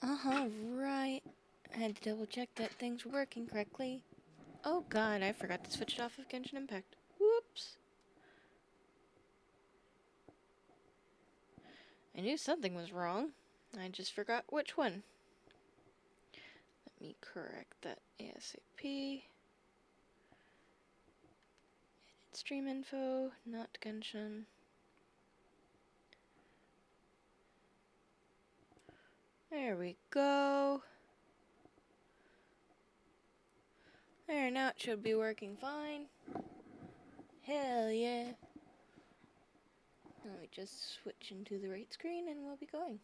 Right. I had to double check that things were working correctly. Oh god, I forgot to switch it off of Genshin Impact. Whoops. I knew something was wrong. I just forgot which one. Let me correct that ASAP. Edit stream info, not Genshin. There we go. There, now it should be working fine. Hell yeah. Let me just switch into the right screen and we'll be going.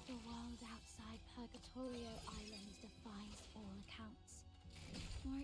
The world outside Purgatorio Island defies all accounts. More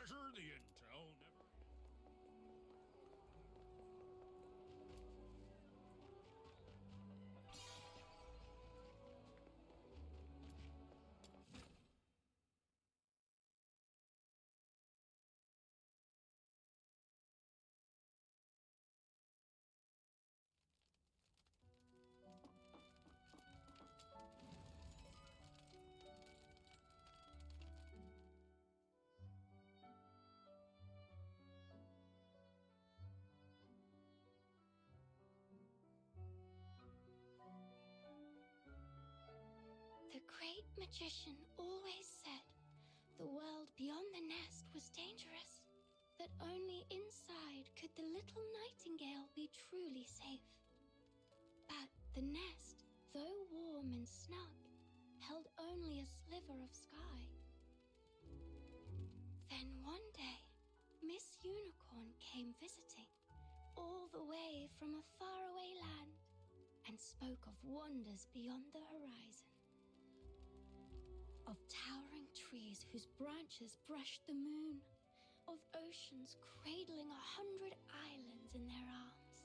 treasure, the intel never... The great magician always said the world beyond the nest was dangerous, that only inside could the little nightingale be truly safe. But the nest, though warm and snug, held only a sliver of sky. Then one day, Miss Unicorn came visiting, all the way from a faraway land, and spoke of wonders beyond the horizon. Of towering trees whose branches brushed the moon, of oceans cradling 100 islands in their arms.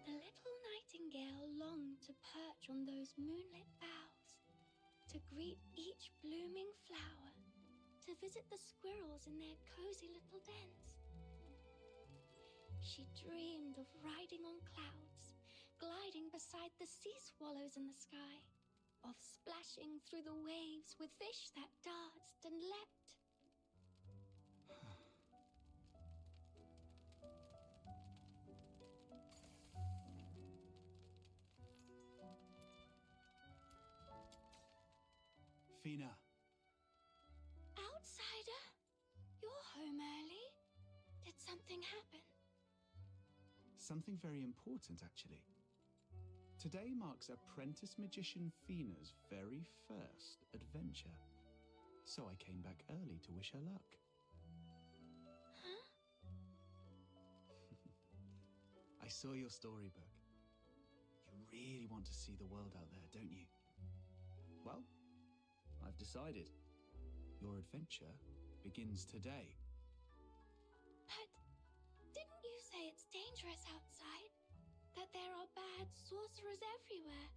The little nightingale longed to perch on those moonlit boughs, to greet each blooming flower, to visit the squirrels in their cozy little dens. She dreamed of riding on clouds, gliding beside the sea swallows in the sky, of splashing through the waves with fish that danced and leapt. Fina. Outsider, you're home early. Did something happen? Something very important, actually. Today marks Apprentice Magician Fina's very first adventure. So I came back early to wish her luck. Huh? I saw your storybook. You really want to see the world out there, don't you? Well, I've decided. Your adventure begins today. But didn't you say it's dangerous outside? That there are bad sorcerers everywhere?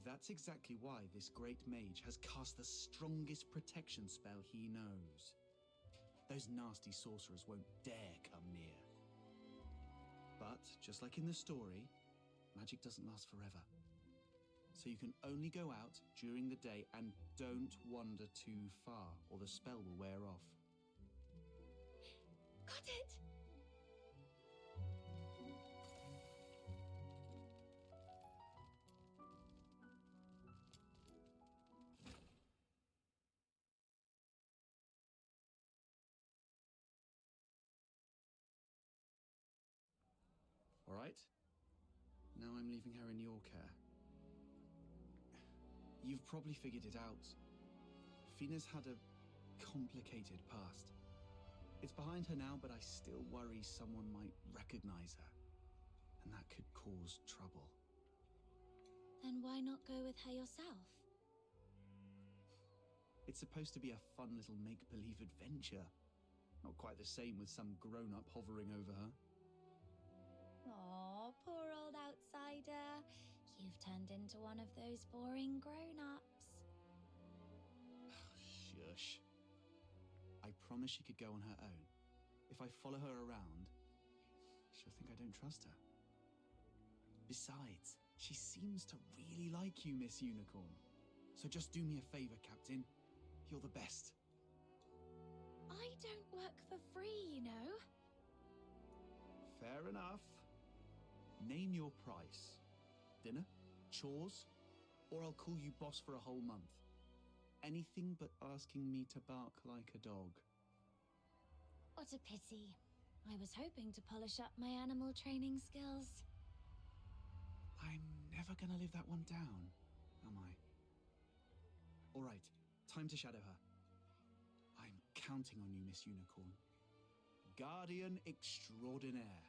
That's exactly why this great mage has cast the strongest protection spell he knows. Those nasty sorcerers won't dare come near. But, just like in the story, magic doesn't last forever. So you can only go out during the day and don't wander too far, or the spell will wear off. Got it! All right? Now I'm leaving her in your care. You've probably figured it out. Fina's had a complicated past. It's behind her now, but I still worry someone might recognize her. And that could cause trouble. Then why not go with her yourself? It's supposed to be a fun little make-believe adventure. Not quite the same with some grown-up hovering over her. Aw, poor old outsider. You've turned into one of those boring grown-ups. Shush. I promise she could go on her own. If I follow her around, she'll think I don't trust her. Besides, she seems to really like you, Miss Unicorn. So just do me a favor, Captain. You're the best. I don't work for free, you know. Fair enough. Name your price. Dinner? Chores? Or I'll call you boss for a whole month. Anything but asking me to bark like a dog. What a pity. I was hoping to polish up my animal training skills. I'm never gonna live that one down, am I? All right, time to shadow her. I'm counting on you, Miss Unicorn. Guardian extraordinaire.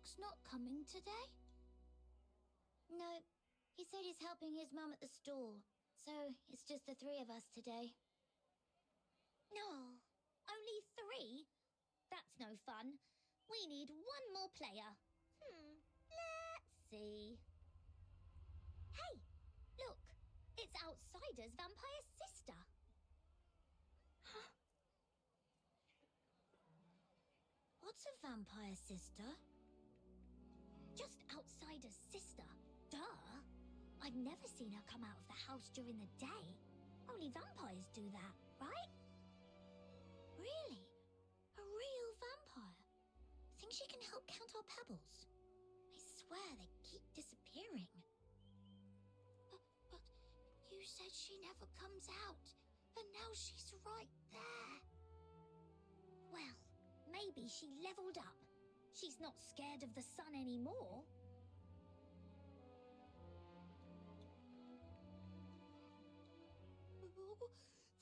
Doc's not coming today? No, he said he's helping his mum at the store, so it's just the three of us today. No, only three? That's no fun. We need one more player. Let's see. Hey, look, it's Outsider's vampire sister. Huh? What's a vampire sister? Just Outsider's sister. Duh. I've never seen her come out of the house during the day. Only vampires do that, right? Really? A real vampire? Think she can help count our pebbles? I swear they keep disappearing. But you said she never comes out, and now she's right there. Well, maybe she leveled up. She's not scared of the sun anymore. Oh,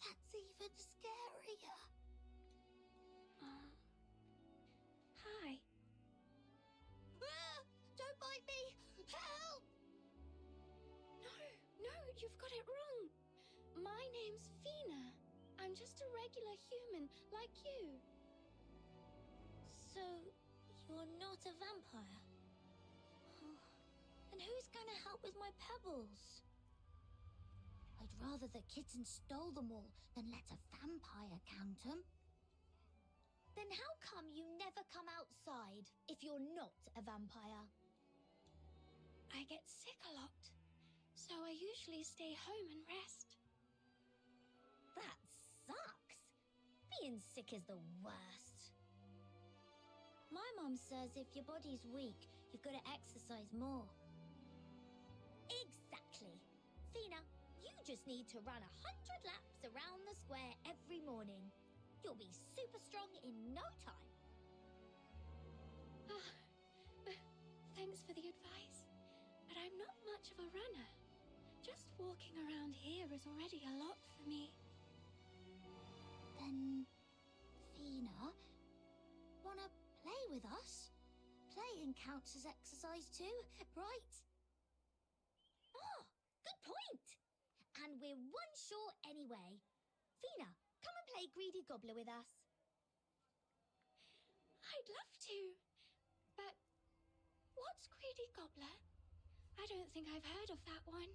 that's even scarier. Hi. Don't bite me! Help! No, you've got it wrong. My name's Fina. I'm just a regular human like you. So, you're not a vampire? Oh, and who's gonna help with my pebbles? I'd rather the kitten stole them all than let a vampire count them. Then how come you never come outside if you're not a vampire? I get sick a lot, so I usually stay home and rest. That sucks. Being sick is the worst. My mum says if your body's weak, you've got to exercise more. Exactly. Fina, you just need to run 100 laps around the square every morning. You'll be super strong in no time. Thanks for the advice, but I'm not much of a runner. Just walking around here is already a lot for me. Then, Fina, wanna play with us? Playing counts as exercise too, right? Oh, good point. And we're one short anyway. Fina, come and play Greedy Gobbler with us. I'd love to, but what's Greedy Gobbler? I don't think I've heard of that one.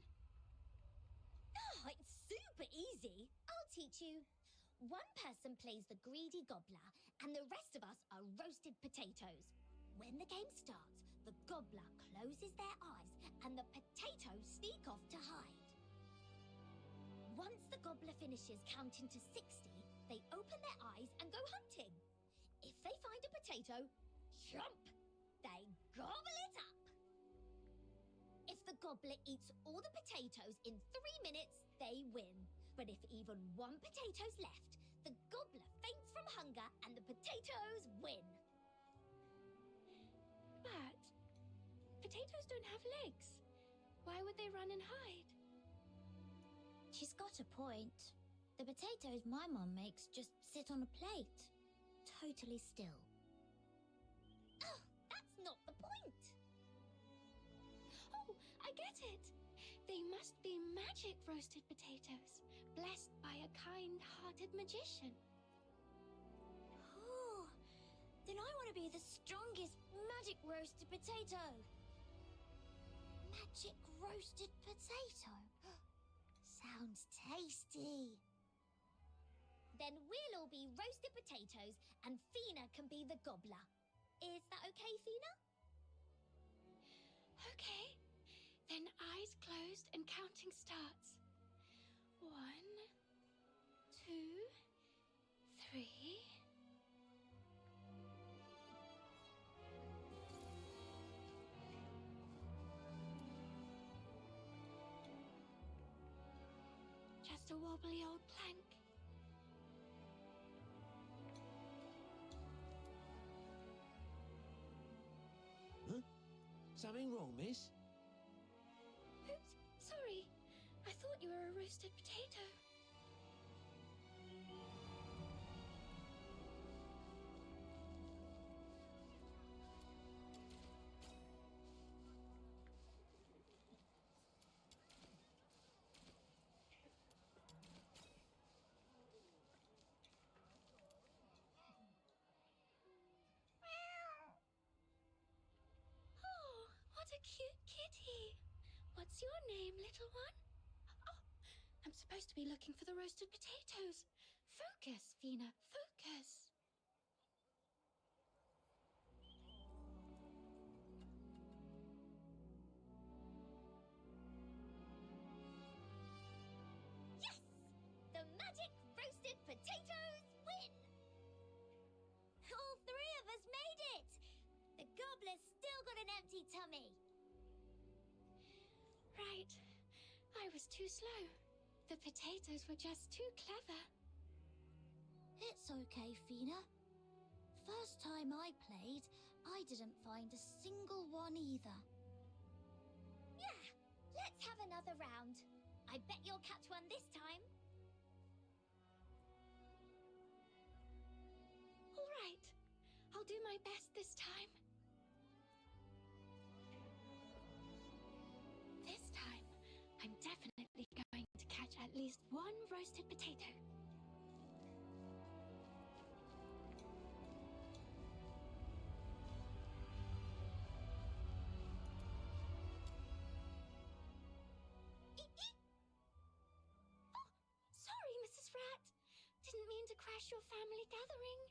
Oh, it's super easy. I'll teach you. One person plays the Greedy Gobbler, and the rest of us are roasted potatoes. When the game starts, the gobbler closes their eyes, and the potatoes sneak off to hide. Once the gobbler finishes counting to 60, they open their eyes and go hunting. If they find a potato, chomp! They gobble it up. If the gobbler eats all the potatoes in 3 minutes, they win. But if even one potato's left, the gobbler faints from hunger and the potatoes win. But potatoes don't have legs. Why would they run and hide? She's got a point. The potatoes my mum makes just sit on a plate, totally still. Oh, that's not the point. Oh, I get it. They must be magic roasted potatoes, blessed by a kind-hearted magician. Oh, then I want to be the strongest magic roasted potato. Magic roasted potato? Sounds tasty. Then we'll all be roasted potatoes and Fina can be the gobbler. Is that okay, Fina? Okay. Then eyes closed and counting starts. 1, 2, 3. Just a wobbly old plank. Huh? Something wrong, miss? Oops, sorry. I thought you were a roasted potato. a cute kitty. What's your name, little one? Oh, I'm supposed to be looking for the roasted potatoes. Focus, Fina, focus. Yes! The magic roasted potatoes win! All three of us made it! The gobbler's still got an empty tummy. Right. I was too slow. The potatoes were just too clever. It's okay, Fina. First time I played, I didn't find a single one either. Yeah, let's have another round. I bet you'll catch one this time. All right, I'll do my best this time. This time, I'm definitely going to catch at least one roasted potato. Oh, sorry, Mrs. Rat. Didn't mean to crash your family gathering.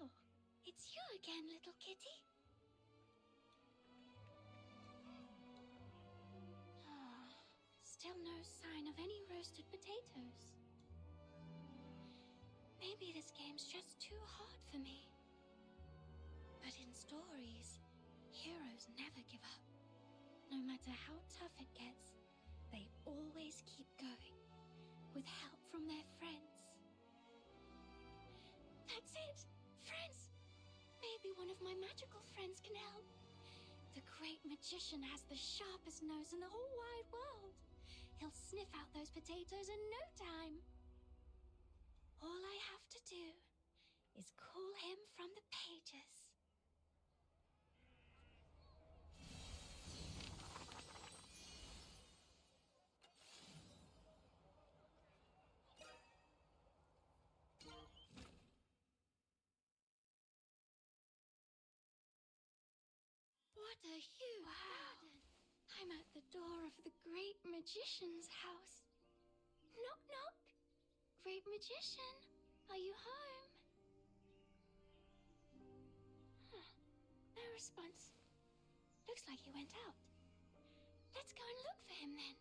Oh, it's you again, little kitty. Ah, still no sign of any roasted potatoes. Maybe this game's just too hard for me. But in stories, heroes never give up. No matter how tough it gets, they always keep going, with help from their friends. That's it! Friends! Maybe one of my magical friends can help. The great magician has the sharpest nose in the whole wide world. He'll sniff out those potatoes in no time. All I have to do is call him from the pages. What a huge garden! I'm at the door of the great magician's house. Knock, knock. Great magician, are you home? Huh. No response. Looks like he went out. Let's go and look for him then.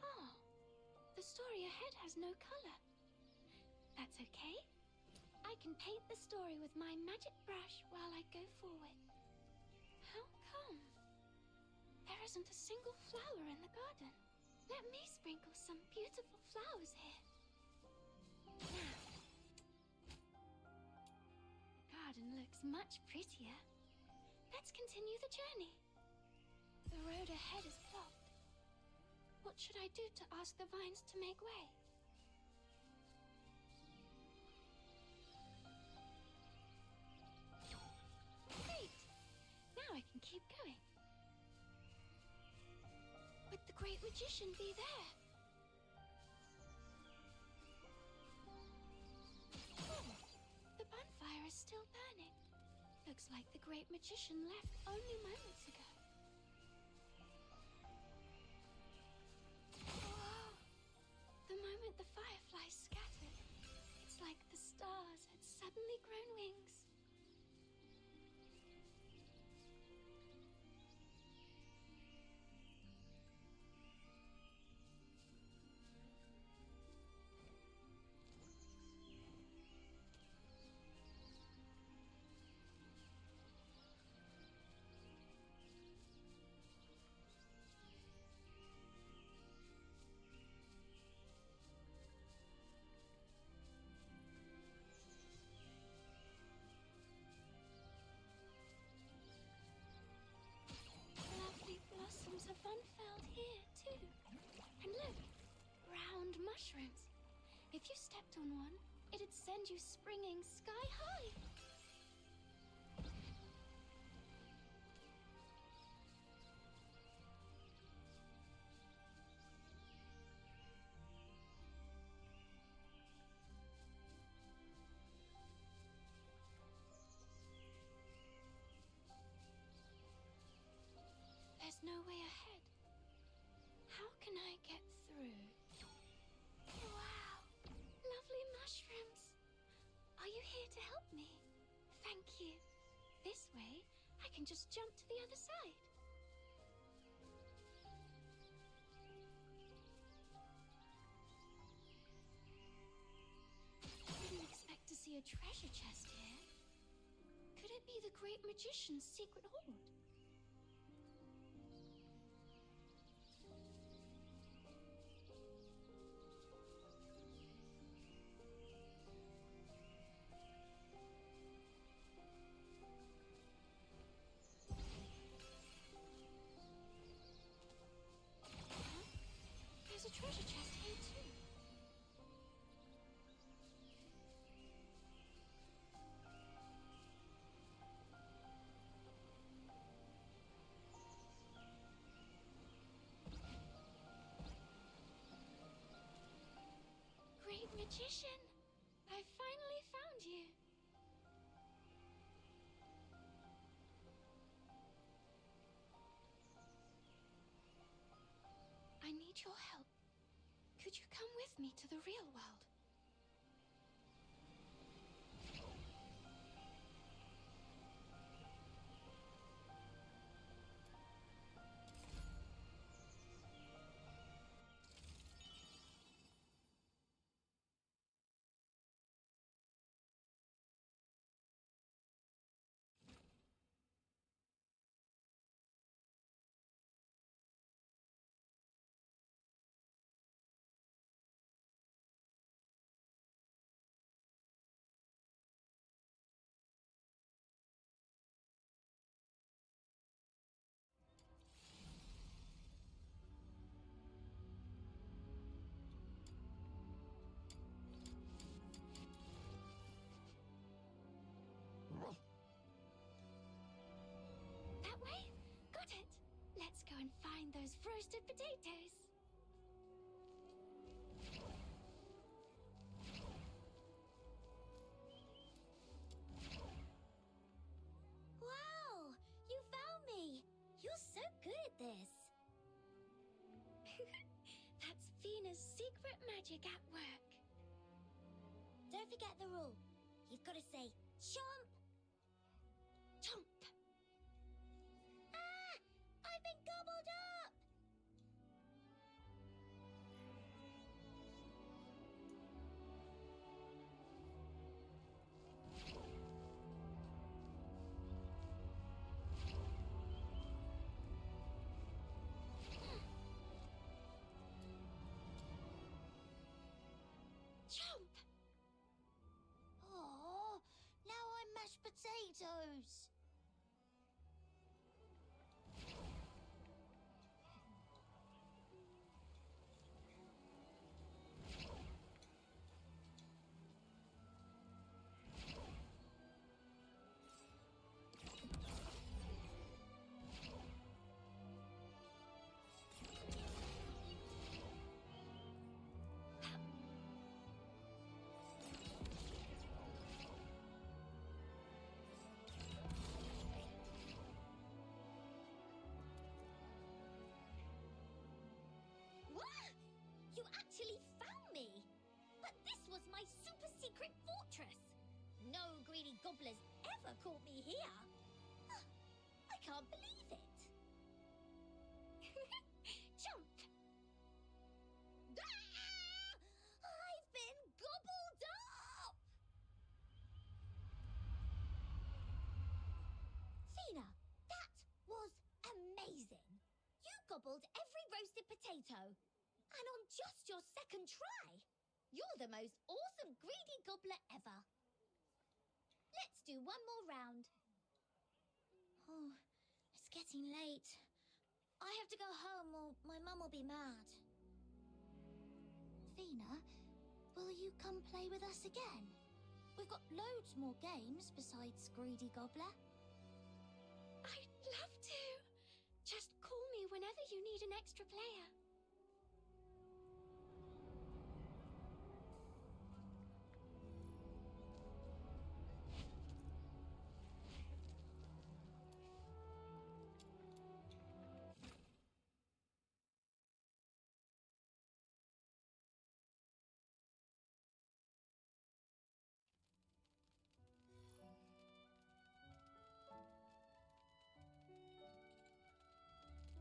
Oh, the story ahead has no color. That's okay. I can paint the story with my magic brush while I go forward. How come? There isn't a single flower in the garden. Let me sprinkle some beautiful flowers here. Now. The garden looks much prettier. Let's continue the journey. The road ahead is blocked. What should I do to ask the vines to make way? Great! Now I can keep going. Would the great magician be there? Oh, the bonfire is still burning. Looks like the great magician left only moments ago. Whoa! The moment the fireflies scattered, it's like the stars had suddenly grown wings. Lovely blossoms have unfurled here, too. And look, round mushrooms. If If you stepped on one, it'd send you springing sky high. There's no way ahead. How can I get through? Wow! Lovely mushrooms! Are you here to help me? Thank you. This way, I can just jump to the other side. Didn't expect to see a treasure chest here. Could it be the Great Magician's secret hoard? There's a treasure chest here too. Great Magician, I finally found you. I need your help. Could you come with me to the real world? That way? Got it. Let's go and find those roasted potatoes. Wow! You found me! You're so good at this. That's Fina's secret magic at work. Don't forget the rule. You've got to say, chomp! Chomp! Ah! I've been gobbled up! Chomp! Oh, now I'm mashed potatoes. What? You actually found me! But this was my super secret fortress! No greedy gobblers ever caught me here! I can't believe it! Chomp! Ah! I've been gobbled up! Fina, that was amazing! You gobbled every roasted potato! And on just your second try! You're the most awesome greedy gobbler ever! Let's do one more round. Oh, it's getting late. I have to go home or my mum will be mad. Fina, Will you come play with us again? We've got loads more games besides Greedy Gobbler. I'd love to. Just call me whenever you need an extra player.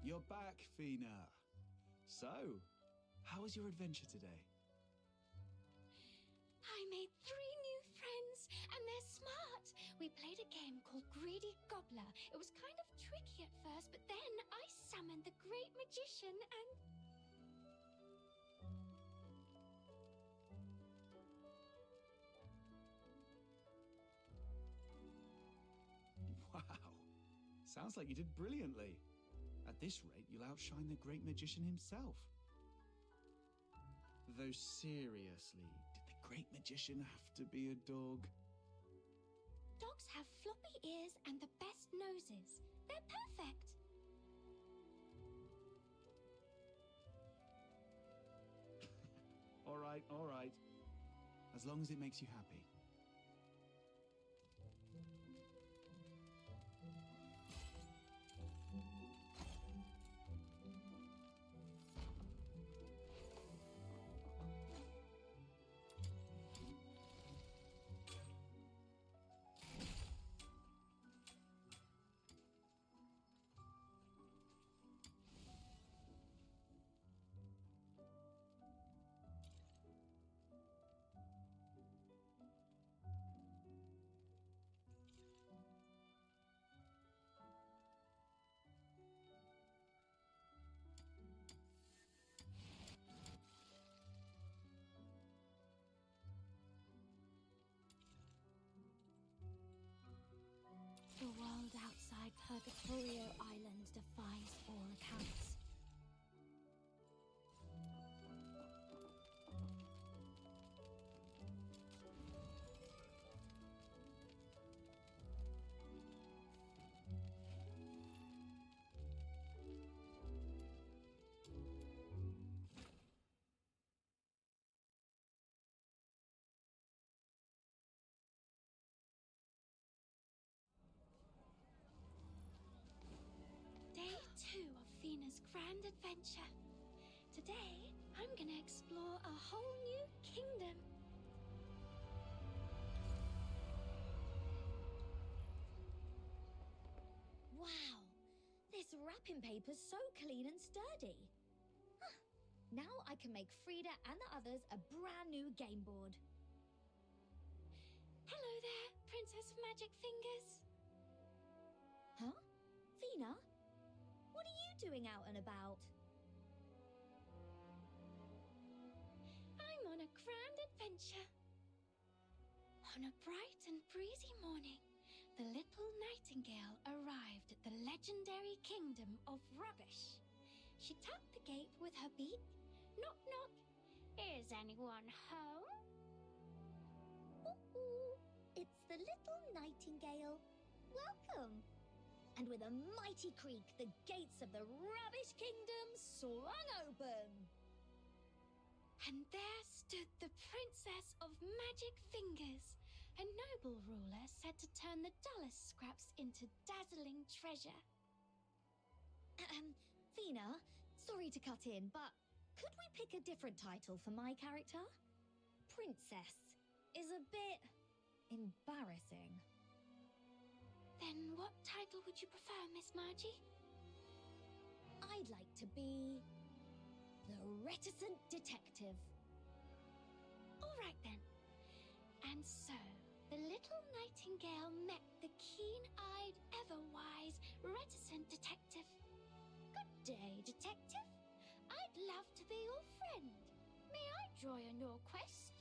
You're back, Fina. So, how was your adventure today? I made 3 new friends, and they're smart. We played a game called Greedy Gobbler. It was kind of tricky at first, but then I summoned the Great Magician and... Wow. Sounds like you did brilliantly. At this rate, you'll outshine the Great Magician himself. Though seriously, did the Great Magician have to be a dog? Dogs have floppy ears and the best noses. They're perfect. All right, all right. As long as it makes you happy. The world outside Purgatorio Island defies all accounts. Day 2 of Fina's grand adventure. Today, I'm gonna explore a whole new kingdom. Wow, this wrapping paper's so clean and sturdy. Huh. Now I can make Frida and the others a brand new game board. Hello there, Princess of Magic Fingers. Huh? Fina? What are you doing out and about? I'm on a grand adventure. On a bright and breezy morning, the little nightingale arrived at the legendary kingdom of Rubbish. She tapped the gate with her beak. Knock, knock. Is anyone home? Ooh, it's the little nightingale. Welcome. And with a mighty creak, the gates of the Rubbish Kingdom swung open. And there stood the Princess of Magic Fingers, a noble ruler said to turn the dullest scraps into dazzling treasure. Fina, sorry to cut in, but could we pick a different title for my character? Princess is a bit embarrassing. Then what title would you prefer, Miss Margie? I'd like to be the Reticent Detective. All right then. And so, the little nightingale met the keen-eyed, ever-wise, reticent detective. Good day, detective. I'd love to be your friend. May I join your quest?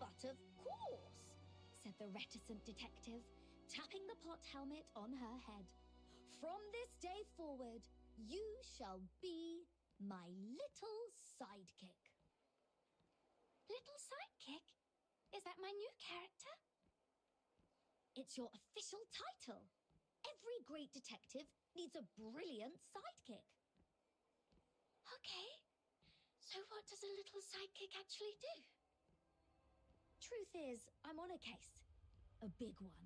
But of course, said the Reticent Detective, tapping the pot helmet on her head. From this day forward, you shall be my little sidekick. Little Sidekick? Is that my new character? It's your official title. Every great detective needs a brilliant sidekick. Okay. So what does a little sidekick actually do? Truth is, I'm on a case. A big one.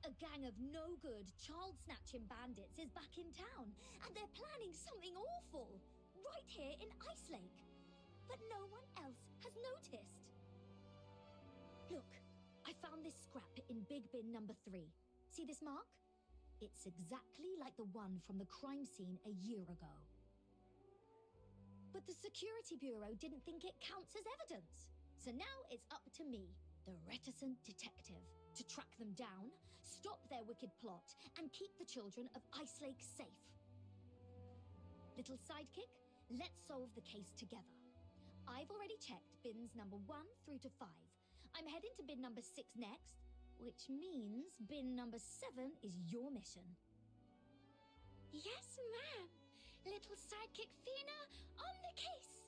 A gang of no-good, child-snatching bandits is back in town, and they're planning something awful, right here in Icelake. But no one else has noticed. Look, I found this scrap in Big Bin number 3. See this mark? It's exactly like the one from the crime scene a year ago. But the Security Bureau didn't think it counts as evidence. So now it's up to me, the reticent detective, to track them down, stop their wicked plot, and keep the children of Icelake safe. Little sidekick, let's solve the case together. I've already checked bins number 1 through to 5. I'm heading to bin number 6 next, which means bin number 7 is your mission. Yes, ma'am. Little sidekick Fina on the case.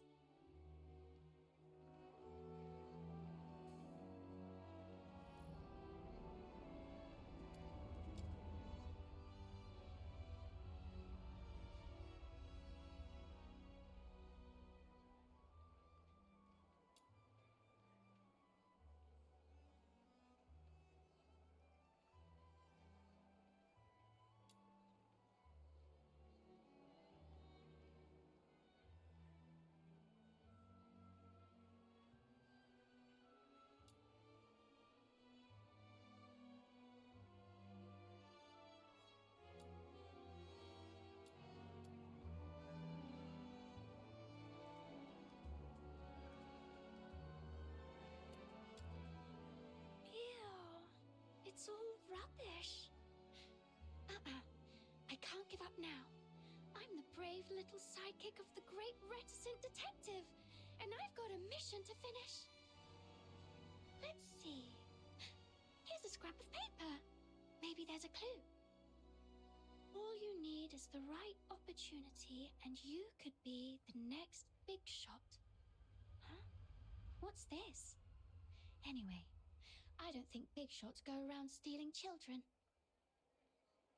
It's all rubbish. I can't give up now. I'm the brave little sidekick of the great reticent detective, and I've got a mission to finish. Let's see. Here's a scrap of paper. Maybe there's a clue. All you need is the right opportunity, and you could be the next big shot. Huh? What's this? Anyway, I don't think big shots go around stealing children.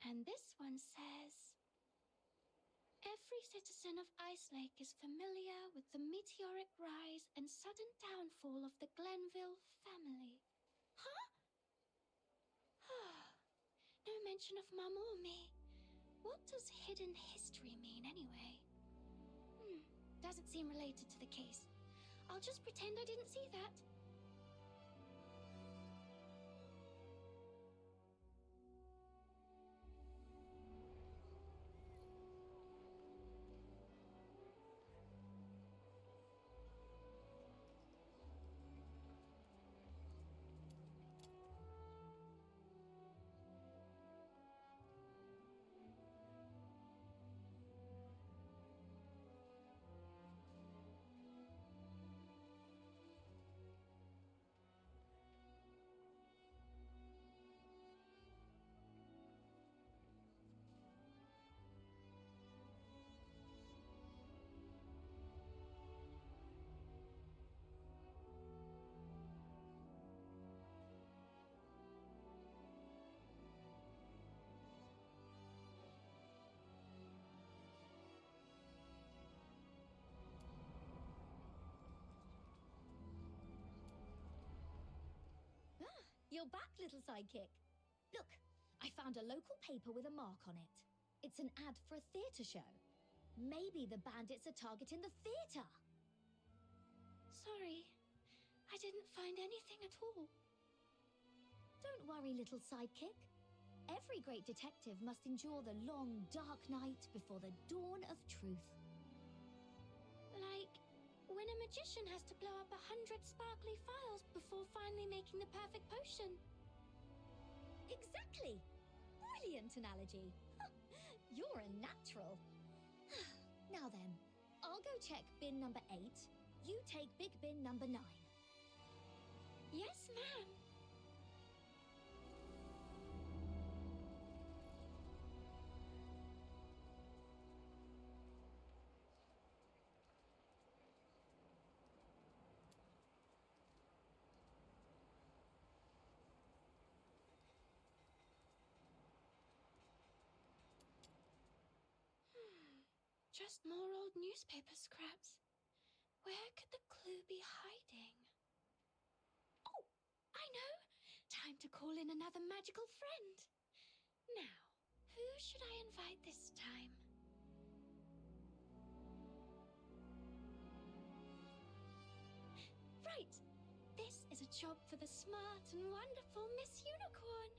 And this one says, every citizen of Icelake is familiar with the meteoric rise and sudden downfall of the Glenville family. Huh? No mention of Mum or me. What does hidden history mean anyway? Doesn't seem related to the case. I'll just pretend I didn't see that. You're back, little sidekick. Look, I found a local paper with a mark on it. It's an ad for a theatre show. Maybe the bandits are targeting the theatre. Sorry, I didn't find anything at all. Don't worry, little sidekick. Every great detective must endure the long, dark night before the dawn of truth. Like when a magician has to blow up 100 sparkly files before finally making the perfect potion. Exactly! Brilliant analogy. You're a natural. Now then, I'll go check bin number 8. You take big bin number 9. Yes, ma'am. Just more old newspaper scraps. Where could the clue be hiding? Oh, I know! Time to call in another magical friend. Now, who should I invite this time? Right! This is a job for the smart and wonderful Miss Unicorn.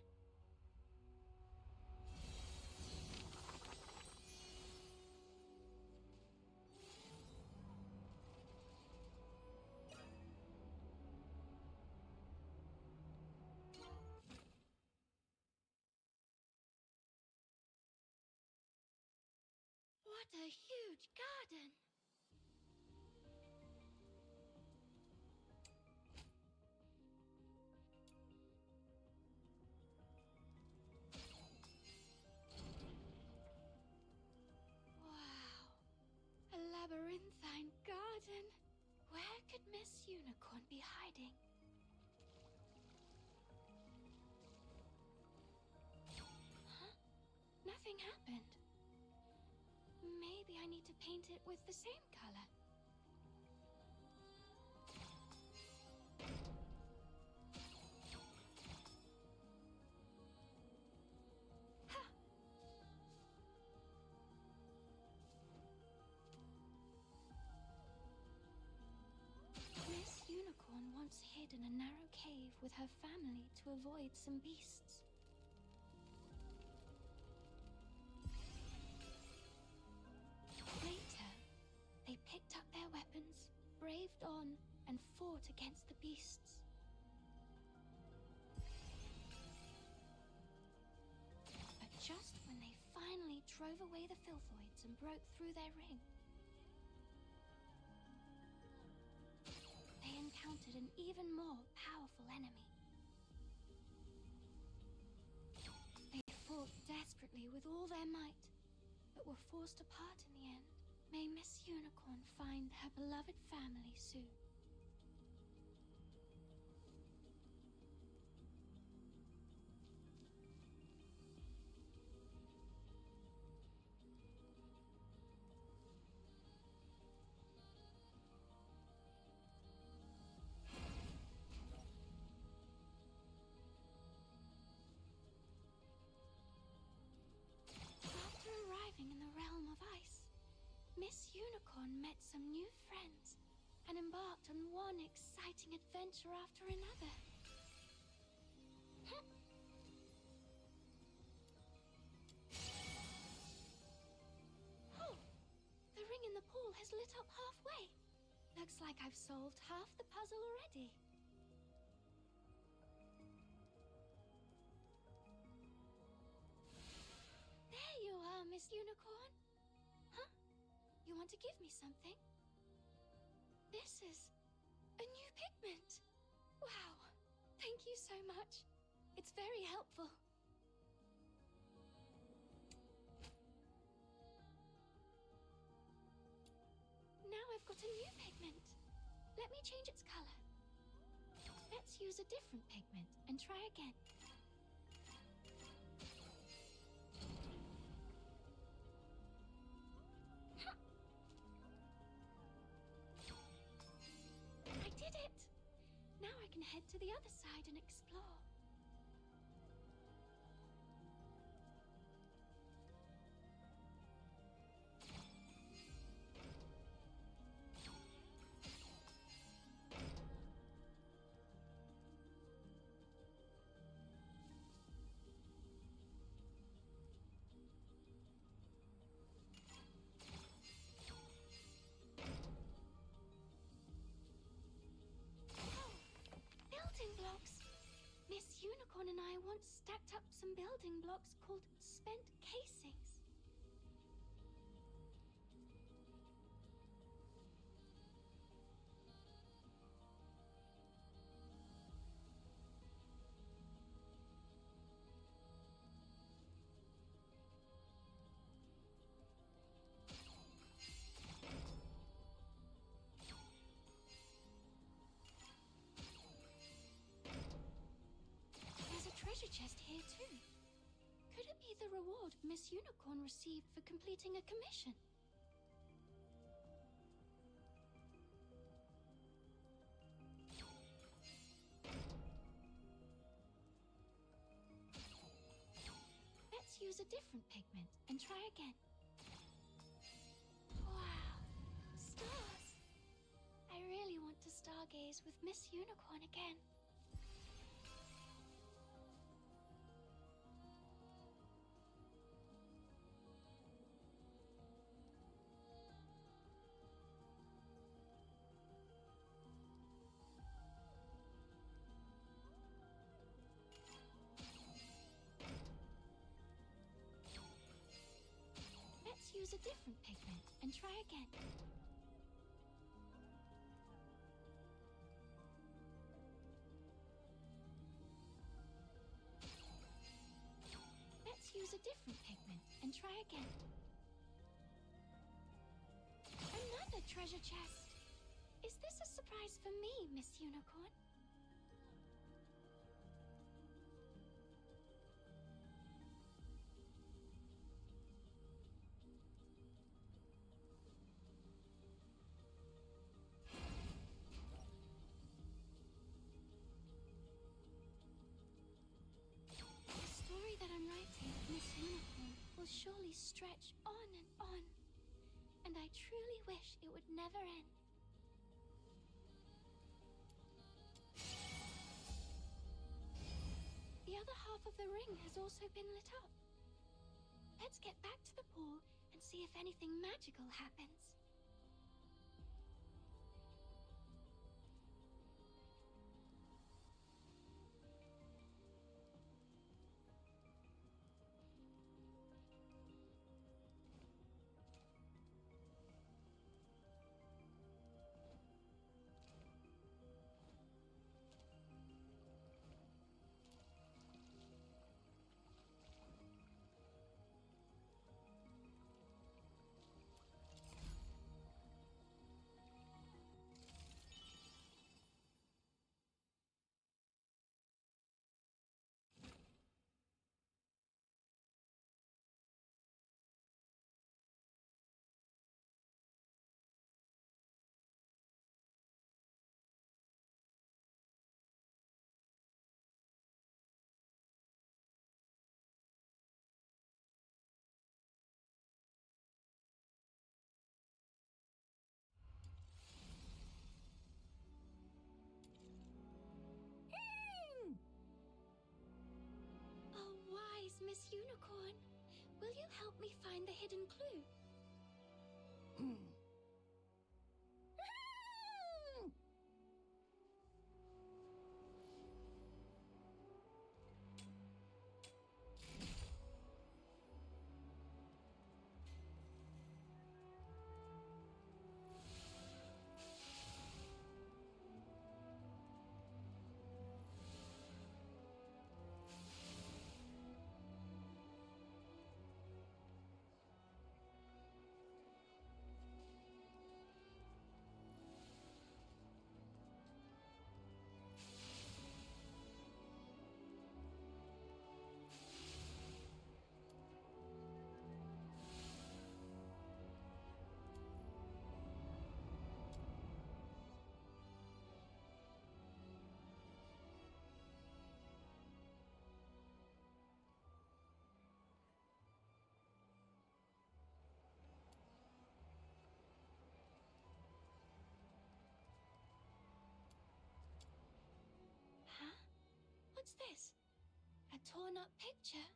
What a huge garden! Wow, a labyrinthine garden. Where could Miss Unicorn be hiding? Huh? Nothing happened. Maybe I need to paint it with the same color. Ha! Miss Unicorn once hid in a narrow cave with her family to avoid some beasts. Later, they picked up their weapons, braved on, and fought against the beasts. But just when they finally drove away the Filthoids and broke through their ring, they encountered an even more powerful enemy. They fought desperately with all their might, but were forced apart in the end. May Miss Unicorn find her beloved family soon. After arriving in the realm of ice, Miss Unicorn met some new friends and embarked on one exciting adventure after another. Oh, the ring in the pool has lit up halfway. Looks like I've solved half the puzzle already. There you are, Miss Unicorn. Huh? You want to give me something? This is a new pigment. Wow, thank you so much. It's very helpful. Now I've got a new pigment. Let me change its color. Let's use a different pigment and try again. I did it! Now I can head to the other side and explore. Building blocks! Miss Unicorn and I once stacked up some building blocks called spent casings. There's a treasure chest here too. Could it be the reward Miss Unicorn received for completing a commission? use a different pigment and try again. Wow, stars! I really want to stargaze with Miss Unicorn again. Let's use a different pigment and try again. Let's use a different pigment and try again. Another treasure chest! Is this a surprise for me, Miss Unicorn? The story that I'm writing, Miss Unicorn, will surely stretch on and on. And I truly wish it would never end. The other half of the ring has also been lit up. Let's get back to the pool and see if anything magical happens. Oh, wise Miss Unicorn, will you help me find the hidden clue? Huh? What's this? A torn up picture?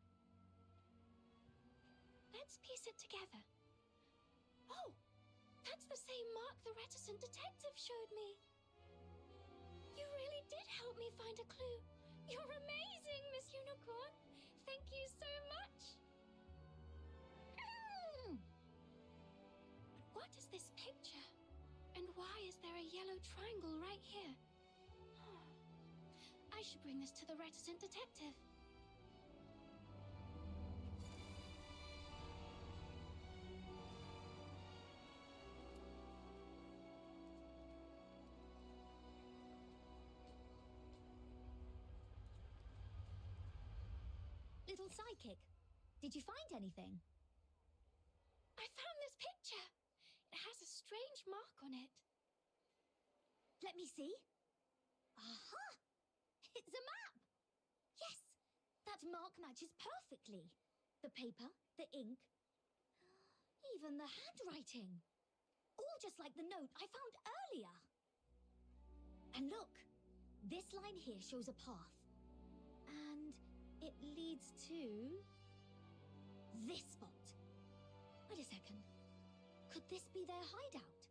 Let's piece it together. Oh, that's the same mark the reticent detective showed me. You really did help me find a clue. You're amazing, Miss Unicorn. Thank you so much. But what is this picture? And why is there a yellow triangle right here? I should bring this to the reticent detective. Little psychic, did you find anything? I found this picture. It has a strange mark on it. Let me see. Aha! It's a map! Yes, that mark matches perfectly. The paper, the ink, even the handwriting. All just like the note I found earlier. And look, this line here shows a path. And it leads to this spot. Wait a second. Could this be their hideout?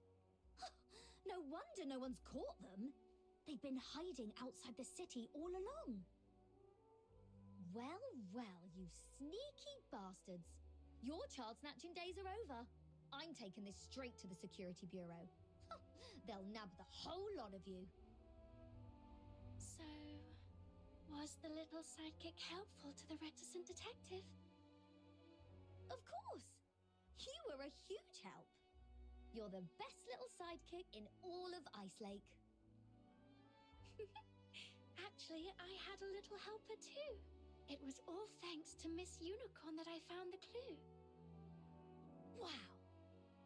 No wonder no one's caught them. They've been hiding outside the city all along. Well, well, you sneaky bastards. Your child snatching days are over. I'm taking this straight to the Security Bureau. They'll nab the whole lot of you. So, was the little sidekick helpful to the reticent detective? Of course. You were a huge help. You're the best little sidekick in all of Ice Lake. Actually, I had a little helper too. It was all thanks to Miss Unicorn that I found the clue. Wow.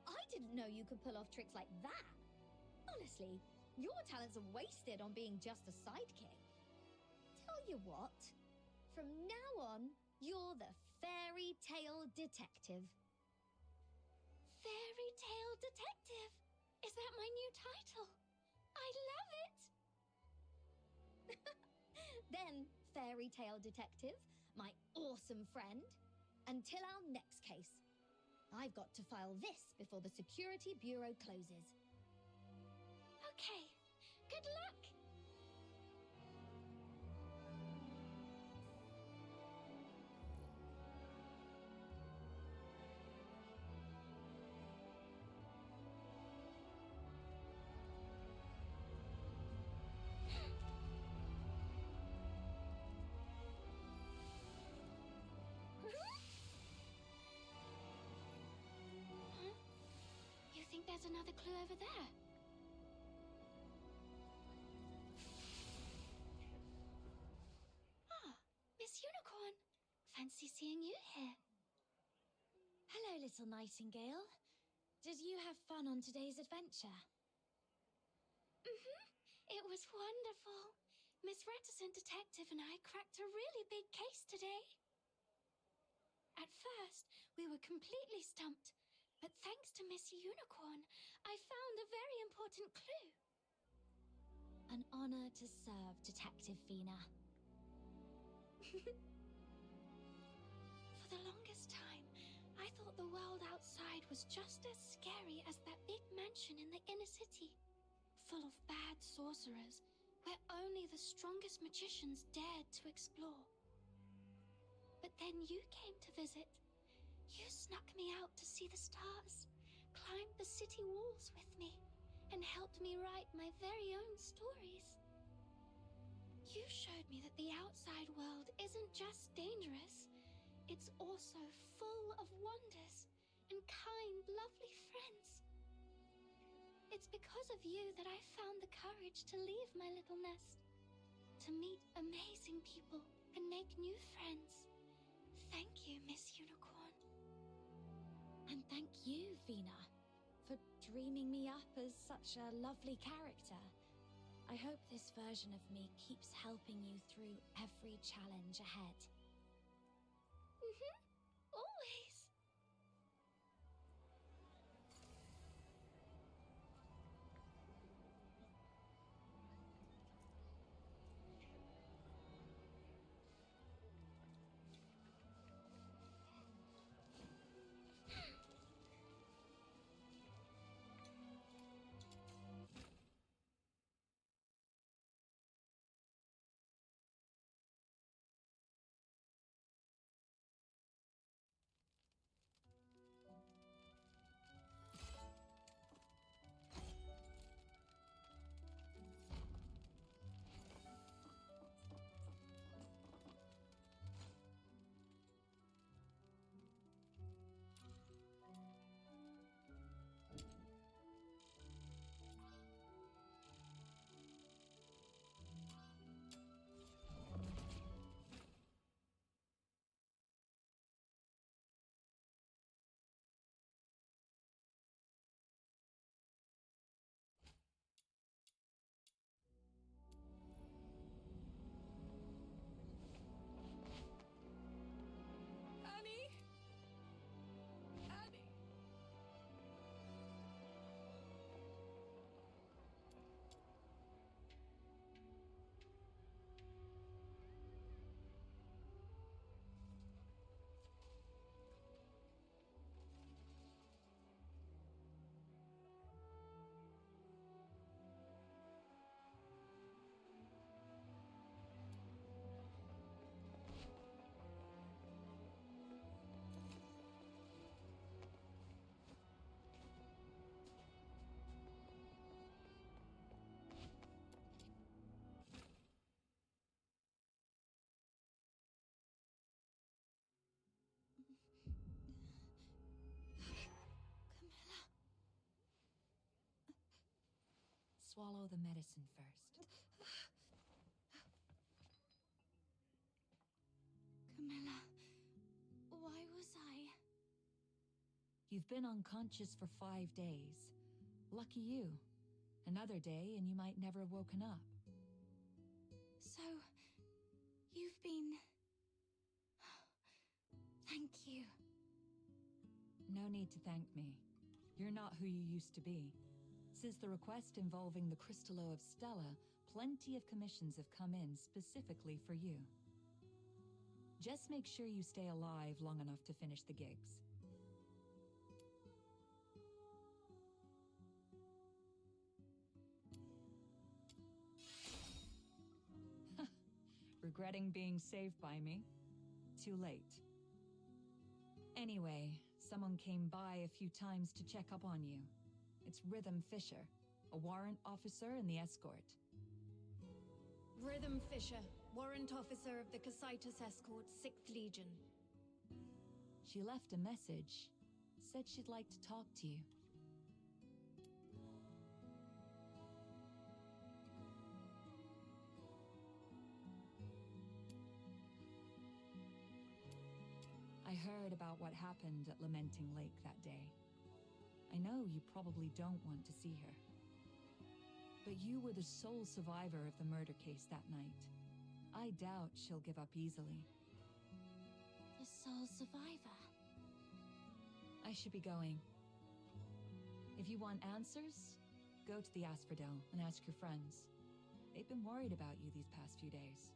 I didn't know you could pull off tricks like that. Honestly, your talents are wasted on being just a sidekick. Tell you what, from now on, you're the Fairy Tale Detective. Fairy Tale Detective! Is that my new title? I love it! Then, Fairy Tale Detective, my awesome friend, until our next case. I've got to file this before the Security Bureau closes. Okay, good luck! Huh? You think there's another clue over there? Miss Unicorn, fancy seeing you here. Hello, little Nightingale. Did you have fun on today's adventure? It was wonderful. Miss Reticent Detective and I cracked a really big case today. At first, we were completely stumped, but thanks to Miss Unicorn, I found a very important clue. An honor to serve, Detective Fina. For the longest time, I thought the world outside was just as scary as that big mansion in the inner city, full of bad sorcerers, where only the strongest magicians dared to explore. But then you came to visit. You snuck me out to see the stars, climbed the city walls with me, and helped me write my very own stories. You showed me that the outside world isn't just dangerous, it's also full of wonders and kind, lovely friends. It's because of you that I found the courage to leave my little nest, to meet amazing people and make new friends. Thank you, Miss Unicorn. And thank you, Fina, for dreaming me up as such a lovely character. I hope this version of me keeps helping you through every challenge ahead. swallow the medicine first. Camilla, why was I? You've been unconscious for 5 days. Lucky you. Another day and you might never have woken up. So, you've been... Thank you. No need to thank me. You're not who you used to be. Since the request involving the Crystallo of Stella, plenty of commissions have come in specifically for you. Just make sure you stay alive long enough to finish the gigs. Regretting being saved by me? Too late. Anyway, someone came by a few times to check up on you. It's Rhythm Fisher, a warrant officer in the escort. Rhythm Fisher, warrant officer of the Cassitus Escort, 6th Legion. She left a message. Said she'd like to talk to you. I heard about what happened at Lamenting Lake that day. I know you probably don't want to see her. But you were the sole survivor of the murder case that night. I doubt she'll give up easily. The sole survivor. I should be going. If you want answers, go to the Asphodel and ask your friends. They've been worried about you these past few days.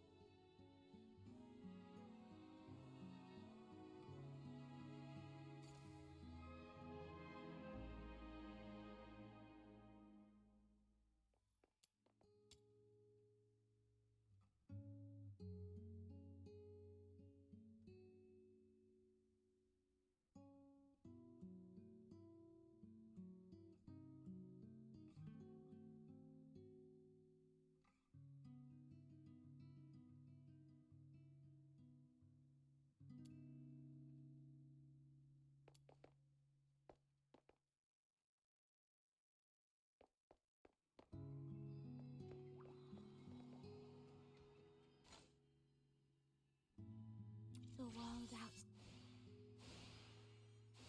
The world out.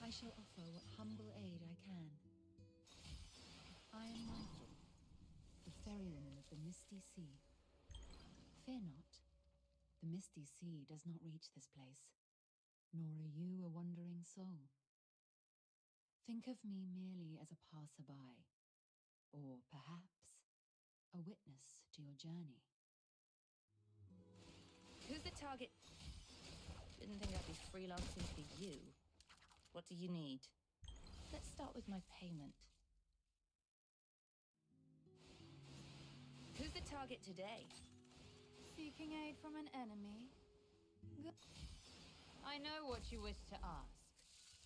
I shall offer what humble aid I can. I am Nigel, the ferryman of the Misty Sea. Fear not. The Misty Sea does not reach this place, nor are you a wandering soul. Think of me merely as a passerby, or perhaps a witness to your journey. Who's the target? Didn't think I'd be freelancing for you. What do you need? Let's start with my payment. Who's the target today? Seeking aid from an enemy? I know what you wish to ask,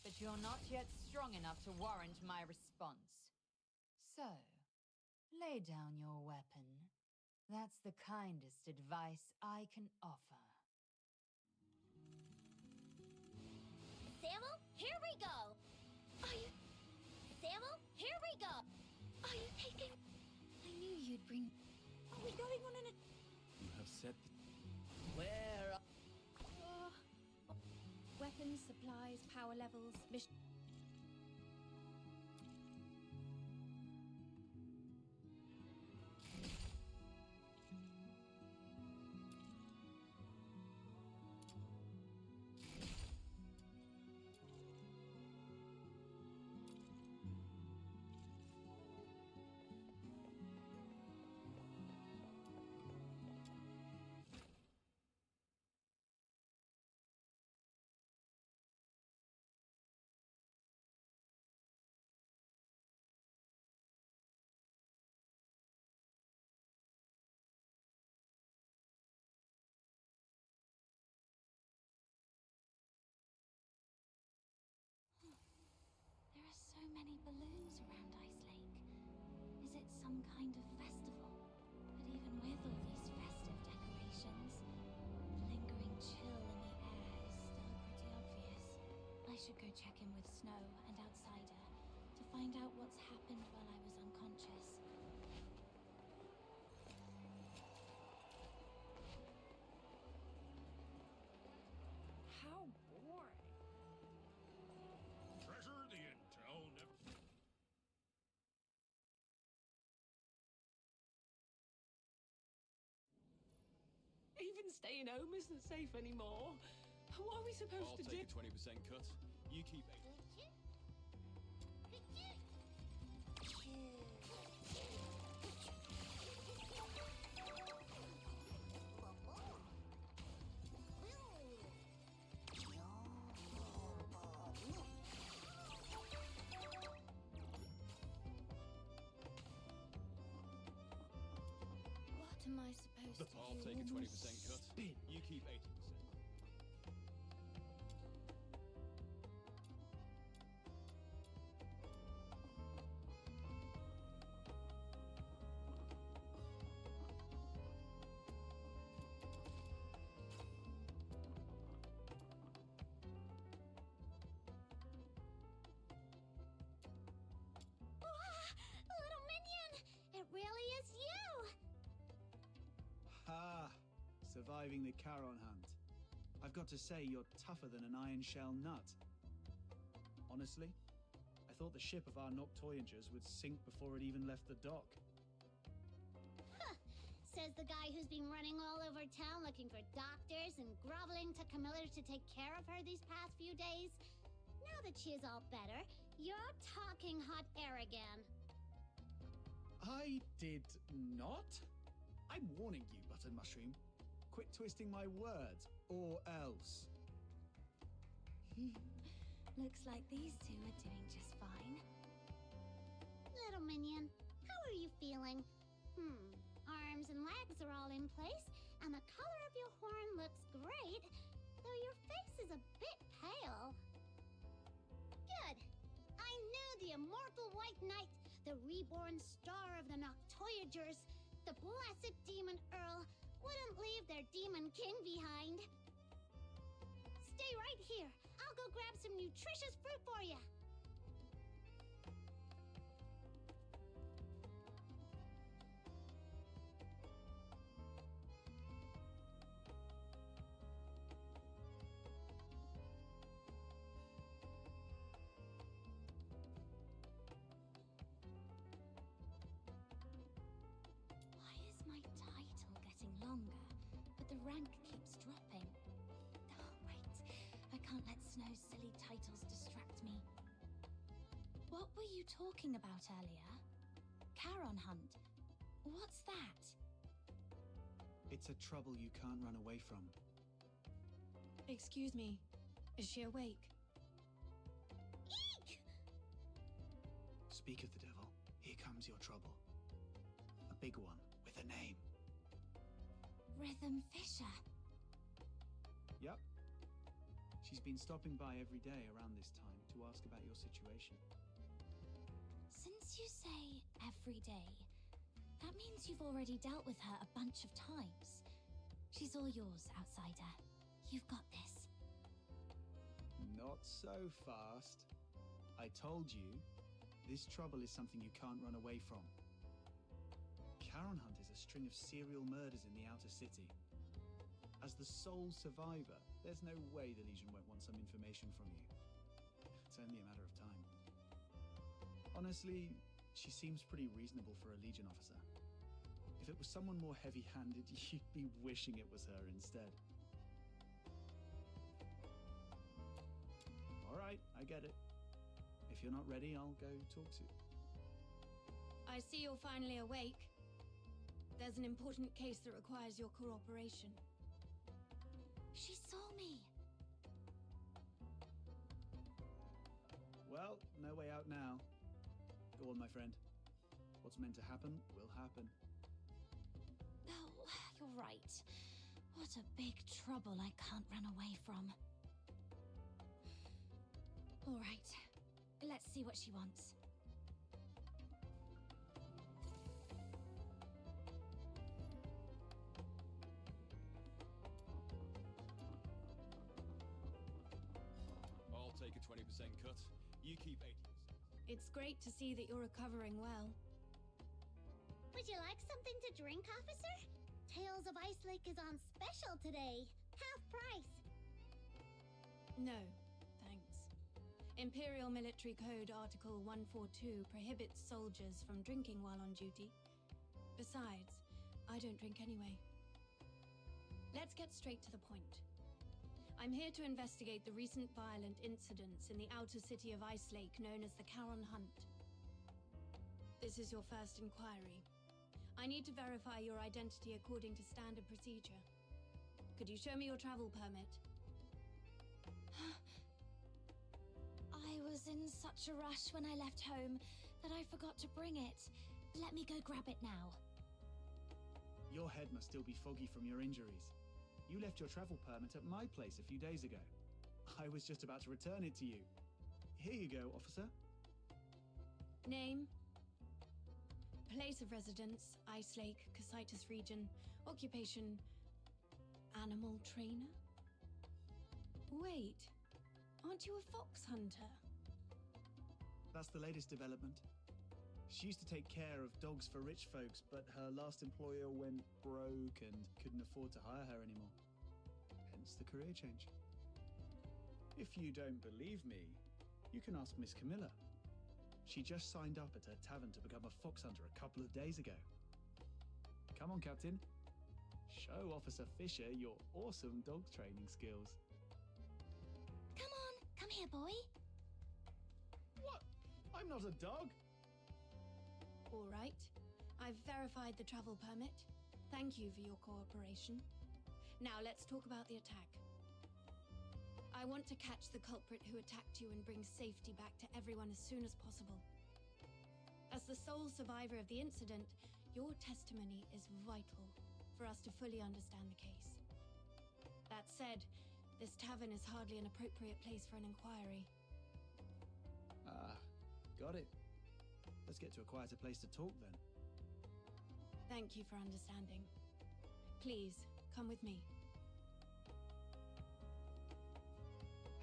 but you're not yet strong enough to warrant my response. So, lay down your weapon. That's the kindest advice I can offer. Samuel, here we go! Are you... Samuel, here we go! Are you taking... I knew you'd bring... Are we going on an... You have said Where Weapons, supplies, power levels, mission... There are so many balloons around Ice Lake. Is it some kind of festival? But even with all these festive decorations, the lingering chill in the air is still pretty obvious. I should go check in with Snow and Outsider to find out what's happened while I was unconscious. thinking staying home isn't safe anymore. What are we supposed I'll to do? take a 20% cut. You keep 80. What am I supposed to I'll do? take a 20% cut. Spin. You keep 80%. Little minion! It really is you! Ha! Surviving the Charon hunt. I've got to say, you're tougher than an iron shell nut. Honestly, I thought the ship of our Noctoyagers would sink before it even left the dock. Huh. Says the guy who's been running all over town looking for doctors and groveling to Camilla to take care of her these past few days. Now that she is all better, you're talking hot air again. I did not? I'm warning you, Button Mushroom. Quit twisting my words, or else. Looks like these two are doing just fine. Little minion, how are you feeling? Arms and legs are all in place, and the color of your horn looks great, though your face is a bit pale. Good. I knew the immortal White Knight, the reborn star of the Noctoyagers, the blessed Demon Earl, wouldn't leave their Demon King behind. Stay right here. I'll go grab some nutritious fruit for you. Why is my title getting longer, but the rank keeps dropping? Oh, wait. I can't let Snow's silly titles distract me. What were you talking about earlier? Charon Hunt? What's that? It's a trouble you can't run away from. Excuse me. Is she awake? Eek! Speak of the devil, here comes your trouble. A big one, with a name. Rhythm Fisher. Yep. She's been stopping by every day around this time to ask about your situation. Since you say every day, that means you've already dealt with her a bunch of times. She's all yours, outsider. You've got this. Not so fast. I told you, this trouble is something you can't run away from. Charon Hunt is a string of serial murders in the outer city. As the sole survivor, there's no way the Legion won't want some information from you. It's only a matter of time. Honestly, she seems pretty reasonable for a Legion officer. If it was someone more heavy-handed, you'd be wishing it was her instead. All right, I get it. If you're not ready, I'll go talk to. I see you're finally awake. There's an important case that requires your cooperation. She saw me. Well, no way out now. Go on, my friend. What's meant to happen will happen. Oh, you're right. What a big trouble I can't run away from. All right, let's see what she wants. I'll take a 20% cut. You keep 80%. It's great to see that you're recovering well. Would you like something to drink, officer? Tales of Ice Lake is on special today. Half price. No, thanks. Imperial Military Code Article 142 prohibits soldiers from drinking while on duty. Besides, I don't drink anyway. Let's get straight to the point. I'm here to investigate the recent violent incidents in the outer city of Ice Lake known as the Charon Hunt. This is your first inquiry. I need to verify your identity according to standard procedure. Could you show me your travel permit? I was in such a rush when I left home that I forgot to bring it. Let me go grab it now. Your head must still be foggy from your injuries. You left your travel permit at my place a few days ago. I was just about to return it to you. Here you go, officer. Name? Place of residence, Ice Lake, Cocytus region. Occupation, animal trainer? Wait, aren't you a fox hunter? That's the latest development. She used to take care of dogs for rich folks, but her last employer went broke and couldn't afford to hire her anymore. Hence the career change. If you don't believe me, you can ask Miss Camilla. She just signed up at her tavern to become a fox hunter a couple of days ago. Come on, Captain. Show Officer Fisher your awesome dog training skills. Come on, come here, boy. What? I'm not a dog. All right. I've verified the travel permit. Thank you for your cooperation. Now let's talk about the attack. I want to catch the culprit who attacked you and bring safety back to everyone as soon as possible. As the sole survivor of the incident, your testimony is vital for us to fully understand the case. That said, this tavern is hardly an appropriate place for an inquiry. Got it. Let's get to a quieter place to talk then. Thank you for understanding. Please, come with me.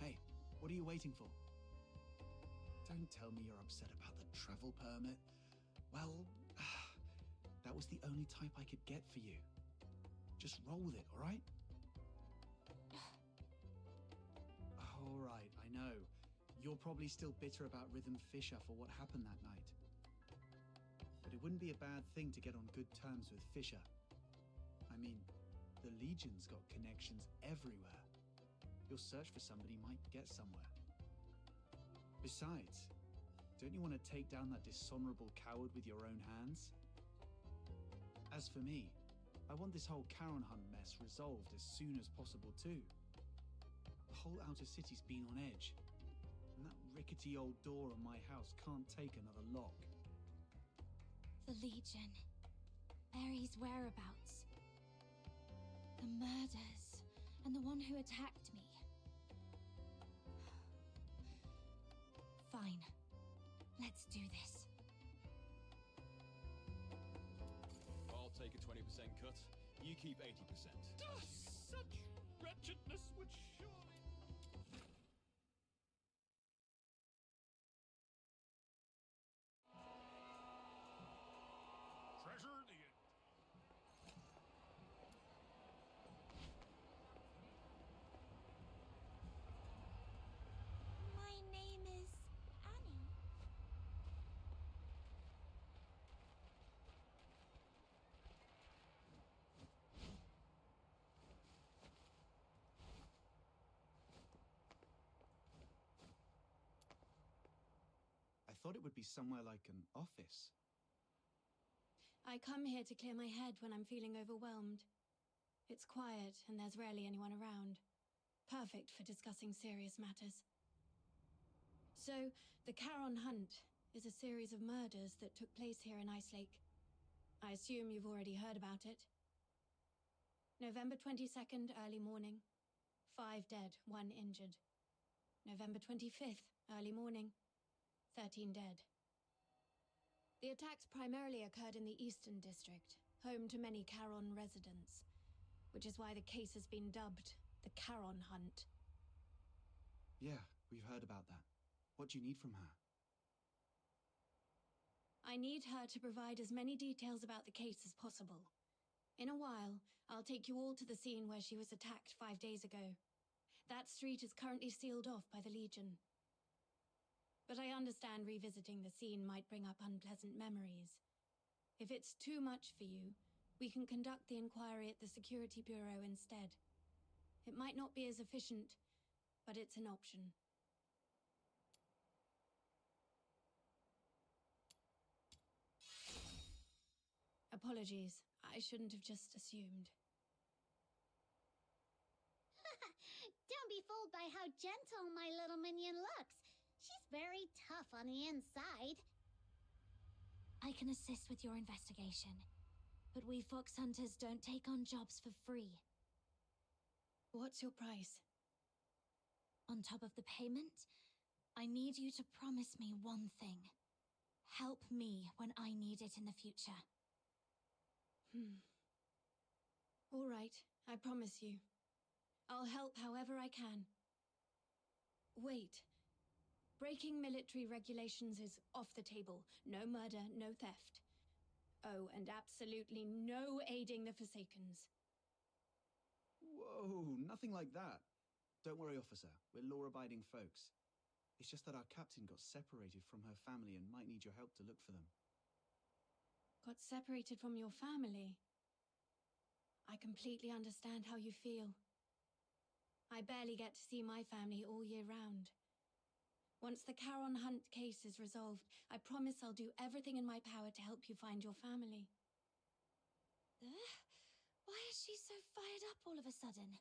Hey, what are you waiting for? Don't tell me you're upset about the travel permit. Well, that was the only type I could get for you. Just roll with it, all right? All right, I know. You're probably still bitter about Rhythm Fisher for what happened that night. But it wouldn't be a bad thing to get on good terms with Fisher. I mean, the Legion's got connections everywhere. Your search for somebody might get somewhere. Besides, don't you want to take down that dishonorable coward with your own hands? As for me, I want this whole Charon Hunt mess resolved as soon as possible too. The whole outer city's been on edge, and that rickety old door on my house can't take another lock. The Legion. Barry's whereabouts. The murders. And the one who attacked me. Fine. Let's do this. I'll take a 20% cut. You keep 80%. Such wretchedness would surely... Treasure the... My name is Annie. I thought it would be somewhere like an office. I come here to clear my head when I'm feeling overwhelmed. It's quiet and there's rarely anyone around. Perfect for discussing serious matters. So, the Charon Hunt is a series of murders that took place here in Ice Lake. I assume you've already heard about it. November 22nd, early morning. 5 dead, 1 injured. November 25th, early morning. 13 dead. The attacks primarily occurred in the Eastern District, home to many Charon residents, which is why the case has been dubbed the Charon Hunt. Yeah, we've heard about that. What do you need from her? I need her to provide as many details about the case as possible. In a while, I'll take you all to the scene where she was attacked 5 days ago. That street is currently sealed off by the Legion. But I understand revisiting the scene might bring up unpleasant memories. If it's too much for you, We can conduct the inquiry at the Security Bureau instead. It might not be as efficient, but it's an option. Apologies. I shouldn't have just assumed. Don't be fooled by how gentle my little minion looks. She's very tough on the inside. I can assist with your investigation, but we fox hunters don't take on jobs for free. What's your price? On top of the payment, I need you to promise me one thing. Help me when I need it in the future. All right, I promise you. I'll help however I can. Wait. Breaking military regulations is off the table. No murder, no theft. Oh, and absolutely no aiding the Forsakens. Whoa, nothing like that. Don't worry, officer. We're law-abiding folks. It's just that our captain got separated from her family and might need your help to look for them. Got separated from your family? I completely understand how you feel. I barely get to see my family all year round. Once the Charon Hunt case is resolved, I promise I'll do everything in my power to help you find your family. Why is she so fired up all of a sudden?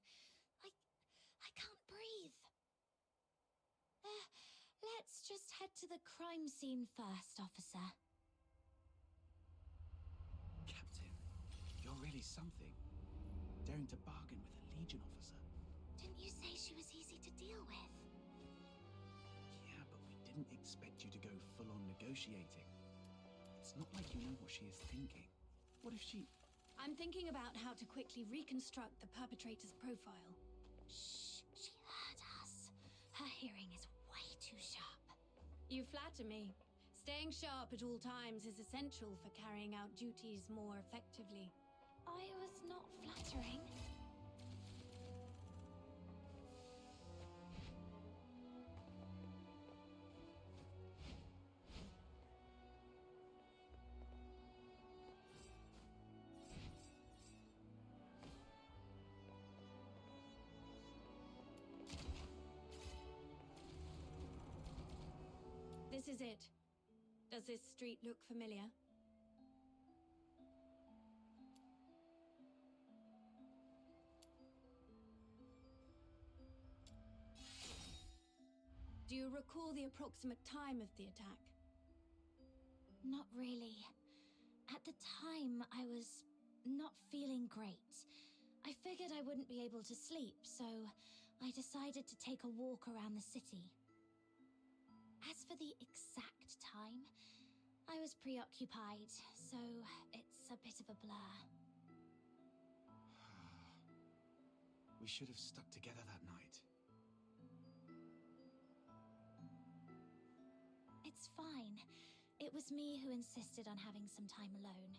I can't breathe. Let's just head to the crime scene first, officer. Captain, you're really something. Daring to bargain with a Legion officer. Didn't you say she was easy to deal with? Yeah, but we didn't expect you to go full-on negotiating. It's not like you know what she is thinking. What if she... I'm thinking about how to quickly reconstruct the perpetrator's profile. Shh, she heard us. Her hearing is way too sharp. You flatter me. Staying sharp at all times is essential for carrying out duties more effectively. I was not flattering. This is it. Does this street look familiar? Do you recall the approximate time of the attack? Not really. At the time, I was not feeling great. I figured I wouldn't be able to sleep, so I decided to take a walk around the city. As for the exact time, I was preoccupied, so it's a bit of a blur. We should have stuck together that night. It's fine. It was me who insisted on having some time alone.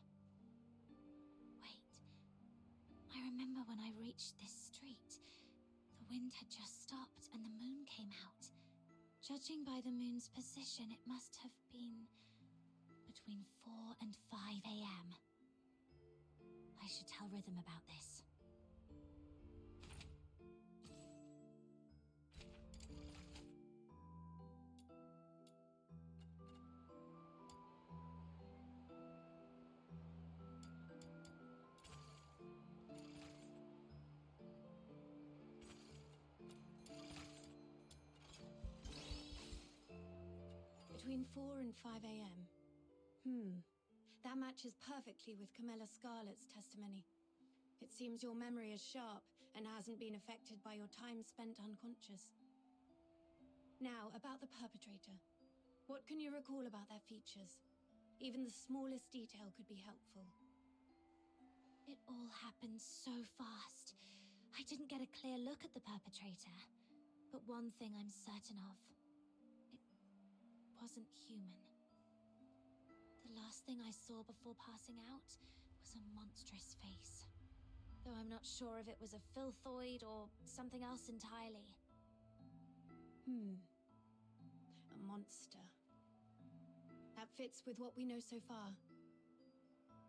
Wait. I remember when I reached this street. The wind had just stopped and the moon came out. Judging by the moon's position, it must have been between 4 and 5 a.m. I should tell Rhythm about this. Between 4 and 5 a.m. That matches perfectly with Camilla Scarlet's testimony. It seems your memory is sharp and hasn't been affected by your time spent unconscious. Now, about the perpetrator. What can you recall about their features? Even the smallest detail could be helpful. It all happened so fast. I didn't get a clear look at the perpetrator. But one thing I'm certain of. It wasn't human. The last thing I saw before passing out was a monstrous face. Though I'm not sure if it was a filthoid or something else entirely. A monster. That fits with what we know so far.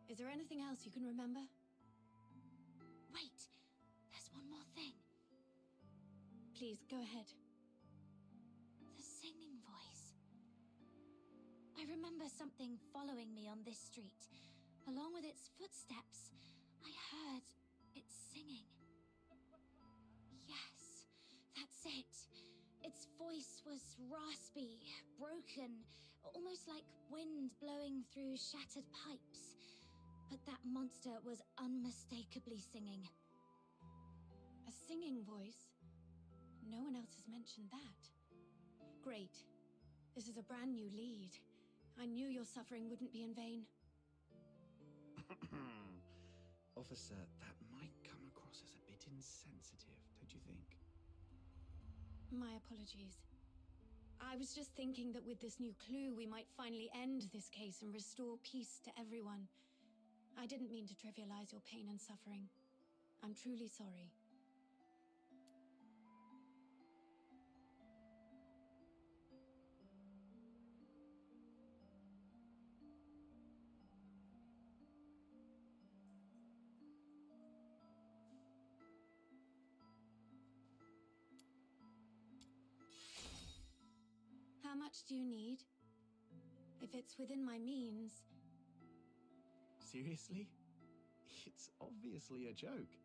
Is there anything else you can remember? Please, go ahead. The singing voice. I remember something following me on this street. Along with its footsteps, I heard it singing. Yes, that's it. Its voice was raspy, broken, almost like wind blowing through shattered pipes. But that monster was unmistakably singing. A singing voice? No one else has mentioned that. Great. This is a brand new lead. I knew your suffering wouldn't be in vain. Officer, that might come across as a bit insensitive, don't you think? My apologies. I was just thinking that with this new clue, we might finally end this case and restore peace to everyone. I didn't mean to trivialize your pain and suffering. I'm truly sorry. How much do you need? If it's within my means. Seriously? It's obviously a joke.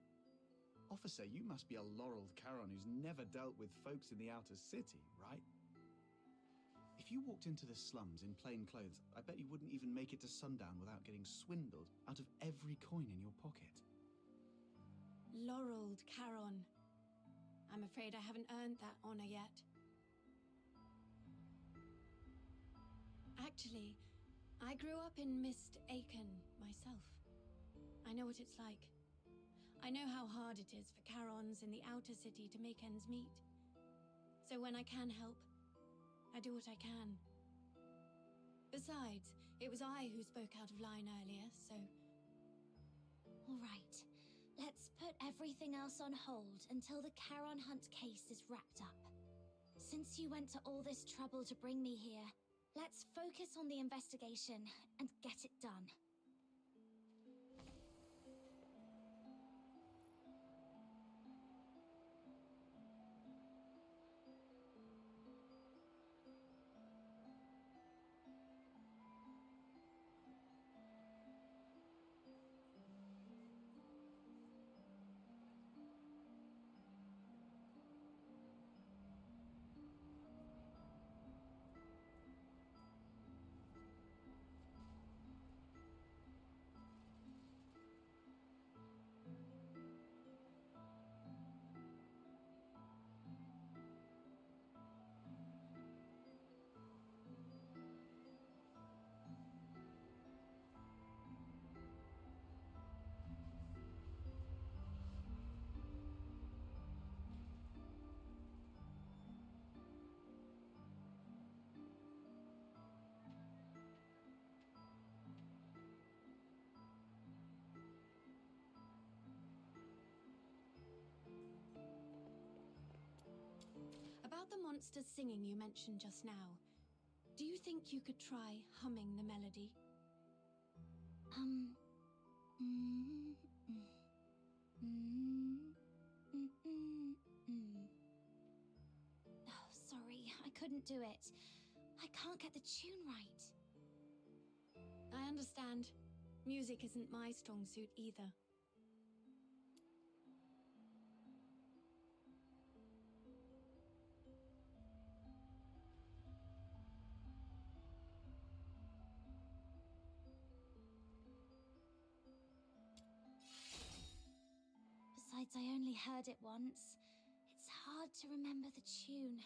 Officer, you must be a laureled Charon who's never dealt with folks in the outer city, right? If you walked into the slums in plain clothes, I bet you wouldn't even make it to sundown without getting swindled out of every coin in your pocket. Laureled Charon. I'm afraid I haven't earned that honor yet. Actually, I grew up in Mist Aiken myself. I know what it's like. I know how hard it is for Charons in the outer city to make ends meet. So when I can help, I do what I can. Besides, it was I who spoke out of line earlier, so... All right. Let's put everything else on hold until the Charon Hunt case is wrapped up. Since you went to all this trouble to bring me here, let's focus on the investigation and get it done. About the monster singing you mentioned just now, do you think you could try humming the melody? Oh, sorry, I couldn't do it. I can't get the tune right. I understand. Music isn't my strong suit either. Besides, I only heard it once. It's hard to remember the tune.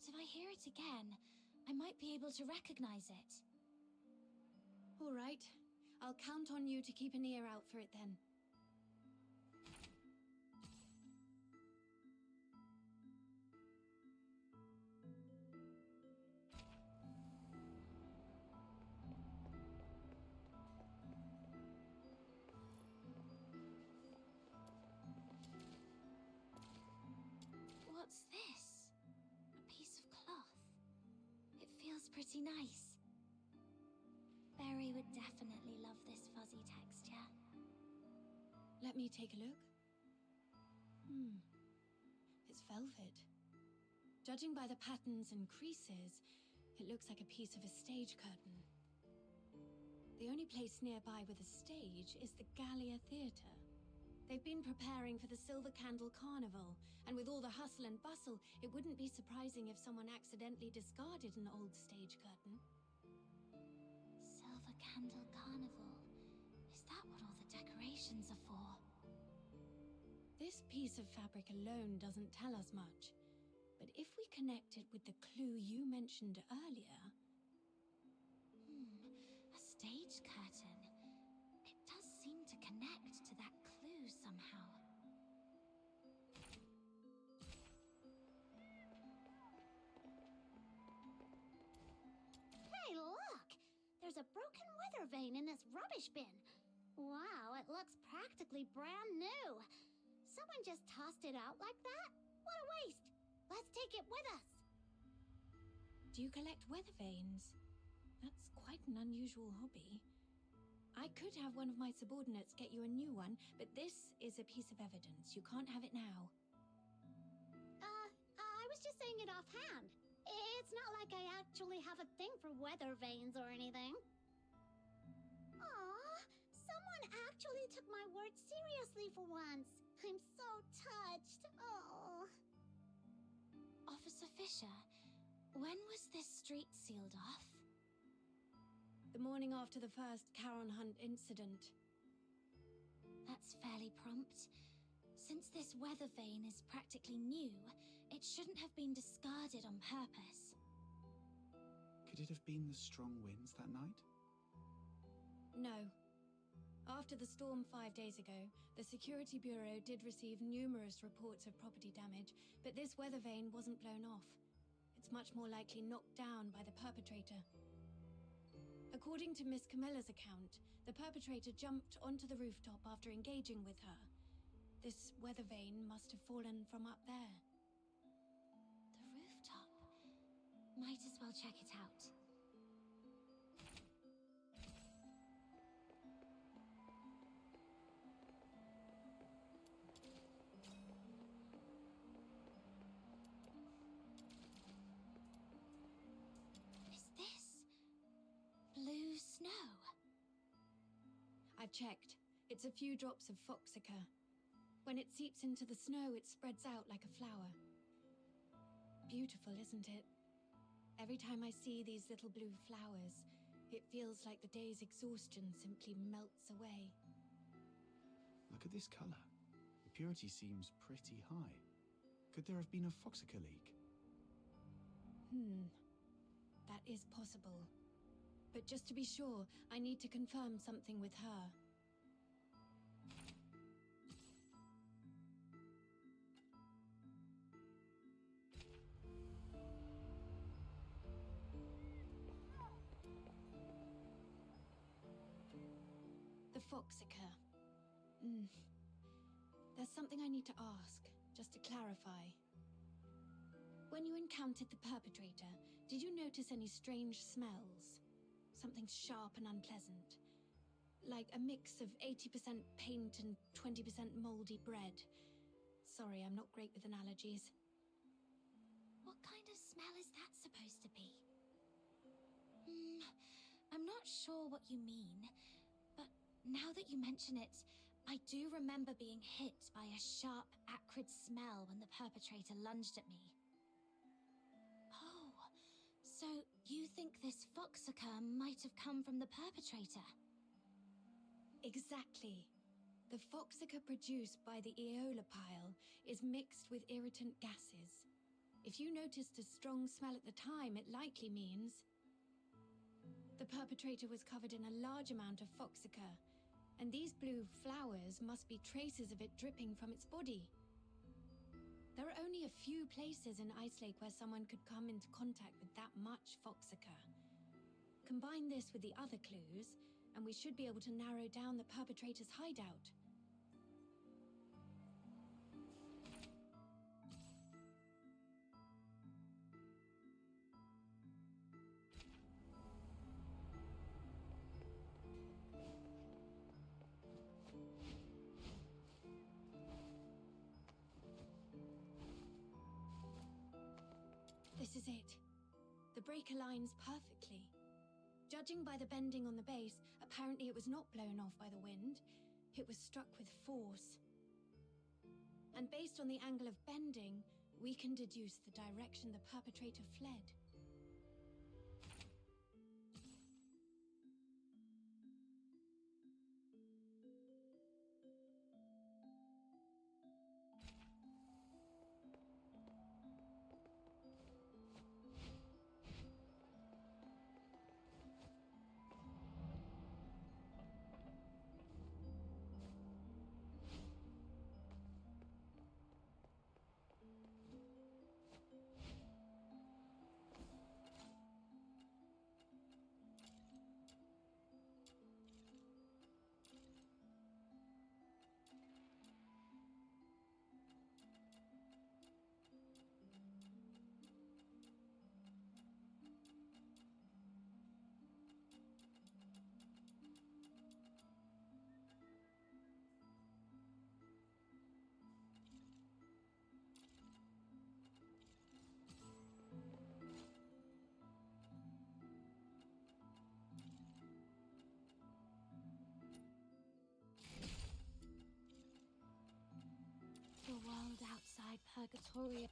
But if I hear it again, I might be able to recognize it. All right. I'll count on you to keep an ear out for it then. What's this? A piece of cloth. It feels pretty nice. Berry would definitely love this fuzzy texture. Let me take a look. It's velvet. Judging by the patterns and creases, it looks like a piece of a stage curtain. The only place nearby with a stage is the Gallia Theatre. They've been preparing for the Silver Candle Carnival, and with all the hustle and bustle, it wouldn't be surprising if someone accidentally discarded an old stage curtain. Silver Candle Carnival. Is that what all the decorations are for? This piece of fabric alone doesn't tell us much, but if we connect it with the clue you mentioned earlier... A stage curtain. It does seem to connect to that clue somehow. Hey, look! There's a broken weather vane in this rubbish bin. Wow, it looks practically brand new. Someone just tossed it out like that? What a waste! Let's take it with us. Do you collect weather vanes? That's quite an unusual hobby. I could have one of my subordinates get you a new one, but this is a piece of evidence. You can't have it now. I was just saying it offhand. It's not like I actually have a thing for weather vanes or anything. Aw, someone actually took my words seriously for once. I'm so touched. Oh. Officer Fisher, when was this street sealed off? The morning after the first Charon Hunt incident. That's fairly prompt. Since this weather vane is practically new, it shouldn't have been discarded on purpose. Could it have been the strong winds that night? No. After the storm 5 days ago, the Security Bureau did receive numerous reports of property damage, but this weather vane wasn't blown off. It's much more likely knocked down by the perpetrator. According to Miss Camilla's account, the perpetrator jumped onto the rooftop after engaging with her. This weather vane must have fallen from up there. The rooftop. Might as well check it out. Is this blue snow? I've checked. It's a few drops of foxica. When it seeps into the snow, it spreads out like a flower. Beautiful, isn't it? Every time I see these little blue flowers, it feels like the day's exhaustion simply melts away. Look at this colour. The purity seems pretty high. Could there have been a foxica leak? That is possible. But just to be sure, I need to confirm something with her. The foxica. There's something I need to ask, just to clarify. When you encountered the perpetrator, did you notice any strange smells? Something sharp and unpleasant? Like a mix of 80% paint and 20% moldy bread. Sorry, I'm not great with analogies. What kind of smell is that supposed to be? I'm not sure what you mean, but now that you mention it, I do remember being hit by a sharp, acrid smell when the perpetrator lunged at me. Oh, so you think this foxica might have come from the perpetrator? Exactly. The foxica produced by the Aeola pile is mixed with irritant gases. If you noticed a strong smell at the time, it likely means the perpetrator was covered in a large amount of foxica, and these blue flowers must be traces of it dripping from its body. There are only a few places in Icelake where someone could come into contact with that much foxica. Combine this with the other clues, and we should be able to narrow down the perpetrator's hideout. The break aligns perfectly. Judging by the bending on the base, apparently it was not blown off by the wind. It was struck with force. And based on the angle of bending, we can deduce the direction the perpetrator fled. The world outside Purgatorio.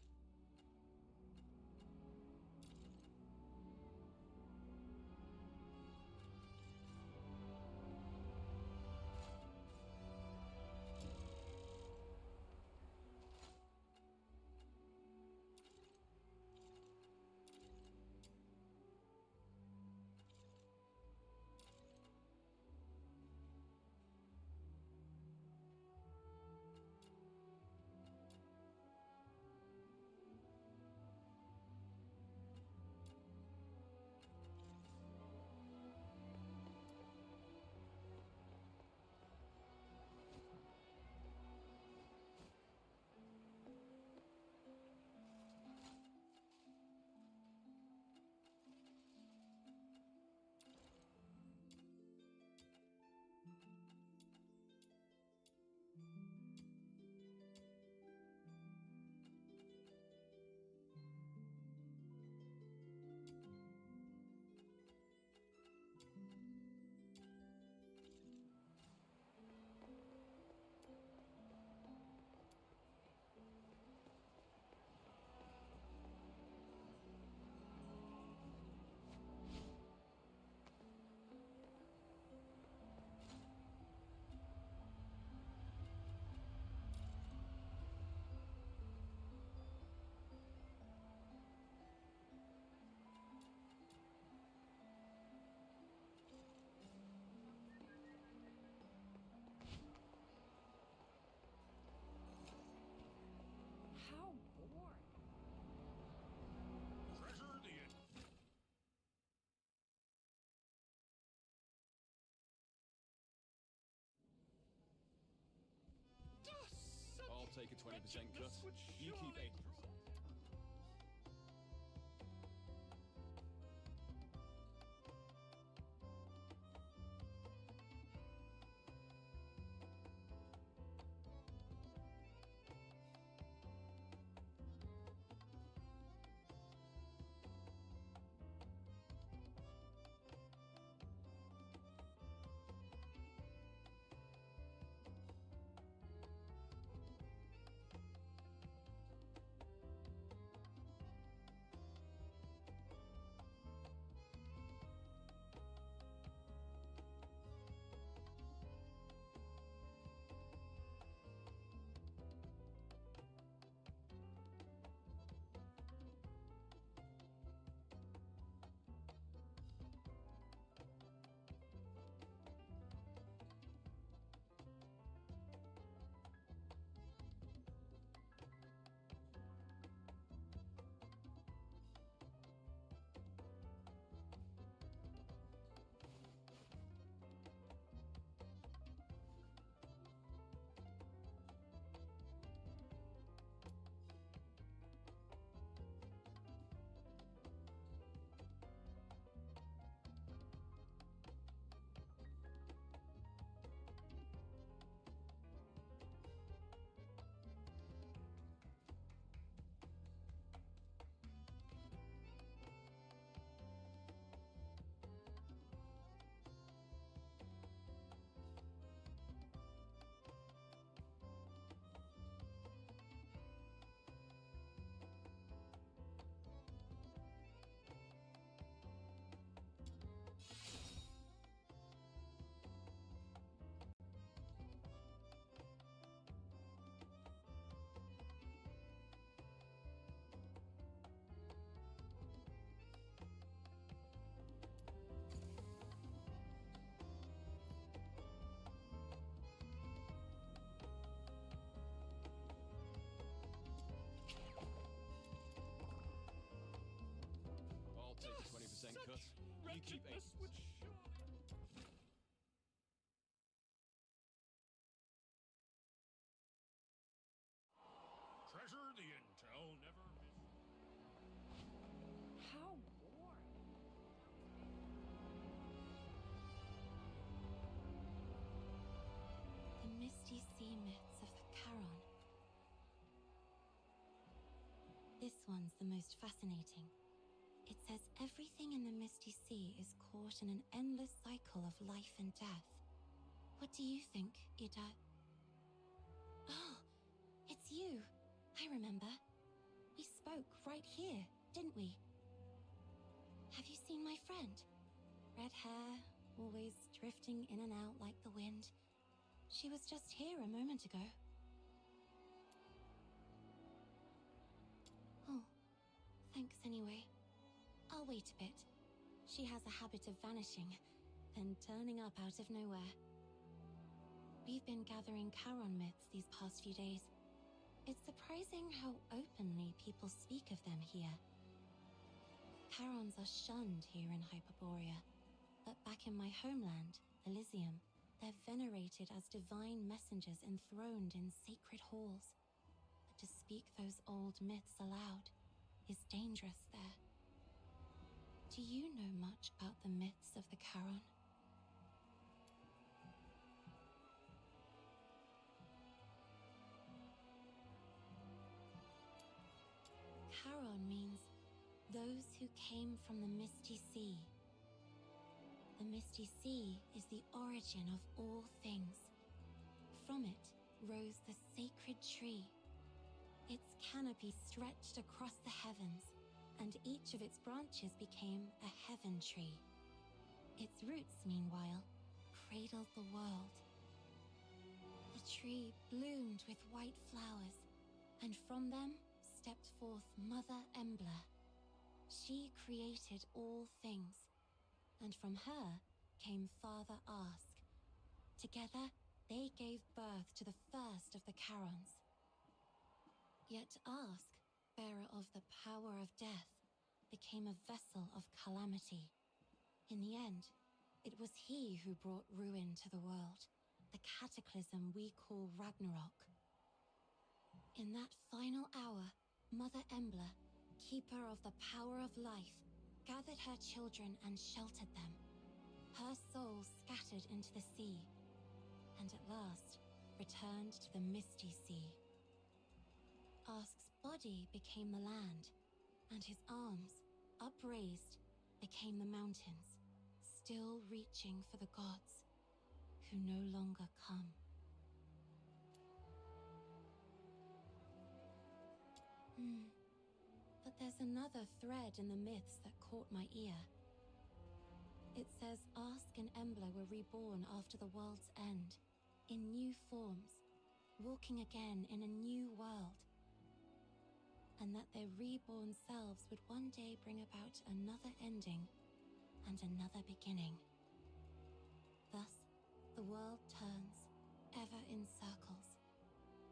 Treasure the end. I'll take a 20% cut. You keep 80%. cut. You keep 80%. Wretchedness would sure. Treasure the intel, never miss. How boring. The Misty Sea myths of the Charon. This one's the most fascinating. It says everything in the Misty Sea is caught in an endless cycle of life and death. What do you think, Ida? Oh, it's you. I remember. We spoke right here, didn't we? Have you seen my friend? Red hair, always drifting in and out like the wind. She was just here a moment ago. Oh, thanks anyway. I'll wait a bit. She has a habit of vanishing, then turning up out of nowhere. We've been gathering Charon myths these past few days. It's surprising how openly people speak of them here. Charons are shunned here in Hyperborea, but back in my homeland, Elysium, they're venerated as divine messengers enthroned in sacred halls. But to speak those old myths aloud is dangerous there. Do you know much about the myths of the Charon? Charon means those who came from the Misty Sea. The Misty Sea is the origin of all things. From it rose the sacred tree. Its canopy stretched across the heavens, and each of its branches became a heaven tree. Its roots, meanwhile, cradled the world. The tree bloomed with white flowers, and from them stepped forth Mother Embla. She created all things, and from her came Father Ask. Together, they gave birth to the first of the Charons. Yet Ask, bearer of the power of death, became a vessel of calamity. In the end, it was he who brought ruin to the world, the cataclysm we call Ragnarok. In that final hour, Mother Embla, keeper of the power of life, gathered her children and sheltered them. Her soul scattered into the sea, and at last returned to the Misty Sea. Ask's body became the land, and his arms, upraised, became the mountains, still reaching for the gods, who no longer come. But there's another thread in the myths that caught my ear. It says Ask and Embla were reborn after the world's end, in new forms, walking again in a new world. And that their reborn selves would one day bring about another ending and another beginning. Thus, the world turns, ever in circles,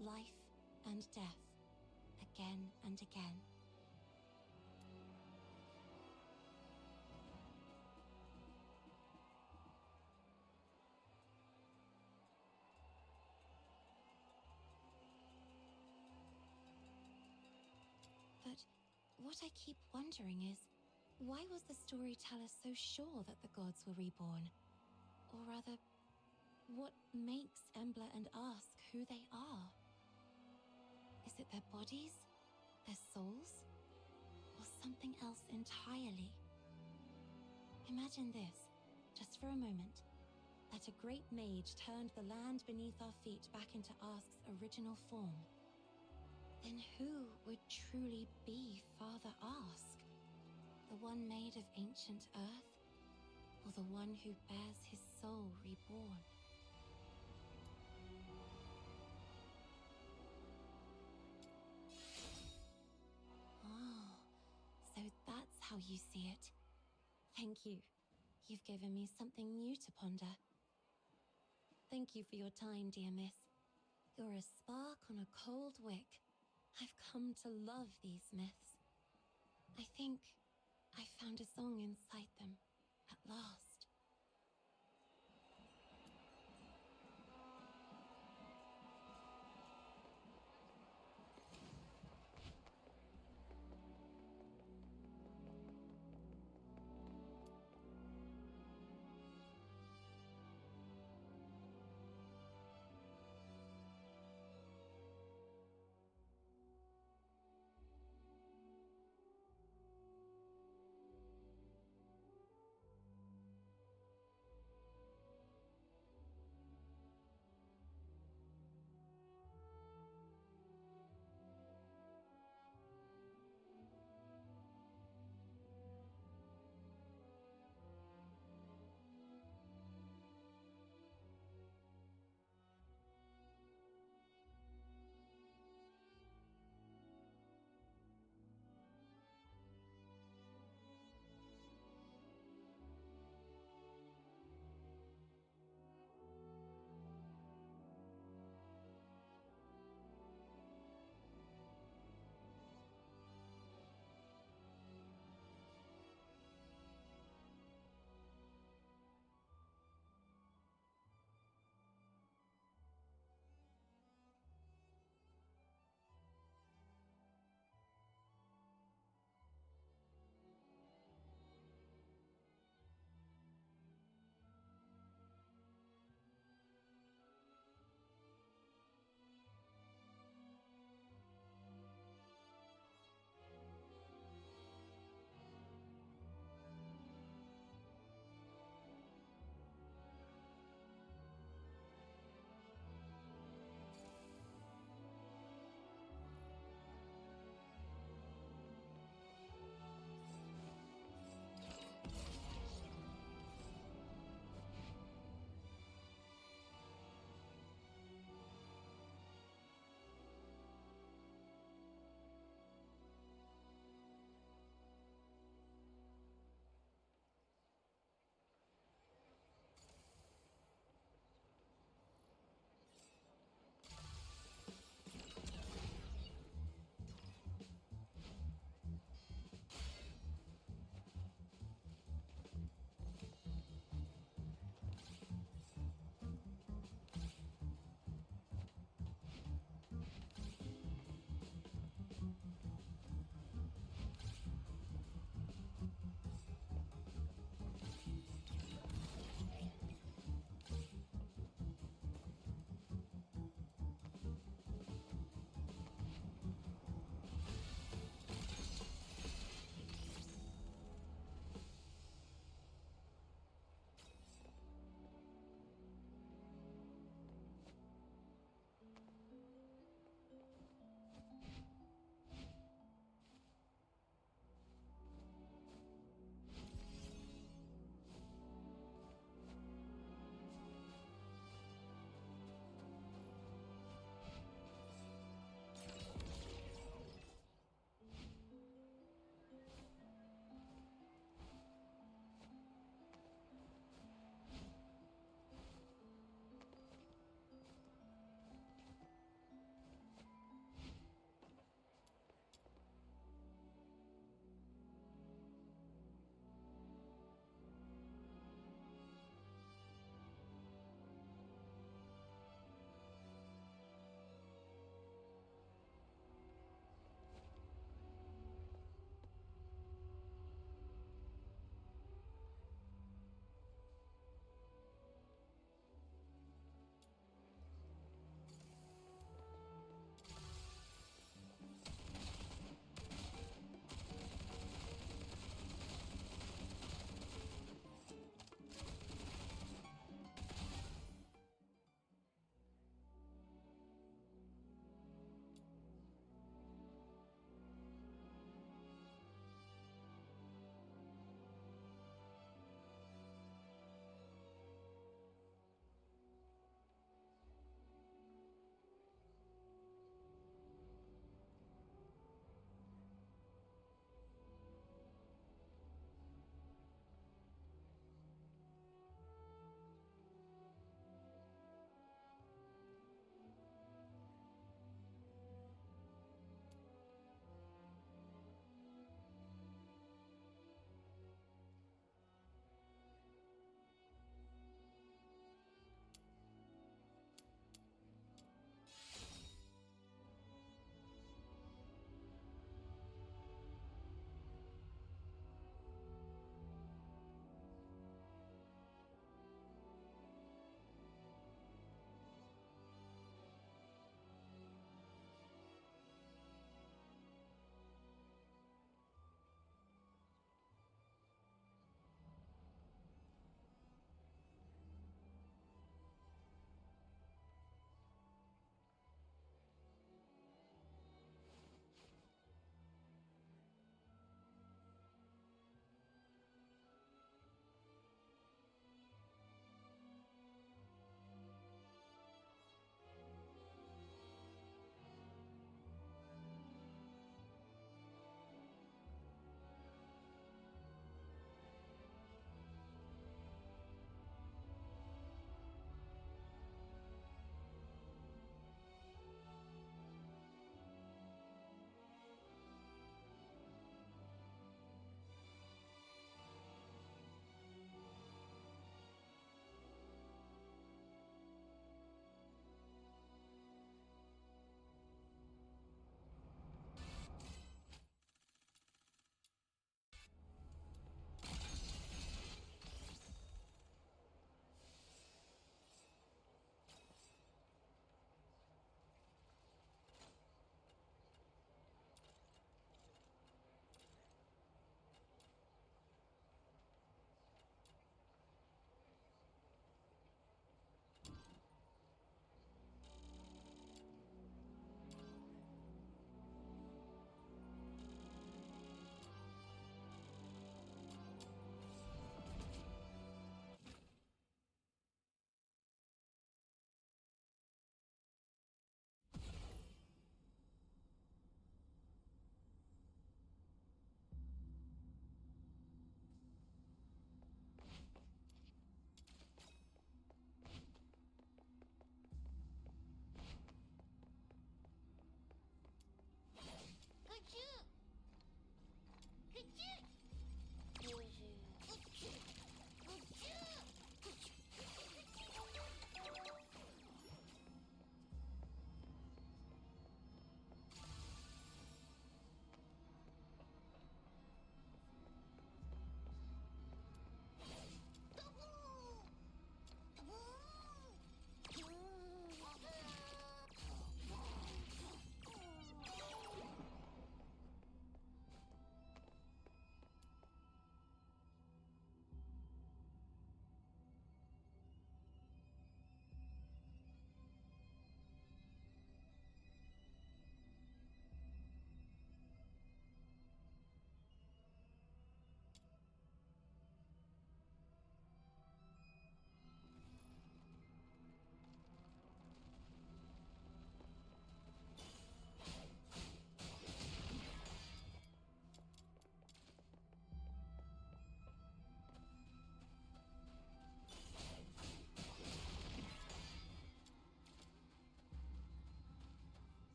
life and death, again and again. But what I keep wondering is, why was the storyteller so sure that the gods were reborn? Or rather, what makes Embla and Ask who they are? Is it their bodies? Their souls? Or something else entirely? Imagine this, just for a moment, that a great mage turned the land beneath our feet back into Ask's original form. Then who would truly be Father Ask? The one made of ancient earth? Or the one who bears his soul reborn? Oh, so that's how you see it. Thank you. You've given me something new to ponder. Thank you for your time, dear miss. You're a spark on a cold wick. I've come to love these myths. I think I found a song inside them.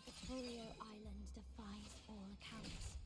But Furio Island defies all accounts.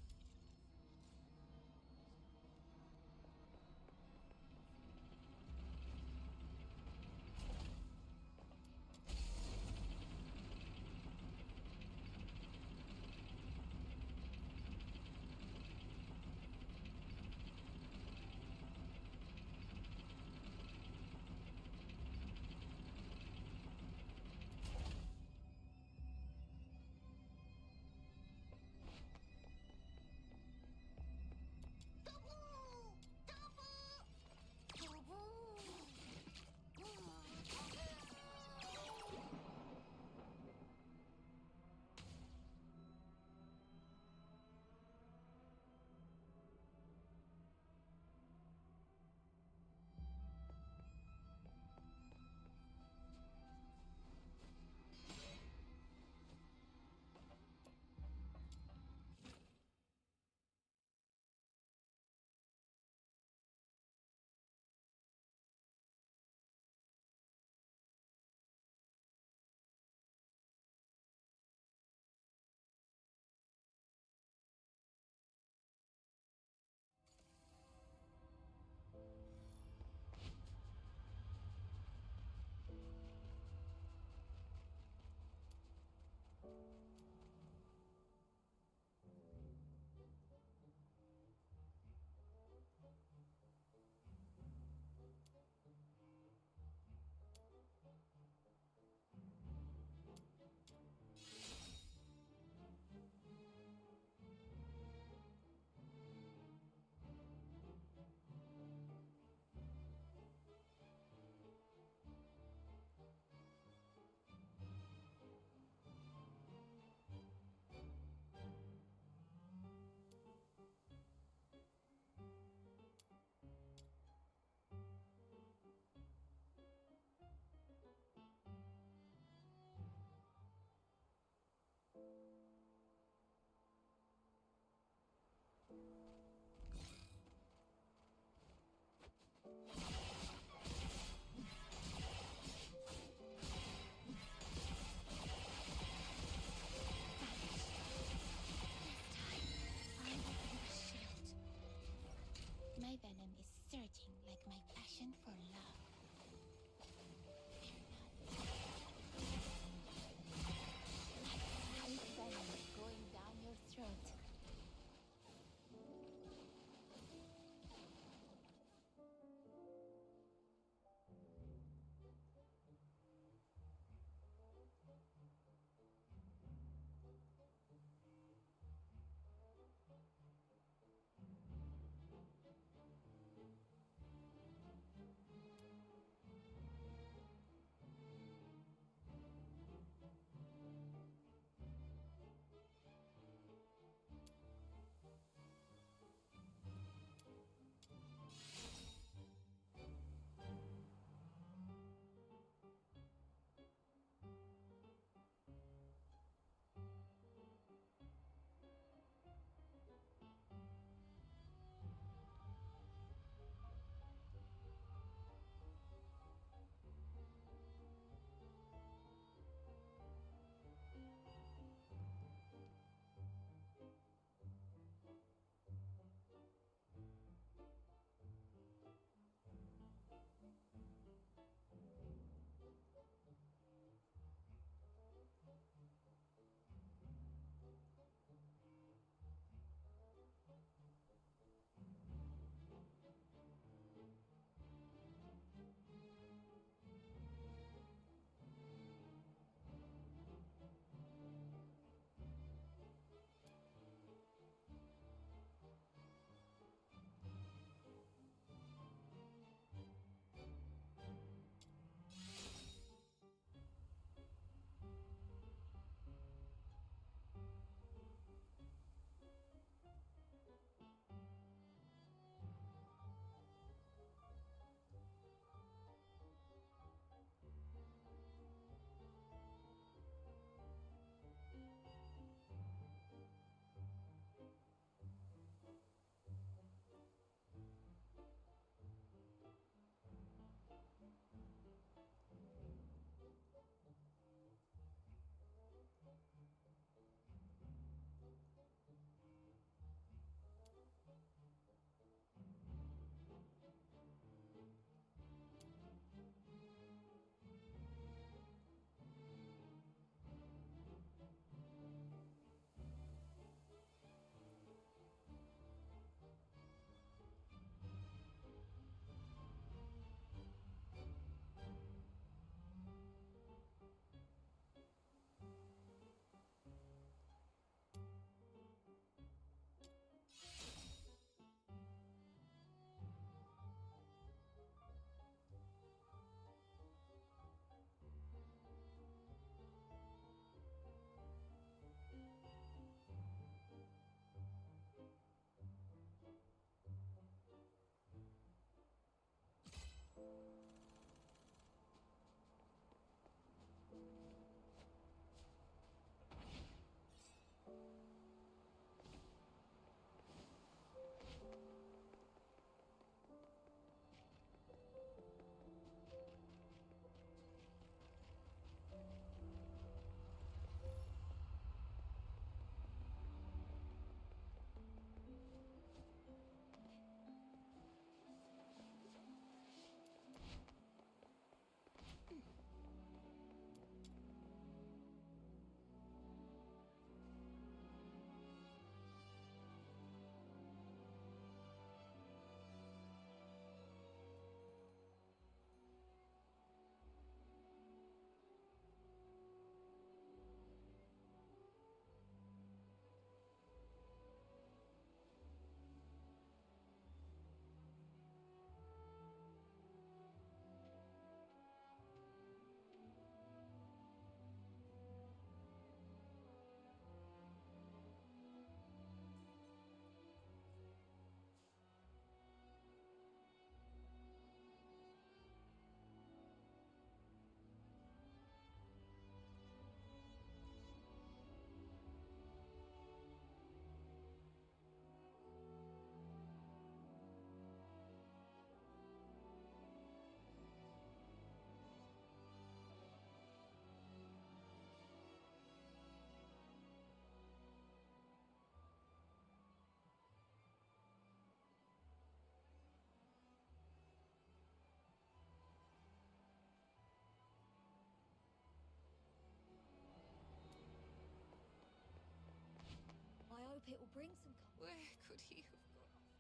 hope it will bring some comfort. Where could he have gone off?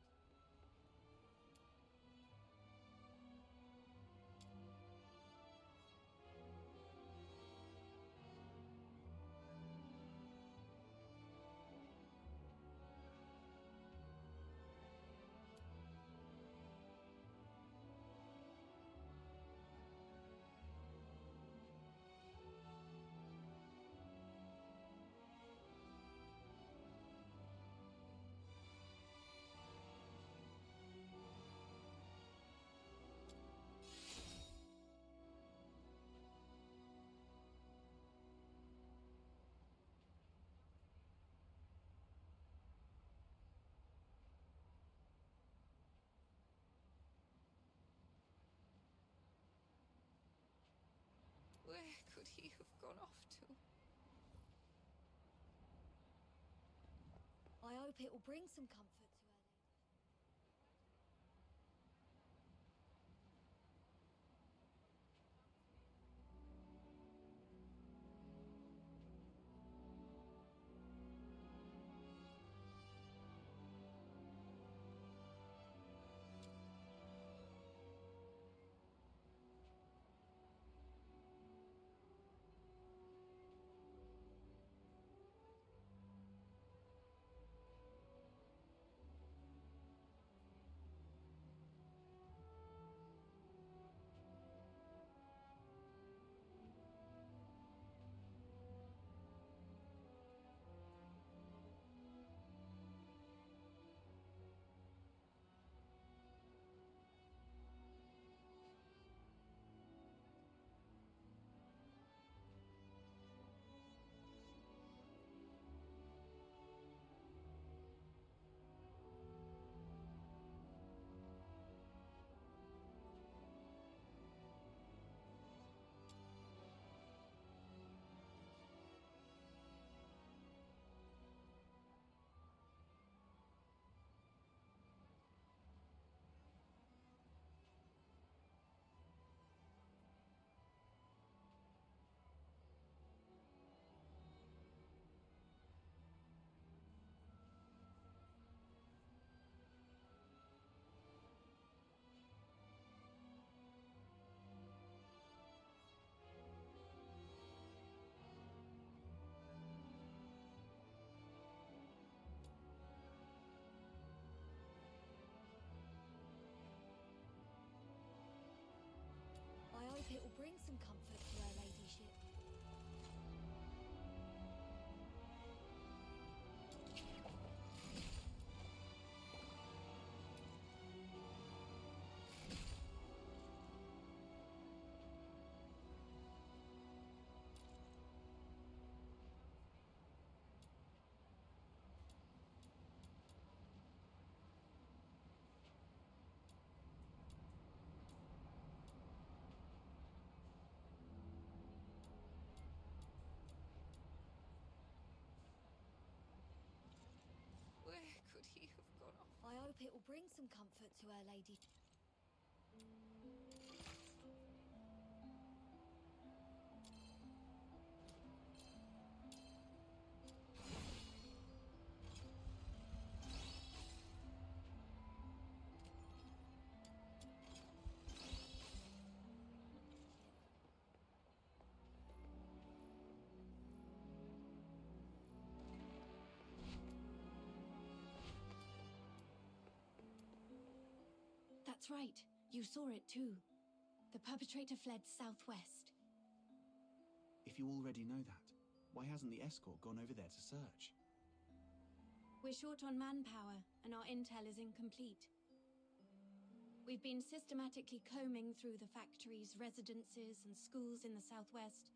Where could he have gone off to? I hope it will bring some comfort to her lady. I hope it will bring some comfort to her ladyship. Where could he have gone off? I hope it will bring some comfort to her lady. That's right. You saw it too. The perpetrator fled southwest. If you already know that, why hasn't the escort gone over there to search? We're short on manpower, and our intel is incomplete. We've been systematically combing through the factories, residences, and schools in the southwest,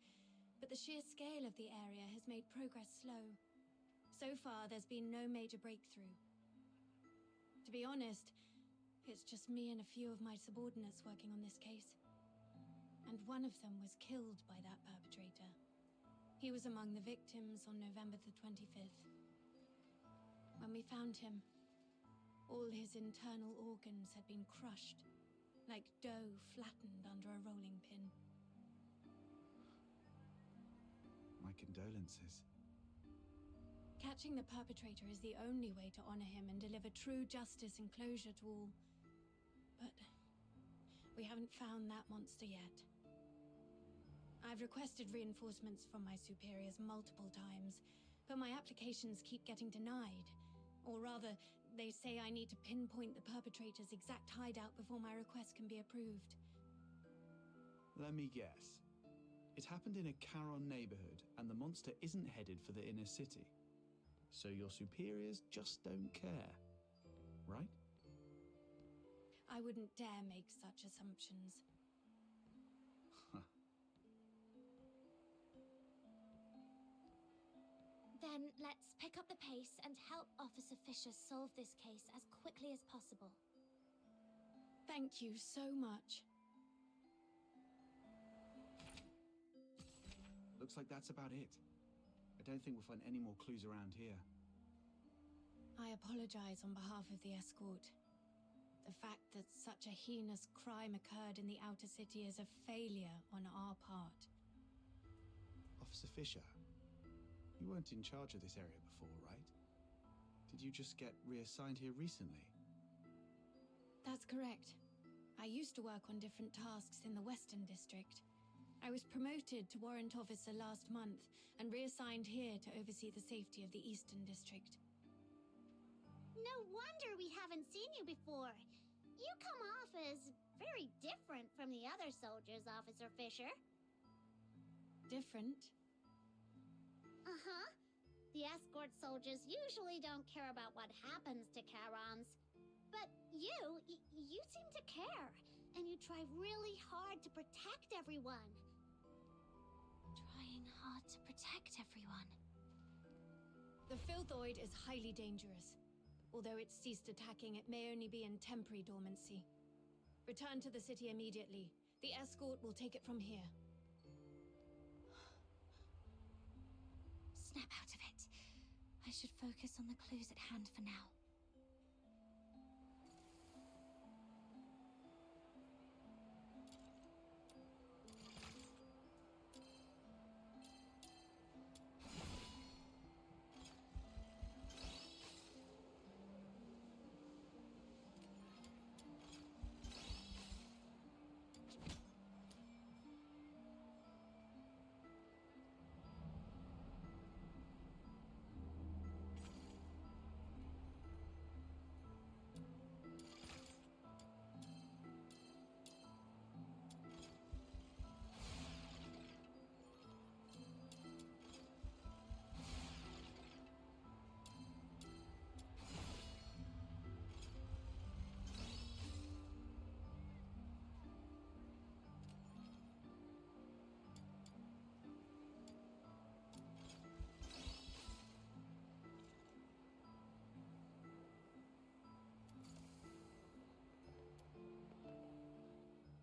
but the sheer scale of the area has made progress slow. So far, there's been no major breakthrough. To be honest, it's just me and a few of my subordinates working on this case. And one of them was killed by that perpetrator. He was among the victims on November the 25th. When we found him, all his internal organs had been crushed, like dough flattened under a rolling pin. My condolences. Catching the perpetrator is the only way to honor him and deliver true justice and closure to all. But we haven't found that monster yet. I've requested reinforcements from my superiors multiple times, but my applications keep getting denied. Or rather, they say I need to pinpoint the perpetrator's exact hideout before my request can be approved. Let me guess. It happened in a Charon neighborhood, and the monster isn't headed for the inner city. So your superiors just don't care, right? I wouldn't dare make such assumptions. Then let's pick up the pace and help Officer Fisher solve this case as quickly as possible. Thank you so much. Looks like that's about it. I don't think we'll find any more clues around here. I apologize on behalf of the escort. The fact that such a heinous crime occurred in the outer city is a failure on our part. Officer Fisher, you weren't in charge of this area before, right? Did you just get reassigned here recently? That's correct. I used to work on different tasks in the Western District. I was promoted to Warrant Officer last month and reassigned here to oversee the safety of the Eastern District. No wonder we haven't seen you before. You come off as very different from the other soldiers, Officer Fisher. Different? Uh-huh. The escort soldiers usually don't care about what happens to Charons. But you seem to care, and you try really hard to protect everyone. Trying hard to protect everyone. The Filthoid is highly dangerous. Although it's ceased attacking, it may only be in temporary dormancy. Return to the city immediately. The escort will take it from here. Snap out of it. I should focus on the clues at hand for now.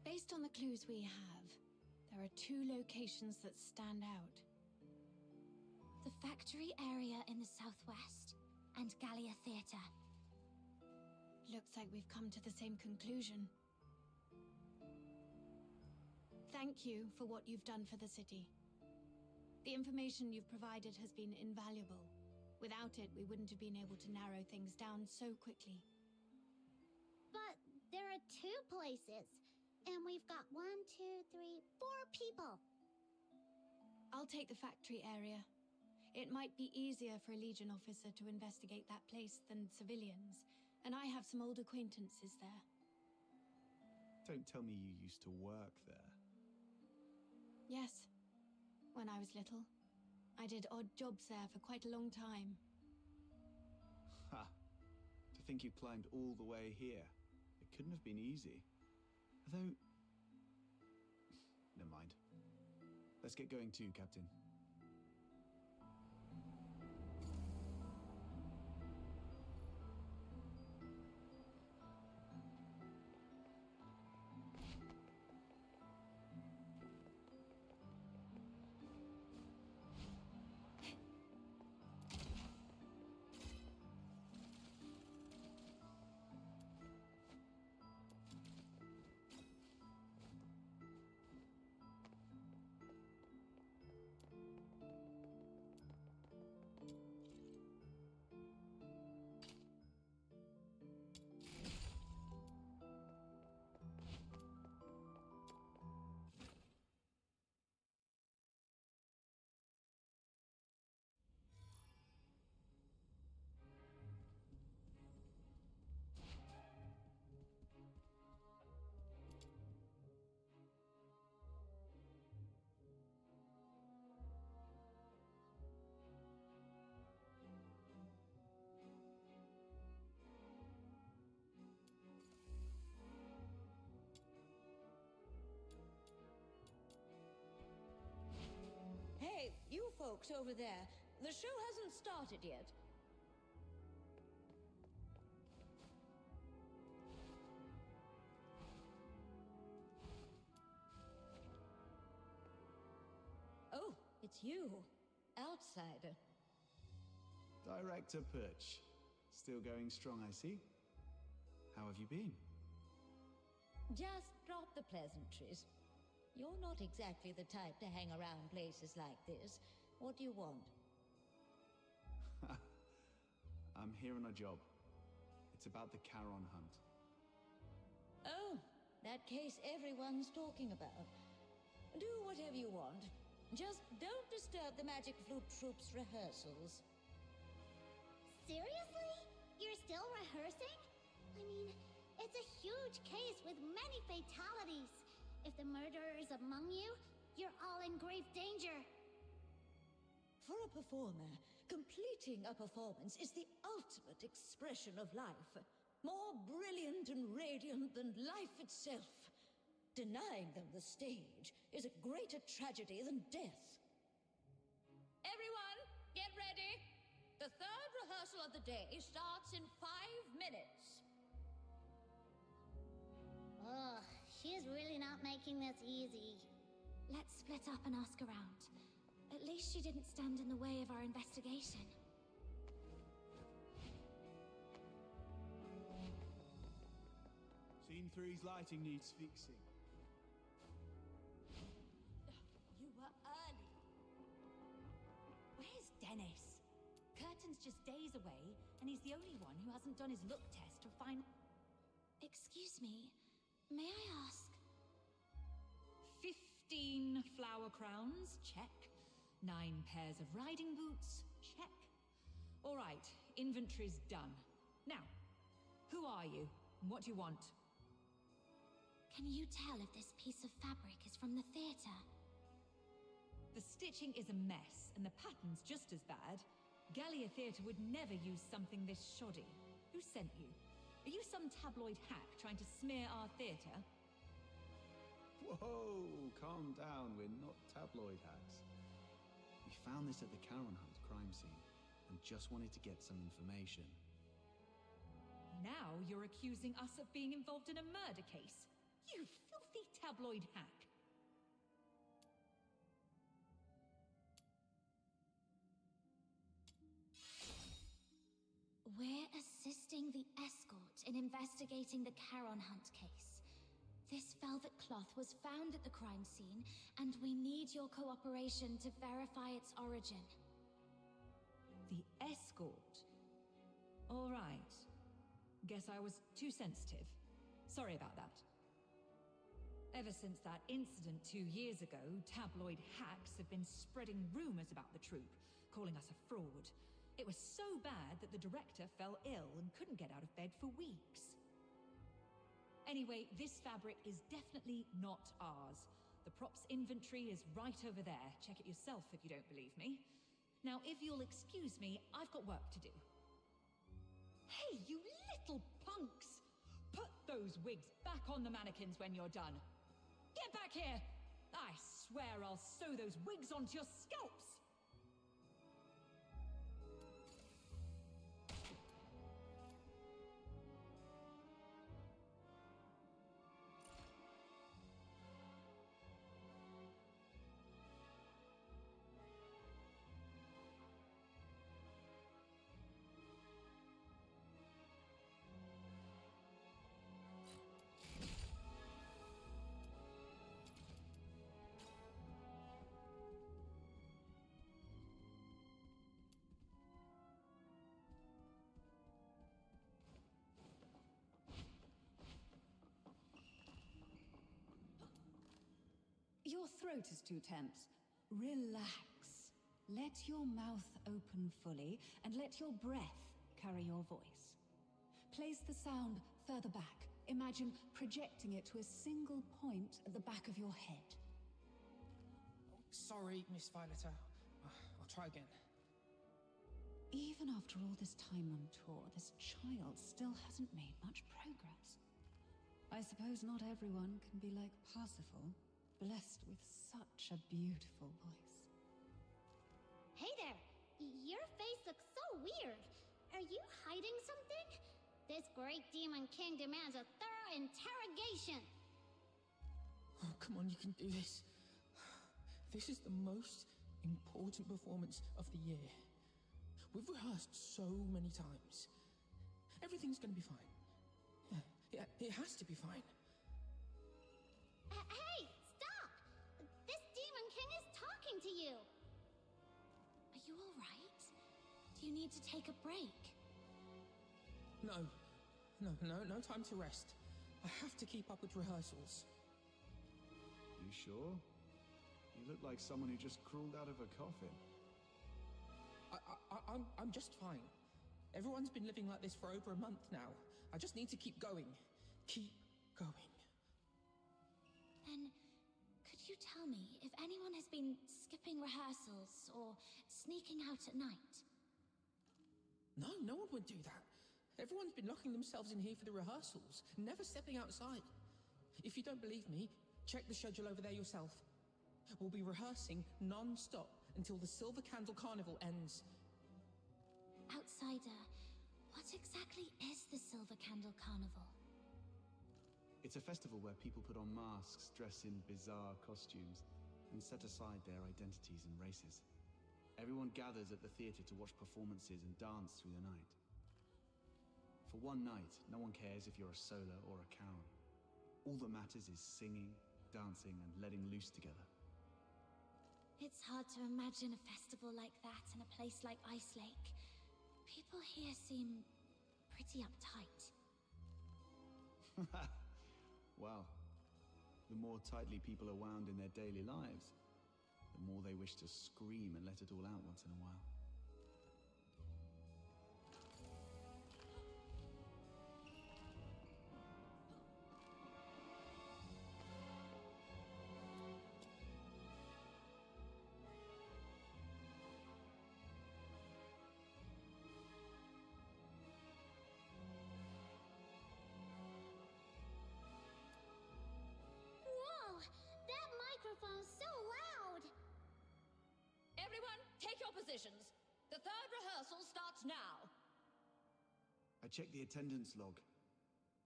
Based on the clues we have, there are two locations that stand out. The factory area in the southwest and Gallia Theatre. Looks like we've come to the same conclusion. Thank you for what you've done for the city. The information you've provided has been invaluable. Without it, we wouldn't have been able to narrow things down so quickly. But there are 2 places, and we've got 1, 2, 3, 4 people. I'll take the factory area. It might be easier for a Legion officer to investigate that place than civilians, and I have some old acquaintances there. Don't tell me you used to work there. Yes. When I was little, I did odd jobs there for quite a long time. Ha! To think you climbed all the way here. It couldn't have been easy. Though... Never mind. Let's get going too, Captain. folks over there. The show hasn't started yet. Oh, it's you. Outsider. Director Perch. Still going strong, I see. How have you been? Just drop the pleasantries. You're not exactly the type to hang around places like this. What do you want? I'm here on a job. It's about the Charon hunt. Oh, that case everyone's talking about. Do whatever you want. Just don't disturb the Magic Flute Troop's rehearsals. Seriously? You're still rehearsing? I mean, it's a huge case with many fatalities. If the murderer is among you, you're all in grave danger. For a performer, completing a performance is the ultimate expression of life. More brilliant and radiant than life itself. Denying them the stage is a greater tragedy than death. Everyone, get ready! The third rehearsal of the day starts in 5 minutes. Ugh, she's really not making this easy. Let's split up and ask around. At least she didn't stand in the way of our investigation. Scene 3's lighting needs fixing. You were early. Where's Dennis? Curtain's just days away, and he's the only one who hasn't done his look test to find... Excuse me, may I ask? 15 flower crowns, check. 9 pairs of riding boots, check. All right, inventory's done. Now, who are you? And what do you want? Can you tell if this piece of fabric is from the theatre? The stitching is a mess, and the pattern's just as bad. Gallia Theatre would never use something this shoddy. Who sent you? Are you some tabloid hack trying to smear our theatre? Whoa, calm down, we're not tabloid hacks. We found this at the Charon Hunt crime scene and just wanted to get some information. Now you're accusing us of being involved in a murder case. You filthy tabloid hack. We're assisting the escort in investigating the Charon Hunt case. This velvet cloth was found at the crime scene, and we need your cooperation to verify its origin. The escort? All right. Guess I was too sensitive. Sorry about that. Ever since that incident 2 years ago, tabloid hacks have been spreading rumors about the troupe, calling us a fraud. It was so bad that the director fell ill and couldn't get out of bed for weeks. Anyway, this fabric is definitely not ours. The props inventory is right over there. Check it yourself if you don't believe me. Now, if you'll excuse me, I've got work to do. Hey, you little punks! Put those wigs back on the mannequins when you're done. Get back here! I swear I'll sew those wigs onto your scalps! Your throat is too tense. Relax. Let your mouth open fully and let your breath carry your voice. Place the sound further back. Imagine projecting it to a single point at the back of your head. Sorry, Miss Violeta. I'll try again. Even after all this time on tour, this child still hasn't made much progress. I suppose not everyone can be like Parsifal, blessed with such a beautiful voice. Hey there! Your face looks so weird. Are you hiding something? This great demon king demands a thorough interrogation. Oh, come on, you can do this. This is the most important performance of the year. We've rehearsed so many times. Everything's gonna be fine. Yeah, it has to be fine. Hey, stop! This demon king is talking to you. Are you all right? Do you need to take a break? No time to rest. I have to keep up with rehearsals. You sure? You look like someone who just crawled out of a coffin. I'm just fine. Everyone's been living like this for over a month now. I just need to keep going. Keep going. Then, could you tell me if anyone has been skipping rehearsals or sneaking out at night? No one would do that. Everyone's been locking themselves in here for the rehearsals, never stepping outside. If you don't believe me, check the schedule over there yourself. We'll be rehearsing non-stop until the Silver Candle Carnival ends. Outsider, what exactly is the Silver Candle Carnival? It's a festival where people put on masks, dress in bizarre costumes, and set aside their identities and races. Everyone gathers at the theatre to watch performances and dance through the night. For one night, no one cares if you're a Solar or a Charon. All that matters is singing, dancing, and letting loose together. It's hard to imagine a festival like that in a place like Ice Lake. People here seem pretty uptight. Well, the more tightly people are wound in their daily lives, the more they wish to scream and let it all out once in a while. Whoa! That microphone's so loud! Everyone, take your positions. The third rehearsal starts now. I checked the attendance log.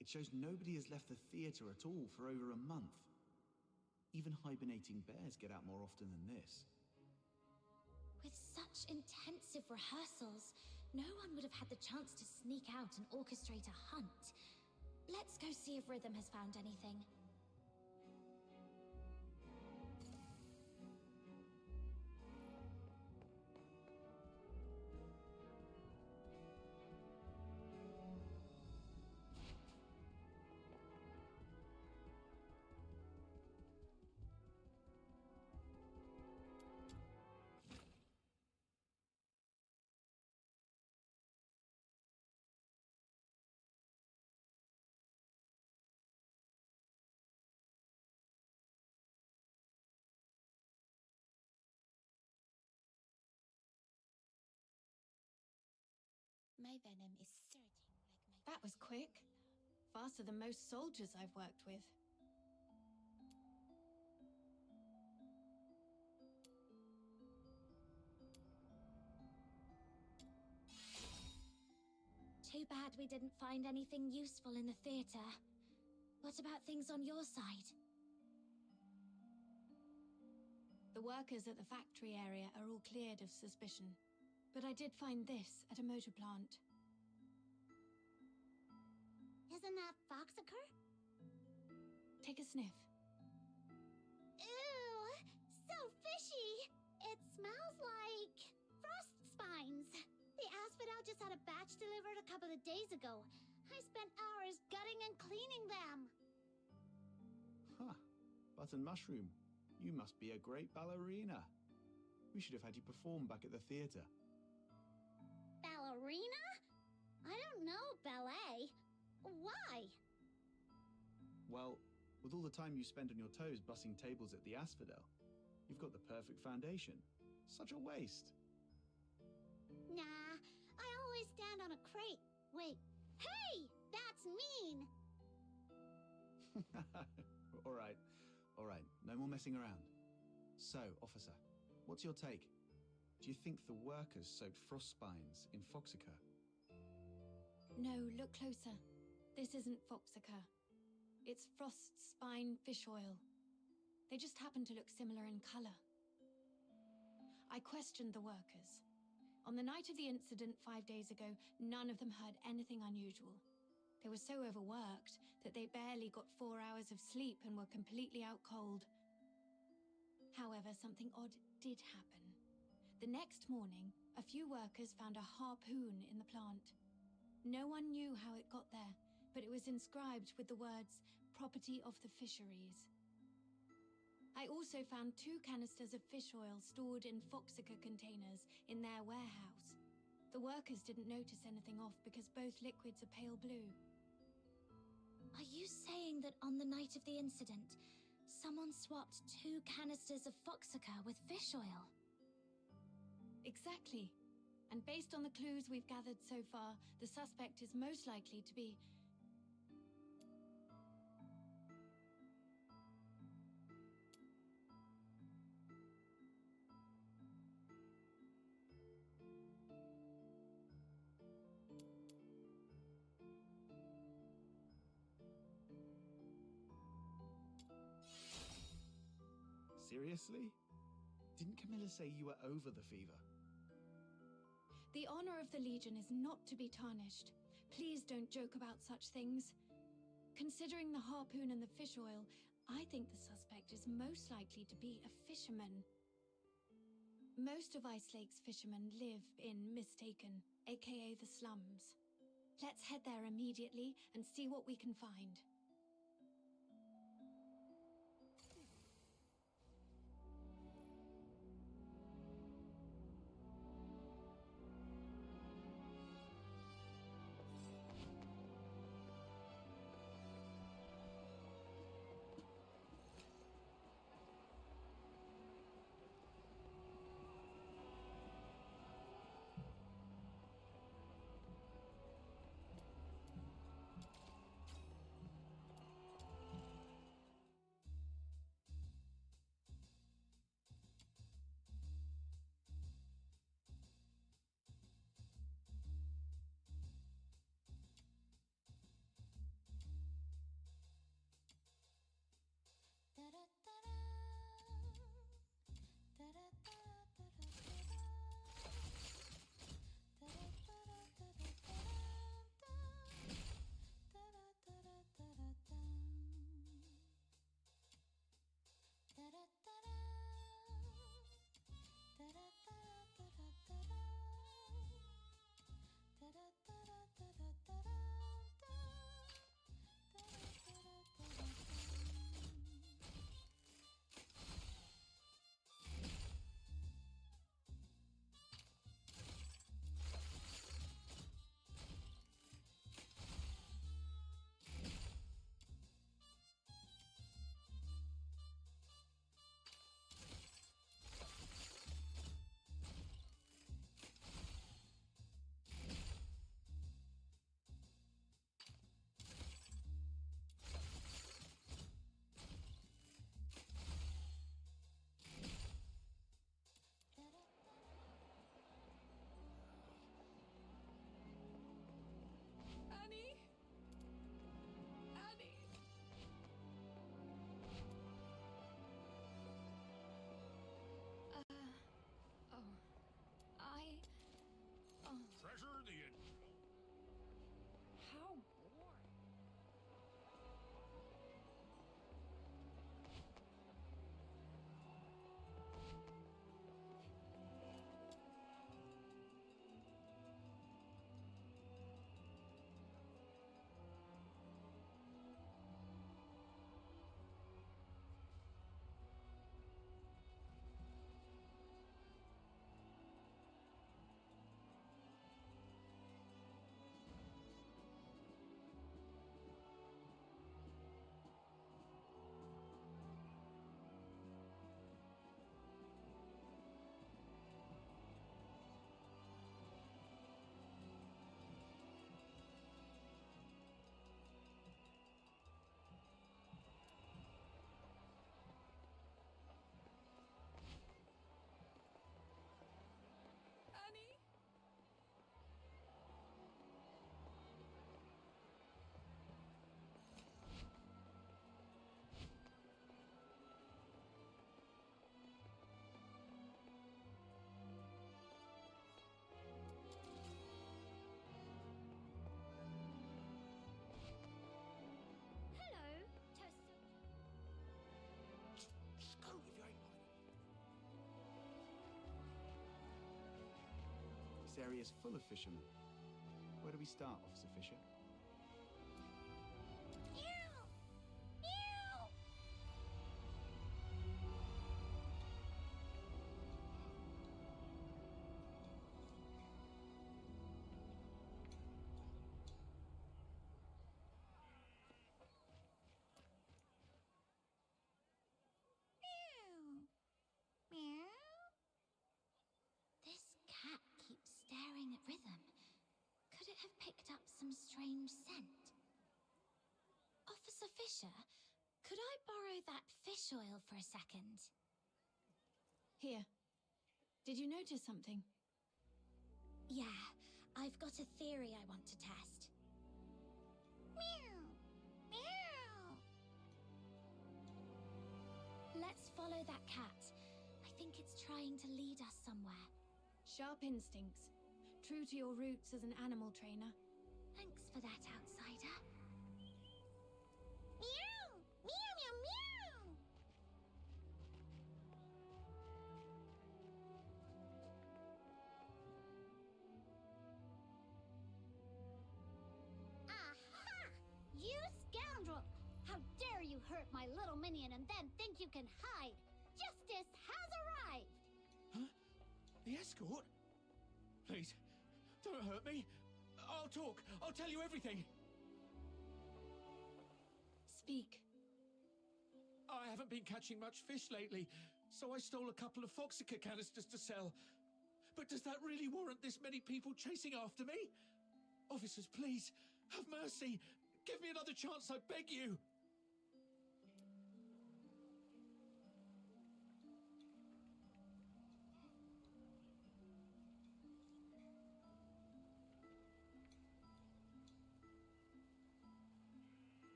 It shows nobody has left the theatre at all for over a month. Even hibernating bears get out more often than this. With such intensive rehearsals, no one would have had the chance to sneak out and orchestrate a hunt. Let's go see if Rhythm has found anything. My venom is surging like my... That was quick. Faster than most soldiers I've worked with. Too bad we didn't find anything useful in the theater. What about things on your side? The workers at the factory area are all cleared of suspicion. But I did find this at a motor plant. Isn't that Foxacre? Take a sniff. Ew! So fishy! It smells like... frost spines. The asphodel just had a batch delivered a couple of days ago. I spent hours gutting and cleaning them. Huh. Button Mushroom, you must be a great ballerina. We should have had you perform back at the theatre. Ballerina? I don't know ballet. Why? Well, with all the time you spend on your toes bussing tables at the Asphodel, you've got the perfect foundation. Such a waste. Nah, I always stand on a crate. Wait, hey! That's mean! All right. No more messing around. So, officer, what's your take? Do you think the workers soaked frost spines in Foxica? No, look closer. This isn't Foxica. It's frost spine fish oil. They just happen to look similar in color. I questioned the workers. On the night of the incident 5 days ago, none of them heard anything unusual. They were so overworked that they barely got 4 hours of sleep and were completely out cold. However, something odd did happen. The next morning, a few workers found a harpoon in the plant. No one knew how it got there, but it was inscribed with the words, "Property of the Fisheries." I also found 2 canisters of fish oil stored in Foxica containers in their warehouse. The workers didn't notice anything off because both liquids are pale blue. Are you saying that on the night of the incident, someone swapped 2 canisters of Foxica with fish oil? Exactly. And based on the clues we've gathered so far, the suspect is most likely to be... Seriously? Didn't Camilla say you were over the fever? The honor of the Legion is not to be tarnished. Please don't joke about such things. Considering the harpoon and the fish oil, I think the suspect is most likely to be a fisherman. Most of Ice Lake's fishermen live in Mistaken, aka the slums. Let's head there immediately and see what we can find. area is full of fishermen. Where do we start, Officer Fisher? Meow! Meow! Meow. Meow. This cat keeps staring at Rhythm. Could it have picked up some strange scent? Officer Fisher, could I borrow that fish oil for a second? Here. Did you notice something? Yeah, I've got a theory I want to test. Meow! Meow! Let's follow that cat. I think it's trying to lead us somewhere. Sharp instincts. True to your roots as an animal trainer. Thanks for that, outsider. Meow! Meow, meow, meow! Aha! You scoundrel! How dare you hurt my little minion and then think you can hide! Justice has arrived! Huh? The escort? Please, don't hurt me. I'll talk. I'll tell you everything. Speak. I haven't been catching much fish lately, so I stole a couple of Foxica canisters to sell. But does that really warrant this many people chasing after me? Officers, please, have mercy. Give me another chance, I beg you.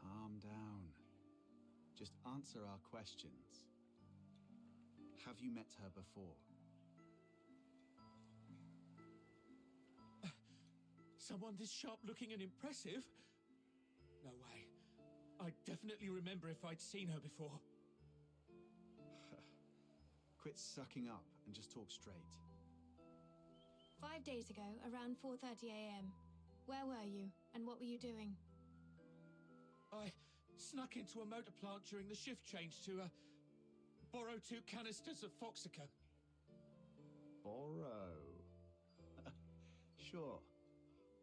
Calm down. Just answer our questions. Have you met her before? Someone this sharp-looking and impressive? No way. I'd definitely remember if I'd seen her before. Quit sucking up and just talk straight. 5 days ago, around 4:30 a.m. Where were you, and what were you doing? I snuck into a motor plant during the shift change to borrow 2 canisters of Foxica. Borrow. Sure.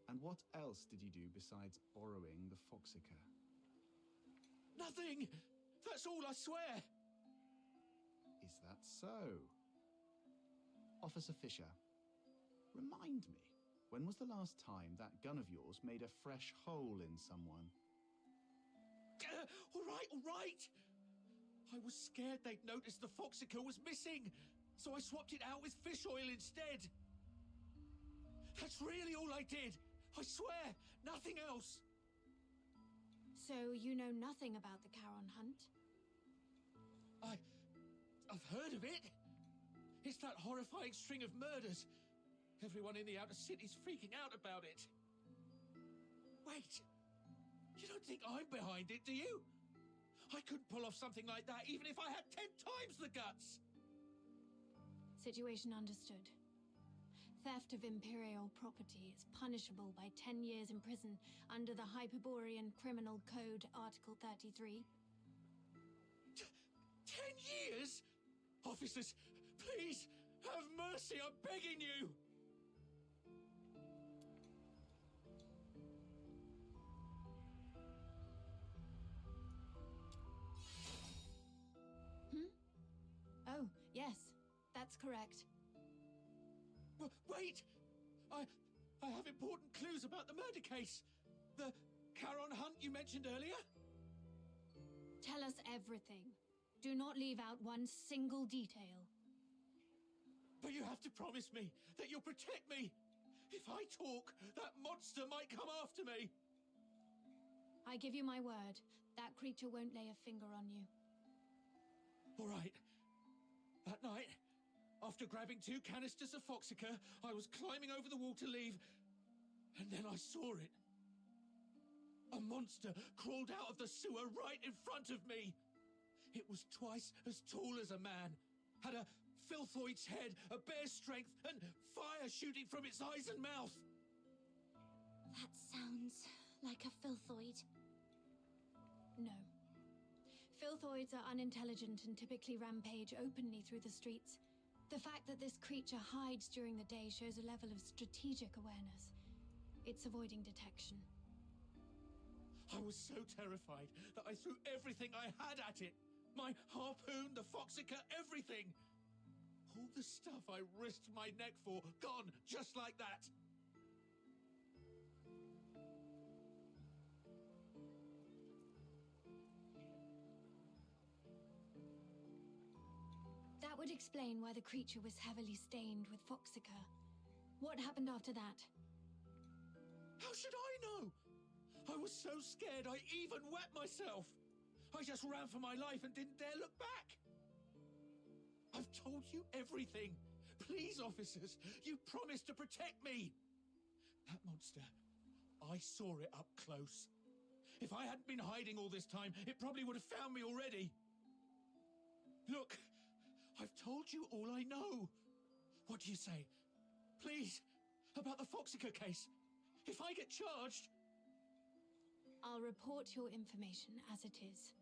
And what else did you do besides borrowing the Foxica? Nothing! That's all, I swear! Is that so? Officer Fisher, remind me, when was the last time that gun of yours made a fresh hole in someone? All right! I was scared they'd noticed the Foxica was missing, so I swapped it out with fish oil instead. That's really all I did. I swear, nothing else. So you know nothing about the Charon hunt? I've heard of it. It's that horrifying string of murders. Everyone in the outer city's freaking out about it. Wait, you don't think I'm behind it, do you? I couldn't pull off something like that even if I had 10 times the guts. Situation understood. Theft of Imperial property is punishable by 10 years in prison under the Hyperborean Criminal Code, Article 33. 10 years? Officers, please, have mercy, I'm begging you! Oh, yes, that's correct. Wait! I have important clues about the murder case. The Charon hunt you mentioned earlier? Tell us everything. Do not leave out one single detail. But you have to promise me that you'll protect me. If I talk, that monster might come after me. I give you my word, that creature won't lay a finger on you. All right. That night, after grabbing 2 canisters of Foxica, I was climbing over the wall to leave, and then I saw it. A monster crawled out of the sewer right in front of me. It was twice as tall as a man, had a filthoid's head, a bear's strength, and fire shooting from its eyes and mouth. That sounds like a filthoid. No. Filthoids are unintelligent and typically rampage openly through the streets. The fact that this creature hides during the day shows a level of strategic awareness. It's avoiding detection. I was so terrified that I threw everything I had at it. My harpoon, the Foxica, everything. All the stuff I risked my neck for, gone just like that. That would explain why the creature was heavily stained with Foxica. What happened after that? How should I know? I was so scared I even wet myself. I just ran for my life and didn't dare look back. I've told you everything. Please, officers, you promised to protect me. That monster, I saw it up close. If I hadn't been hiding all this time, it probably would have found me already. Look, I've told you all I know. What do you say? Please, about the Foxica case. If I get charged... I'll report your information as it is.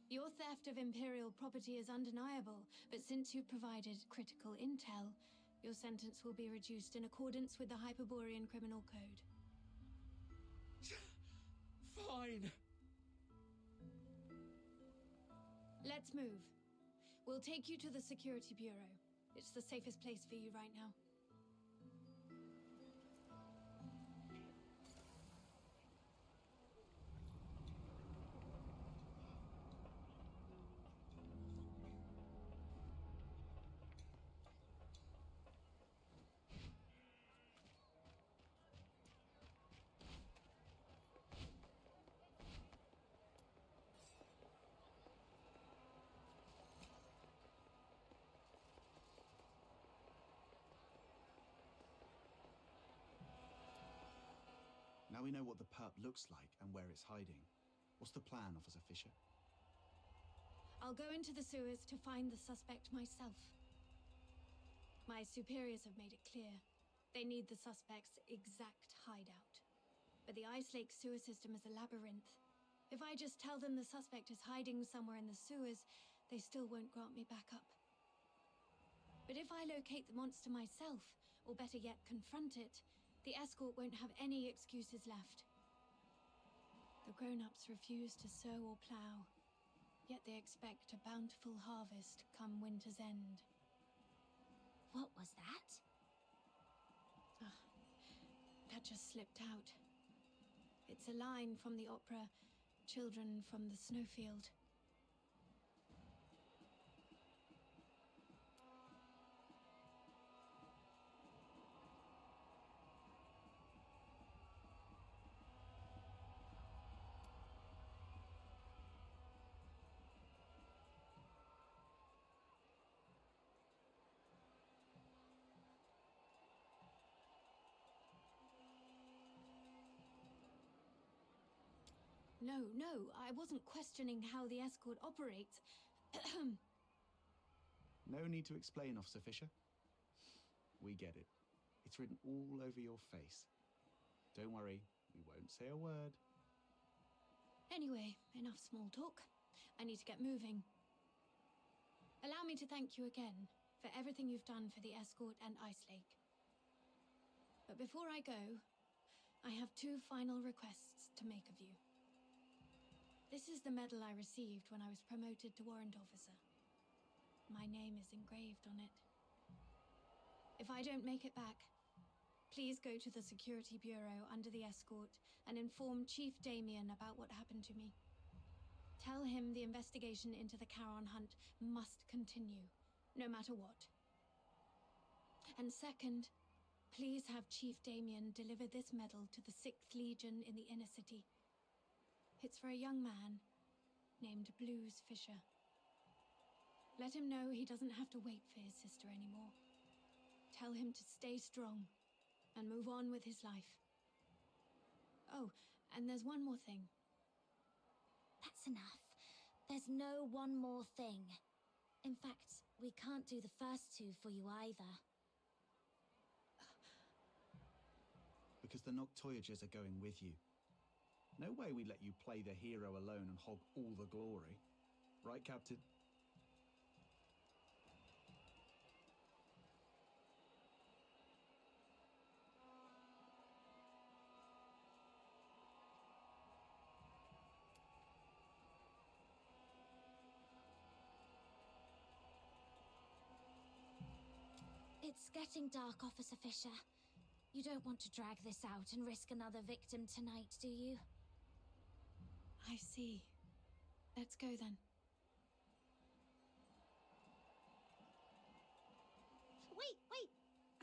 Your theft of Imperial property is undeniable, but since you provided critical intel, your sentence will be reduced in accordance with the Hyperborean Criminal Code. Fine. Let's move. We'll take you to the Security Bureau. It's the safest place for you right now. Now we know what the perp looks like and where it's hiding. What's the plan, Officer Fisher? I'll go into the sewers to find the suspect myself. My superiors have made it clear. They need the suspect's exact hideout. But the Ice Lake sewer system is a labyrinth. If I just tell them the suspect is hiding somewhere in the sewers, they still won't grant me backup. But if I locate the monster myself, or better yet, confront it, the escort won't have any excuses left. The grown-ups refuse to sow or plow, yet they expect a bountiful harvest come winter's end. What was that? That just slipped out. It's a line from the opera, Children from the Snowfield. No, I wasn't questioning how the escort operates. No need to explain, Officer Fisher. We get it. It's written all over your face. Don't worry, we won't say a word. Anyway, enough small talk. I need to get moving. Allow me to thank you again for everything you've done for the escort and Ice Lake. But before I go, I have 2 final requests to make of you. This is the medal I received when I was promoted to warrant officer. My name is engraved on it. If I don't make it back, please go to the Security Bureau under the escort and inform Chief Damien about what happened to me. Tell him the investigation into the Charon hunt must continue, no matter what. And second, please have Chief Damien deliver this medal to the 6th Legion in the inner city. It's for a young man named Blues Fisher. Let him know he doesn't have to wait for his sister anymore. Tell him to stay strong and move on with his life. Oh, and there's one more thing. That's enough. There's no one more thing. In fact, we can't do the first two for you either. Because the Noctoyagers are going with you. No way we let you play the hero alone and hog all the glory. Right, Captain? It's getting dark, Officer Fisher. You don't want to drag this out and risk another victim tonight, do you? I see. Let's go then. Wait!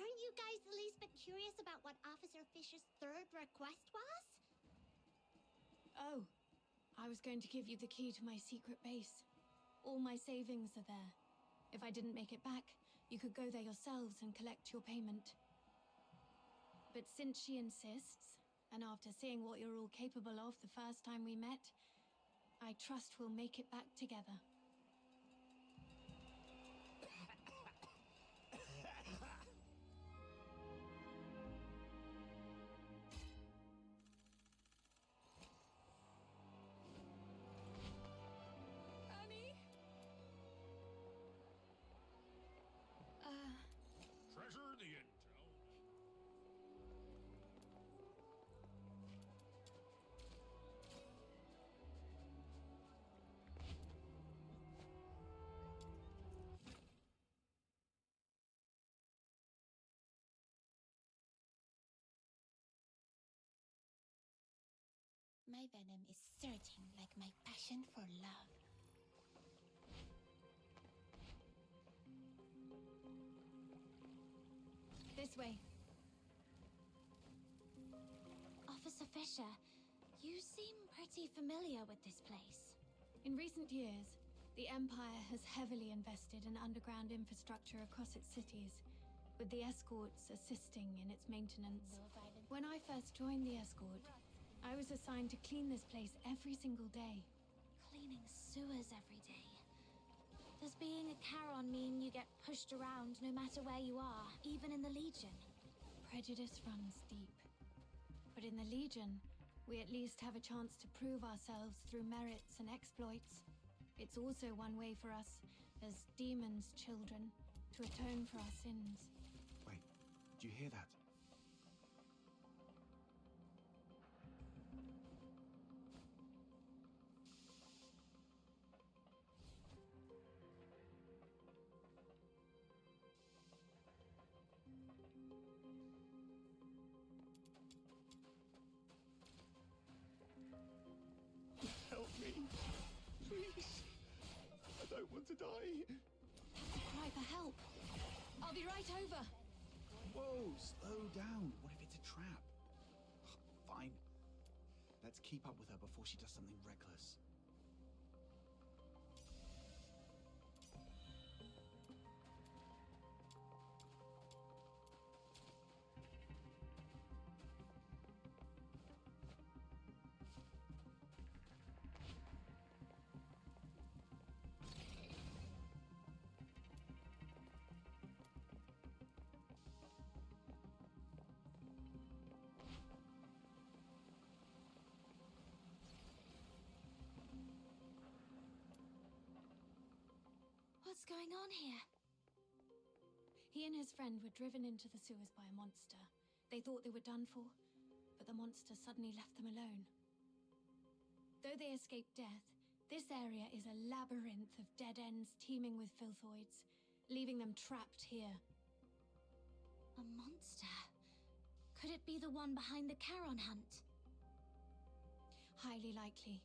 Aren't you guys the least bit curious about what Officer Fisher's third request was? Oh, I was going to give you the key to my secret base. All my savings are there. If I didn't make it back, you could go there yourselves and collect your payment. But since she insists, and after seeing what you're all capable of the first time we met, I trust we'll make it back together. Annie? Treasure the intel. My venom is surging like my passion for love. This way. Officer Fisher, you seem pretty familiar with this place. In recent years, the Empire has heavily invested in underground infrastructure across its cities, with the escorts assisting in its maintenance. When I first joined the escort, I was assigned to clean this place every single day. Cleaning sewers every day. Does being a Charon mean you get pushed around no matter where you are, even in the Legion? Prejudice runs deep. But in the Legion, we at least have a chance to prove ourselves through merits and exploits. It's also one way for us, as demons' children, to atone for our sins. Wait, do you hear that? Help me. Please. I don't want to die. Cry for help. I'll be right over. Whoa, slow down. What if it's a trap? Fine. Let's keep up with her before she does something reckless. What's going on here? He and his friend were driven into the sewers by a monster. They thought they were done for, but the monster suddenly left them alone. Though they escaped death, this area is a labyrinth of dead ends teeming with filthoids, leaving them trapped here. A monster? Could it be the one behind the Charon hunt? Highly likely.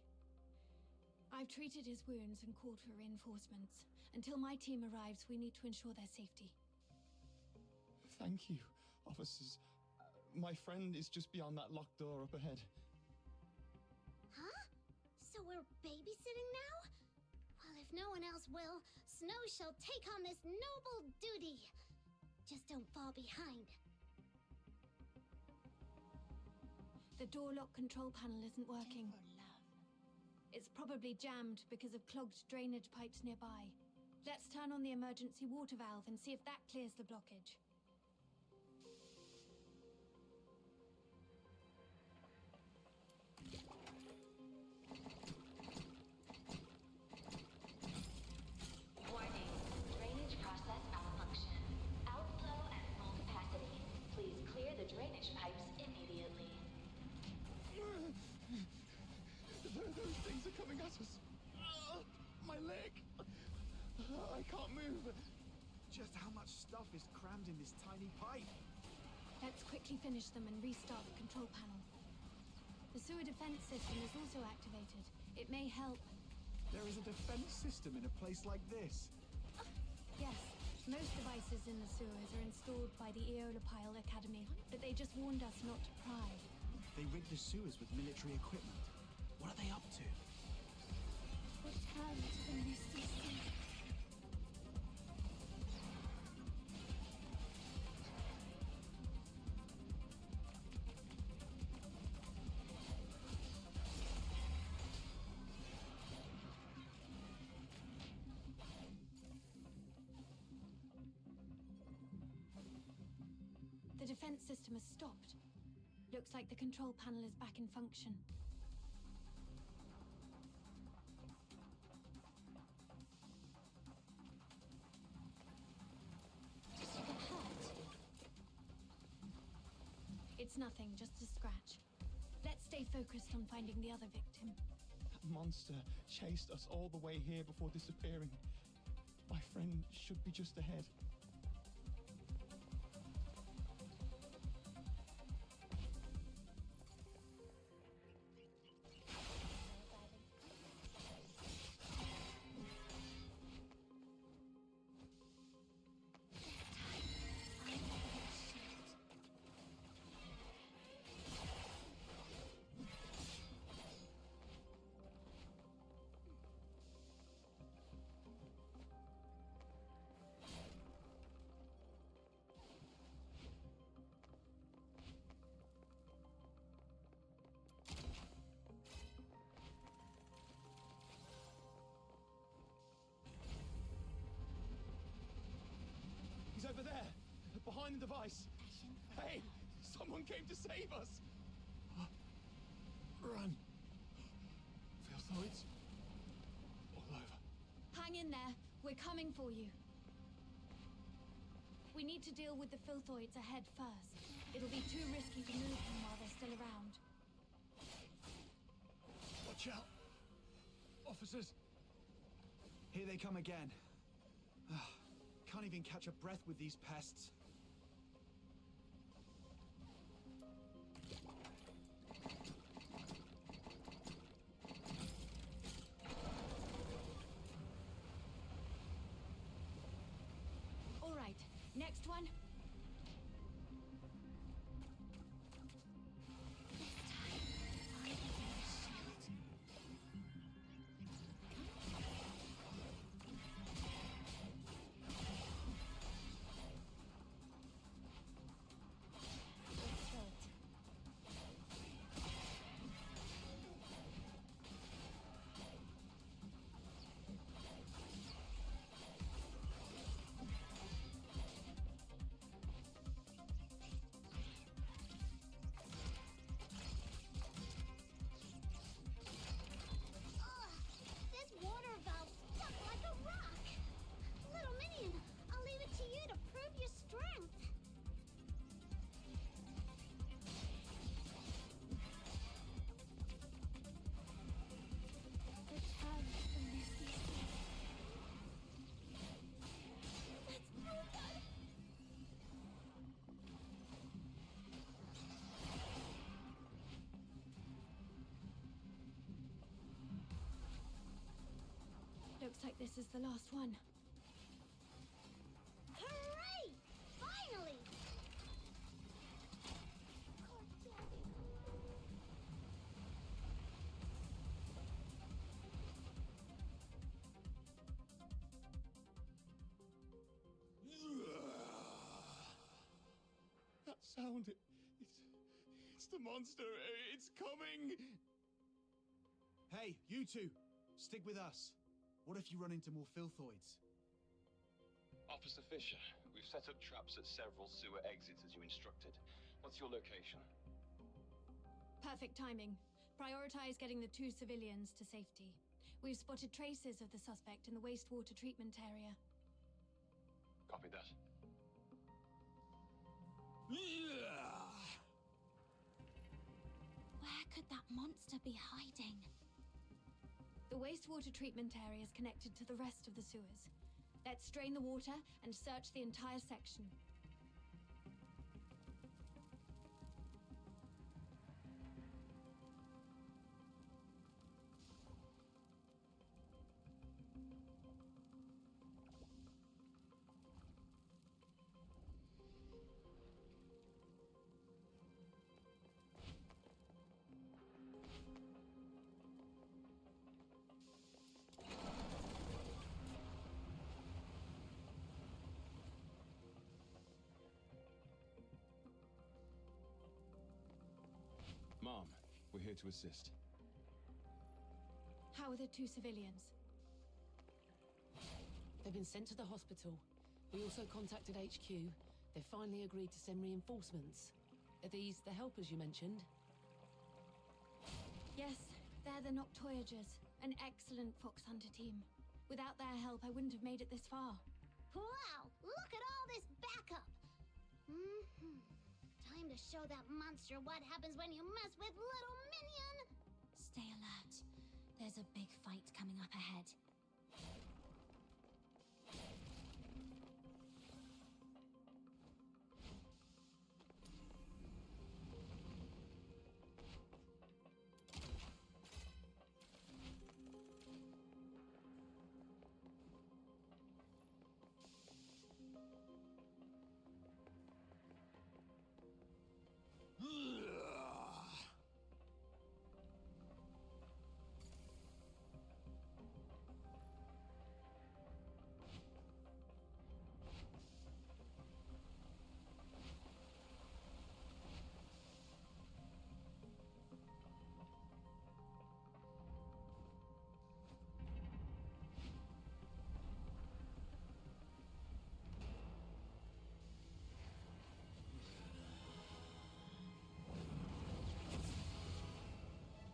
I've treated his wounds and called for reinforcements. Until my team arrives, we need to ensure their safety. Thank you, officers. My friend is just beyond that locked door up ahead. Huh? So we're babysitting now? Well, if no one else will, Snow shall take on this noble duty. Just don't fall behind. The door lock control panel isn't working. It's probably jammed because of clogged drainage pipes nearby. Let's turn on the emergency water valve and see if that clears the blockage. Warning. Drainage process malfunction. Outflow at full capacity. Please clear the drainage pipes immediately. Those things are coming at us. My leg. I can't move. Just how much stuff is crammed in this tiny pipe? Let's quickly finish them and restart the control panel. The sewer defense system is also activated. It may help. There is a defense system in a place like this. Yes, most devices in the sewers are installed by the Eolopile Academy, but they just warned us not to pry. They rigged the sewers with military equipment. What are they up to? Return to the Misty Sea. The defense system has stopped. Looks like the control panel is back in function. It's nothing, just a scratch. Let's stay focused on finding the other victim. That monster chased us all the way here before disappearing. My friend should be just ahead. He's over there, behind the device. Hey, someone came to save us. Run. Filthoids all over. Hang in there. We're coming for you. We need to deal with the Filthoids ahead first. It'll be too risky to move them while they're still around. Watch out. Officers. Here they come again. Can't even catch a breath with these pests. All right, next one. This water valve stuck like a rock. Little Minion, I'll leave it to you to prove your strength. Return to the Misty Sea. Let's move on. Looks like this is the last one. Hooray! Finally! sound. It's the monster. It's coming. Hey, you two, stick with us. What if you run into more filthoids? Officer Fisher, we've set up traps at several sewer exits as you instructed. What's your location? Perfect timing. Prioritize getting the 2 civilians to safety. We've spotted traces of the suspect in the wastewater treatment area. Copy that. Where could that monster be hiding? The wastewater treatment area is connected to the rest of the sewers. Let's drain the water and search the entire section. Mom, we're here to assist. How are the 2 civilians? They've been sent to the hospital. We also contacted HQ. They've finally agreed to send reinforcements. Are these the helpers you mentioned? Yes, they're the Noctoyagers, an excellent fox hunter team. Without their help, I wouldn't have made it this far. Wow, look at all this backup! Time to show that monster what happens when you mess with little minion! Stay alert. There's a big fight coming up ahead.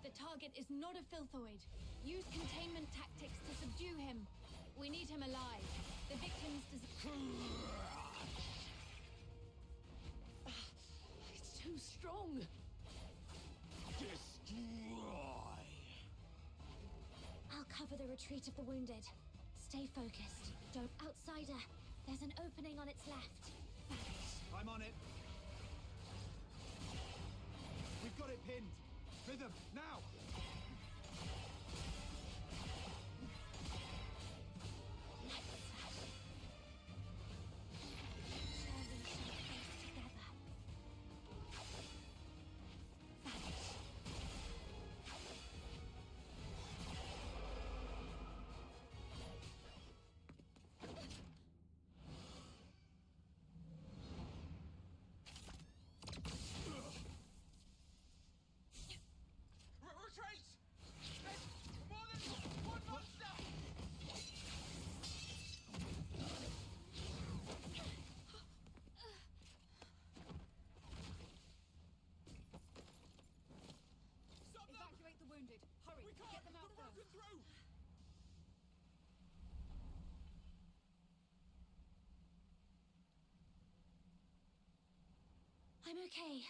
The target is not a filthoid. Use containment tactics to subdue him. We need him alive. The victims It's too strong. Destroy. I'll cover the retreat of the wounded. Stay focused. Don't outsider. There's an opening on its left. I'm on it. We've got it pinned. Rhythm, now! Retreat! There's more than one monster! Stop them! Evacuate the wounded. Hurry, We can't! get them out They're broken first. through! I'm okay,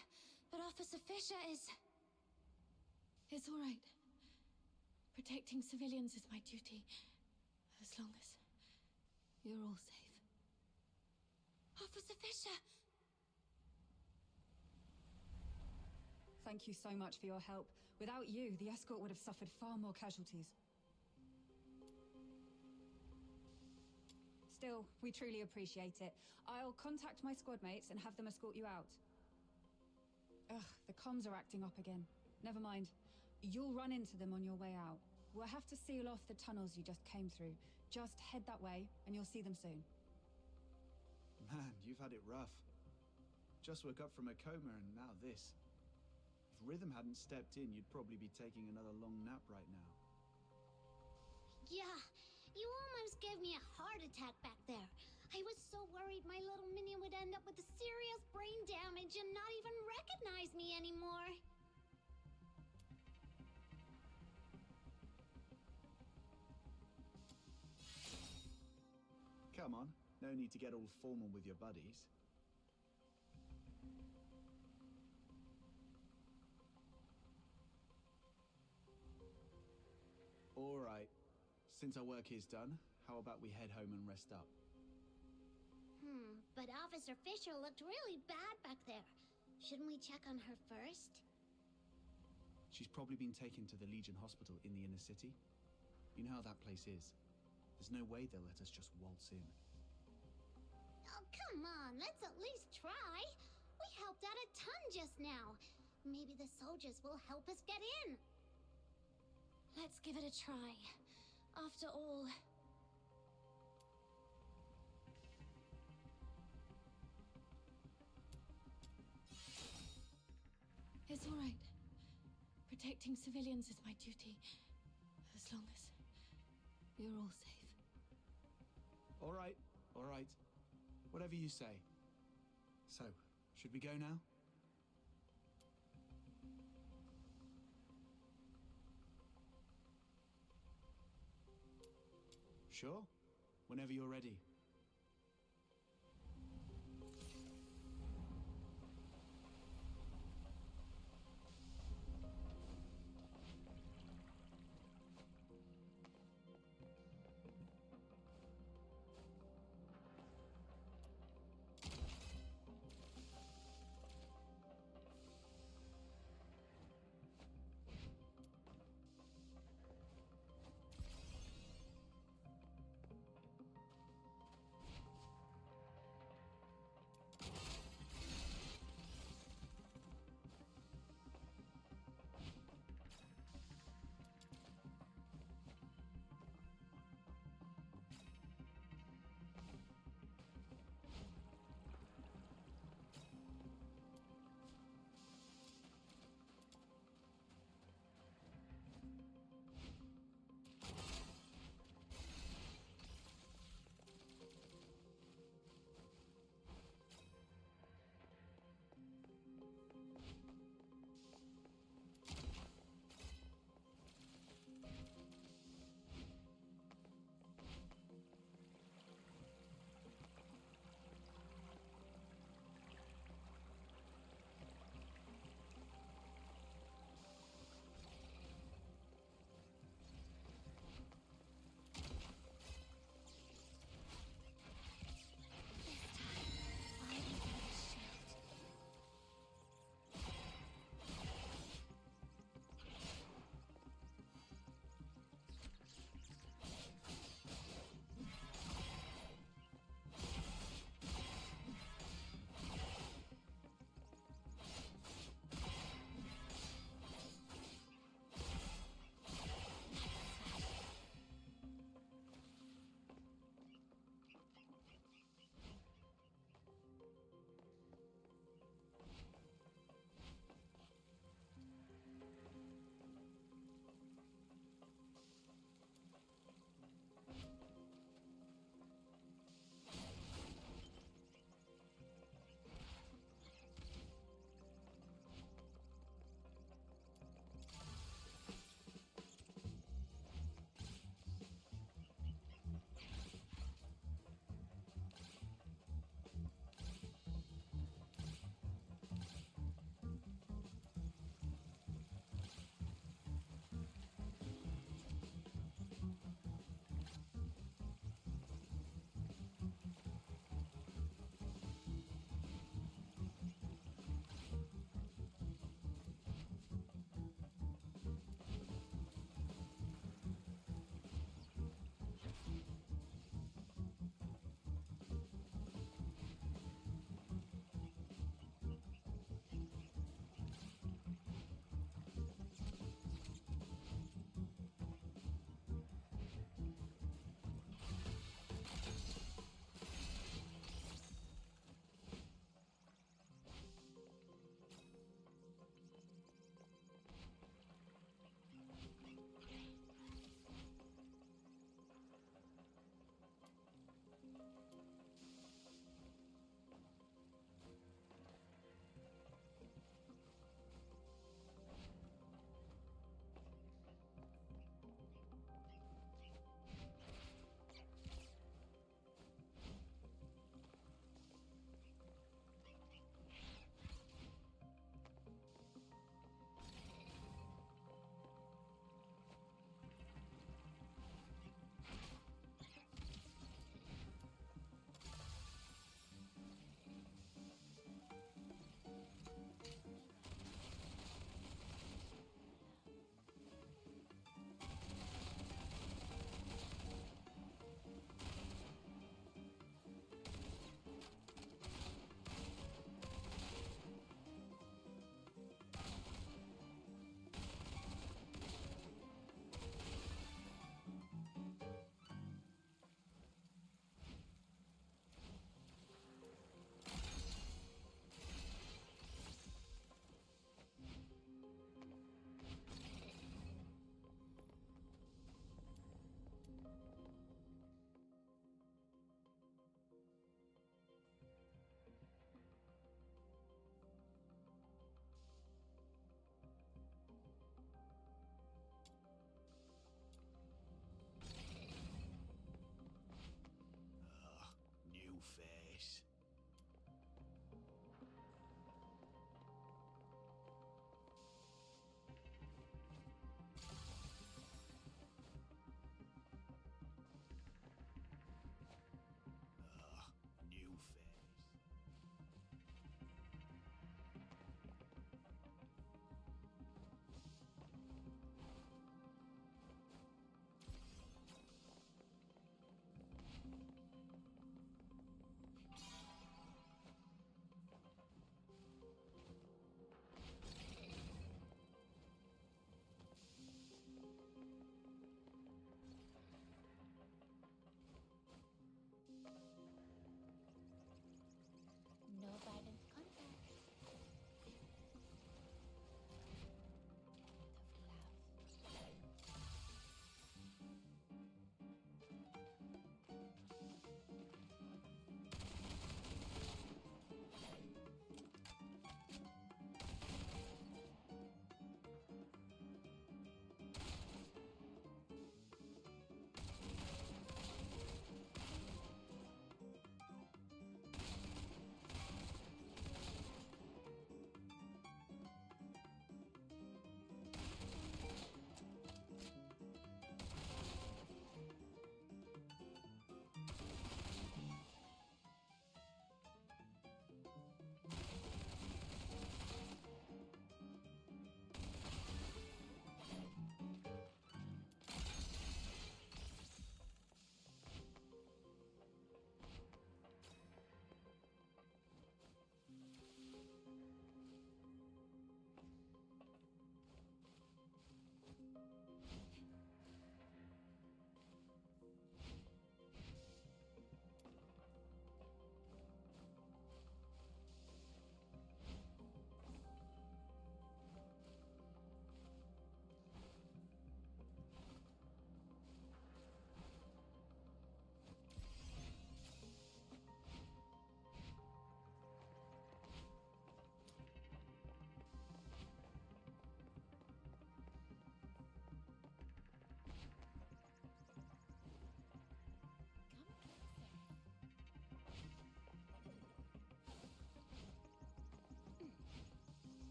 but Officer Fisher is... It's all right. Protecting civilians is my duty, as long as you're all safe. Officer Fisher! Thank you so much for your help. Without you, the escort would have suffered far more casualties. Still, we truly appreciate it. I'll contact my squad mates and have them escort you out. Ugh, the comms are acting up again. Never mind. You'll run into them on your way out. We'll have to seal off the tunnels you just came through. Just head that way, and you'll see them soon. Man, you've had it rough. Just woke up from a coma and now this. If Rhythm hadn't stepped in, you'd probably be taking another long nap right now. Yeah, you almost gave me a heart attack back there. I was so worried my little minion would end up with serious brain damage and not even recognize me anymore. Come on, no need to get all formal with your buddies. All right. Since our work here's done, how about we head home and rest up? But Officer Fisher looked really bad back there. Shouldn't we check on her first? She's probably been taken to the Legion Hospital in the inner city. You know how that place is. There's no way they'll let us just waltz in. Oh, come on, let's at least try. We helped out a ton just now. Maybe the soldiers will help us get in. Let's give it a try. After all... It's all right. Protecting civilians is my duty. As long as we're all safe. All right, all right. Whatever you say. So, should we go now? Sure. Whenever you're ready.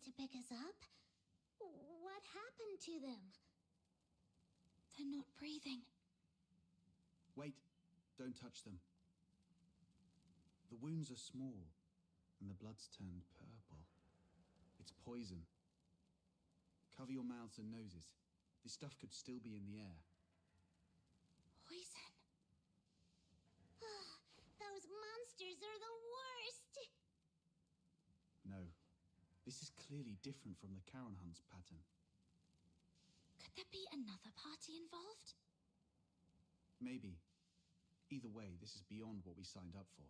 to pick us up? What happened to them? They're not breathing. Wait, don't touch them. The wounds are small, and the blood's turned purple. It's poison. Cover your mouths and noses. This stuff could still be in the air. Poison. Those monsters are the worst! No, this is clearly different from the Charon Hunt's pattern. Could there be another party involved? Maybe. Either way, this is beyond what we signed up for.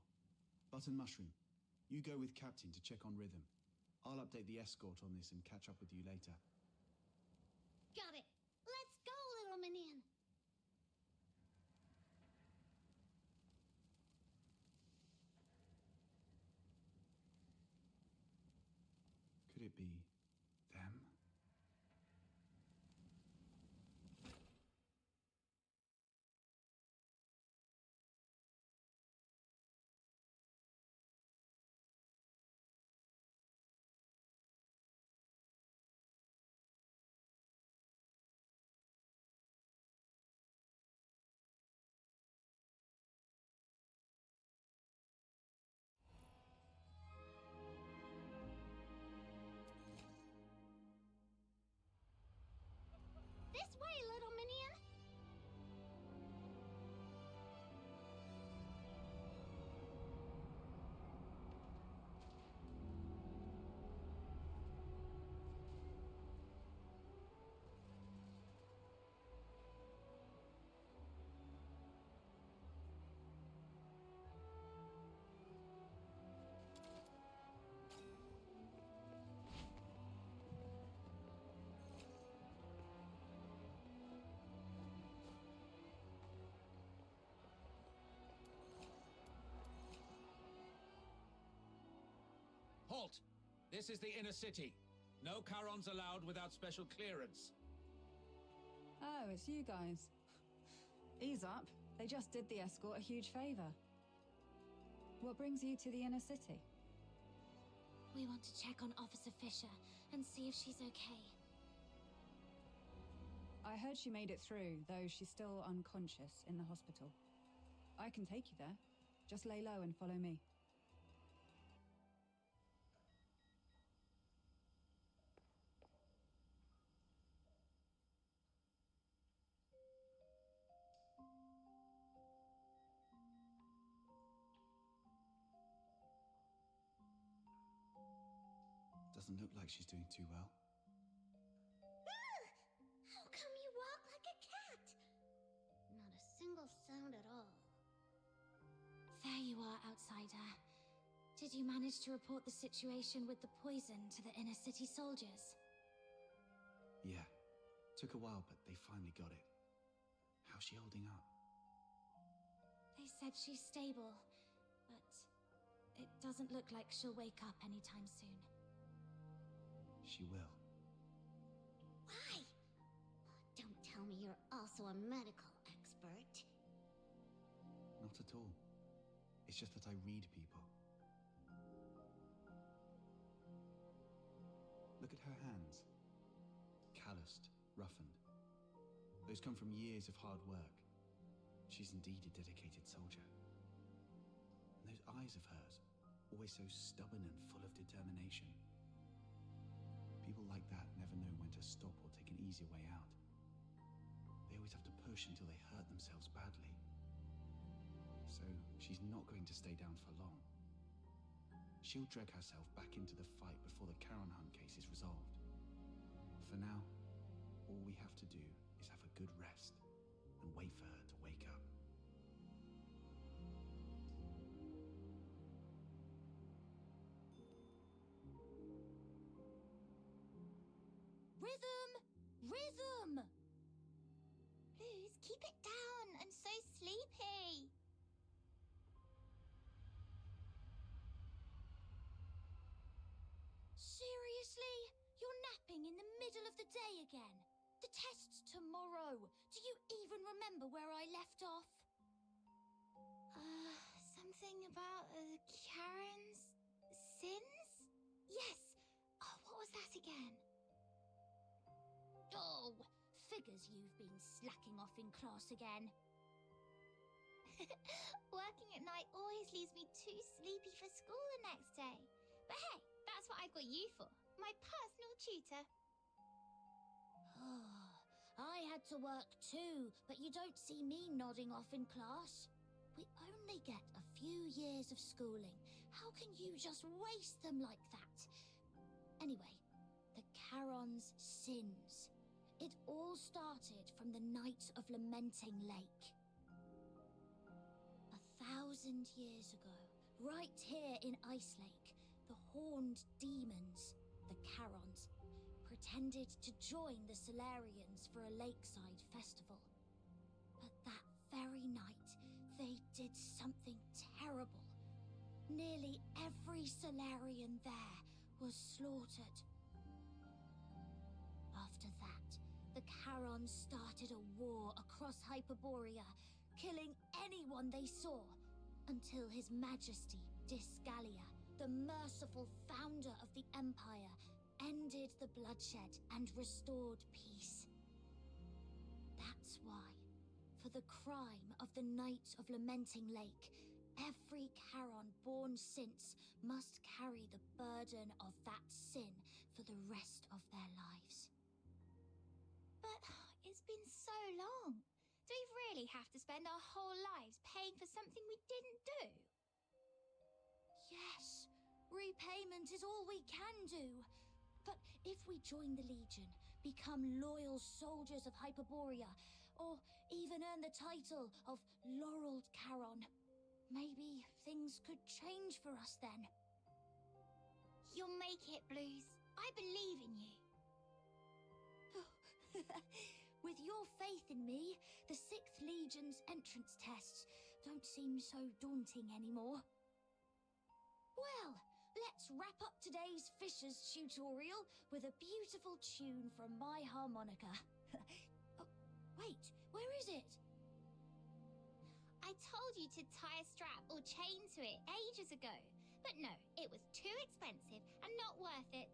Button Mushroom, you go with Captain to check on Rhythm. I'll update the escort on this and catch up with you later. Got it. Let's go, little minion. Could it be them? This way, little minion. Halt! This is the inner city. No Charons allowed without special clearance. Oh, it's you guys. Ease up. They just did the escort a huge favor. What brings you to the inner city? We want to check on Officer Fisher and see if she's okay. I heard she made it through, though she's still unconscious in the hospital. I can take you there. Just lay low and follow me. Doesn't look like she's doing too well. How come you walk like a cat? Not a single sound at all. There you are, outsider. Did you manage to report the situation with the poison to the inner city soldiers? Yeah. Took a while, but they finally got it. How's she holding up? They said she's stable, but it doesn't look like she'll wake up anytime soon. She will. Why? Don't tell me you're also a medical expert. Not at all. It's just that I read people. Look at her hands. Calloused, roughened. Those come from years of hard work. She's indeed a dedicated soldier. And those eyes of hers, always so stubborn and full of determination. People like that never know when to stop or take an easier way out. They always have to push until they hurt themselves badly. So she's not going to stay down for long. She'll drag herself back into the fight before the Charon Hunt case is resolved. For now, all we have to do is have a good rest and wait for her to wake up. Rhythm! Rhythm! Please keep it down. I'm so sleepy. Seriously? You're napping in the middle of the day again? The test's tomorrow. Do you even remember where I left off? Something about Charon's sins? Yes. Oh, what was that again. Oh, figures you've been slacking off in class again. Working at night always leaves me too sleepy for school the next day. But hey, that's what I've got you for, my personal tutor. I had to work too, but you don't see me nodding off in class. We only get a few years of schooling. How can you just waste them like that? Anyway, the Charon's sins. It all started from the night of Lamenting Lake. 1,000 years ago, right here in Ice Lake, the horned demons, the Charons, pretended to join the Solarians for a lakeside festival. But that very night, they did something terrible. Nearly every Solarian there was slaughtered. After that, the Charons started a war across Hyperborea, killing anyone they saw, until His Majesty Disgalia, the merciful founder of the Empire, ended the bloodshed and restored peace. That's why, for the crime of the Night of Lamenting Lake, every Charon born since must carry the burden of that sin for the rest of their lives. But it's been so long. Do we really have to spend our whole lives paying for something we didn't do? Yes, repayment is all we can do. But if we join the Legion, become loyal soldiers of Hyperborea, or even earn the title of Laureled Charon, maybe things could change for us then. You'll make it, Blues. I believe in you. With your faith in me, the 6th Legion's entrance tests don't seem so daunting anymore. Well, let's wrap up today's Fisher's tutorial with a beautiful tune from my harmonica. Oh, wait, where is it? I told you to tie a strap or chain to it ages ago. But no, it was too expensive and not worth it.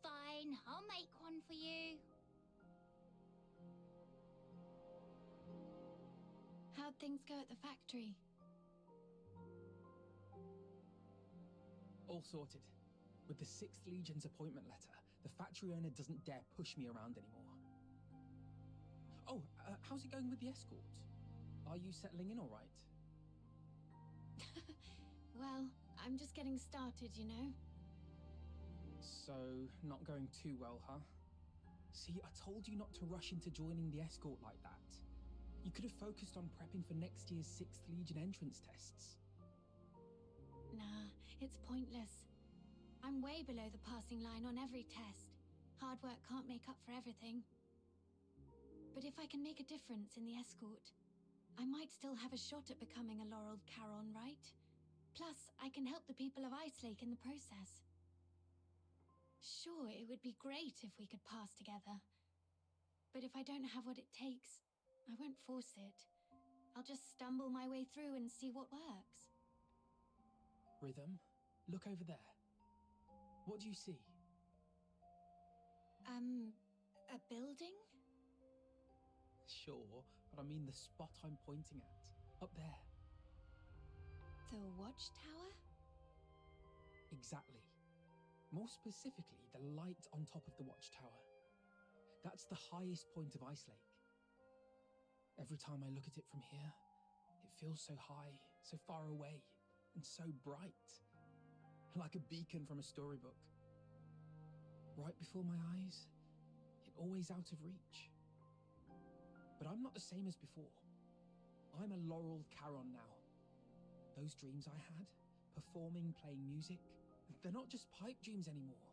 Fine, I'll make one for you. How'd things go at the factory? All sorted. With the 6th Legion's appointment letter, the factory owner doesn't dare push me around anymore. Oh, how's it going with the escort? Are you settling in all right? Well, I'm just getting started, you know? So, not going too well, huh? See, I told you not to rush into joining the escort like that. You could have focused on prepping for next year's 6th Legion entrance tests. Nah, it's pointless. I'm way below the passing line on every test. Hard work can't make up for everything. But if I can make a difference in the escort, I might still have a shot at becoming a Laureled Charon, right? Plus, I can help the people of Ice Lake in the process. Sure, it would be great if we could pass together. But if I don't have what it takes, I won't force it. I'll just stumble my way through and see what works. Rhythm, look over there. What do you see? A building? Sure, but I mean the spot I'm pointing at. Up there. The watchtower? Exactly. More specifically, the light on top of the watchtower. That's the highest point of Ice Lake. Every time I look at it from here, it feels so high, so far away, and so bright. Like a beacon from a storybook. Right before my eyes, yet always out of reach. But I'm not the same as before. I'm a Laureled Charon now. Those dreams I had, performing, playing music, they're not just pipe dreams anymore.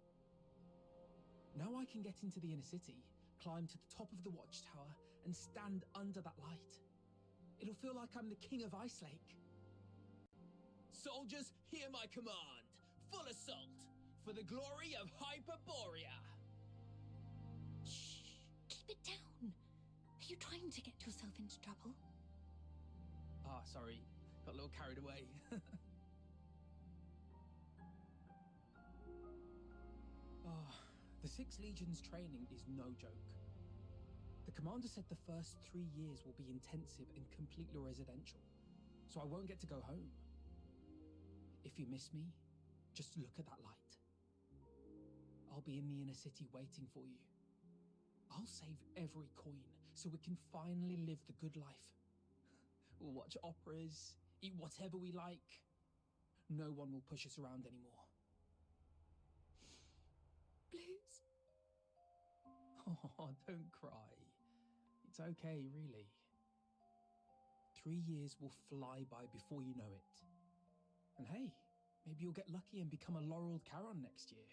Now I can get into the inner city, climb to the top of the watchtower, and stand under that light. It'll feel like I'm the king of Ice Lake. Soldiers, hear my command. Full assault, for the glory of Hyperborea. Shh, keep it down. Are you trying to get yourself into trouble? Ah, sorry. Got a little carried away. Oh, The Sixth Legion's training is no joke. The commander said the first 3 years will be intensive and completely residential, so I won't get to go home. If you miss me, just look at that light. I'll be in the inner city waiting for you. I'll save every coin so we can finally live the good life. We'll watch operas, eat whatever we like. No one will push us around anymore. Blues. Oh, don't cry. It's okay, really. 3 years will fly by before you know it. And hey, maybe you'll get lucky and become a Laurel Charon next year.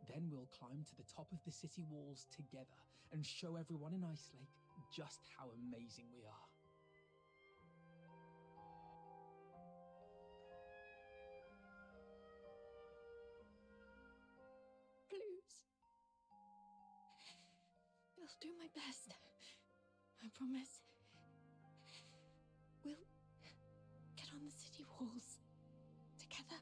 Then we'll climb to the top of the city walls together and show everyone in Ice Lake just how amazing we are. Blues. I'll do my best. I promise. We'll get on the city walls together.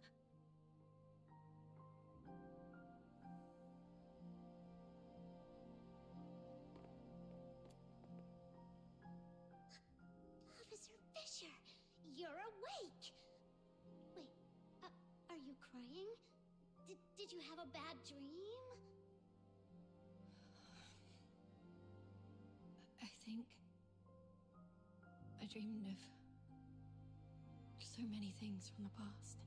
Officer Fisher, you're awake! Wait, are you crying? Did you have a bad dream? I think I dreamed of so many things from the past.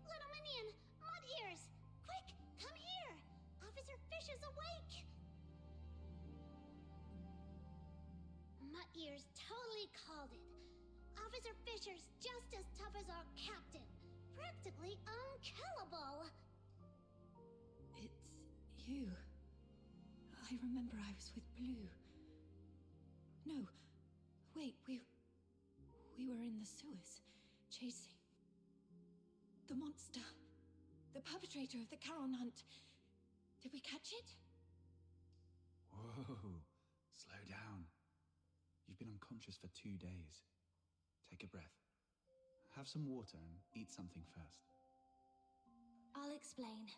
Little Minion, Mud Ears! Quick, come here! Officer Fisher's awake! Mud Ears totally called it. Officer Fisher's just as tough as our captain. Practically unkillable. It's you. I remember I was with Blue. No, wait, we were in the sewers, chasing the monster, the perpetrator of the Charon hunt. Did we catch it? Whoa, slow down. You've been unconscious for 2 days. Take a breath. Have some water and eat something first. I'll explain.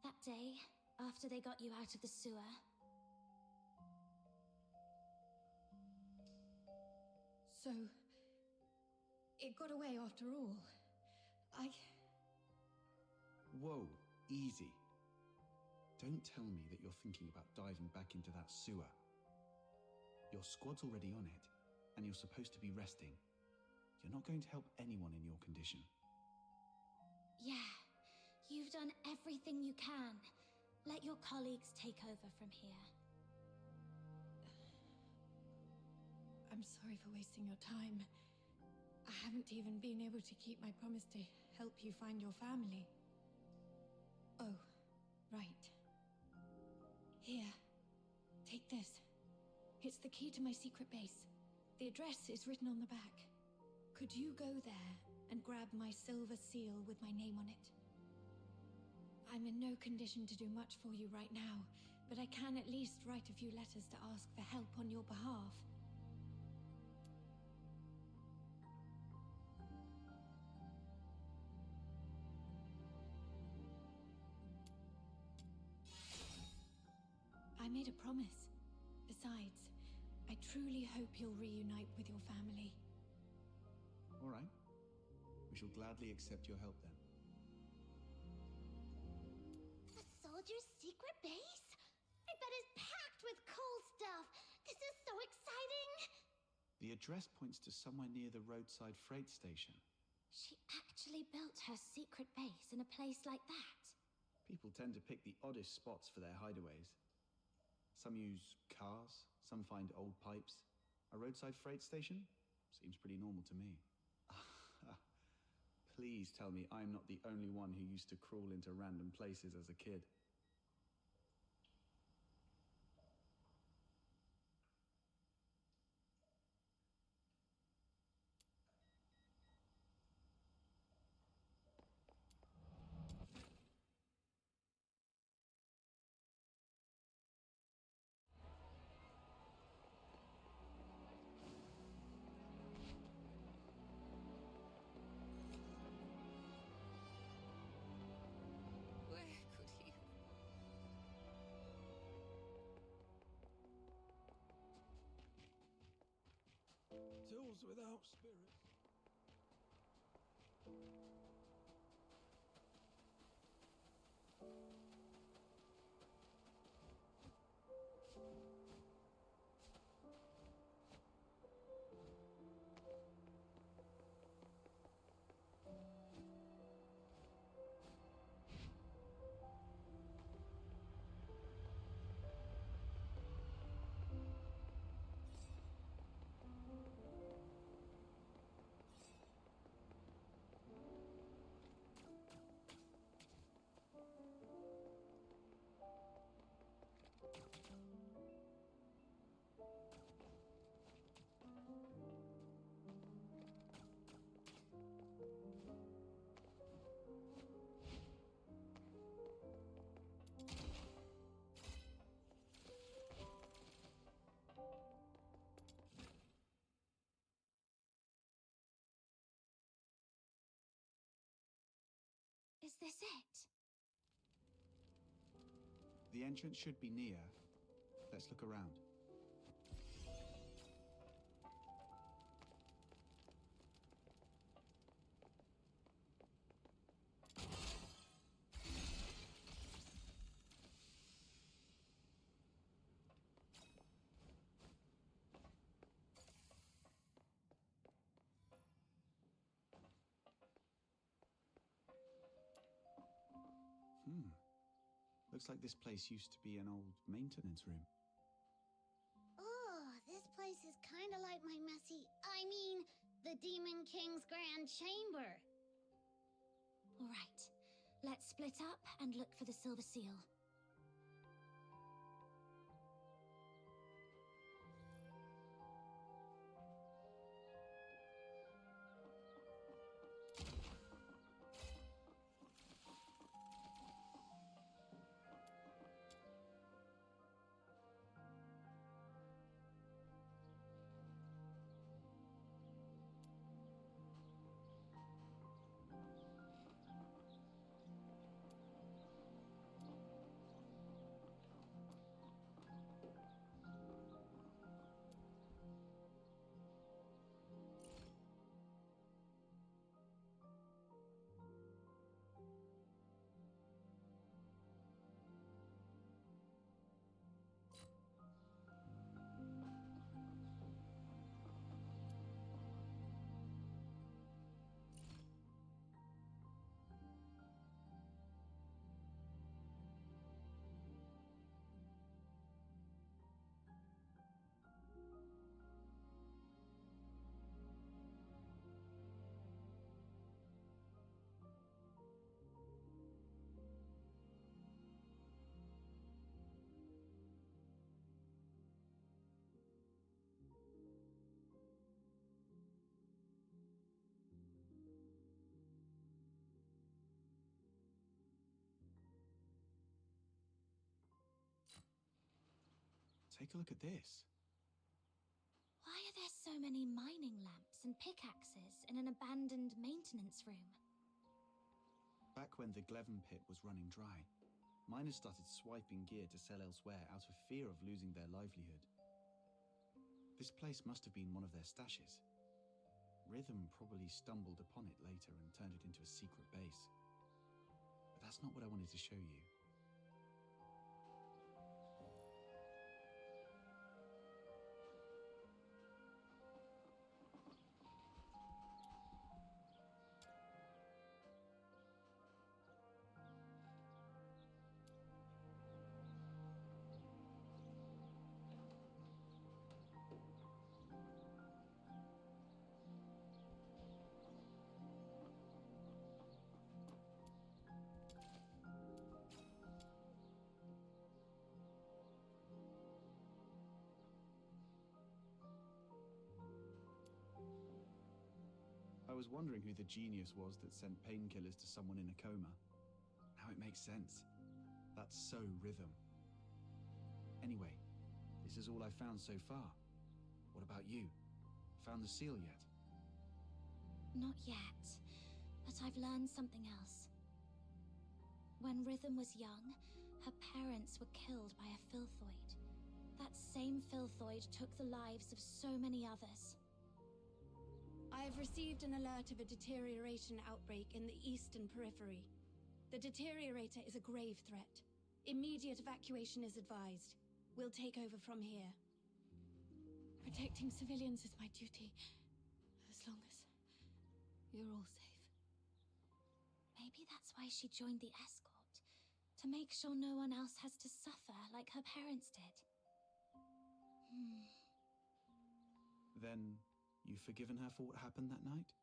That day, after they got you out of the sewer, So, it got away after all. Whoa, easy. Don't tell me that you're thinking about diving back into that sewer. Your squad's already on it, and you're supposed to be resting. You're not going to help anyone in your condition. yeah, you've done everything you can. Let your colleagues take over from here. I'm sorry for wasting your time. I haven't even been able to keep my promise to help you find your family. Oh, right. Here, take this. It's the key to my secret base. The address is written on the back. Could you go there and grab my silver seal with my name on it? I'm in no condition to do much for you right now, but I can at least write a few letters to ask for help on your behalf. I made a promise. Besides, I truly hope you'll reunite with your family. All right. We shall gladly accept your help then. A soldier's secret base? I bet it's packed with cool stuff. This is so exciting. The address points to somewhere near the roadside freight station. She actually built her secret base in a place like that. People tend to pick the oddest spots for their hideaways. Some use cars, some find old pipes. A roadside freight station? Seems pretty normal to me. Please tell me I'm not the only one who used to crawl into random places as a kid. Where could Tools without spirit. Is this it? The entrance should be near. Let's look around. Looks like this place used to be an old maintenance room. Oh, this place is kind of like my the Demon King's Grand Chamber. All right, let's split up and look for the Silver Seal. Take a look at this. Why are there so many mining lamps and pickaxes in an abandoned maintenance room? Back when the Gleven pit was running dry, miners started swiping gear to sell elsewhere out of fear of losing their livelihood. This place must have been one of their stashes. Rhythm probably stumbled upon it later and turned it into a secret base. But that's not what I wanted to show you. I was wondering who the genius was that sent painkillers to someone in a coma. Now it makes sense. That's so Rhythm. Anyway, this is all I found so far. What about you? Found the seal yet? Not yet, but I've learned something else. When Rhythm was young, her parents were killed by a filthoid. That same filthoid took the lives of so many others. I've received an alert of a deterioration outbreak in the eastern periphery. The deteriorator is a grave threat. Immediate evacuation is advised. We'll take over from here. Protecting civilians is my duty, as long as you're all safe. Maybe that's why she joined the escort. To make sure no one else has to suffer like her parents did. Then, you've forgiven her for what happened that night?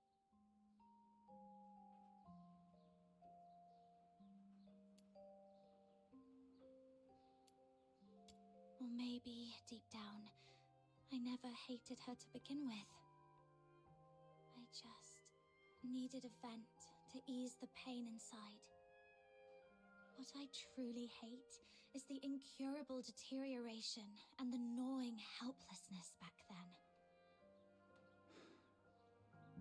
Or maybe, deep down, I never hated her to begin with. I just needed a vent to ease the pain inside. What I truly hate is the incurable deterioration and the gnawing helplessness back then.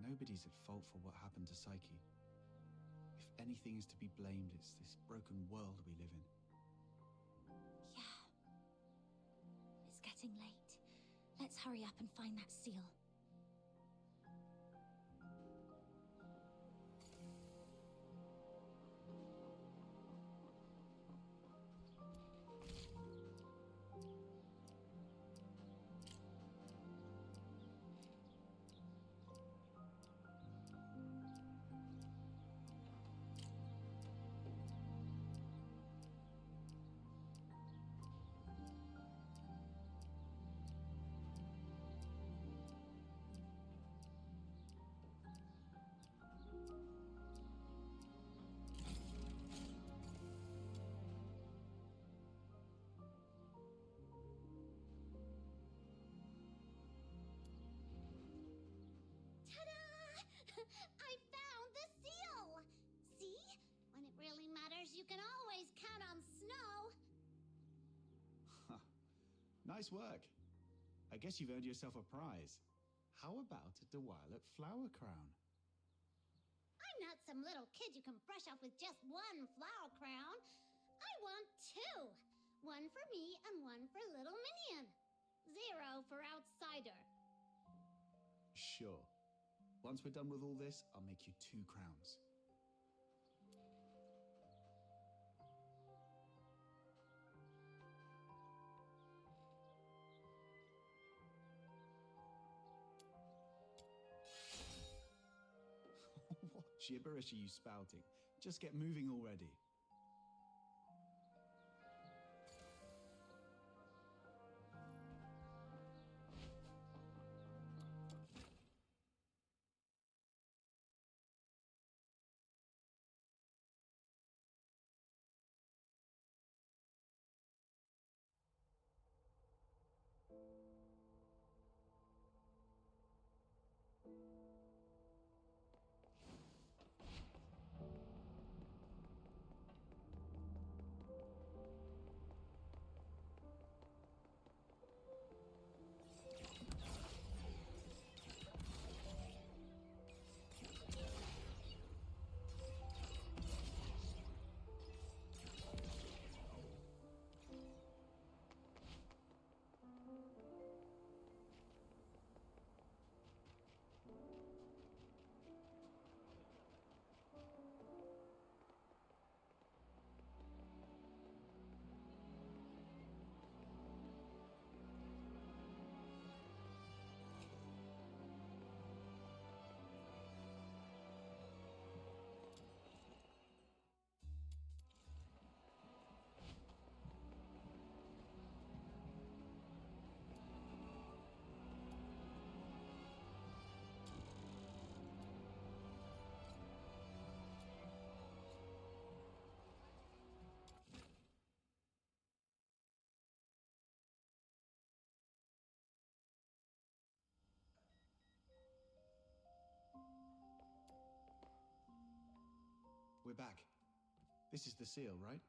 Nobody's at fault for what happened to Psyche. If anything is to be blamed, it's this broken world we live in. Yeah. It's getting late. Let's hurry up and find that seal. I found the seal! See? When it really matters, you can always count on snow! Nice work. I guess you've earned yourself a prize. How about a Dewilot flower crown? I'm not some little kid you can brush off with just one flower crown. I want two. One for me and one for little Minion. 0 for outsider. Sure. Once we're done with all this, I'll make you 2 crowns. What gibberish are you spouting? Just get moving already. We're back. This is the seal, right?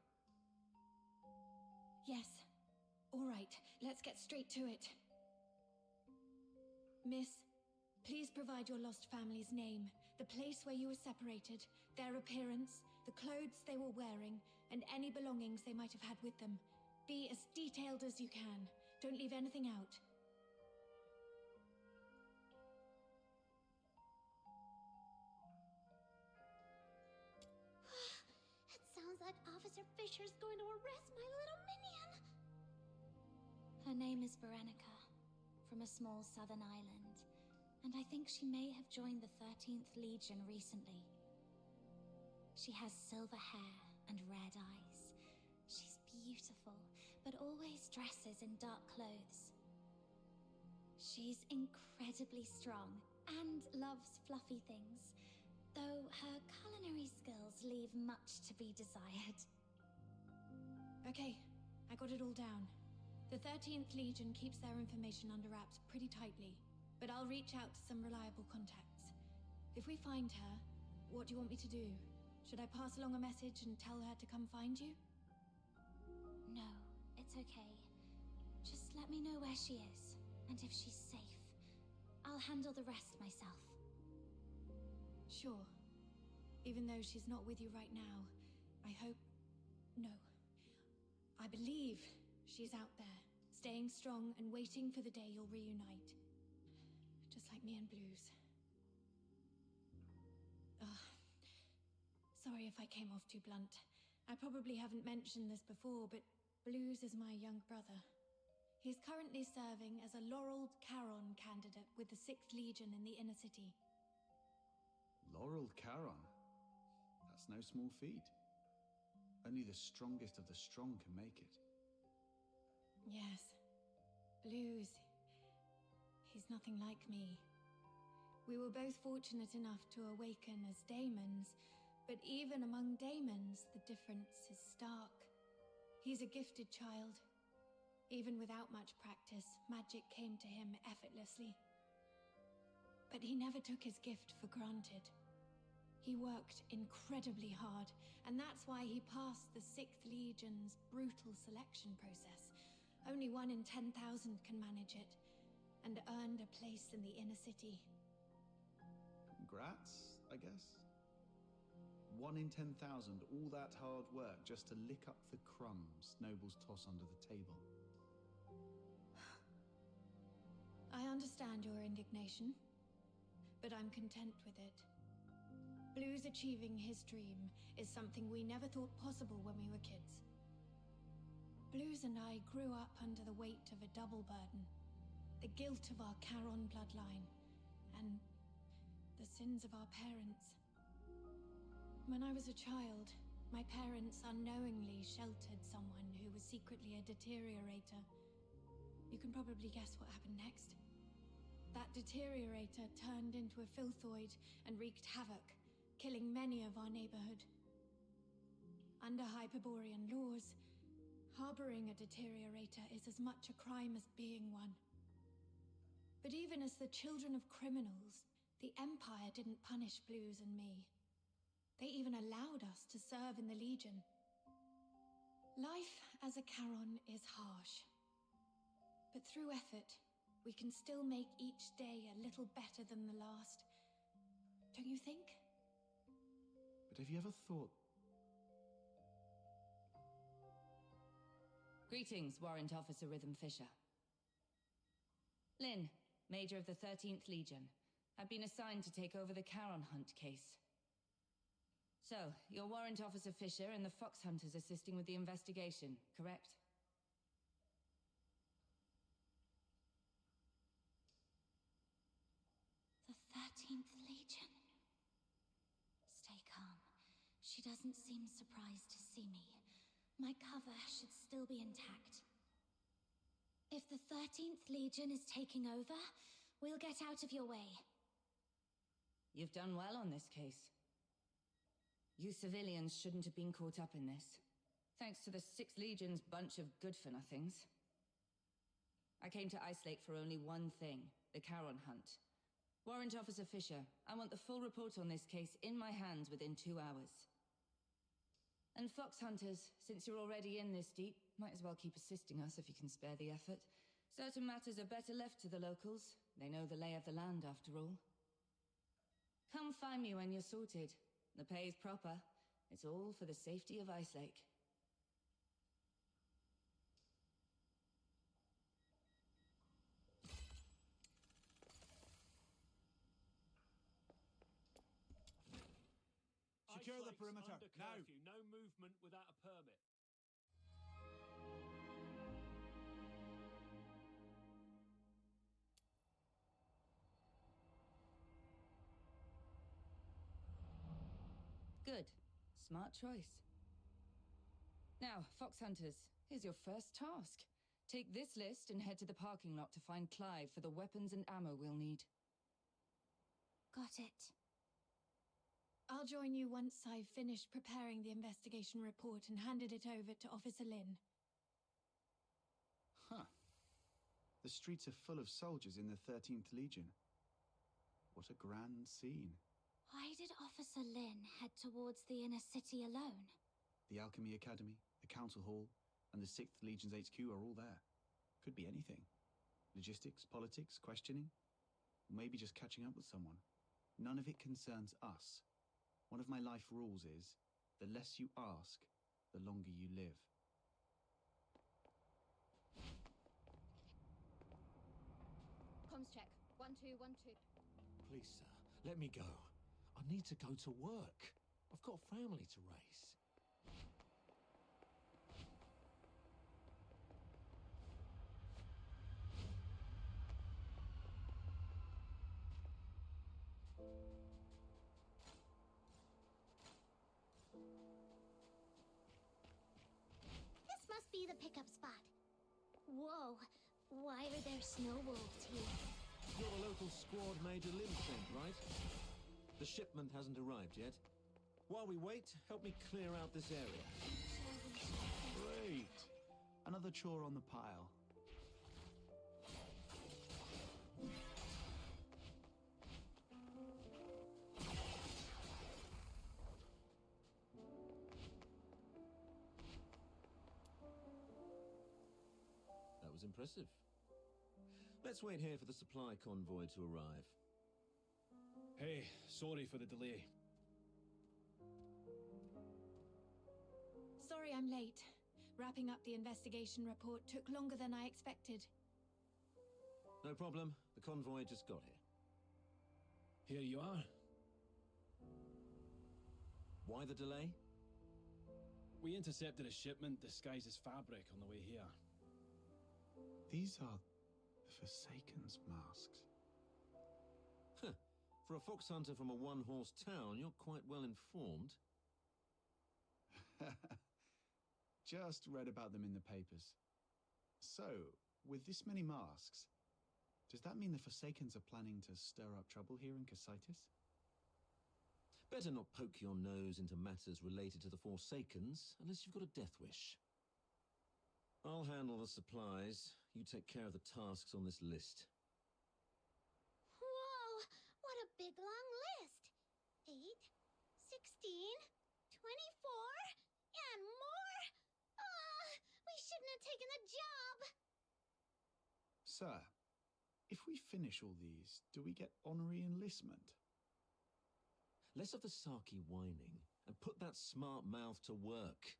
Yes. All right, let's get straight to it. Miss, please provide your lost family's name, the place where you were separated, their appearance, the clothes they were wearing, and any belongings they might have had with them. Be as detailed as you can. Don't leave anything out. Officer Fisher's going to arrest my little minion. Her name is Veronica, from a small southern island, and I think she may have joined the 13th Legion recently. She has silver hair and red eyes. She's beautiful, but always dresses in dark clothes. She's incredibly strong and loves fluffy things, though her culinary skills leave much to be desired. Okay, I got it all down. The 13th Legion keeps their information under wraps pretty tightly, but I'll reach out to some reliable contacts. If we find her, what do you want me to do? Should I pass along a message and tell her to come find you? No, it's okay. Just let me know where she is, and if she's safe. I'll handle the rest myself. Sure. Even though she's not with you right now, I hope... No. I believe she's out there, staying strong and waiting for the day you'll reunite. Just like me and Blues. Ugh. Sorry if I came off too blunt. I probably haven't mentioned this before, but Blues is my young brother. He's currently serving as a Laurel Caron candidate with the 6th Legion in the inner city. Laurel Caron? That's no small feat. Only the strongest of the strong can make it. Yes. Blues. He's nothing like me. We were both fortunate enough to awaken as daemons, but even among daemons, the difference is stark. He's a gifted child. Even without much practice, magic came to him effortlessly. But he never took his gift for granted. He worked incredibly hard, and that's why he passed the 6th Legion's brutal selection process. Only 1 in 10,000 can manage it, and earned a place in the inner city. Congrats, I guess? 1 in 10,000, all that hard work just to lick up the crumbs nobles toss under the table. I understand your indignation, but I'm content with it. Blues achieving his dream is something we never thought possible when we were kids. Blues and I grew up under the weight of a double burden. The guilt of our Caron bloodline, and the sins of our parents. When I was a child, my parents unknowingly sheltered someone who was secretly a deteriorator. You can probably guess what happened next. That deteriorator turned into a filthoid and wreaked havoc, killing many of our neighborhood. Under Hyperborean laws, harboring a deteriorator is as much a crime as being one. But even as the children of criminals, the Empire didn't punish Blues and me. They even allowed us to serve in the Legion. Life as a Caron is harsh. But through effort, we can still make each day a little better than the last. Don't you think? But have you ever thought... Greetings, Warrant Officer Rhythm Fisher. Lynn, Major of the 13th Legion. I've been assigned to take over the Caron Hunt case. So, you're Warrant Officer Fisher and the Fox Hunters assisting with the investigation, correct? The 13th Legion. Stay calm. She doesn't seem surprised to see me. My cover should still be intact. If the 13th Legion is taking over, we'll get out of your way. You've done well on this case. You civilians shouldn't have been caught up in this. Thanks to the 6th Legion's bunch of good-for-nothings. I came to Ice Lake for only one thing, the Caron Hunt. Warrant Officer Fisher, I want the full report on this case in my hands within 2 hours. And Fox Hunters, since you're already in this deep, might as well keep assisting us if you can spare the effort. Certain matters are better left to the locals. They know the lay of the land, after all. Come find me when you're sorted. The pay is proper. It's all for the safety of Ice Lake. Secure the Blake's perimeter, under now! curfew. No movement without a permit. Good. Smart choice. Now, Fox Hunters, here's your first task. Take this list and head to the parking lot to find Clive for the weapons and ammo we'll need. Got it. I'll join you once I've finished preparing the investigation report and handed it over to Officer Lin. Huh. The streets are full of soldiers in the 13th Legion. What a grand scene. Why did Officer Lin head towards the inner city alone? The Alchemy Academy, the Council Hall, and the 6th Legion's HQ are all there. Could be anything. Logistics, politics, questioning. Or maybe just catching up with someone. None of it concerns us. One of my life rules is, the less you ask, the longer you live. Comms check. 1212. Please, sir, let me go. I need to go to work. I've got a family to raise. This must be the pickup spot. Whoa, why are there snow wolves here? You're the local squad Major Lim sent, right? The shipment hasn't arrived yet. While we wait, help me clear out this area. Great. Another chore on the pile. That was impressive. Let's wait here for the supply convoy to arrive. Hey, sorry for the delay. Sorry I'm late. Wrapping up the investigation report took longer than I expected. No problem. The convoy just got here. Here you are. Why the delay? We intercepted a shipment disguised as fabric on the way here. These are the Forsaken's masks. Huh. For a fox hunter from a one-horse town, you're quite well informed. Just read about them in the papers. So, with this many masks, does that mean the Forsakens are planning to stir up trouble here in Cocytus? Better not poke your nose into matters related to the Forsakens, unless you've got a death wish. I'll handle the supplies. You take care of the tasks on this list. Whoa, what a big long list. 8, 16, 24, and more? We shouldn't have taken the job. Sir, if we finish all these, do we get honorary enlistment? Less of the Saki whining, and put that smart mouth to work.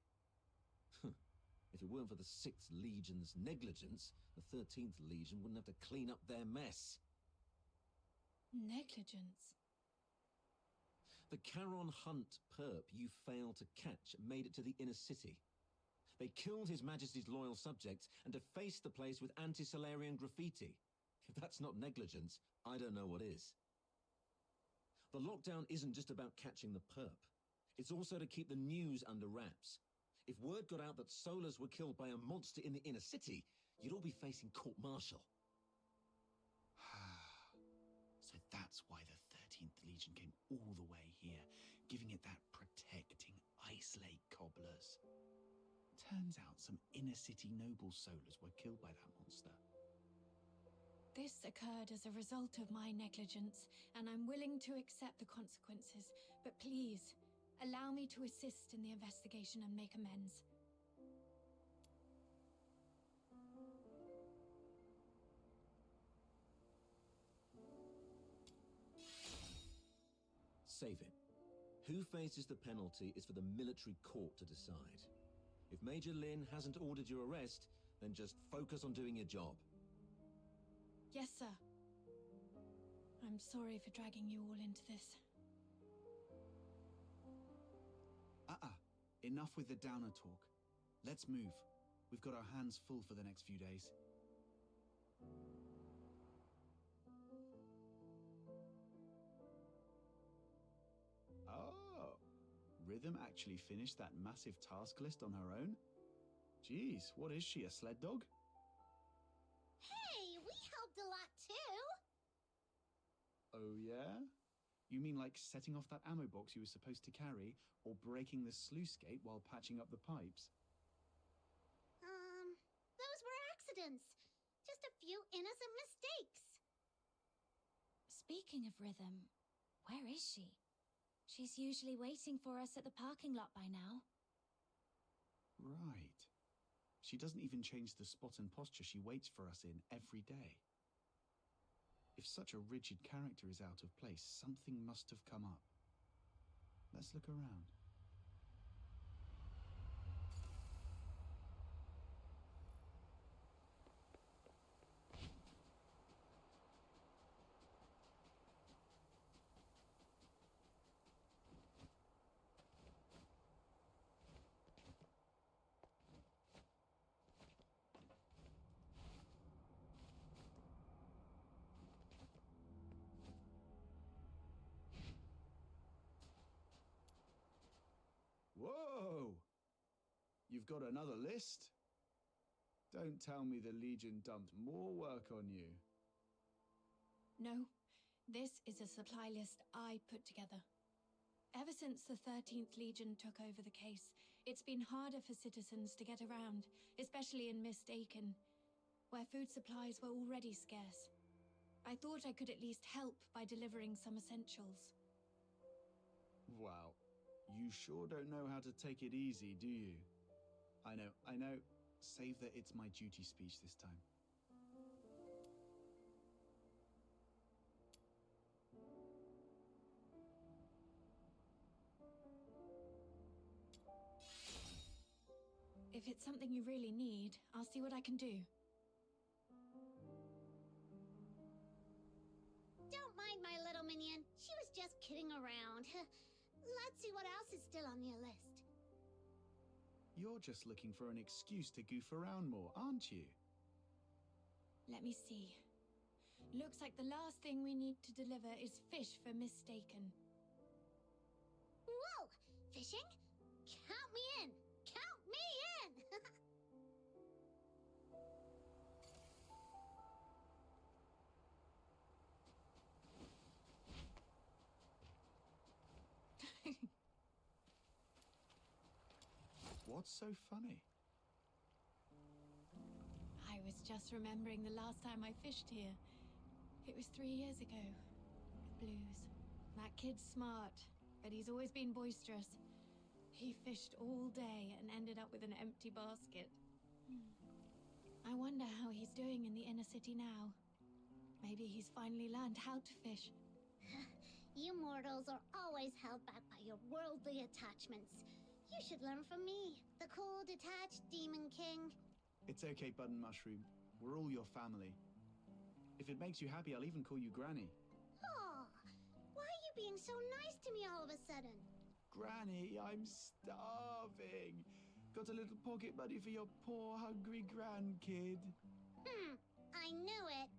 If it weren't for the 6th Legion's negligence, the 13th Legion wouldn't have to clean up their mess. Negligence? The Charon Hunt perp you failed to catch made it to the inner city. They killed His Majesty's loyal subjects and defaced the place with anti-Solarian graffiti. If that's not negligence, I don't know what is. The lockdown isn't just about catching the perp. It's also to keep the news under wraps. If word got out that Solars were killed by a monster in the inner city, you'd all be facing court-martial. So that's why the 13th Legion came all the way here, giving it that protecting Ice Lake cobblers. Turns out some inner city noble Solars were killed by that monster. This occurred as a result of my negligence, and I'm willing to accept the consequences. But please, allow me to assist in the investigation and make amends. Save it. Who faces the penalty is for the military court to decide. If Major Lin hasn't ordered your arrest, then just focus on doing your job. Yes, sir. I'm sorry for dragging you all into this. Enough with the downer talk. Let's move. We've got our hands full for the next few days. Oh, Rhythm actually finished that massive task list on her own? Jeez, what is she, a sled dog? Hey, we helped a lot too. Oh, yeah? You mean like setting off that ammo box you were supposed to carry, or breaking the sluice gate while patching up the pipes? Those were accidents. Just a few innocent mistakes. Speaking of Rhythm, where is she? She's usually waiting for us at the parking lot by now. Right. She doesn't even change the spot and posture she waits for us in every day. If such a rigid character is out of place, something must have come up. Let's look around. Whoa! You've got another list? Don't tell me the Legion dumped more work on you. No, this is a supply list I put together. Ever since the 13th Legion took over the case, it's been harder for citizens to get around, especially in Mist Aiken, where food supplies were already scarce. I thought I could at least help by delivering some essentials. Wow. You sure don't know how to take it easy, do you? I know. Save that it's my duty speech this time. If it's something you really need, I'll see what I can do. Don't mind my little minion. She was just kidding around. Let's see what else is still on your list. You're just looking for an excuse to goof around more, aren't you? Let me see. Looks like the last thing we need to deliver is fish for Mist Aiken. Whoa! Fishing? Count me in! Count me in! What's so funny? I was just remembering the last time I fished here. It was 3 years ago. With Blues. That kid's smart, but he's always been boisterous. He fished all day and ended up with an empty basket. I wonder how he's doing in the inner city now. Maybe he's finally learned how to fish. You mortals are always held back by your worldly attachments. You should learn from me, the cool, detached Demon King. It's okay, Button Mushroom. We're all your family. If it makes you happy, I'll even call you Granny. Aw, why are you being so nice to me all of a sudden? Granny, I'm starving. Got a little pocket buddy for your poor, hungry grandkid. I knew it.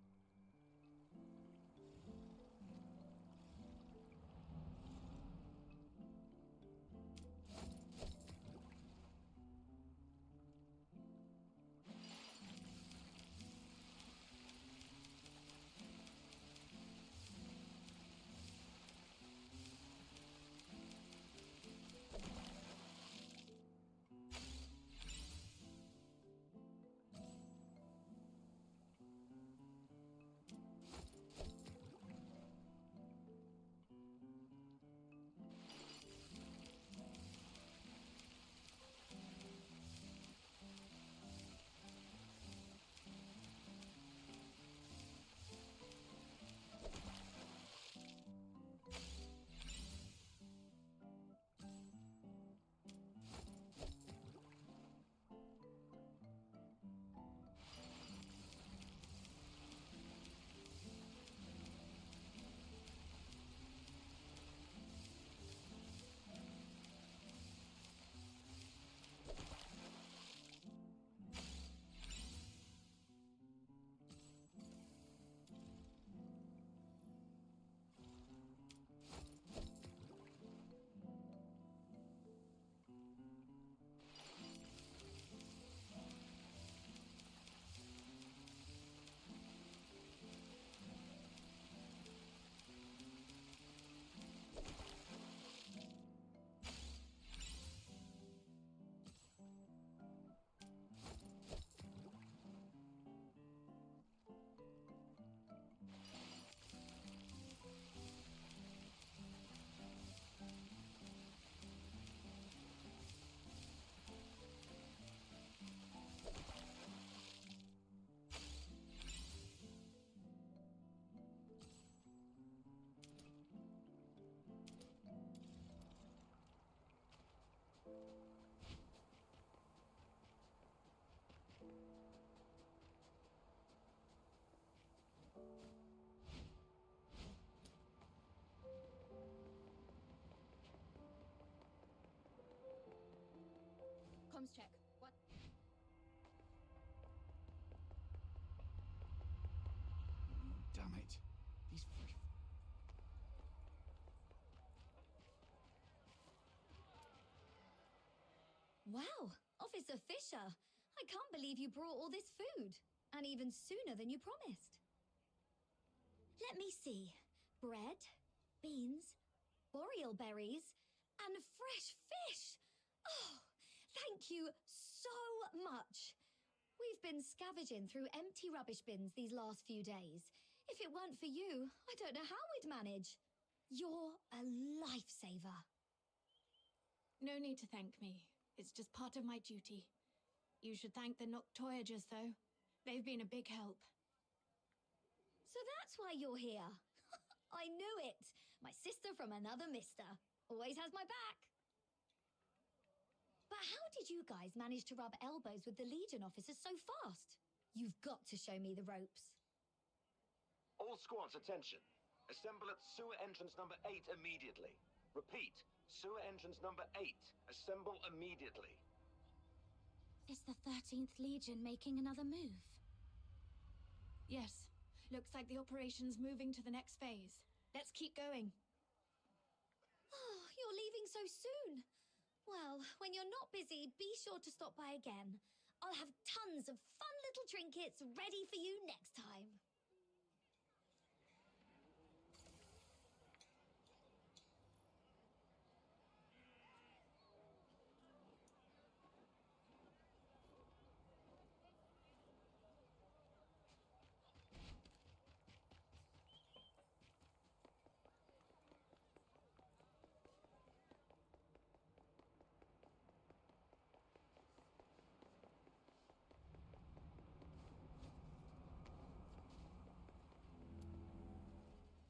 comms check. What? Damn it. These Wow, Officer Fisher. I can't believe you brought all this food. And even sooner than you promised. Let me see. Bread, beans, boreal berries, and fresh fish. Oh, thank you so much. We've been scavenging through empty rubbish bins these last few days. If it weren't for you, I don't know how we'd manage. You're a lifesaver. No need to thank me. It's just part of my duty. You should thank the Noctoyagers, though. They've been a big help. So that's why you're here. I knew it. My sister from another mister. Always has my back. But how did you guys manage to rub elbows with the Legion officers so fast? You've got to show me the ropes. All squads, attention. Assemble at sewer entrance number 8 immediately. Repeat, sewer entrance number 8. Assemble immediately. Is the 13th Legion making another move? Yes. Looks like the operation's moving to the next phase. Let's keep going. Oh, you're leaving so soon. Well, when you're not busy, be sure to stop by again. I'll have tons of fun little trinkets ready for you next time.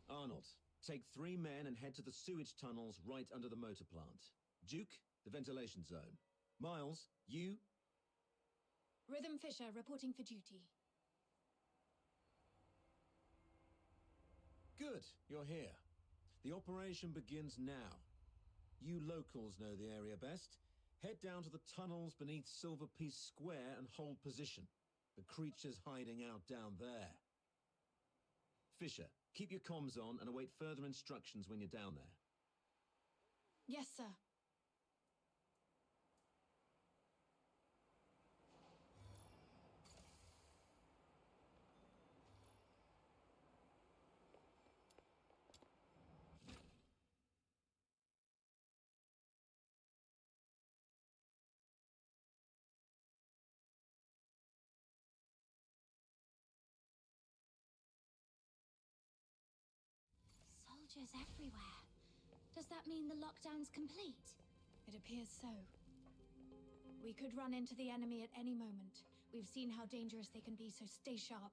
Arnold, take 3 men and head to the sewage tunnels right under the motor plant. Duke, the ventilation zone. Miles, you... Rhythm Fisher reporting for duty. Good, you're here. The operation begins now. You locals know the area best. Head down to the tunnels beneath Silver Piece Square and hold position. The creature's hiding out down there. Fisher, keep your comms on and await further instructions when you're down there. Yes, sir. Soldiers everywhere. Does that mean the lockdown's complete? It appears so. We could run into the enemy at any moment. We've seen how dangerous they can be, so stay sharp.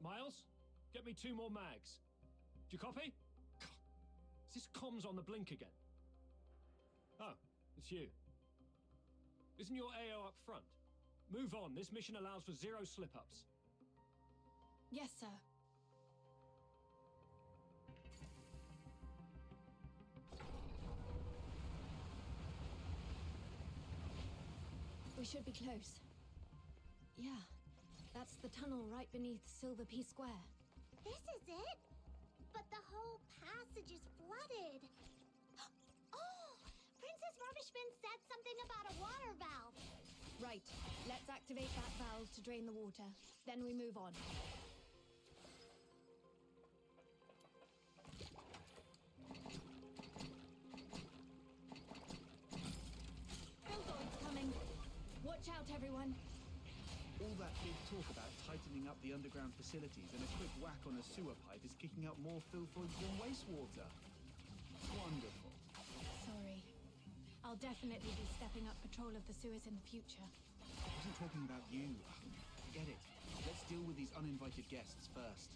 Miles, get me 2 more mags. Do you copy? God, is this comms on the blink again? Oh, it's you. Isn't your AO up front? Move on. This mission allows for 0 slip-ups. Yes, sir. We should be close. Yeah, that's the tunnel right beneath Silver Piece Square. This is it? But the whole passage is flooded. Oh! Princess Rubbishbin said something about a water valve. Right, let's activate that valve to drain the water. Then we move on. Bilbo's coming. Watch out, everyone. All that big talk about tightening up the underground facilities and a quick whack on a sewer pipe is kicking out more filthoids than wastewater. Wonderful. Sorry. I'll definitely be stepping up patrol of the sewers in the future. I wasn't talking about you. Forget it. Let's deal with these uninvited guests first.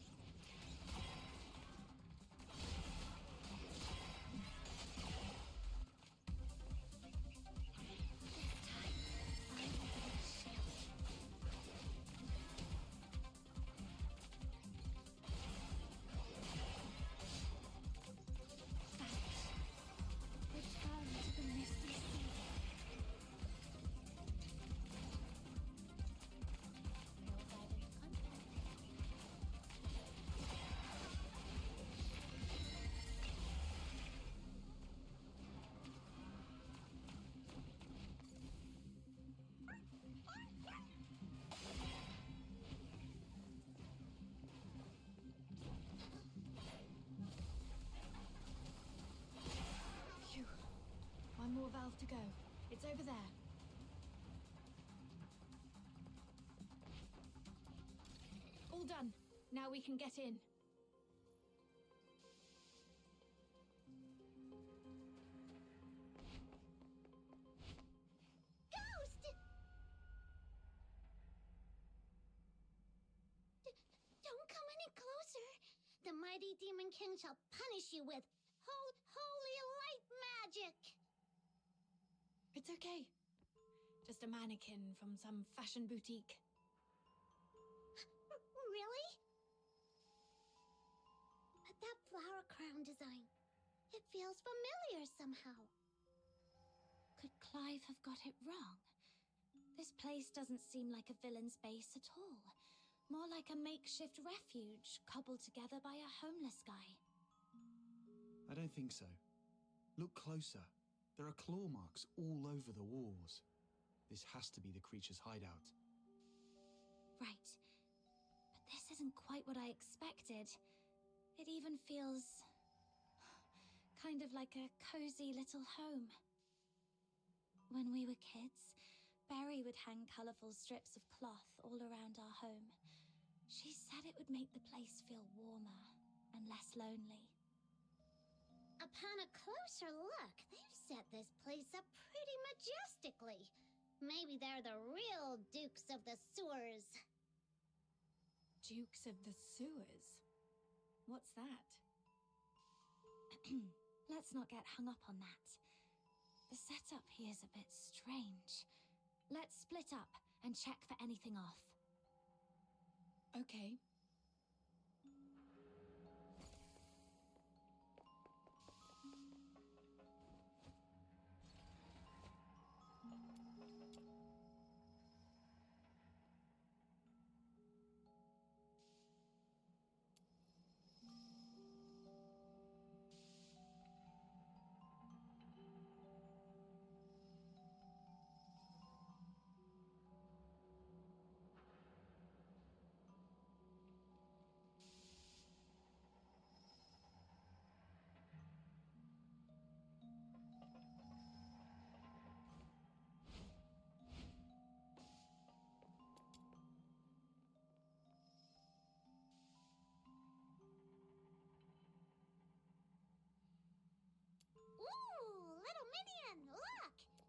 to go. It's over there. All done. Now we can get in. Ghost! Don't come any closer. The mighty Demon King shall punish you with holy light magic. It's okay. Just a mannequin from some fashion boutique. Really? But that flower crown design, it feels familiar somehow. Could Clive have got it wrong? This place doesn't seem like a villain's base at all. More like a makeshift refuge cobbled together by a homeless guy. I don't think so. Look closer. There are claw marks all over the walls. This has to be the creature's hideout. Right. But this isn't quite what I expected. It even feels kind of like a cozy little home. When we were kids, Berry would hang colourful strips of cloth all around our home. She said it would make the place feel warmer and less lonely. Upon a closer look, they've set this place up pretty majestically. Maybe they're the real Dukes of the Sewers. Dukes of the Sewers? What's that? Let's not get hung up on that. The setup here's a bit strange. Let's split up and check for anything off. Okay.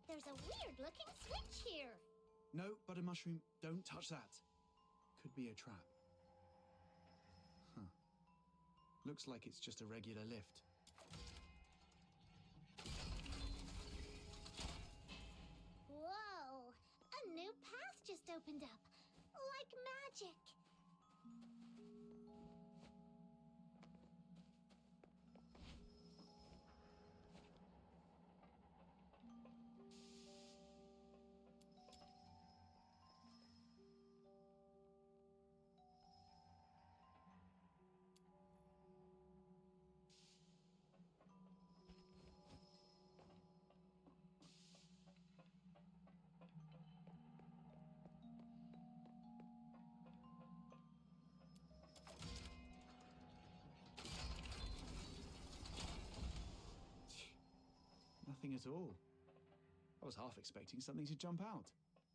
There's a weird-looking switch here. No, Butter Mushroom, don't touch that. Could be a trap. Huh. Looks like it's just a regular lift. Whoa! A new path just opened up. Like magic. Nothing at all. I was half expecting something to jump out.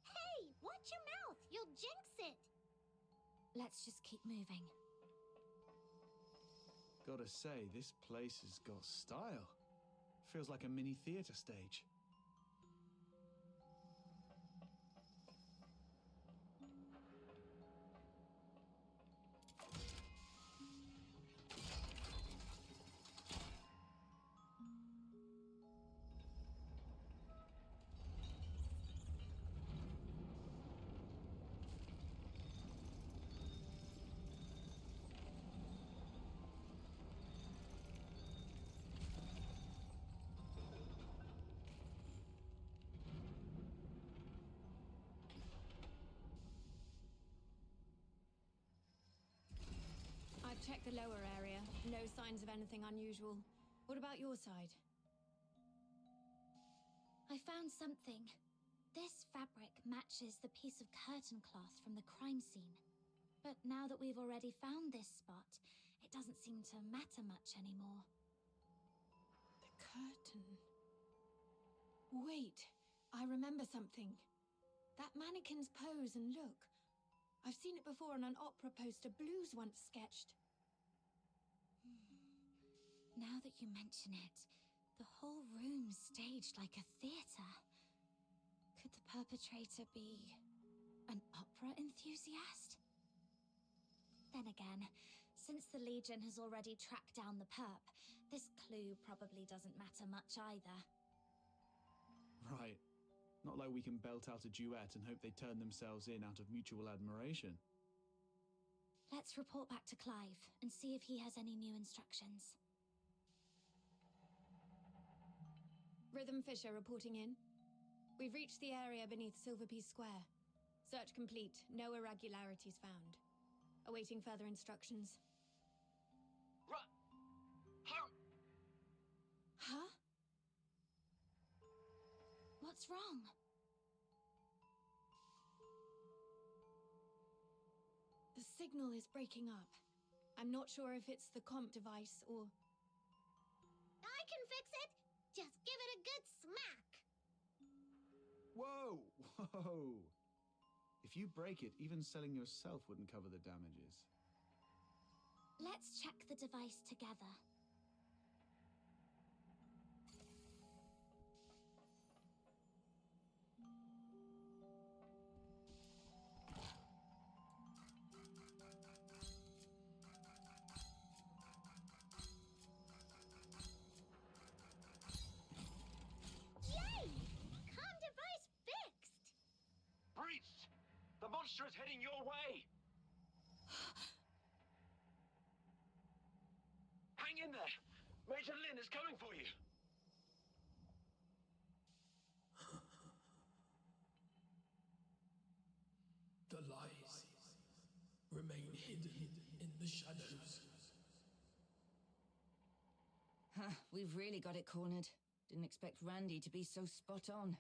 Hey, watch your mouth. You'll jinx it. Let's just keep moving. Gotta say, this place has got style. Feels like a mini theatre stage. I've checked the lower area. No signs of anything unusual. What about your side? I found something. This fabric matches the piece of curtain cloth from the crime scene. But now that we've already found this spot, it doesn't seem to matter much anymore. The curtain. Wait, I remember something. That mannequin's pose and look. I've seen it before on an opera poster Blues once sketched. Now that you mention it, the whole room's staged like a theatre. Could the perpetrator be an opera enthusiast? Then again, since the Legion has already tracked down the perp, this clue probably doesn't matter much either. Right. Not like we can belt out a duet and hope they turn themselves in out of mutual admiration. Let's report back to Clive and see if he has any new instructions. Rhythm Fisher reporting in. We've reached the area beneath Silverpiece Square. Search complete. No irregularities found. Awaiting further instructions. Huh? What's wrong? The signal is breaking up. I'm not sure if it's the comp device or... I can fix it! Just give it a good smack! Whoa! Whoa! If you break it, even selling yourself wouldn't cover the damages. Let's check the device together. Yay! Comm device fixed! Breached! The monster is heading your way! Hang in there! Major Lin is coming for you! The lies remain hidden in the shadows. Huh, we've really got it cornered. Didn't expect Randy to be so spot on.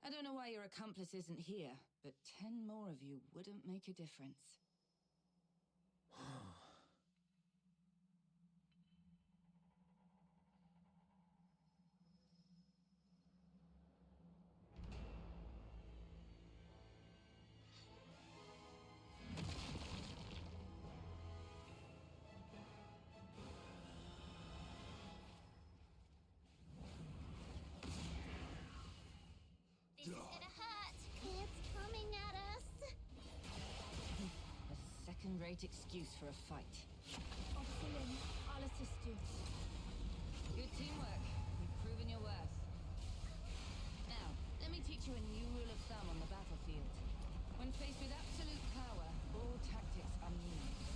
I don't know why your accomplice isn't here, but 10 more of you wouldn't make a difference. This is gonna hurt! It's coming at us! A second-rate excuse for a fight. Officer Lin, I'll assist you. Good teamwork. You've proven your worth. Now, let me teach you a new rule of thumb on the battlefield. When faced with absolute power, all tactics are meaningless.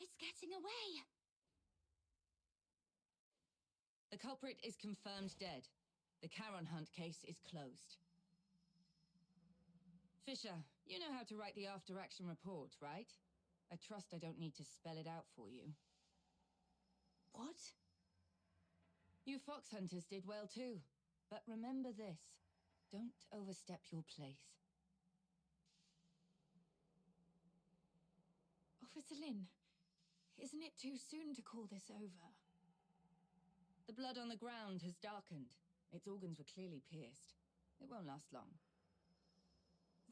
It's getting away! The culprit is confirmed dead. The Charon Hunt case is closed. Fisher, you know how to write the after-action report, right? I trust I don't need to spell it out for you. What? You fox hunters did well too. But remember this. Don't overstep your place. Officer Lin, isn't it too soon to call this over? The blood on the ground has darkened. Its organs were clearly pierced. It won't last long.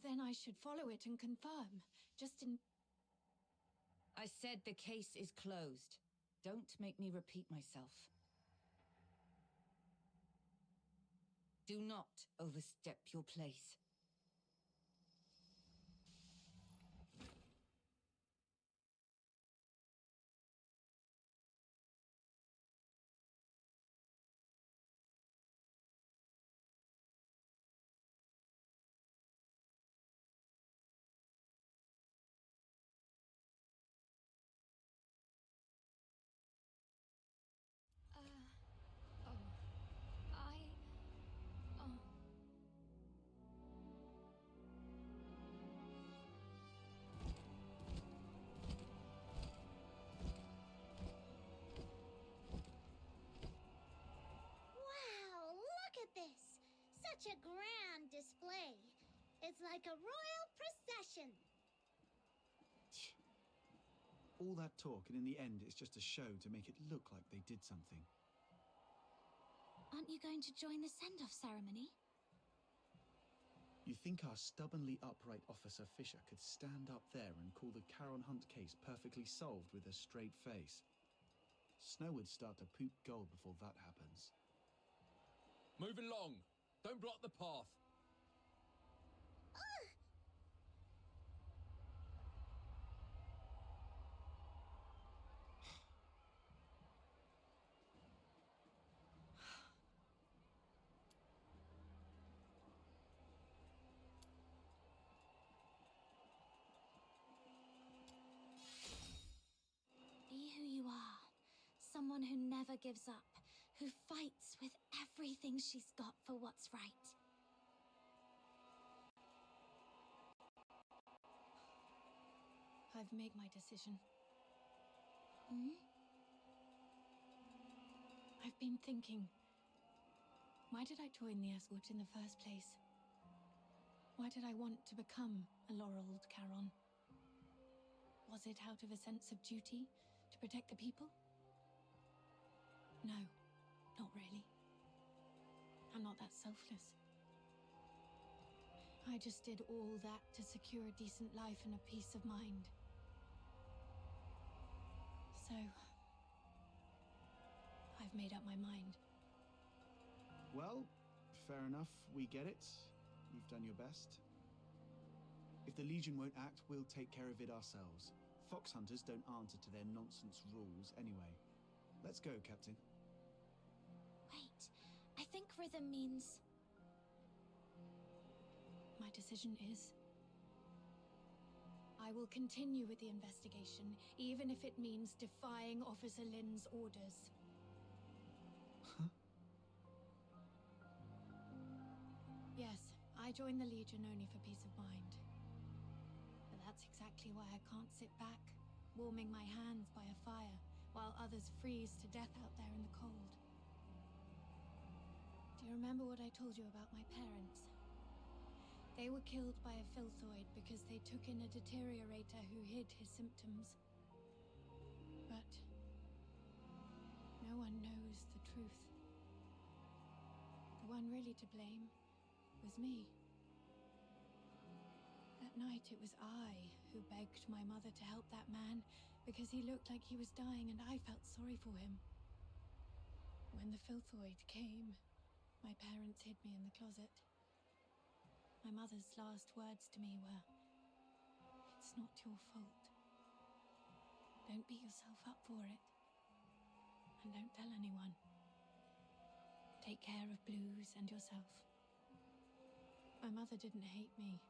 Then I should follow it and confirm, just in... I said the case is closed. Don't make me repeat myself. Do not overstep your place. Wow, look at this! Such a grand display. It's like a royal procession. All that talk, and in the end, it's just a show to make it look like they did something. Aren't you going to join the send-off ceremony? You think our stubbornly upright Officer Fisher could stand up there and call the Charon Hunt case perfectly solved with a straight face? Snow would start to poop gold before that happens. Move along. Don't block the path. Be who you are. Someone who never gives up, who fights with everything she's got for what's right. I've made my decision. I've been thinking, why did I join the Escort in the first place? Why did I want to become a laureled Charon? Was it out of a sense of duty to protect the people? No, not really. I'm not that selfless. I just did all that to secure a decent life and a peace of mind. So, I've made up my mind. Well, fair enough. We get it. You've done your best. If the Legion won't act, we'll take care of it ourselves. Fox hunters don't answer to their nonsense rules anyway. Let's go, Captain. Wait, I think rhythm means... My decision is... I will continue with the investigation, even if it means defying Officer Lin's orders. Yes, I joined the Legion only for peace of mind. But that's exactly why I can't sit back, warming my hands by a fire, while others freeze to death out there in the cold. Do you remember what I told you about my parents? They were killed by a filthoid because they took in a deteriorator who hid his symptoms. But no one knows the truth. The one really to blame was me. That night it was I who begged my mother to help that man because he looked like he was dying and I felt sorry for him. When the filthoid came, my parents hid me in the closet. My mother's last words to me were, "It's not your fault. Don't beat yourself up for it. And don't tell anyone. Take care of Blues and yourself." My mother didn't hate me.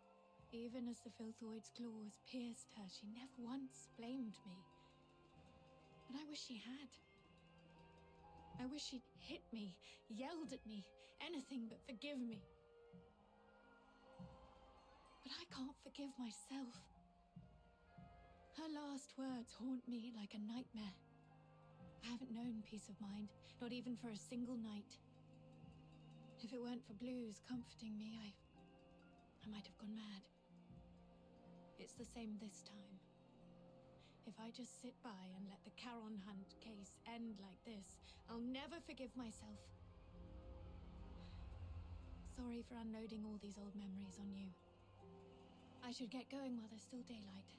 Even as the filthoid's claws pierced her, she never once blamed me. But I wish she had. I wish she'd hit me, yelled at me, anything but forgive me. But I can't forgive myself. Her last words haunt me like a nightmare. I haven't known peace of mind, not even for a single night. If it weren't for Blues comforting me, I might have gone mad. It's the same this time. If I just sit by and let the Charon Hunt case end like this, I'll never forgive myself. Sorry for unloading all these old memories on you. I should get going while there's still daylight.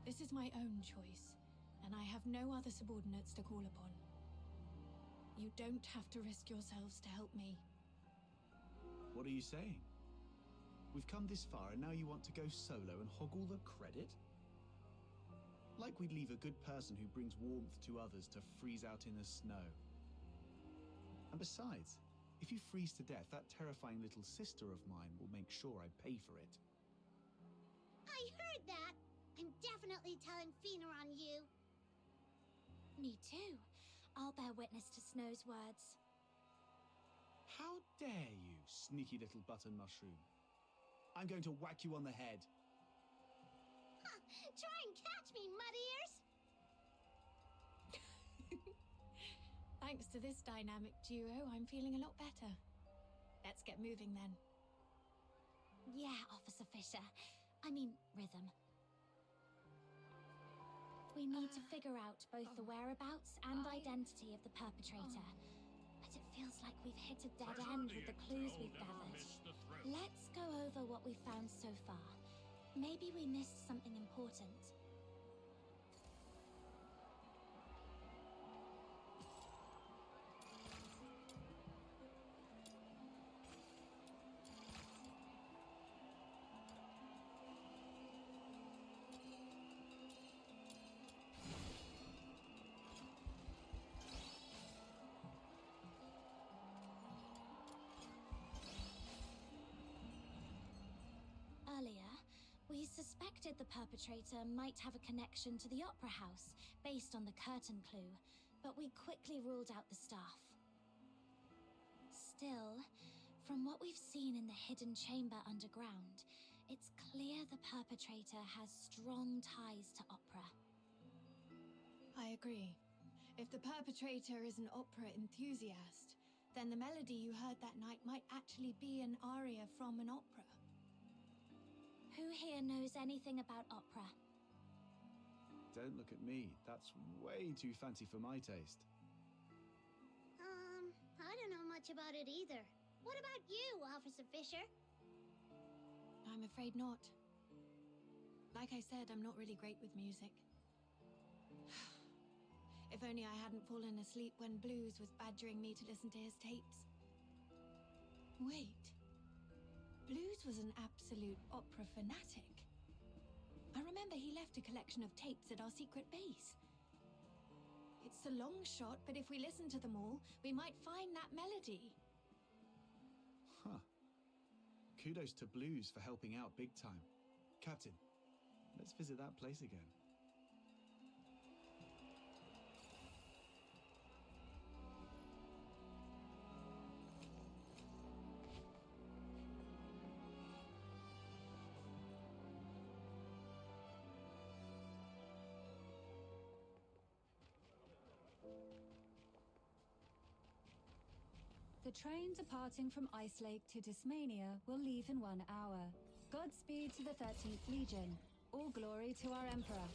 This is my own choice, and I have no other subordinates to call upon. You don't have to risk yourselves to help me. What are you saying? We've come this far and now you want to go solo and hog all the credit? Like we'd leave a good person who brings warmth to others to freeze out in the snow. And besides, if you freeze to death, that terrifying little sister of mine will make sure I pay for it. I heard that! I'm definitely telling Fina on you. Me too. I'll bear witness to Snow's words. How dare you, sneaky little button mushroom? I'm going to whack you on the head. Try and catch me, mud ears! Thanks to this dynamic duo, I'm feeling a lot better. Let's get moving then. Yeah, Officer Fisher. I mean, Rhythm. We need to figure out both the whereabouts and identity of the perpetrator. But it feels like we've hit a dead end with the clues we've gathered. Let's go over what we've found so far. Maybe we missed something important. Earlier, we suspected the perpetrator might have a connection to the Opera House, based on the curtain clue, but we quickly ruled out the staff. Still, from what we've seen in the hidden chamber underground, it's clear the perpetrator has strong ties to opera. I agree. If the perpetrator is an opera enthusiast, then the melody you heard that night might actually be an aria from an opera. Who here knows anything about opera? Don't look at me. That's way too fancy for my taste. I don't know much about it either. What about you, Officer Fisher? I'm afraid not. Like I said, I'm not really great with music. If only I hadn't fallen asleep when Blues was badgering me to listen to his tapes. Wait. Blues was an absolute opera fanatic. I remember he left a collection of tapes at our secret base. It's a long shot, but if we listen to them all, we might find that melody. Huh. Kudos to Blues for helping out big time. Captain, let's visit that place again. The train departing from Ice Lake to Dismania will leave in 1 hour. Godspeed to the 13th Legion. All glory to our Emperor.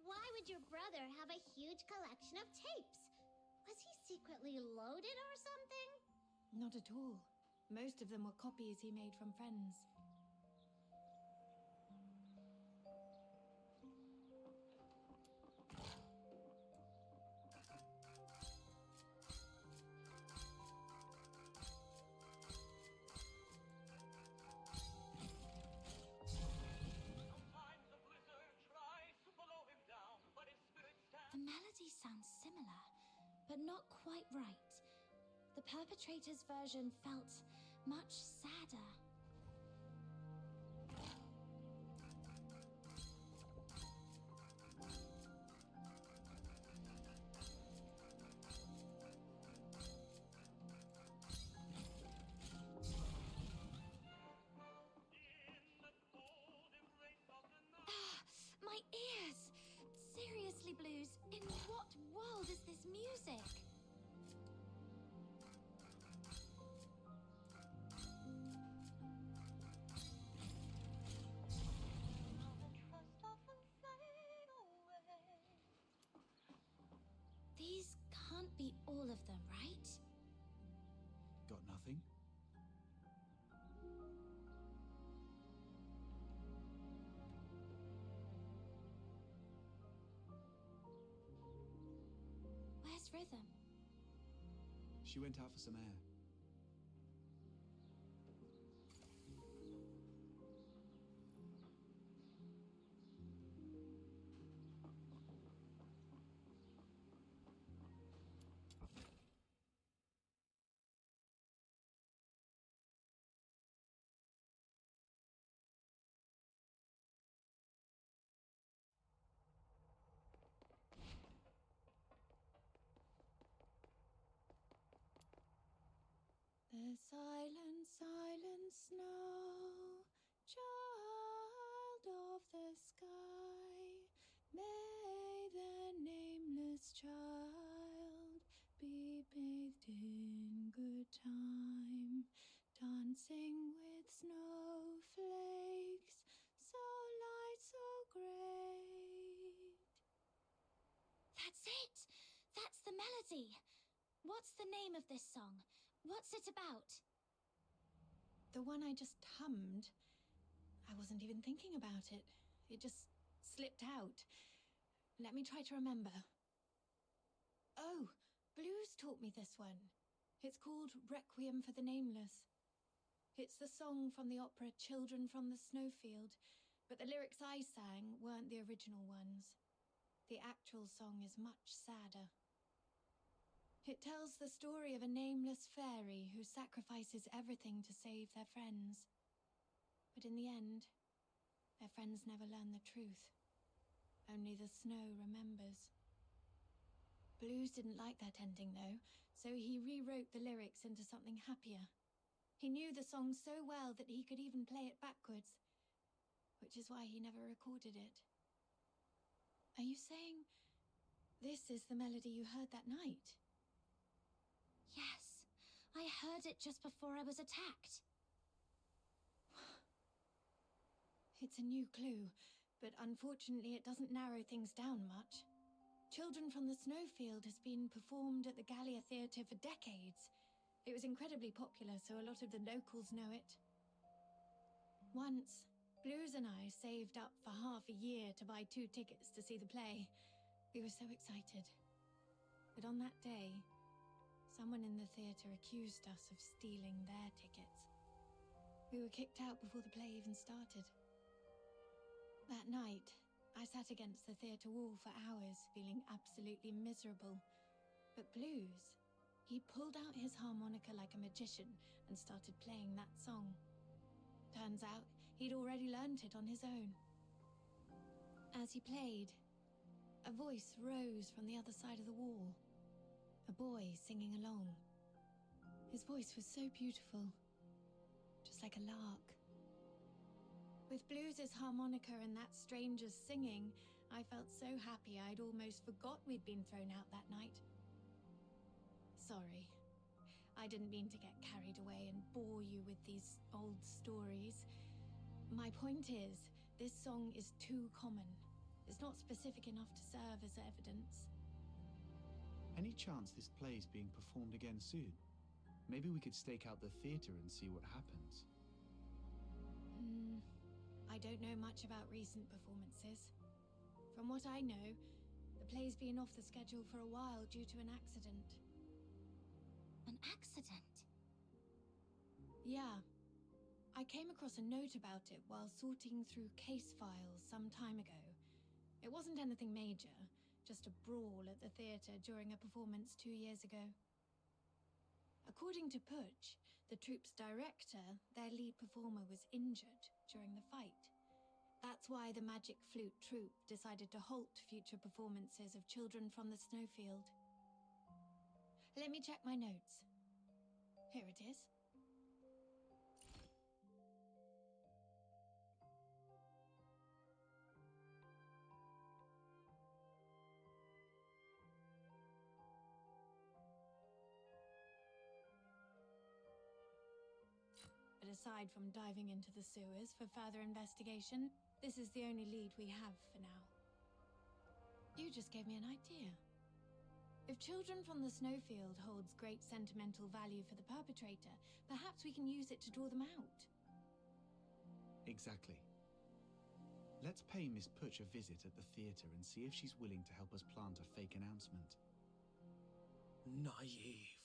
Why would your brother have a huge collection of tapes? Was he secretly loaded or something? Not at all. Most of them were copies he made from friends. but not quite right. The perpetrator's version felt much sadder. My ears! Seriously, Blues, in what world is this music? These can't be all of them, right? Got nothing? Where's Rhythm? She went out for some air. The silent, silent snow, child of the sky, may the nameless child be bathed in good time, dancing with snowflakes, so light, so great. That's it! That's the melody! What's the name of this song? What's it about? The one I just hummed, I wasn't even thinking about it. It just slipped out. Let me try to remember. Oh, Blues taught me this one. It's called Requiem for the Nameless. It's the song from the opera Children from the Snowfield, but the lyrics I sang weren't the original ones. The actual song is much sadder. It tells the story of a nameless fairy who sacrifices everything to save their friends. But in the end, their friends never learn the truth. Only the snow remembers. Blues didn't like that ending, though, so he rewrote the lyrics into something happier. He knew the song so well that he could even play it backwards, which is why he never recorded it. Are you saying this is the melody you heard that night? Yes, I heard it just before I was attacked. It's a new clue, but unfortunately it doesn't narrow things down much. Children from the Snowfield has been performed at the Gallia Theatre for decades. It was incredibly popular, so a lot of the locals know it. Once, Blues and I saved up for half a year to buy 2 tickets to see the play. We were so excited. But on that day, someone in the theatre accused us of stealing their tickets. We were kicked out before the play even started. That night, I sat against the theatre wall for hours, feeling absolutely miserable. But Blues, he pulled out his harmonica like a magician and started playing that song. Turns out, he'd already learnt it on his own. As he played, a voice rose from the other side of the wall. A boy singing along. His voice was so beautiful, just like a lark. With Blues' harmonica and that stranger's singing, I felt so happy I'd almost forgot we'd been thrown out that night. Sorry, I didn't mean to get carried away and bore you with these old stories. My point is, this song is too common. It's not specific enough to serve as evidence. Any chance this play's being performed again soon? Maybe we could stake out the theatre and see what happens. I don't know much about recent performances. From what I know, the play's been off the schedule for a while due to an accident. An accident? Yeah. I came across a note about it while sorting through case files some time ago. It wasn't anything major, just a brawl at the theatre during a performance 2 years ago. According to Putsch, the troupe's director, their lead performer was injured during the fight. That's why the Magic Flute troupe decided to halt future performances of Children from the Snowfield. Let me check my notes. Here it is. But aside from diving into the sewers for further investigation, this is the only lead we have for now. You just gave me an idea. If Children from the Snowfield holds great sentimental value for the perpetrator, perhaps we can use it to draw them out. Exactly. Let's pay Miss Putsch a visit at the theatre and see if she's willing to help us plant a fake announcement. Naive.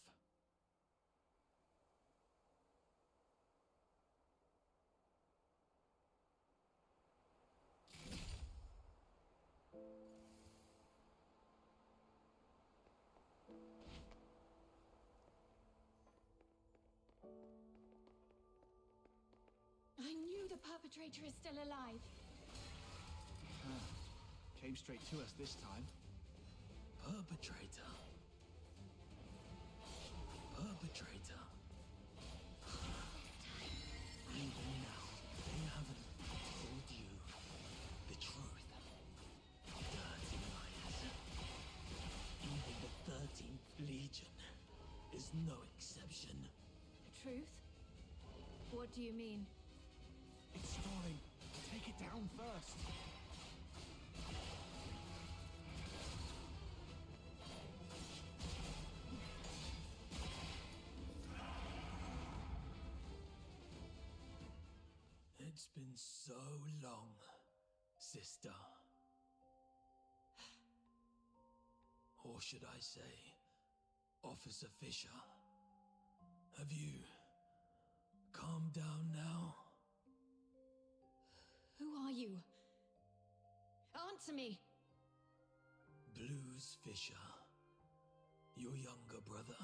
I knew the perpetrator is still alive. Came straight to us this time. Perpetrator. Perpetrator. Even now, they haven't told you the truth. Dirty liars. Even the 13th Legion is no exception. Truth? What do you mean? It's stalling. Take it down first. It's been so long, sister. Or should I say, Officer Fisher? Have you calmed down now? Who are you? Answer me! Blues Fisher. Your younger brother.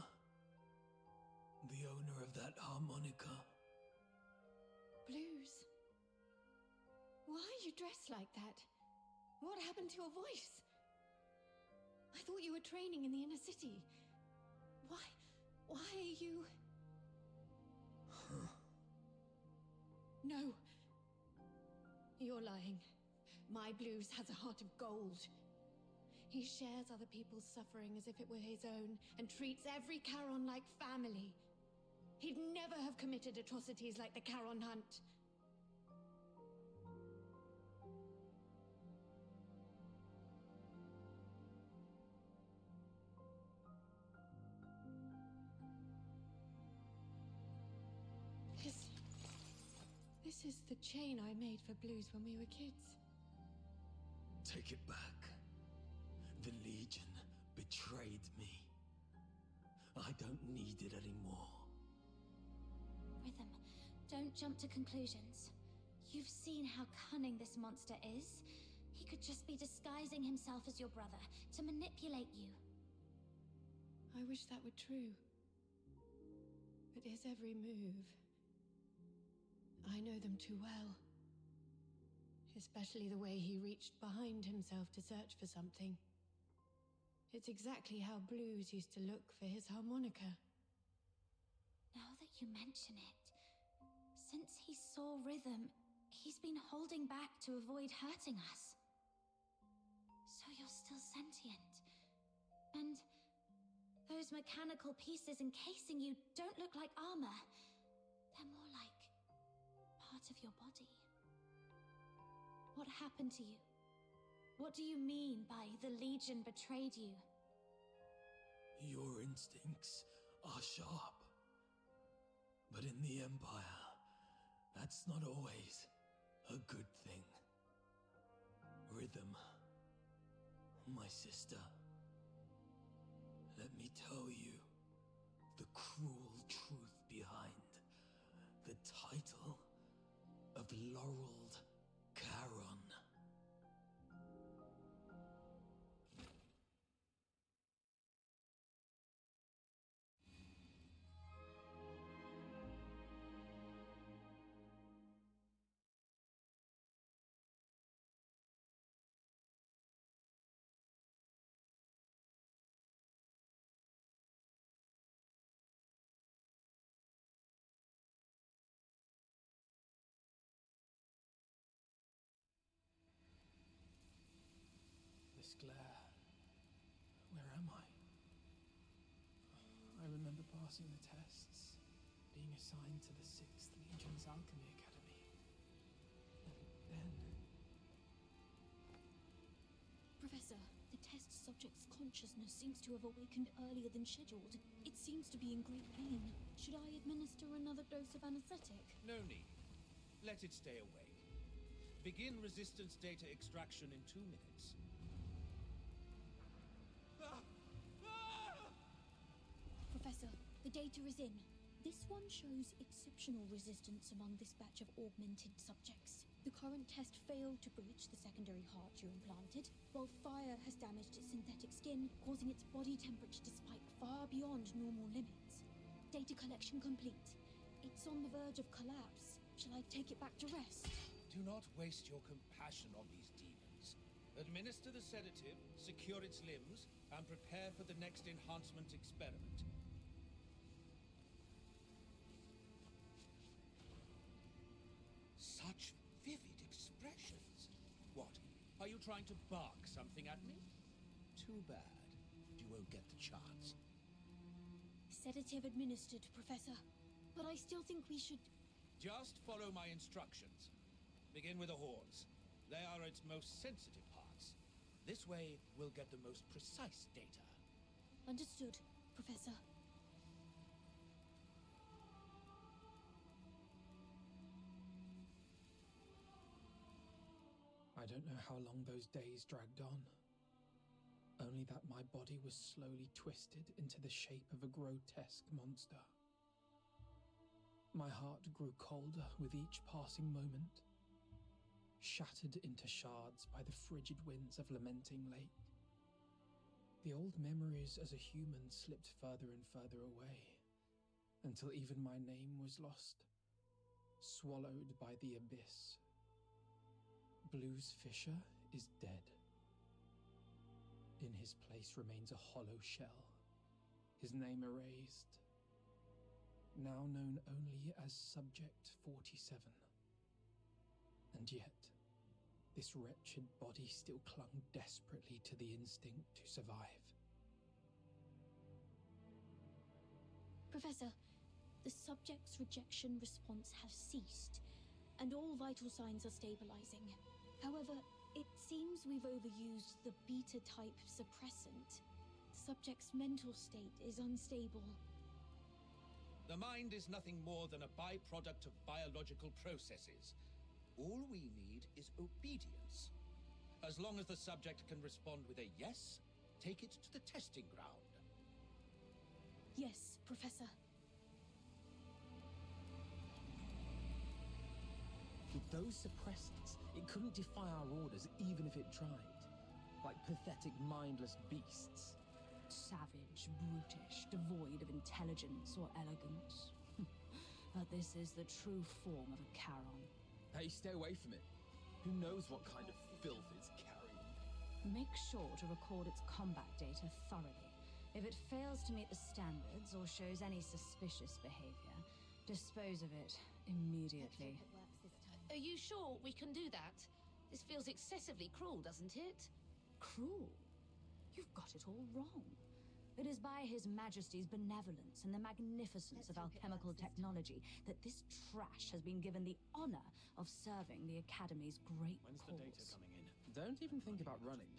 The owner of that harmonica. Blues? Why are you dressed like that? What happened to your voice? I thought you were training in the inner city. Why are you... No. You're lying. My Blues has a heart of gold. He shares other people's suffering as if it were his own, and treats every Charon like family. He'd never have committed atrocities like the Charon Hunt. This is the chain I made for Blues when we were kids. Take it back. The Legion betrayed me. I don't need it anymore. Rhythm, don't jump to conclusions. You've seen how cunning this monster is. He could just be disguising himself as your brother to manipulate you. I wish that were true. But his every move... I know them too well. Especially the way he reached behind himself to search for something. It's exactly how Blues used to look for his harmonica. Now that you mention it, since he saw Rhythm, he's been holding back to avoid hurting us. So you're still sentient. And those mechanical pieces encasing you don't look like armor. They're more like part of your body. What happened to you? What do you mean by the Legion betrayed you? Your instincts are sharp. But in the Empire, that's not always a good thing. Rhythm, my sister, let me tell you the cruel truth behind the title of Laureled Charon. glare. Where am I? I remember passing the tests, being assigned to the 6th Legion's Alchemy Academy. And then... Professor, the test subject's consciousness seems to have awakened earlier than scheduled. It seems to be in great pain. Should I administer another dose of anesthetic? No need. Let it stay awake. Begin resistance data extraction in 2 minutes. Professor, the data is in. This one shows exceptional resistance among this batch of augmented subjects. The current test failed to breach the secondary heart you implanted, while fire has damaged its synthetic skin, causing its body temperature to spike far beyond normal limits. Data collection complete. It's on the verge of collapse. Shall I take it back to rest? Do not waste your compassion on these demons. Administer the sedative, secure its limbs, and prepare for the next enhancement experiment. Such vivid expressions. What? Are you trying to bark something at me? Too bad. You won't get the chance. Sedative administered, Professor. But I still think we should... Just follow my instructions. Begin with the horns. They are its most sensitive parts. This way, we'll get the most precise data. Understood, Professor. I don't know how long those days dragged on. Only that my body was slowly twisted into the shape of a grotesque monster. My heart grew colder with each passing moment, shattered into shards by the frigid winds of Lamenting Lake. The old memories as a human slipped further and further away, until even my name was lost, swallowed by the abyss. Blues Fisher is dead. In his place remains a hollow shell, his name erased, now known only as Subject 47. And yet, this wretched body still clung desperately to the instinct to survive. Professor, the subject's rejection response has ceased, and all vital signs are stabilizing. However, it seems we've overused the beta-type suppressant. The subject's mental state is unstable. The mind is nothing more than a byproduct of biological processes. All we need is obedience. As long as the subject can respond with a yes, take it to the testing ground. Yes, Professor. With those suppressants, it couldn't defy our orders even if it tried. Like pathetic, mindless beasts. Savage, brutish, devoid of intelligence or elegance. But this is the true form of a Charon. Hey, stay away from it. Who knows what kind of filth it's carrying? Make sure to record its combat data thoroughly. If it fails to meet the standards or shows any suspicious behavior, dispose of it immediately. Are you sure we can do that? This feels excessively cruel, doesn't it? Cruel? You've got it all wrong. It is by His Majesty's benevolence and the magnificence of alchemical technology that this trash has been given the honor of serving the Academy's great When's cause. the data coming in? Don't even think about running.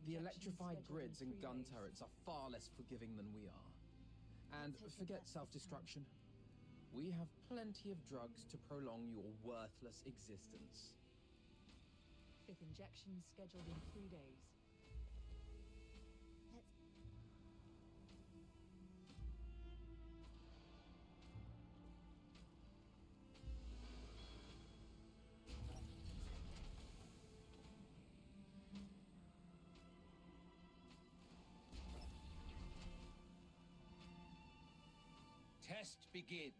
The electrified grids and gun turrets are far less forgiving than we are. And forget self-destruction. We have plenty of drugs to prolong your worthless existence. 5th injection scheduled in 3 days. Test begins.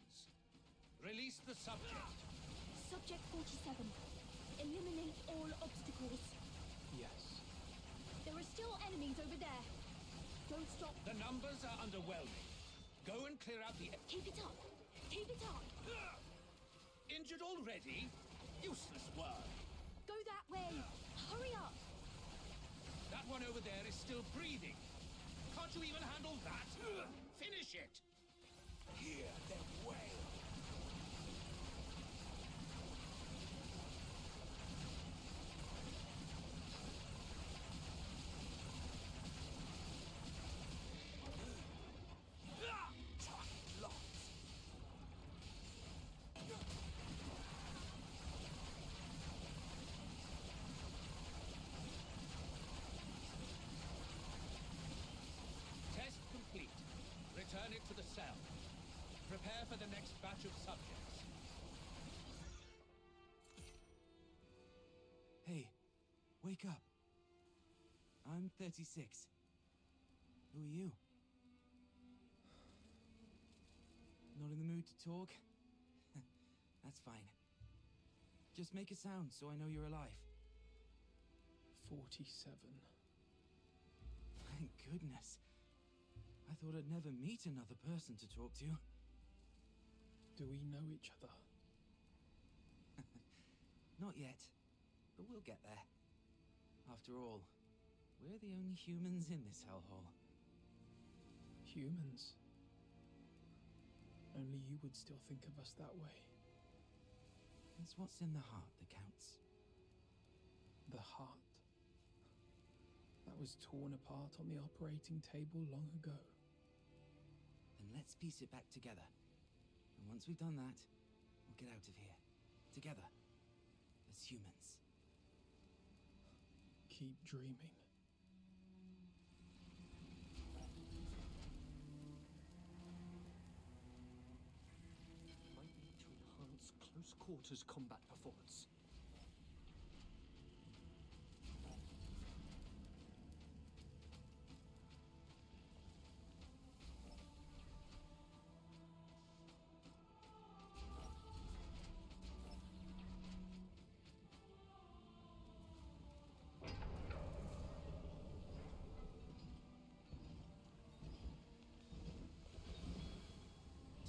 Release the subject. Subject 47. Eliminate all obstacles. Yes. There are still enemies over there. Don't stop. The numbers are underwhelming. Go and clear out the... Keep it up. Keep it up. Injured already? Useless work. Go that way. Hurry up. That one over there is still breathing. Can't you even handle that? Finish it! Hear them wail. Test complete. Return it to the cell. Prepare for the next batch of subjects. Hey, wake up. I'm 36. Who are you? Not in the mood to talk? That's fine. Just make a sound so I know you're alive. 47. Thank goodness. I thought I'd never meet another person to talk to. Do we know each other? Not yet, but we'll get there. After all, we're the only humans in this hellhole. Humans? Only you would still think of us that way. It's what's in the heart that counts. The heart. That was torn apart on the operating table long ago. Then let's piece it back together. And once we've done that, we'll get out of here. Together. As humans. Keep dreaming. Might need to enhance close quarters combat performance.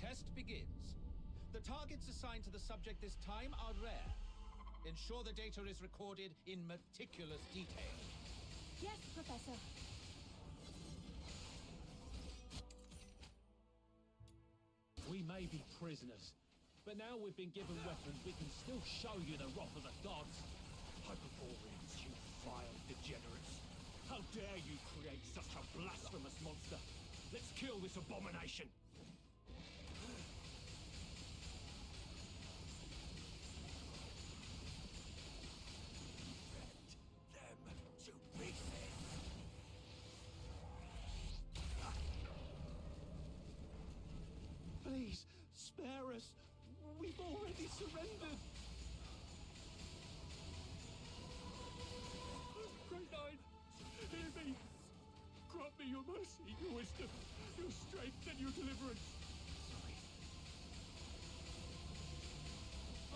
Test begins. The targets assigned to the subject this time are rare. Ensure the data is recorded in meticulous detail. Yes, Professor. We may be prisoners, but now we've been given weapons, we can still show you the wrath of the gods. Hyperboreans, you vile degenerates. How dare you create such a blasphemous monster? Let's kill this abomination. Please, spare us. We've already surrendered. Great Nine, hear me. Grant me your mercy, your wisdom, your strength, and your deliverance. Sorry.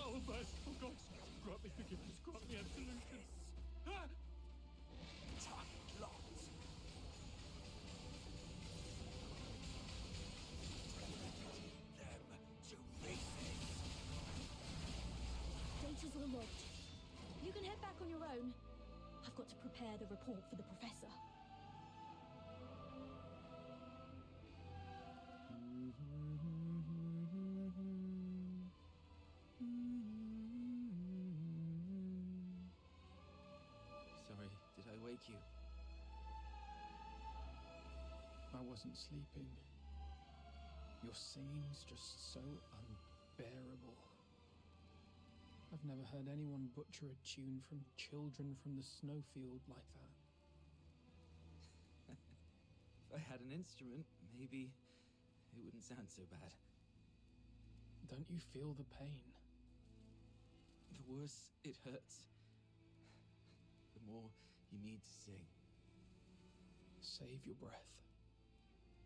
Oh, merciful God, grant me forgiveness, grant me absolution. Ah! Data's all logged. You can head back on your own. I've got to prepare the report for the professor. Sorry, did I wake you? I wasn't sleeping. Your singing's just so unbearable. I've never heard anyone butcher a tune from Children from the Snowfield like that. If I had an instrument, maybe it wouldn't sound so bad. Don't you feel the pain? The worse it hurts, the more you need to sing. Save your breath.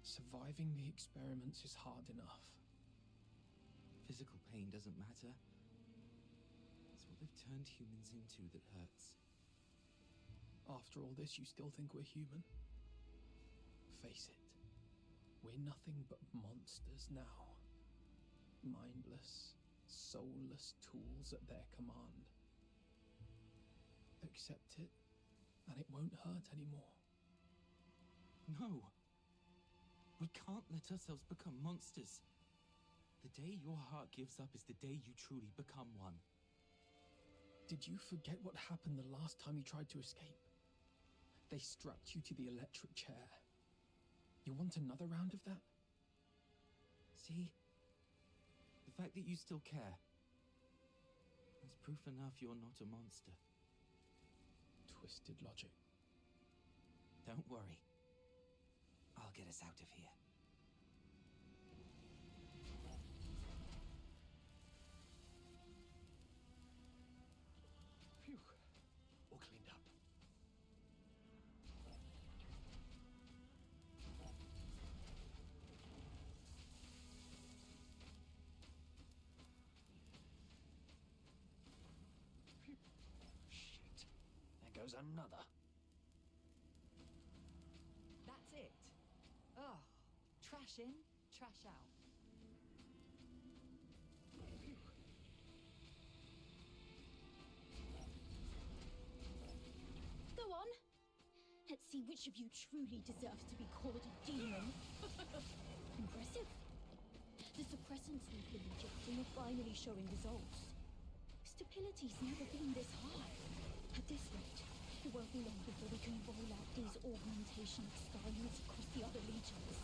Surviving the experiments is hard enough. Physical pain doesn't matter. It's what they've turned humans into that hurts. After all this, you still think we're human? Face it. We're nothing but monsters now. Mindless, soulless tools at their command. Accept it, and it won't hurt anymore. No. We can't let ourselves become monsters. The day your heart gives up is the day you truly become one. Did you forget what happened the last time you tried to escape? They strapped you to the electric chair. You want another round of that? See? The fact that you still care is proof enough you're not a monster. Twisted logic. Don't worry. I'll get us out of here. Phew. All cleaned up. Phew. Shit. There goes another. That's it. Oh, trash in, trash out. Go on. Let's see which of you truly deserves to be called a demon. Impressive. The suppressants we've been injecting are finally showing results. Stability's never been this high. At this rate, it won't be long before we can roll out these augmentation experiments across the other legions.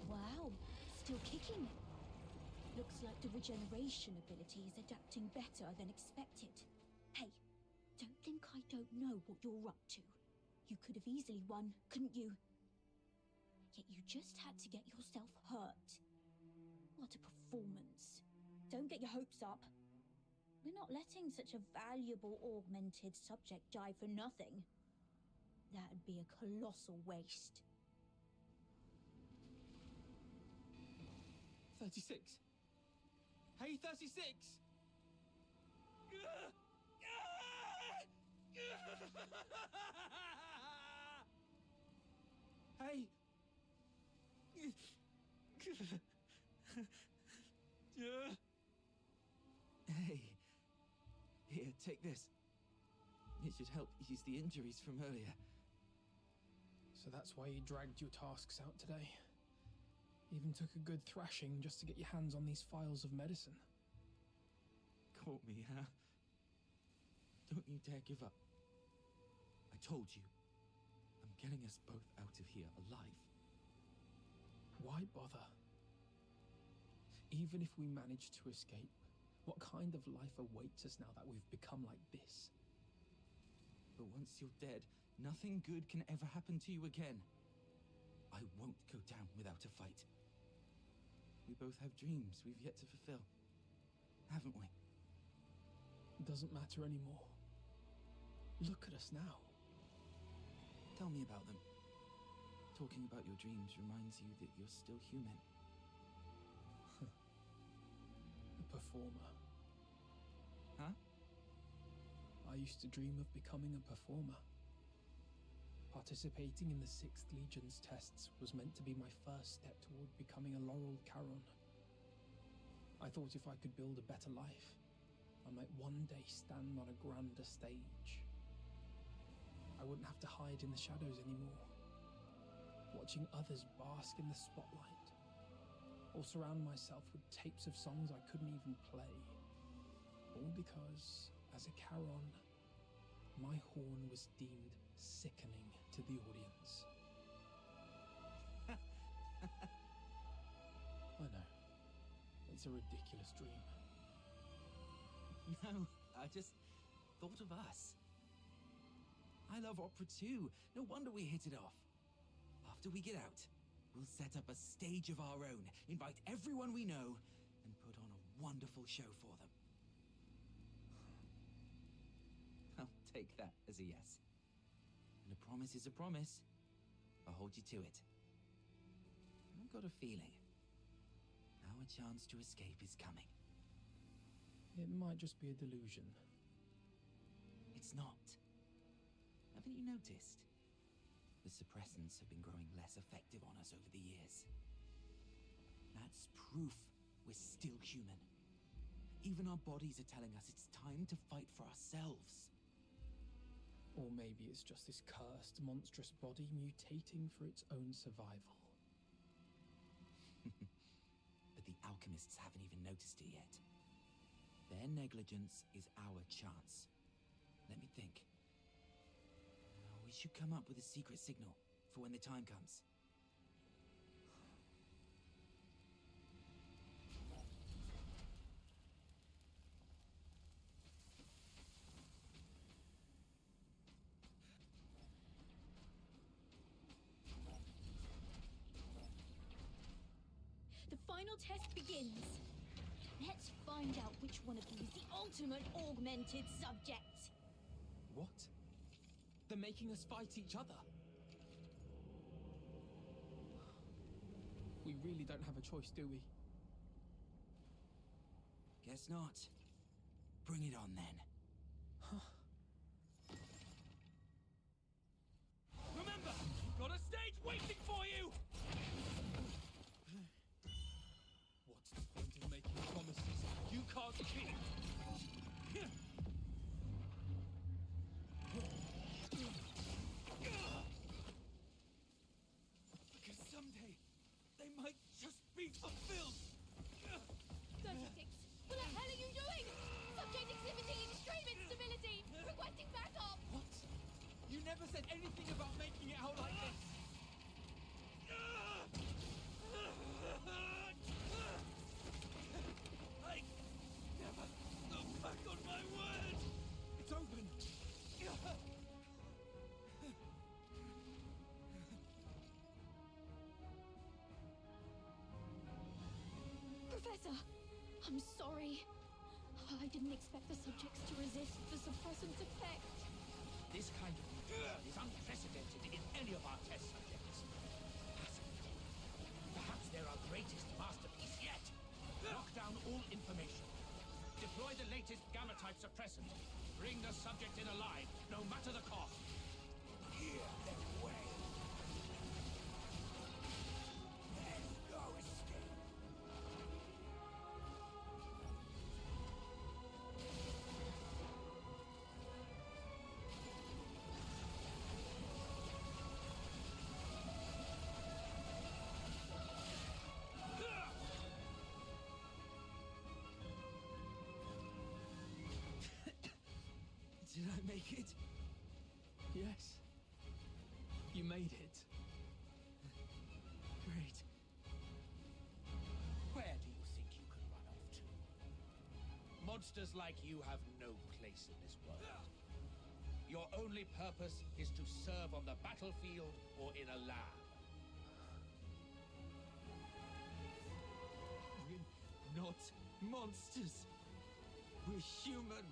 Wow, still kicking. Looks like the regeneration ability is adapting better than expected. Hey, don't think I don't know what you're up to. You could have easily won, couldn't you? Yet you just had to get yourself hurt. What a performance. Don't get your hopes up. We're not letting such a valuable augmented subject die for nothing. That'd be a colossal waste. 36. Hey, 36! Hey! Hey. Here, take this. It should help ease the injuries from earlier. So that's why you dragged your tasks out today? Even took a good thrashing just to get your hands on these files of medicine? Caught me, huh? Don't you dare give up. I told you. I'm getting us both out of here alive. Why bother? Even if we manage to escape, what kind of life awaits us now that we've become like this? But once you're dead, nothing good can ever happen to you again. I won't go down without a fight. We both have dreams we've yet to fulfill, haven't we? It doesn't matter anymore. Look at us now. Tell me about them. Talking about your dreams reminds you that you're still human. A performer. Huh? I used to dream of becoming a performer. Participating in the 6th Legion's tests was meant to be my first step toward becoming a Laurel Charon. I thought if I could build a better life, I might one day stand on a grander stage. I wouldn't have to hide in the shadows anymore, watching others bask in the spotlight, or surround myself with tapes of songs I couldn't even play. All because, as a Charon, my horn was deemed sickening to the audience. I know. It's a ridiculous dream. No, I just thought of us. I love opera too. No wonder we hit it off. After we get out, we'll set up a stage of our own, invite everyone we know, and put on a wonderful show for them. I'll take that as a yes. And a promise is a promise. I'll hold you to it. I've got a feeling our chance to escape is coming. It might just be a delusion. It's not. Haven't you noticed? The suppressants have been growing less effective on us over the years. That's proof we're still human. Even our bodies are telling us it's time to fight for ourselves. Or maybe it's just this cursed, monstrous body mutating for its own survival. But the alchemists haven't even noticed it yet. Their negligence is our chance. Let me think. We should come up with a secret signal for when the time comes. The final test begins. Let's find out which one of you is the ultimate augmented subject. What? They're making us fight each other. We really don't have a choice, do we? Guess not. Bring it on then. Remember, you've got a stage waiting for you! What's the point of making promises you can't keep? Because someday, they might just be fulfilled! Subject X, what the hell are you doing? Subject exhibiting extreme instability! Requesting backup! What? You never said anything about making it out like this! I never go back on my word! It's open! Professor, I'm sorry. I didn't expect the subjects to resist the suppressant's effect. This kind of mutation is unprecedented in any of our test subjects. Fascinating. Perhaps they're our greatest masterpiece yet. Lock down all information. Deploy the latest gamma-type suppressant. Bring the subject in alive, no matter the cost. Hear them wail. There's no escape. Did I make it? Yes. You made it. Great. Where do you think you can run off to? Monsters like you have no place in this world. Your only purpose is to serve on the battlefield or in a lab. We're not monsters. We're human.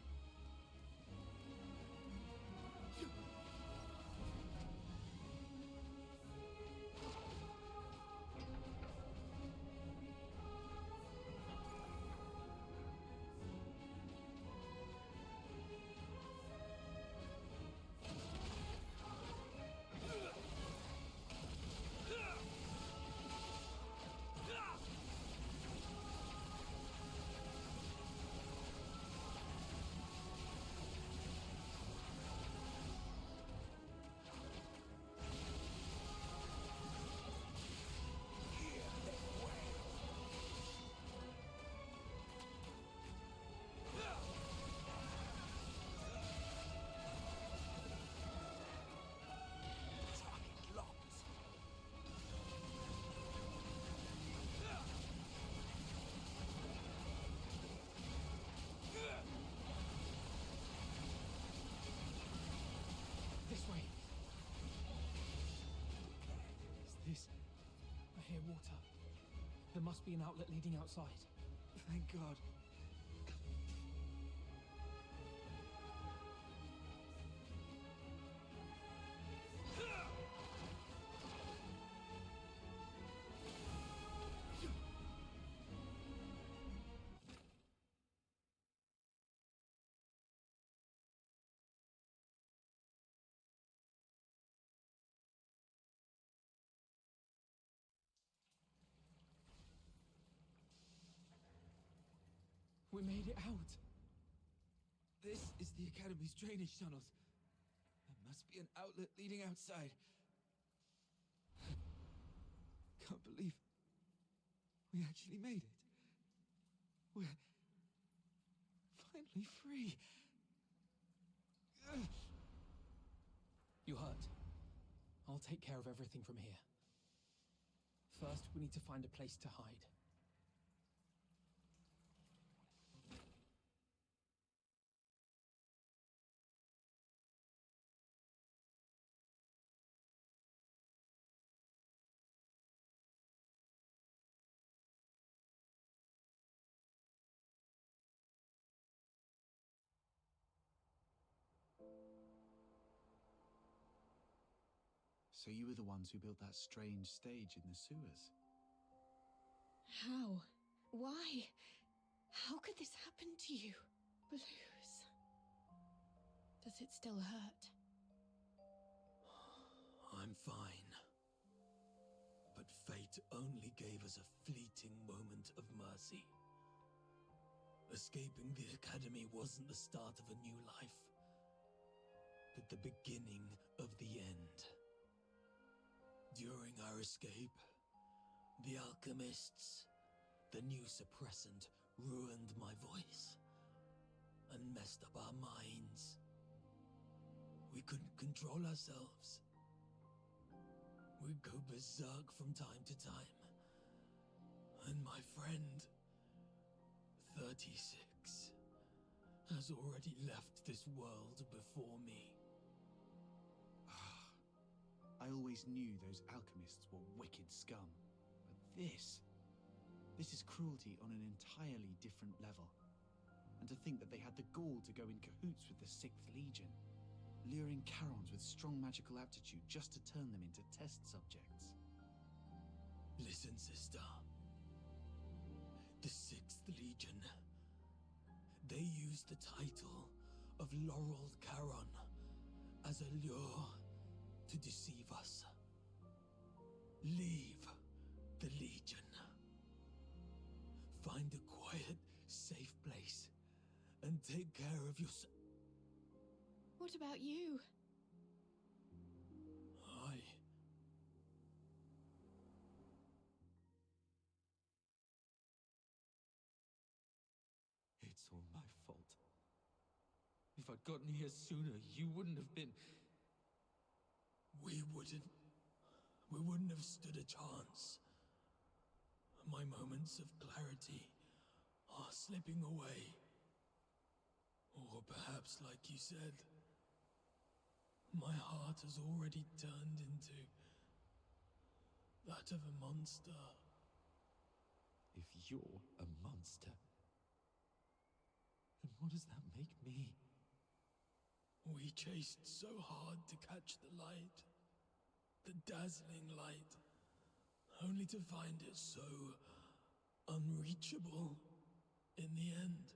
This way. Is this? I hear water. There must be an outlet leading outside. Thank God. We made it out. This is the Academy's drainage tunnels. There must be an outlet leading outside. Can't believe we actually made it. We're finally free. You hurt. I'll take care of everything from here. First, we need to find a place to hide. So you were the ones who built that strange stage in the sewers? How? Why? How could this happen to you? Blues. Does it still hurt? I'm fine. But fate only gave us a fleeting moment of mercy. Escaping the Academy wasn't the start of a new life, but the beginning of the end. During our escape, the alchemists, the new suppressant, ruined my voice and messed up our minds. We couldn't control ourselves. We'd go berserk from time to time. And my friend, 36, has already left this world before me. I always knew those alchemists were wicked scum. But this is cruelty on an entirely different level. And to think that they had the gall to go in cahoots with the 6th Legion, luring Charons with strong magical aptitude just to turn them into test subjects. Listen, sister. The 6th Legion. They used the title of Laurel Charon as a lure to deceive us. Leave the Legion. Find a quiet, safe place and take care of yourself. What about you? It's all my fault. If I'd gotten here sooner, you wouldn't have been... We wouldn't have stood a chance. My moments of clarity are slipping away. Or perhaps, like you said, my heart has already turned into that of a monster. If you're a monster, then what does that make me? We chased so hard to catch the light, the dazzling light, only to find it so unreachable in the end.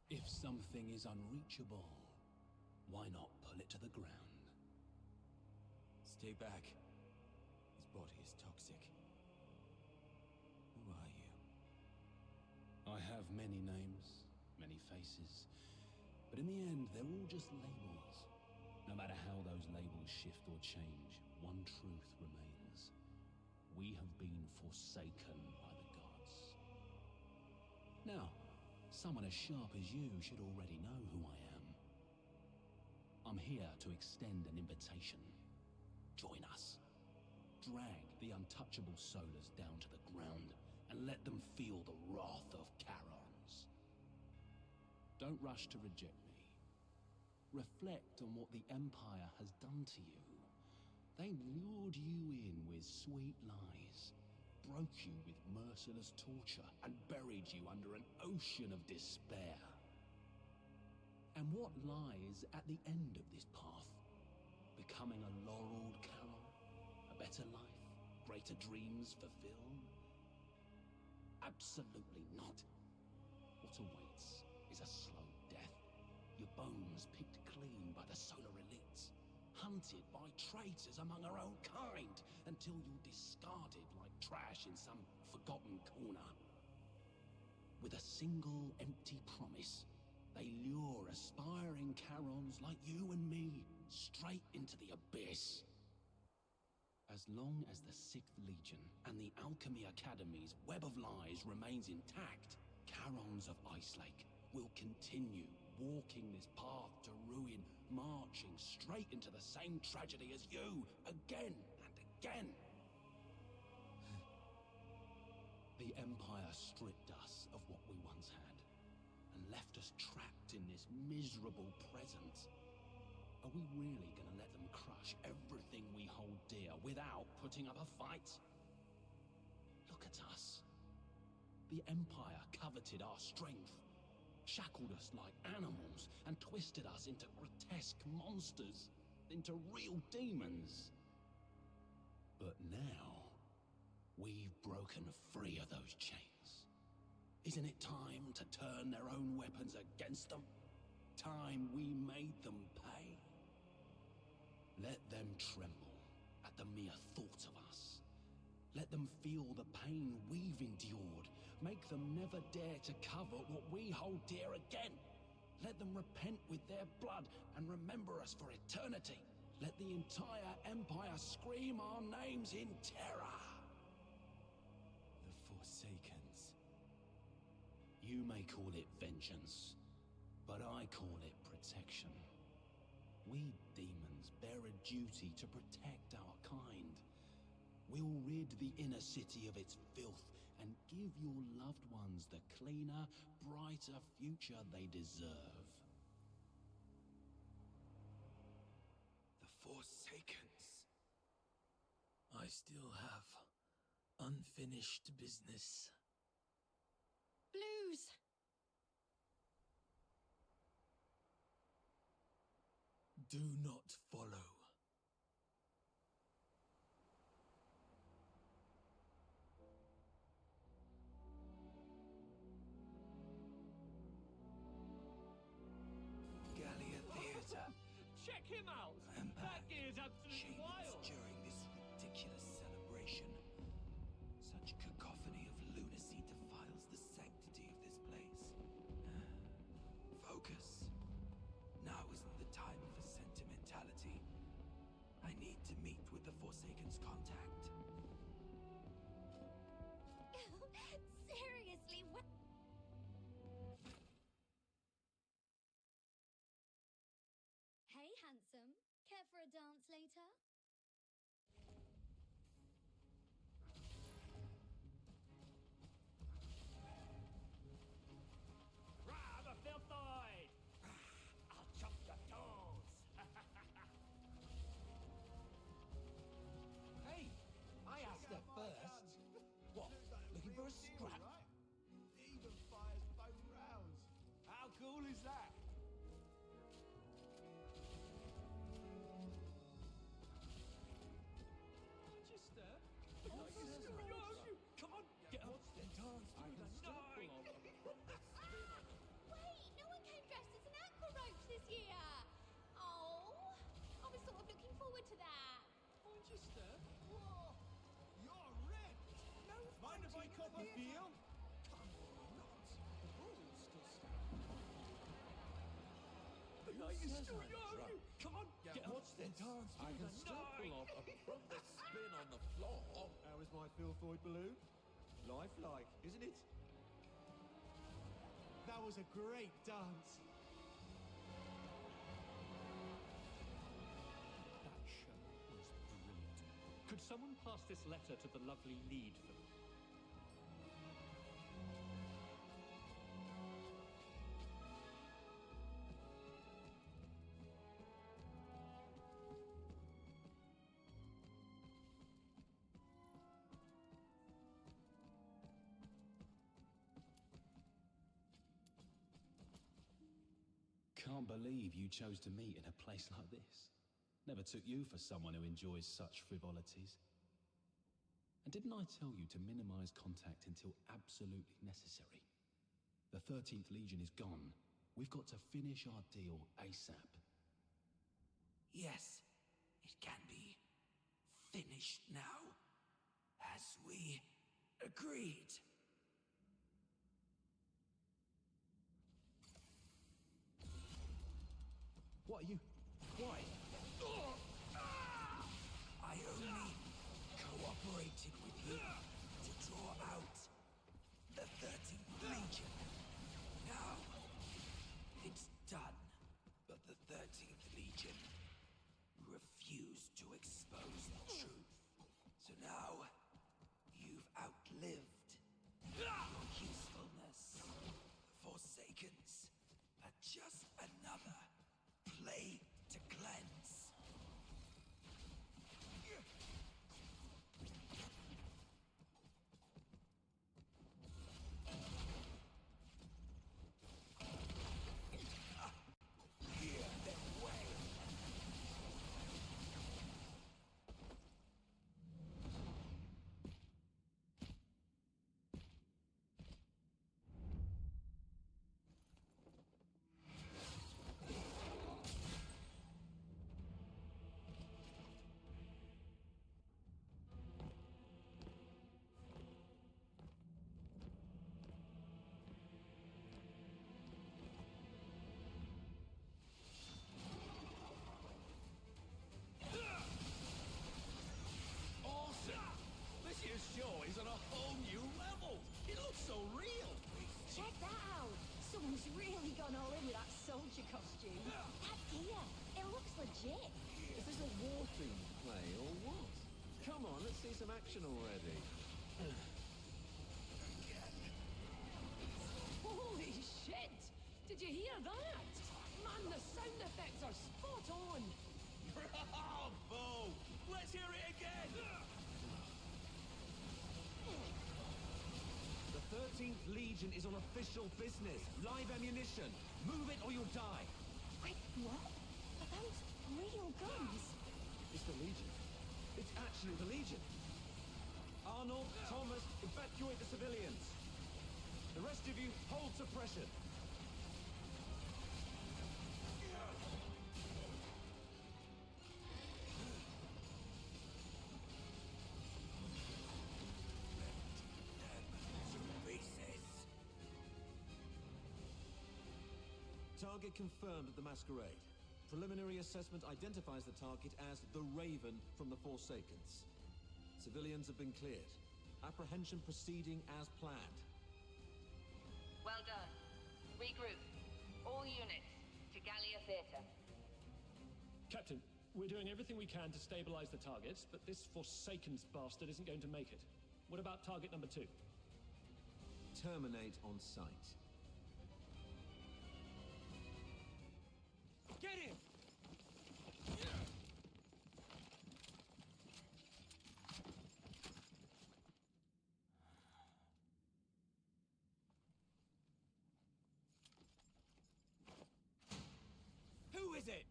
If something is unreachable, why not pull it to the ground? Stay back. His body is toxic. Who are you? I have many names, many faces, but in the end, they're all just labels. No matter how those labels shift or change, one truth remains. We have been forsaken by the gods. Now, someone as sharp as you should already know who I am. I'm here to extend an invitation. Join us. Drag the untouchable Solars down to the ground and let them feel the wrath of Charons. Don't rush to reject me. Reflect on what the Empire has done to you. They lured you in with sweet lies, broke you with merciless torture, and buried you under an ocean of despair. And what lies at the end of this path? Becoming a laureled Charon? A better life? Greater dreams fulfilled? Absolutely not. What awaits is a slow death. Your bones picked clean by the Solar elites, hunted by traitors among our own kind, until you're discarded like trash in some forgotten corner. with a single empty promise. They lure aspiring Charons like you and me straight into the abyss. As long as the 6th Legion and the Alchemy Academy's web of lies remains intact, Charons of Icelake will continue walking this path to ruin, marching straight into the same tragedy as you, again and again. The Empire stripped us of what we once had, and left us trapped in this miserable present. Are we really gonna let them crush everything we hold dear without putting up a fight? Look at us. The Empire coveted our strength, shackled us like animals, and twisted us into grotesque monsters, into real demons. But now, we've broken free of those chains. Isn't it time to turn their own weapons against them? Time we made them pay. Let them tremble at the mere thought of us. Let them feel the pain we've endured. Make them never dare to cover what we hold dear again. Let them repent with their blood and remember us for eternity. Let the entire Empire scream our names in terror. The Forsakens. You may call it vengeance, but I call it protection. We demons bear a duty to protect our kind. We'll rid the inner city of its filth and give your loved ones the cleaner, brighter future they deserve. The Forsakens. I still have unfinished business. Blues! Do not follow. Gallia Theatre. Check him out! That gear's absolutely wild! During this ridiculous celebration, such cacophony of lunacy defiles the sanctity of this place. Focus. Now isn't the time for sentimentality. I need to meet with the Forsaken's contact. Seriously, what? Hey, handsome. Care for a dance later? Rah, the filthoid! I'll chop your toes! Hey, I asked her first. What, looking for a scrap? Even fires bone rounds. How cool is that? Register? Come on, get up and dance through the night. Wait, no one came dressed as an aqua roach this year. Oh, I was sort of looking forward to that. Register? Whoa, you're ripped. No, mind if I cop a feel? Come on, not. The ball's still standing. The night is still young. Come on, get up and dance I through can the still night. pull off a proper spin on the floor. How is my filthoid balloon? Lifelike, isn't it? That was a great dance. That show was brilliant. Could someone pass this letter to the lovely lead for me? Can't believe you chose to meet in a place like this. Never took you for someone who enjoys such frivolities. And didn't I tell you to minimize contact until absolutely necessary? The 13th Legion is gone. We've got to finish our deal ASAP. Yes, it can be finished now, as we agreed. What are you? Why? I only cooperated with you to draw out the 13th Legion. Now, it's done. But the 13th Legion refused to expose the truth. So now, you've outlived your usefulness. The Forsakens are just another plague to cleanse. Show is on a whole new level. It looks so real. Check that out. Someone's really gone all in with that soldier costume. That gear, it looks legit. Is this a war-themed play or what? Come on, let's see some action already. Holy shit! Did you hear that? Man, the sound effects are spot on! Bravo! Let's hear it again! The 13th Legion is on official business. Live ammunition. Move it or you'll die. Wait, what? Are those real guns? It's the Legion. It's actually the Legion. Arnold, Thomas, evacuate the civilians. The rest of you, hold suppression. Target confirmed at the Masquerade. Preliminary assessment identifies the target as the Raven from the Forsakens. Civilians have been cleared. Apprehension proceeding as planned. Well done. Regroup. All units to Gallia Theatre. Captain, we're doing everything we can to stabilize the targets, but this Forsakens bastard isn't going to make it. What about target number 2? Terminate on sight. Get him! Who is it?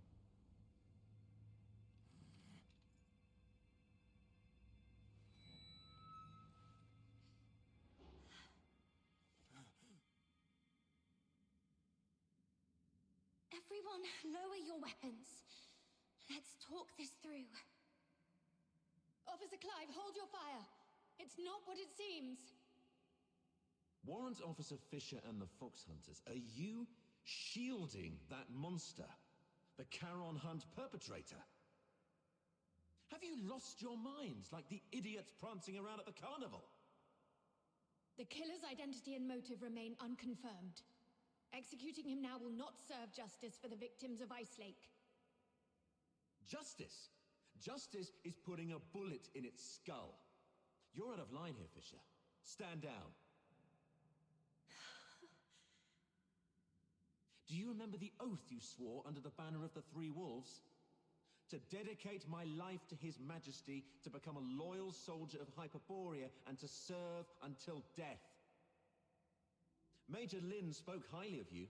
Everyone, lower your weapons. Let's talk this through. Officer Clive, hold your fire. It's not what it seems. Warrant Officer Fisher and the Fox Hunters, are you shielding that monster? The Charon Hunt perpetrator? Have you lost your minds like the idiots prancing around at the carnival? The killer's identity and motive remain unconfirmed. Executing him now will not serve justice for the victims of Ice Lake. Justice? Justice is putting a bullet in its skull. You're out of line here, Fisher. Stand down. Do you remember the oath you swore under the banner of the Three Wolves? To dedicate my life to His Majesty, to become a loyal soldier of Hyperborea, and to serve until death. Major Lynn spoke highly of you.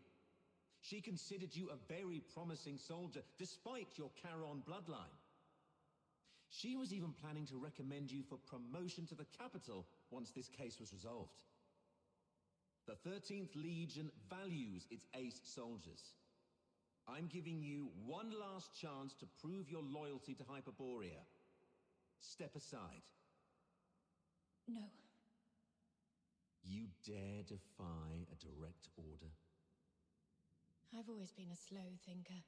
She considered you a very promising soldier, despite your Charon bloodline. She was even planning to recommend you for promotion to the capital once this case was resolved. The 13th Legion values its ace soldiers. I'm giving you one last chance to prove your loyalty to Hyperborea. Step aside. No. You dare defy a direct order? I've always been a slow thinker.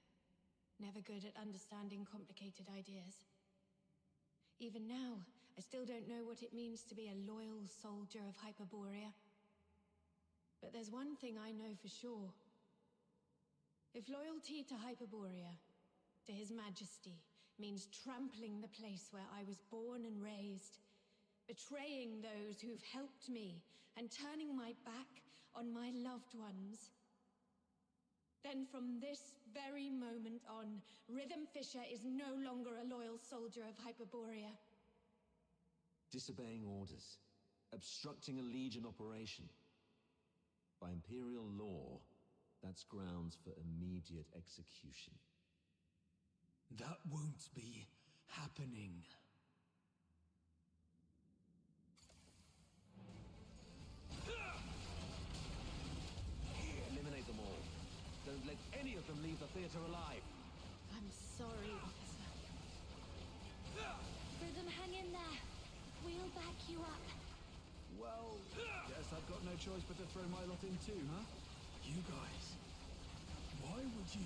Never good at understanding complicated ideas. Even now, I still don't know what it means to be a loyal soldier of Hyperborea. But there's one thing I know for sure. If loyalty to Hyperborea, to His Majesty, means trampling the place where I was born and raised, betraying those who've helped me, and turning my back on my loved ones, then from this very moment on, Rhythm Fisher is no longer a loyal soldier of Hyperborea. Disobeying orders, obstructing a Legion operation. By Imperial law, that's grounds for immediate execution. That won't be happening. Eliminate them all. Don't let any of them leave the theater alive. I'm sorry, officer. Rhythm, hang in there. We'll back you up. Well, guess I've got no choice but to throw my lot in too, huh? You guys, why would you...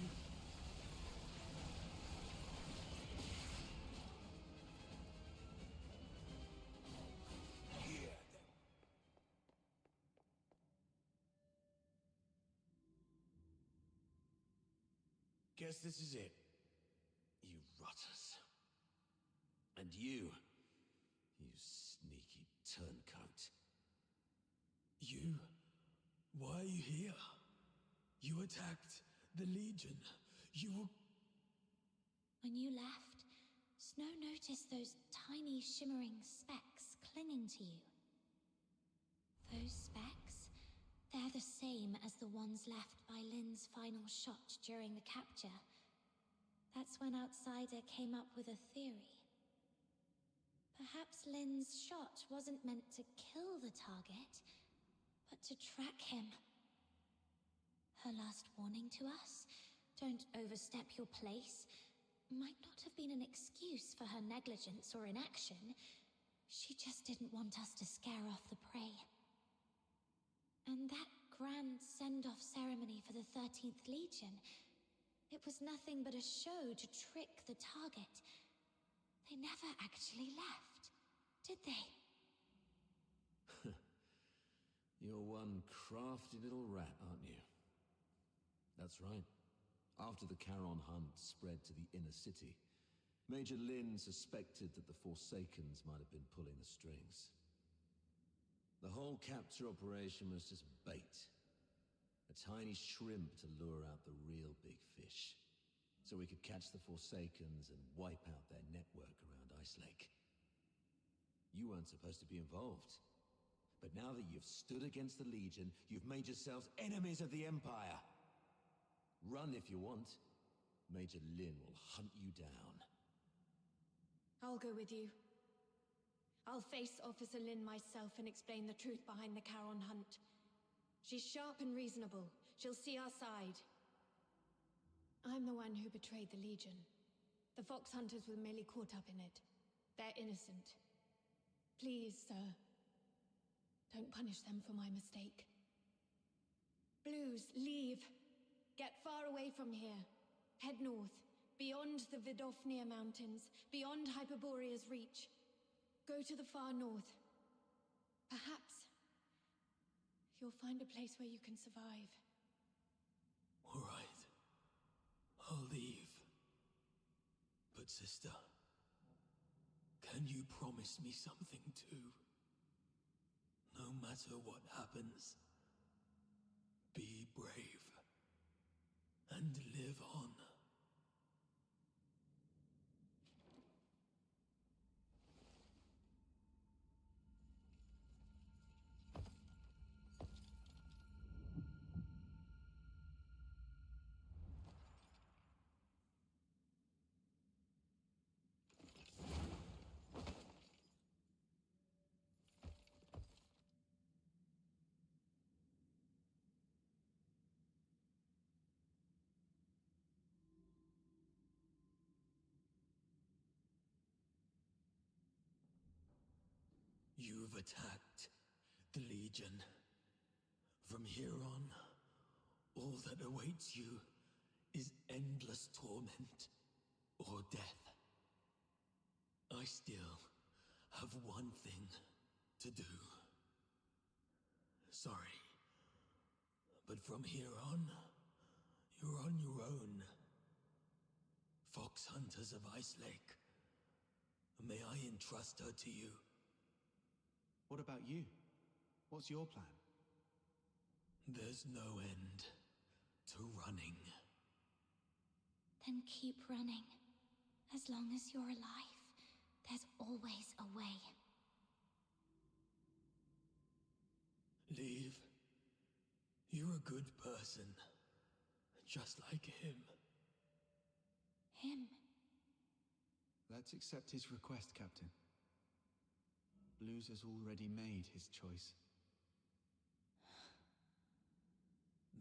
Guess this is it. You rotters. And you sneaky turncoat. You? Why are you here? You attacked the Legion. You... When you left, Snow noticed those tiny shimmering specks clinging to you. Those specks? They're the same as the ones left by Lynn's final shot during the capture. That's when Outsider came up with a theory. Perhaps Lynn's shot wasn't meant to kill the target, but to track him. Her last warning to us, don't overstep your place, might not have been an excuse for her negligence or inaction. She just didn't want us to scare off the prey. And that grand send-off ceremony for the 13th Legion, it was nothing but a show to trick the target. They never actually left, did they? You're one crafty little rat, aren't you? That's right. After the Charon hunt spread to the inner city, Major Lynn suspected that the Forsakens might have been pulling the strings. The whole capture operation was just bait. A tiny shrimp to lure out the real big fish. So we could catch the Forsakens and wipe out their network around Ice Lake. You weren't supposed to be involved. But now that you've stood against the Legion, you've made yourselves enemies of the Empire. Run if you want. Major Lynn will hunt you down. I'll go with you. I'll face Officer Lynn myself and explain the truth behind the Charon hunt. She's sharp and reasonable. She'll see our side. I'm the one who betrayed the Legion. The Fox Hunters were merely caught up in it. They're innocent. Please, sir, don't punish them for my mistake. Blues, leave. Get far away from here. Head north, beyond the Vidofnir Mountains, beyond Hyperborea's reach. Go to the far north. Perhaps you'll find a place where you can survive. All right. I'll leave. But sister, can you promise me something too? No matter what happens, be brave and live on. You've attacked the Legion. From here on, all that awaits you is endless torment or death. I still have one thing to do. Sorry, but from here on, you're on your own. Fox Hunters of Ice Lake. May I entrust her to you? What about you? What's your plan? There's no end to running. Then keep running. As long as you're alive, there's always a way. Leave. You're a good person. Just like him. Him? Let's accept his request, Captain. Blues has already made his choice.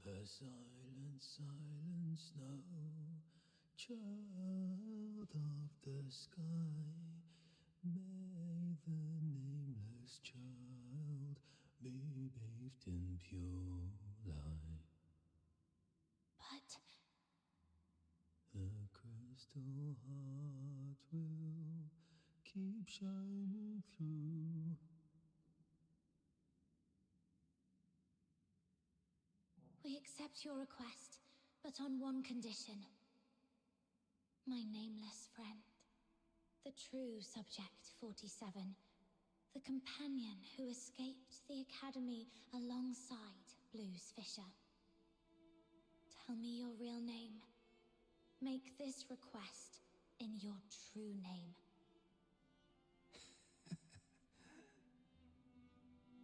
The silent, silent snow, child of the sky, may the nameless child be bathed in pure light. But the crystal heart will keep shining through. we accept your request, but on one condition. My nameless friend. The true Subject 47. The companion who escaped the Academy alongside Blues Fisher. Tell me your real name. Make this request in your true name.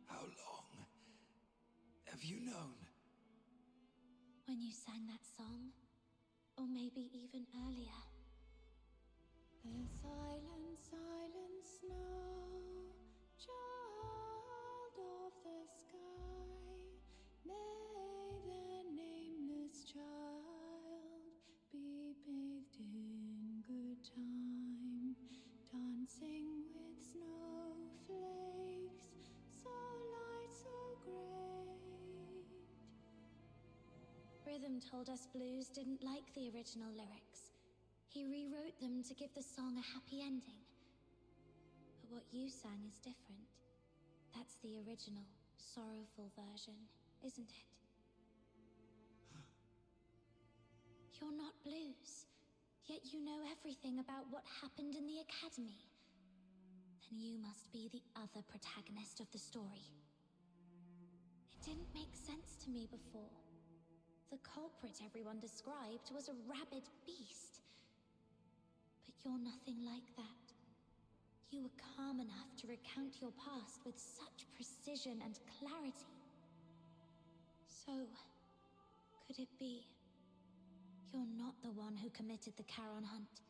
How long have you known? When you sang that song, or maybe even earlier. The silent, silent snow, child of the sky, may the nameless child be bathed in good time, dancing with snowflakes, so light, so great. Rhythm told us Blues didn't like the original lyrics. He rewrote them to give the song a happy ending. But what you sang is different. That's the original, sorrowful version, isn't it? You're not Blues, yet you know everything about what happened in the Academy. Then you must be the other protagonist of the story. It didn't make sense to me before. The culprit everyone described was a rabid beast. But you're nothing like that. You were calm enough to recount your past with such precision and clarity. So, could it be you're not the one who committed the Charon hunt?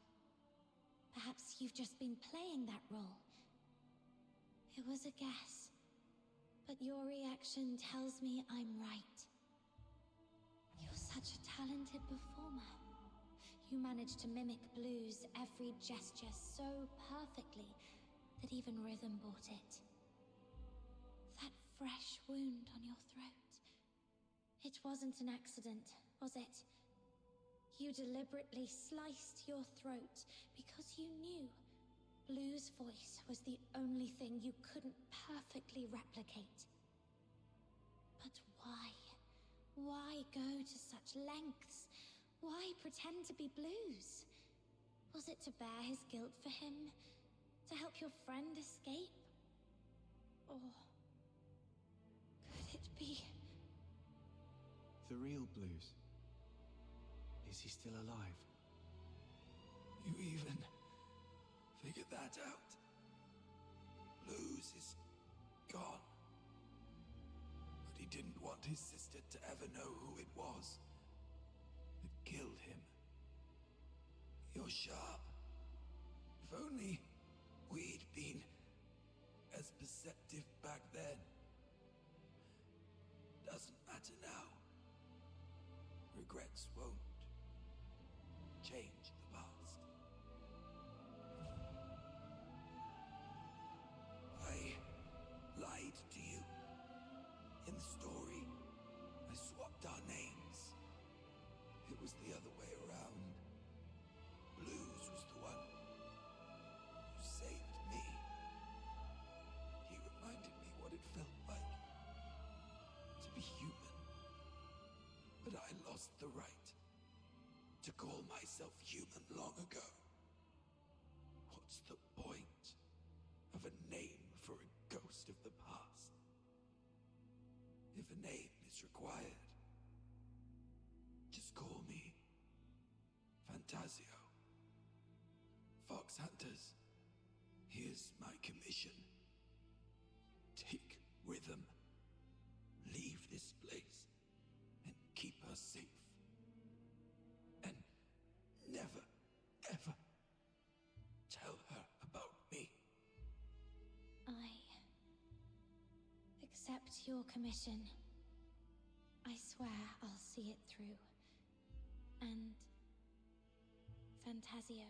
Perhaps you've just been playing that role. It was a guess, but your reaction tells me I'm right. You're such a talented performer. You managed to mimic Blues' every gesture so perfectly that even Rhythm bought it. That fresh wound on your throat. It wasn't an accident, was it? You deliberately sliced your throat because you knew Blues' voice was the only thing you couldn't perfectly replicate. But why? Why go to such lengths? Why pretend to be Blues? Was it to bear his guilt for him? To help your friend escape? Or could it be the real Blues? Is he still alive? You even figured that out? Blues is gone. But he didn't want his sister to ever know who it was that killed him. You're sharp. If only we'd been as perceptive back then. Doesn't matter now. Regrets won't change the past. I lied to you. In the story, I swapped our names. It was the other way lost the right to call myself human long ago. What's the point of a name for a ghost of the past? If a name is required, just call me Fantasio. Fox Hunters, here's my commission. Take Rhythm, leave this place, and keep her safe. And never, ever tell her about me. I accept your commission. I swear I'll see it through. And Fantasio,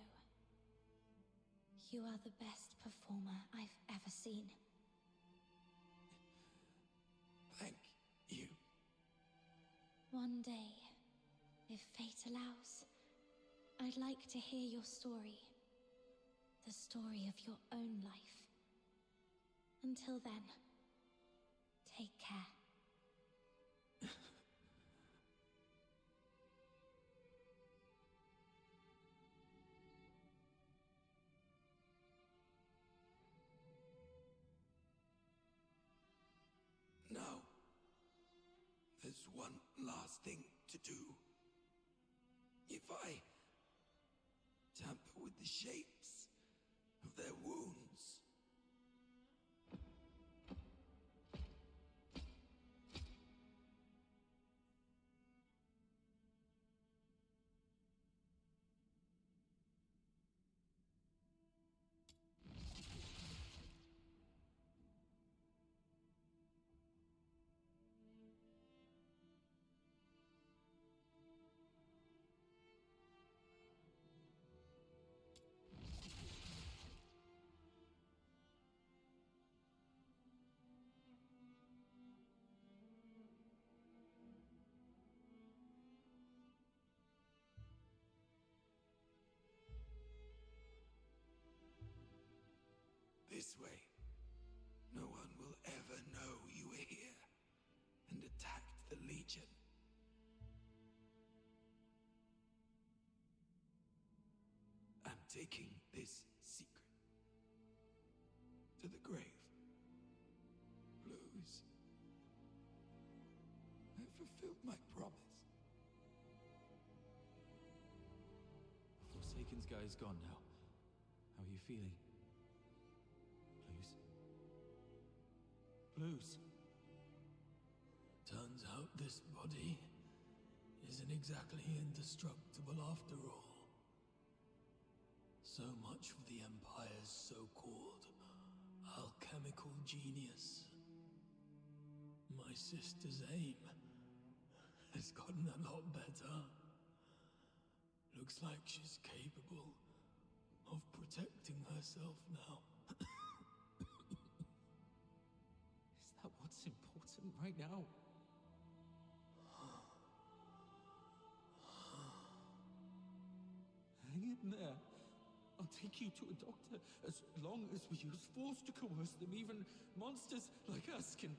you are the best performer I've ever seen. Thank you. One day, if fate allows, I'd like to hear your story. The story of your own life. Until then, take care. Now, there's one last thing to do. If I tamper with the shapes of their wounds, this way, no one will ever know you were here and attacked the Legion. I'm taking this secret to the grave. Blues, I fulfilled my promise. Forsaken's guy is gone now. How are you feeling? Blues. Turns out this body isn't exactly indestructible after all. So much for the Empire's so-called alchemical genius. My sister's aim has gotten a lot better. Looks like she's capable of protecting herself now. What's important right now? Hang in there. I'll take you to a doctor as long as we use force to coerce them. Even monsters like us can...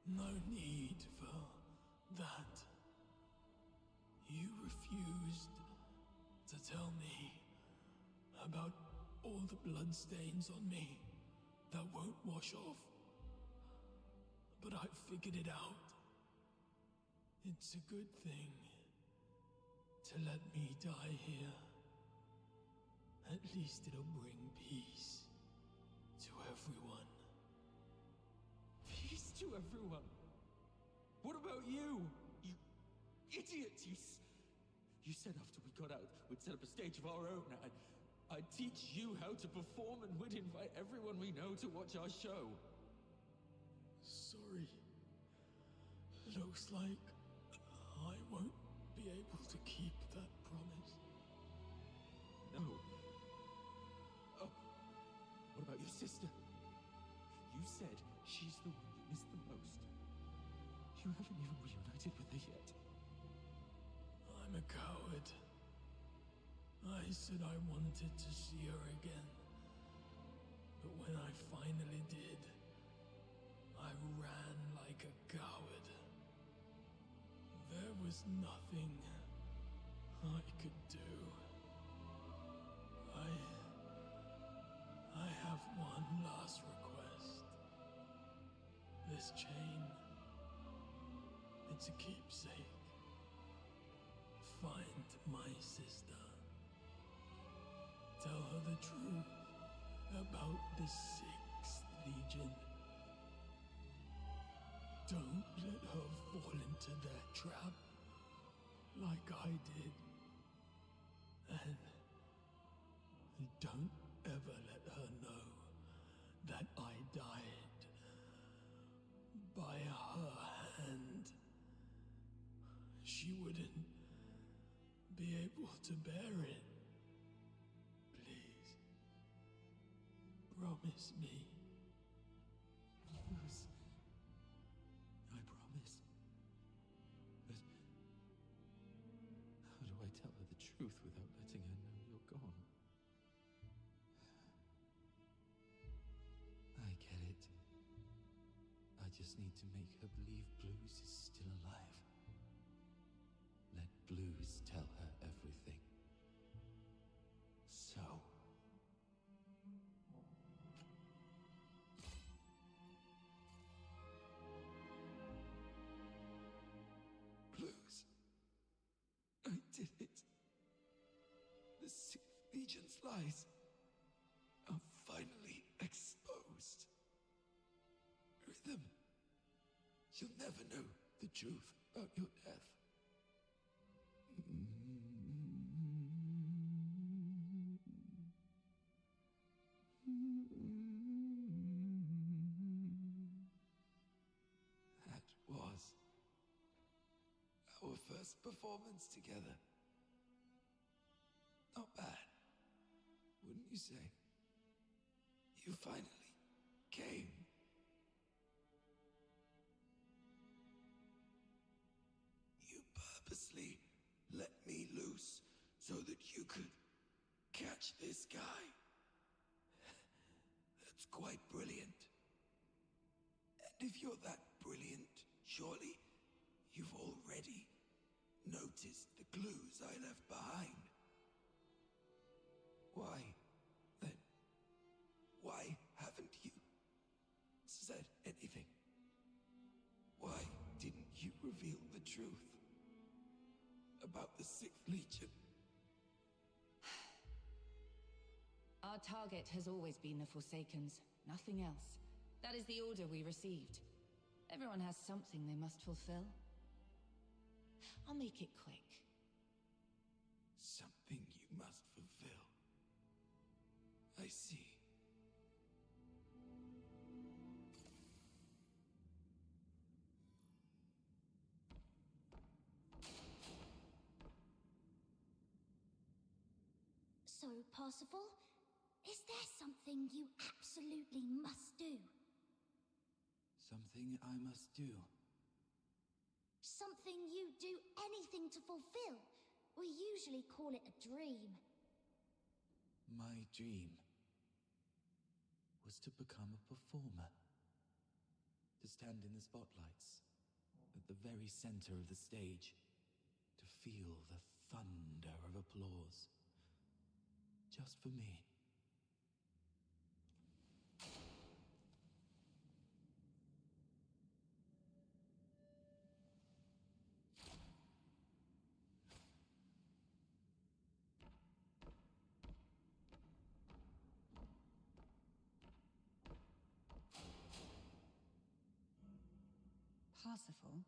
No need for that. You refused to tell me about all the bloodstains on me that won't wash off. But I figured it out. It's a good thing to let me die here. At least it'll bring peace to everyone. Peace to everyone? What about you? You idiot! You said after we got out, we'd set up a stage of our own. I'd teach you how to perform and we'd invite everyone we know to watch our show. Sorry. Looks like I won't be able to keep that promise. No. Oh, what about your sister? You said she's the one you missed the most. You haven't even reunited with her yet. I'm a coward. I said I wanted to see her again. But when I finally did, I ran like a coward. There was nothing I could do. I have one last request. This chain, it's a keepsake. Find my sister. Tell her the truth about the Sixth Legion. Don't let her fall into their trap like I did. And don't ever let her know that I died by her hand. She wouldn't be able to bear it. Please, promise me. Luz, I promise. But how do I tell her the truth without letting her know you're gone? I get it. I just need to make her believe Blues is still alive. Let Blues tell her everything. So... Blues. I did it. The Sixth Legion's lies are finally exposed. Rhythm, you'll never know the truth about your death. That was our first performance together. Not bad, wouldn't you say? You finally came. You purposely let me loose so that you could catch this guy. That's quite brilliant. And if you're that brilliant, surely you've already noticed the clues I left behind. Why, then? Why haven't you said anything? Why didn't you reveal the truth about the Sixth Legion? Our target has always been the Forsakens, nothing else. That is the order we received. Everyone has something they must fulfill. I'll make it quick. Something you must fulfill. I see. So, Parsifal, is there something you absolutely must do? Something I must do. Something you do anything to fulfill? We usually call it a dream. My dream was to become a performer. To stand in the spotlights, at the very center of the stage. To feel the thunder of applause. Just for me. Parsifal?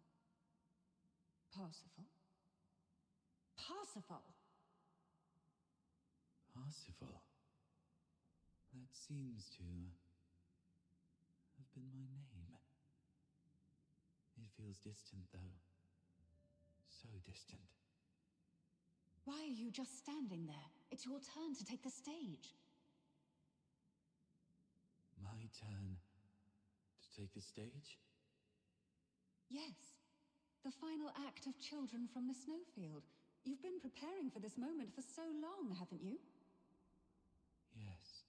Parsifal? Parsifal! Parsifal. That seems to have been my name. It feels distant, though. So distant. Why are you just standing there? It's your turn to take the stage. My turn to take the stage? Yes. The final act of Children from the Snowfield. You've been preparing for this moment for so long, haven't you? Yes.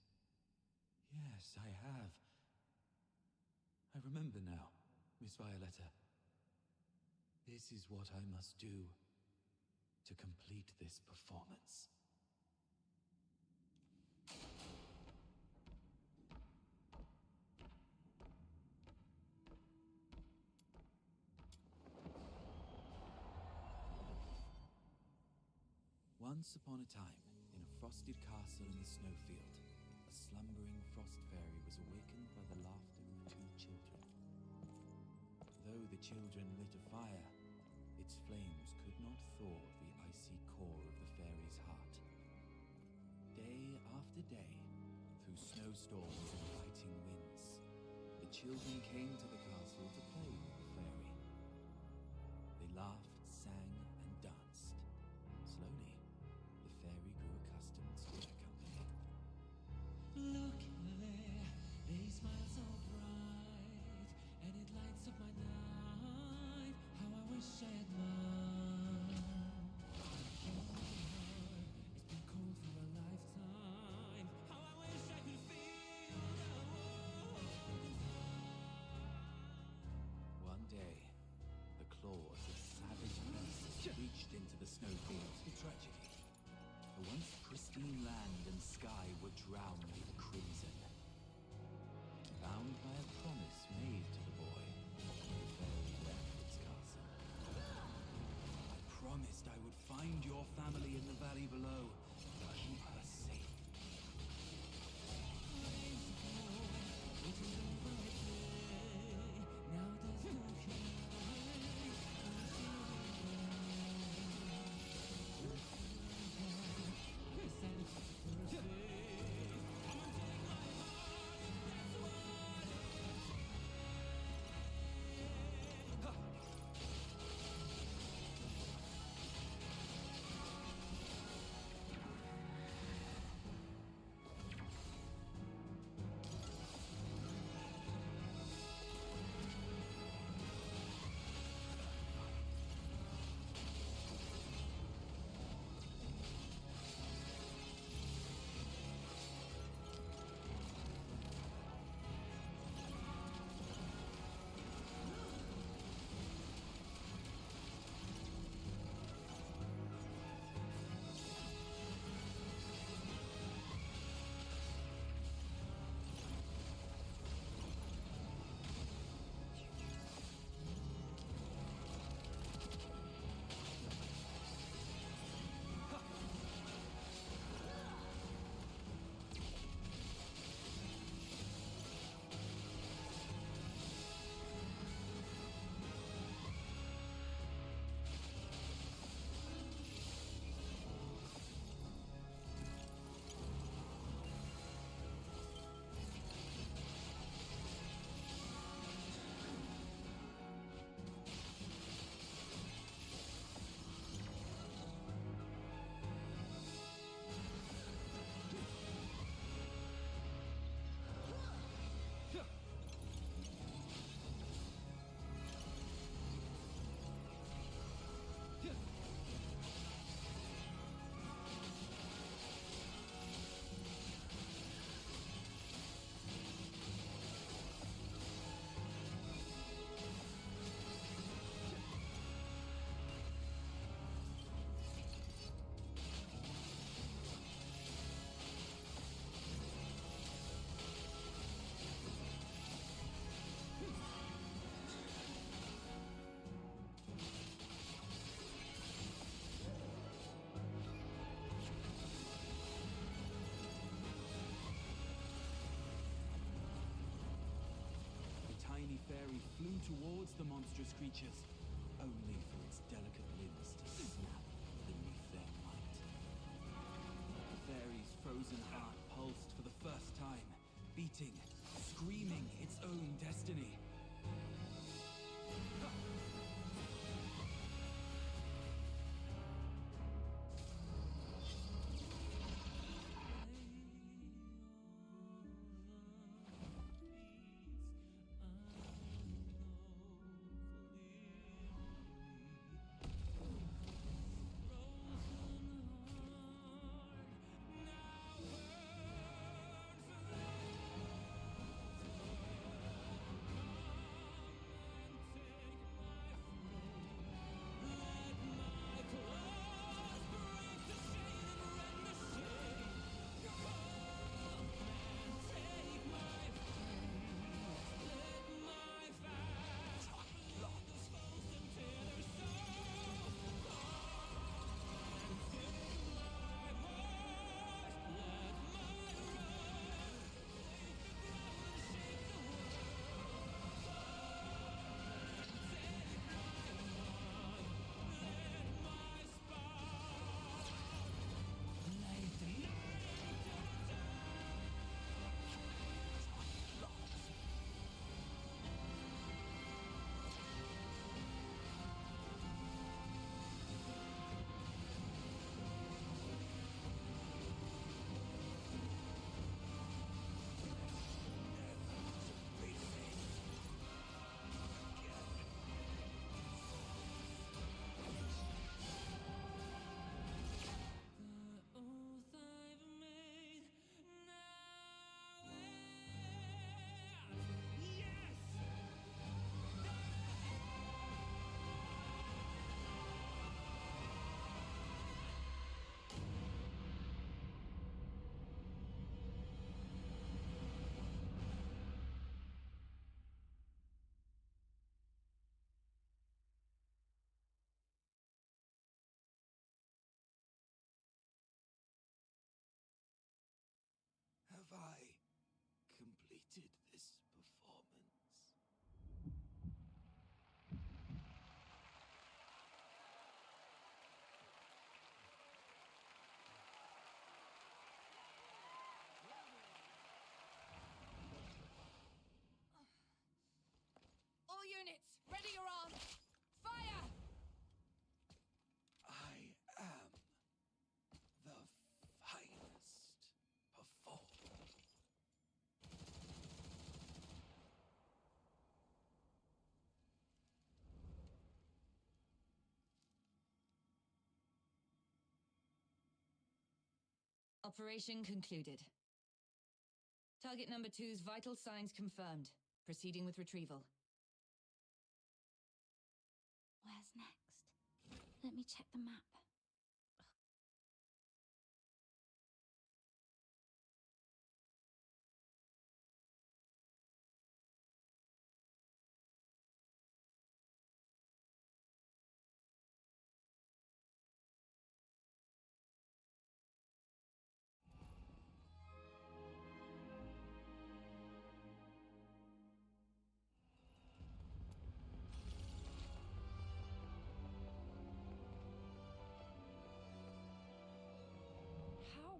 Yes, I have. I remember now, Miss Violetta. This is what I must do to complete this performance. Once upon a time, in a frosted castle in the snowfield, a slumbering frost fairy was awakened by the laughter of two children. Though the children lit a fire, its flames could not thaw the icy core of the fairy's heart. Day after day, through snowstorms and biting winds, the children came to the castle to play with the fairy. They laughed, sang, and danced. Slowly, the fairy grew accustomed to their company. Look there, they smile so bright, and it lights up my night. How I wish I had mine. Your heart, it's been cold for a lifetime. How I wish I could feel the warmth inside. One day, the claws of savage beasts reached into the snowfields with tragedy. The once pristine land and sky were drowned in crimson. Bound by a promise made to the boy, the fairy left its castle. I promised I would find your family in the valley below and keep her safe. Now there's no care. Fairy flew towards the monstrous creatures, only for its delicate limbs to snap beneath their might. The fairy's frozen heart pulsed for the first time, beating, screaming its own destiny. Ready your arms! Fire! I am the finest performer. Operation concluded. Target number 2's vital signs confirmed. Proceeding with retrieval. Where's next? Let me check the map. How?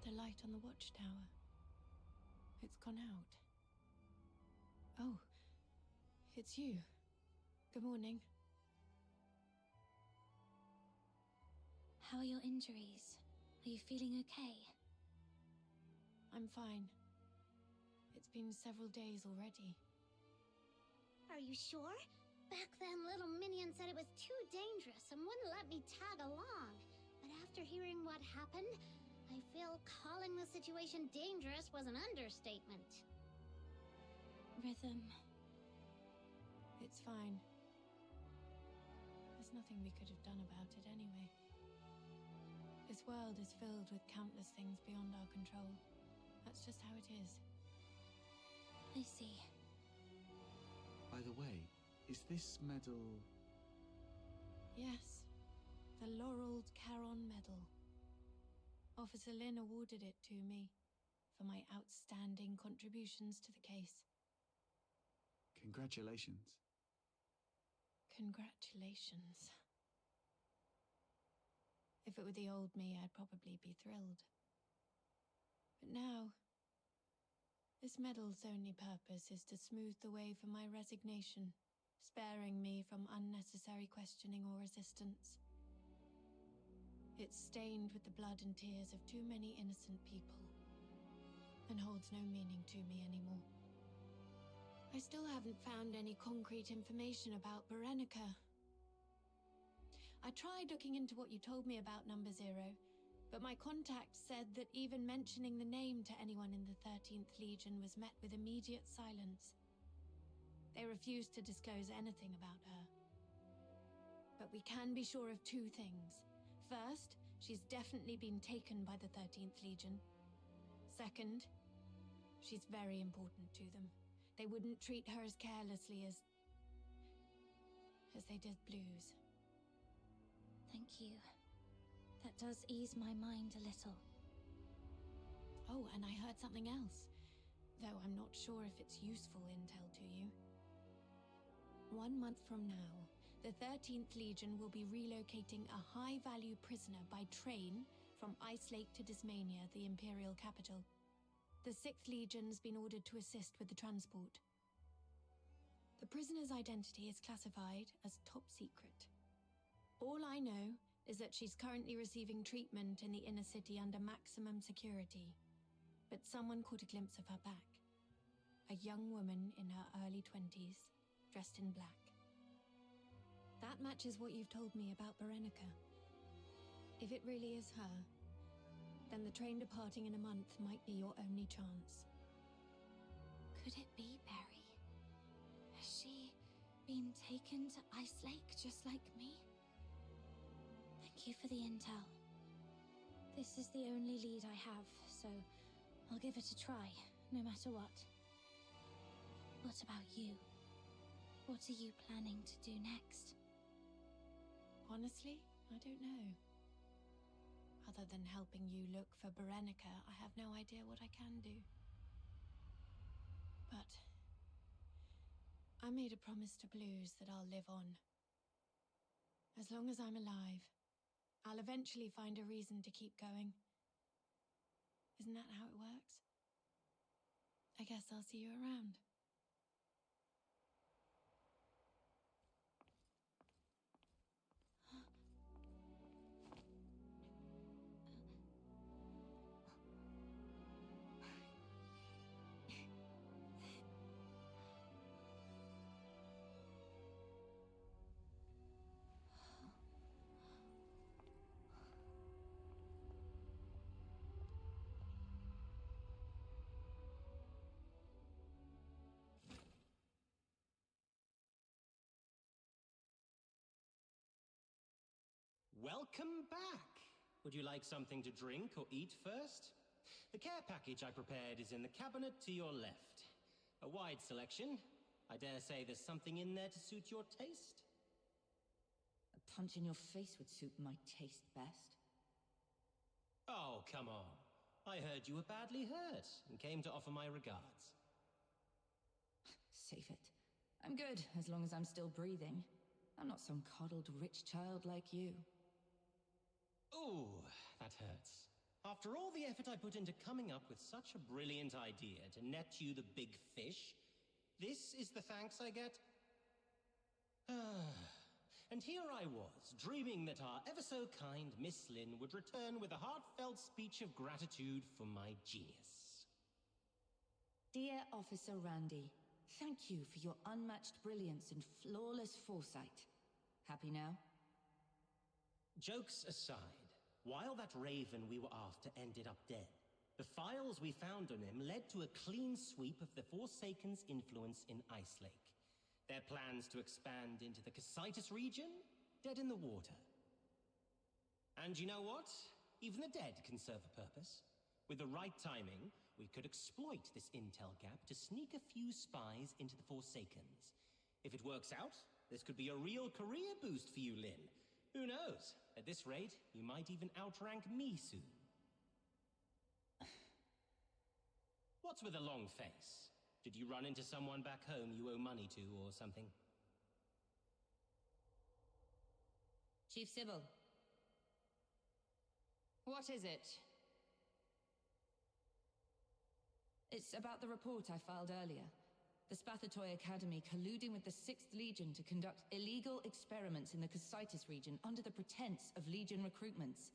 The light on the watchtower. It's gone out. Oh, it's you. Good morning. How are your injuries? Are you feeling okay? I'm fine. It's been several days already. Are you sure? Back then, little Minion said it was too dangerous and wouldn't let me tag along. But after hearing what happened, I feel calling the situation dangerous was an understatement. Rhythm. It's fine. There's nothing we could have done about it anyway. This world is filled with countless things beyond our control. That's just how it is. I see. By the way, is this medal... Yes. The Laureled Caron Medal. Officer Lynn awarded it to me for my outstanding contributions to the case. Congratulations. Congratulations. If it were the old me, I'd probably be thrilled. But now, this medal's only purpose is to smooth the way for my resignation, sparing me from unnecessary questioning or resistance. It's stained with the blood and tears of too many innocent people, and holds no meaning to me anymore. I still haven't found any concrete information about Berenica. I tried looking into what you told me about Number Zero, but my contact said that even mentioning the name to anyone in the 13th Legion was met with immediate silence. They refused to disclose anything about her. But we can be sure of two things. First, she's definitely been taken by the 13th Legion. Second, she's very important to them. They wouldn't treat her as carelessly as they did Blues. Thank you. That does ease my mind a little. Oh, and I heard something else, though I'm not sure if it's useful intel to you. 1 month from now, the 13th Legion will be relocating a high-value prisoner by train from Ice Lake to Dismania, the Imperial capital. The 6th Legion's been ordered to assist with the transport. The prisoner's identity is classified as top secret. All I know is that she's currently receiving treatment in the inner city under maximum security. But someone caught a glimpse of her back. A young woman in her early 20s, dressed in black. That matches what you've told me about Berenica. If it really is her, then the train departing in a month might be your only chance. Could it be Berry? Has she been taken to Ice Lake just like me? Thank you for the intel. This is the only lead I have, so I'll give it a try, no matter what. What about you? What are you planning to do next? Honestly, I don't know. Other than helping you look for Berenica, I have no idea what I can do. But I made a promise to Blues that I'll live on. As long as I'm alive, I'll eventually find a reason to keep going. Isn't that how it works? I guess I'll see you around. Welcome back! Would you like something to drink or eat first? The care package I prepared is in the cabinet to your left. A wide selection. I dare say there's something in there to suit your taste. A punch in your face would suit my taste best. Oh, come on. I heard you were badly hurt and came to offer my regards. Save it. I'm good, as long as I'm still breathing. I'm not some coddled rich child like you. Ooh, that hurts. After all the effort I put into coming up with such a brilliant idea to net you the big fish, this is the thanks I get? And here I was, dreaming that our ever-so-kind Miss Lynn would return with a heartfelt speech of gratitude for my genius. Dear Officer Randy, thank you for your unmatched brilliance and flawless foresight. Happy now? Jokes aside, while that raven we were after ended up dead, the files we found on him led to a clean sweep of the Forsaken's influence in Ice Lake. Their plans to expand into the Cocytus region? Dead in the water. And you know what? Even the dead can serve a purpose. With the right timing, we could exploit this intel gap to sneak a few spies into the Forsakens. If it works out, this could be a real career boost for you, Lynn. Who knows? At this rate, you might even outrank me soon. What's with a long face? Did you run into someone back home you owe money to or something? Chief Sybil. What is it? It's about the report I filed earlier. The Spathatoy Academy colluding with the 6th Legion to conduct illegal experiments in the Cocytus region under the pretense of Legion recruitments.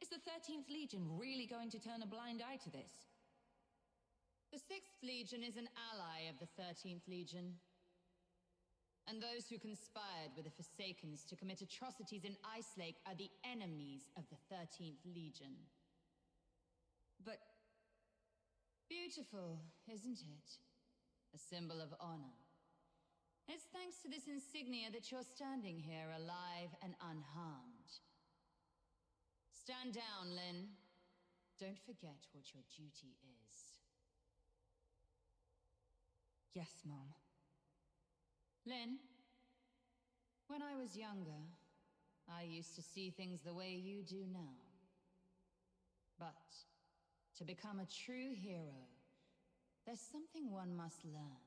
Is the 13th Legion really going to turn a blind eye to this? The 6th Legion is an ally of the 13th Legion. And those who conspired with the Forsakens to commit atrocities in Ice Lake are the enemies of the 13th Legion. But... beautiful, isn't it? A symbol of honor. It's thanks to this insignia that you're standing here alive and unharmed. Stand down, Lynn. Don't forget what your duty is. Yes, Mom. Lynn, when I was younger, I used to see things the way you do now. But to become a true hero, there's something one must learn.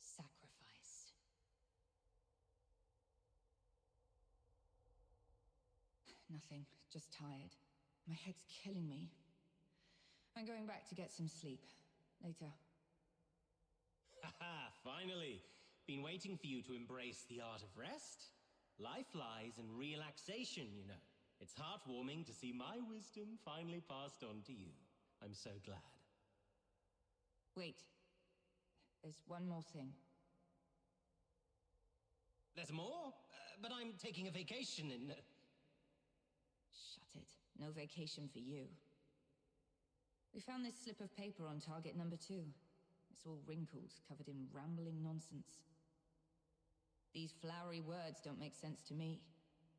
Sacrifice. Nothing. Just tired. My head's killing me. I'm going back to get some sleep. Later. Haha, finally! Been waiting for you to embrace the art of rest. Life lies in relaxation, you know. It's heartwarming to see my wisdom finally passed on to you. I'm so glad. Wait. There's one more thing. There's more? But I'm taking a vacation in... Shut it. No vacation for you. We found this slip of paper on target number 2. It's all wrinkled, covered in rambling nonsense. These flowery words don't make sense to me.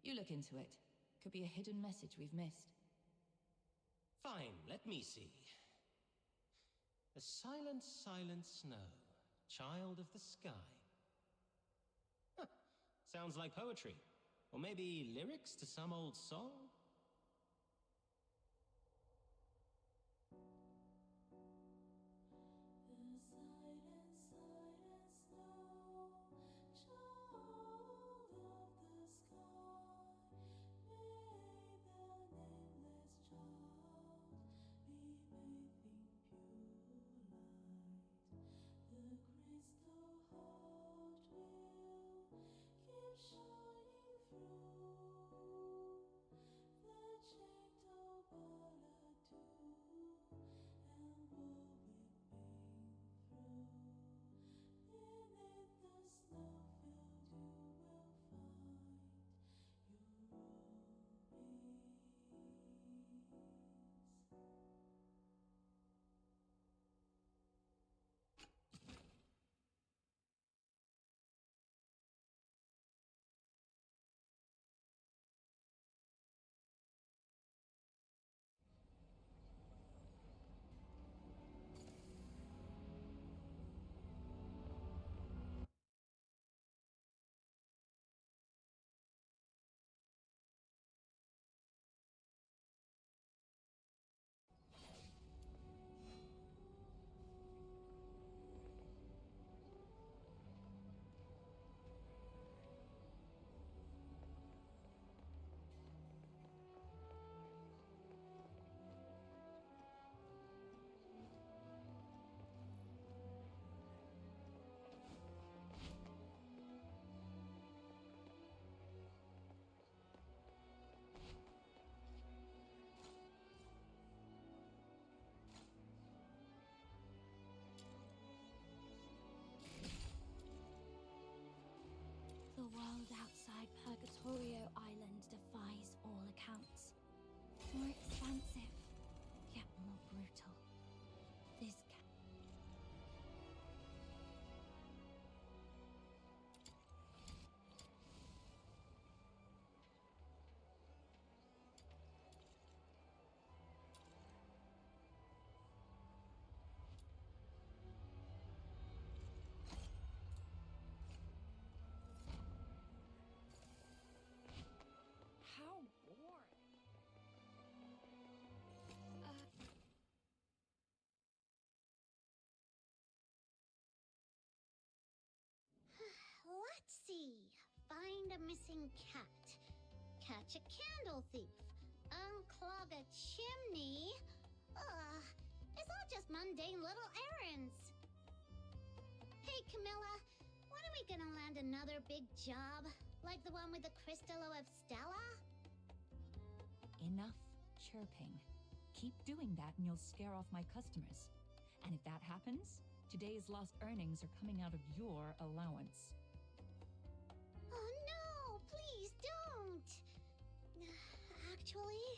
You look into it. Could be a hidden message we've missed. Fine, let me see. The silent, silent snow, child of the sky. Huh. Sounds like poetry. Or maybe lyrics to some old song? The world outside Purgatorio Island defies all accounts. More expansive, yet more brutal. This How boring. Let's see. Find a missing cat. Catch a candle thief. Unclog a chimney. It's all just mundane little errands. Hey, Camilla, when are we gonna land another big job? Like the one with the Crystallo of Stella? Enough chirping. Keep doing that and you'll scare off my customers. And if that happens, today's lost earnings are coming out of your allowance. Oh no, please don't. Actually,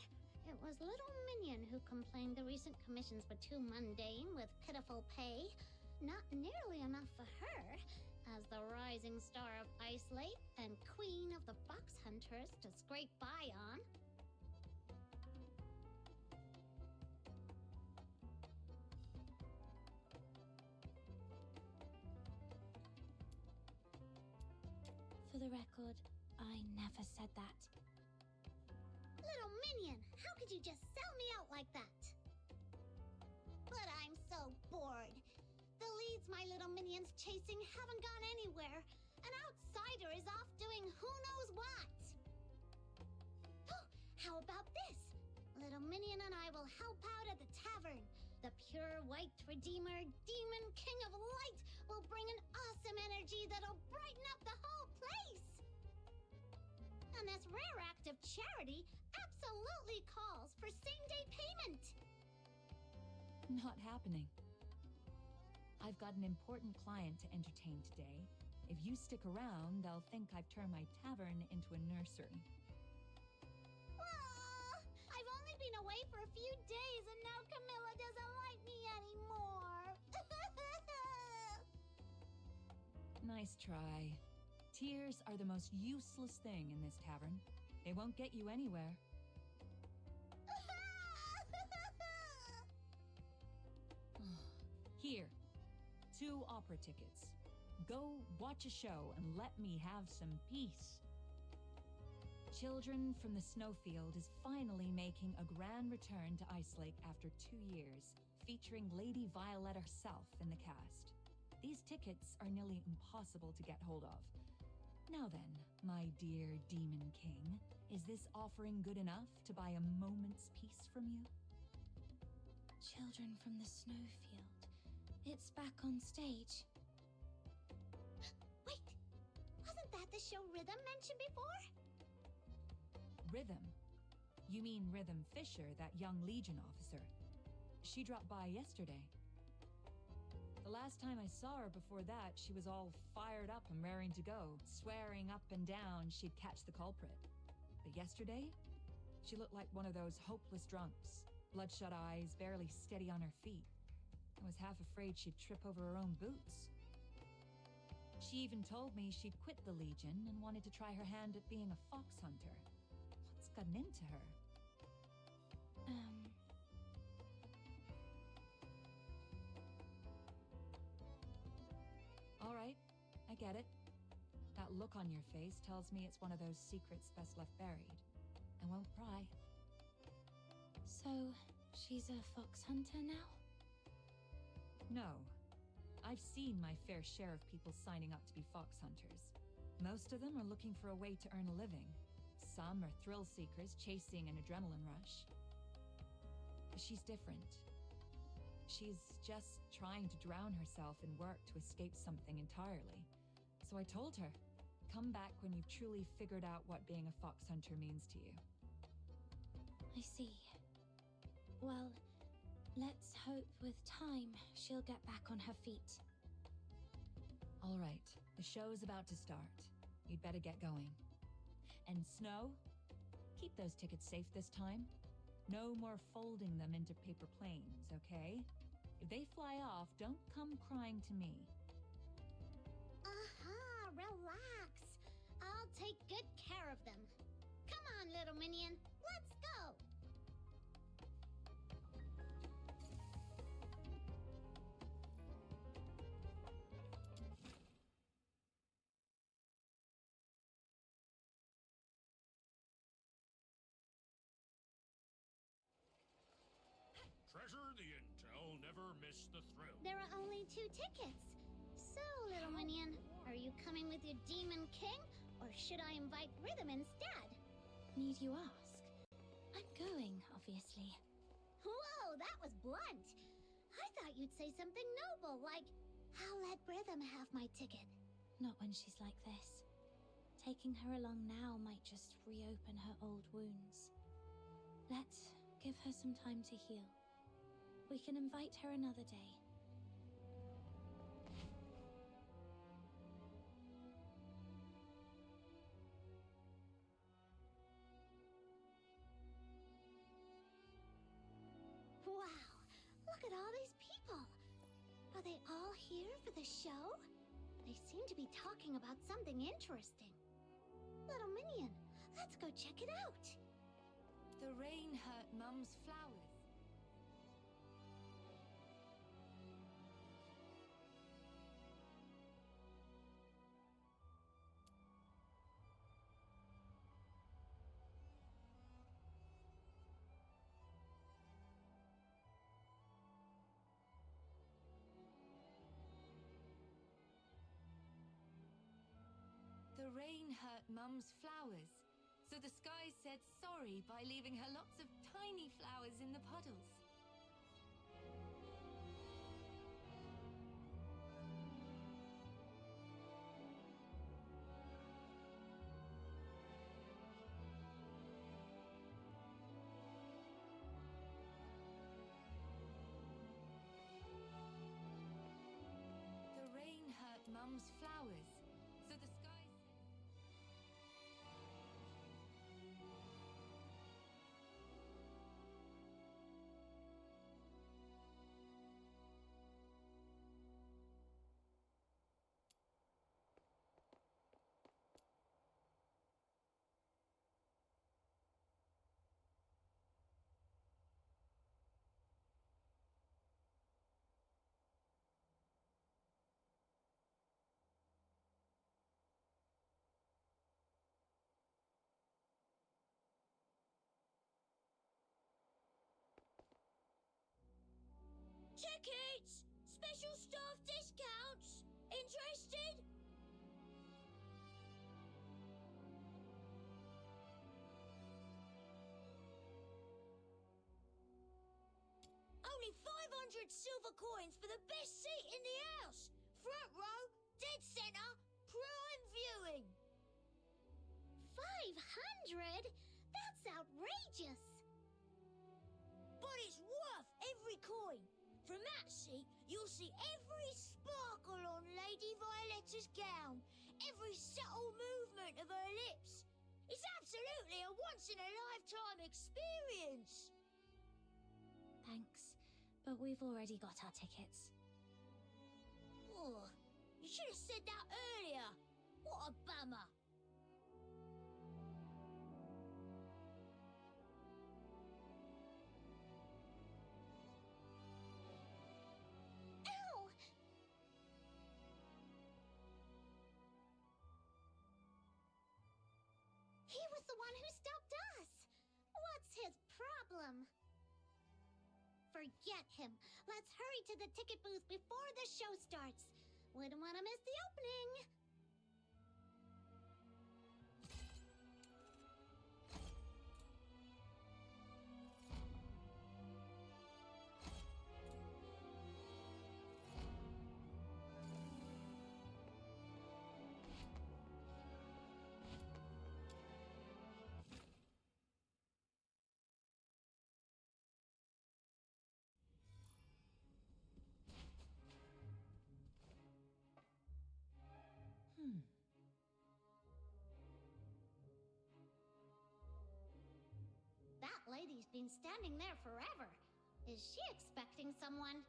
it was Little Minion who complained the recent commissions were too mundane with pitiful pay. Not nearly enough for her, as the rising star of Ice Lake and queen of the Fox Hunters to scrape by on. For the record, I never said that. Little Minion, how could you just sell me out like that? But I'm so bored. The leads my little minions chasing haven't gone anywhere. An outsider is off doing who knows what. How about this? Little Minion and I will help out at the tavern. The pure white redeemer, demon king of light, will bring an awesome energy that'll brighten up the whole place. And this rare act of charity absolutely calls for same-day payment. Not happening. I've got an important client to entertain today. If you stick around, they'll think I've turned my tavern into a nursery. I've only been away for a few days and now Camilla doesn't like me anymore. Nice try. Tears are the most useless thing in this tavern. They won't get you anywhere. Here, 2 opera tickets. Go watch a show and let me have some peace. Children from the Snowfield is finally making a grand return to Icalake after 2 years, featuring Lady Violet herself in the cast. These tickets are nearly impossible to get hold of. Now then, my dear Demon King, is this offering good enough to buy a moment's peace from you? Children from the Snowfield. It's back on stage. Wait, wasn't that the show Rhythm mentioned before? Rhythm? You mean Rhythm Fisher, that young Legion officer. She dropped by yesterday. The last time I saw her before that, she was all fired up and raring to go, swearing up and down she'd catch the culprit. But yesterday, she looked like one of those hopeless drunks. Bloodshot eyes, barely steady on her feet. I was half afraid she'd trip over her own boots. She even told me she'd quit the Legion and wanted to try her hand at being a fox hunter. What's gotten into her? All right, I get it. That look on your face tells me it's one of those secrets best left buried. I won't pry. So, she's a fox hunter now? No. I've seen my fair share of people signing up to be fox hunters. Most of them are looking for a way to earn a living. Some are thrill seekers chasing an adrenaline rush. But she's different. She's just trying to drown herself in work to escape something entirely. So I told her, come back when you've truly figured out what being a fox hunter means to you. I see. Well, let's hope with time she'll get back on her feet. All right, the show's about to start. You'd better get going. And Snow, keep those tickets safe this time. No more folding them into paper planes, okay? If they fly off, don't come crying to me. Relax. I'll take good care of them. Come on, little minion. Let's go. Treasure the intel, never miss the thrill. There are only 2 tickets. So, little minion, are you coming with your Demon King, or should I invite Rhythm instead? Need you ask? I'm going, obviously. Whoa, that was blunt. I thought you'd say something noble, like, I'll let Rhythm have my ticket. Not when she's like this. Taking her along now might just reopen her old wounds. Let's give her some time to heal. We can invite her another day. Wow, look at all these people. Are they all here for the show? They seem to be talking about something interesting. Little minion, let's go check it out. The rain hurt Mum's flowers. The rain hurt Mum's flowers, so the sky said sorry by leaving her lots of tiny flowers in the puddles. The rain hurt Mum's flowers, so the sky... Tickets! Special staff discounts! Interested? Only 500 silver coins for the best seat in the house! Front row, dead center, prime viewing! 500? That's outrageous! But it's worth every coin. From that seat, you'll see every sparkle on Lady Violetta's gown, every subtle movement of her lips. It's absolutely a once-in-a-lifetime experience. Thanks, but we've already got our tickets. Oh, you should have said that earlier. What a bummer. Ow! He was the one who stopped us. What's his problem? Forget him. Let's hurry to the ticket booth before the show starts. Wouldn't want to miss the opening. That lady's been standing there forever. Is she expecting someone?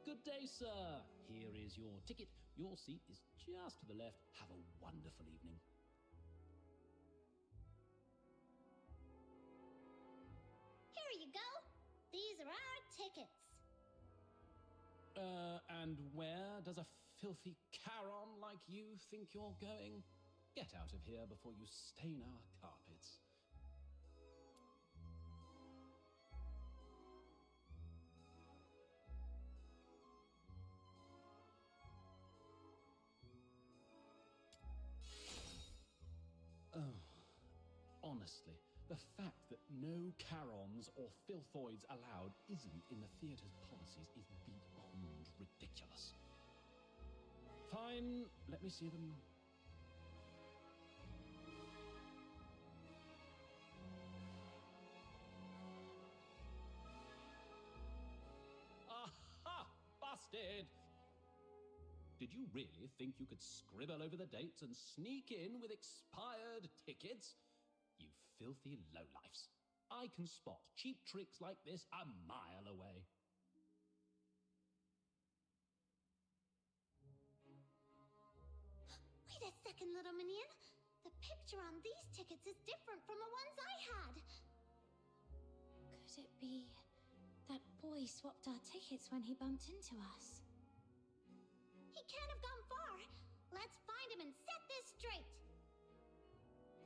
Good day, sir. Here is your ticket. Your seat is just to the left. Have a wonderful evening. Here you go. These are our tickets. And where does a filthy Charon like you think you're going? Get out of here before you stain our carpets. Oh, honestly, the fact that no Charons or Filthoids allowed isn't in the theatre's policies is beyond ridiculous. Fine, let me see them. Aha! Busted! Did you really think you could scribble over the dates and sneak in with expired tickets? You filthy lowlifes. I can spot cheap tricks like this a mile away. Wait a second, little minion. The picture on these tickets is different from the ones I had. Could it be that boy swapped our tickets when he bumped into us? He can't have gone far. Let's find him and set this straight.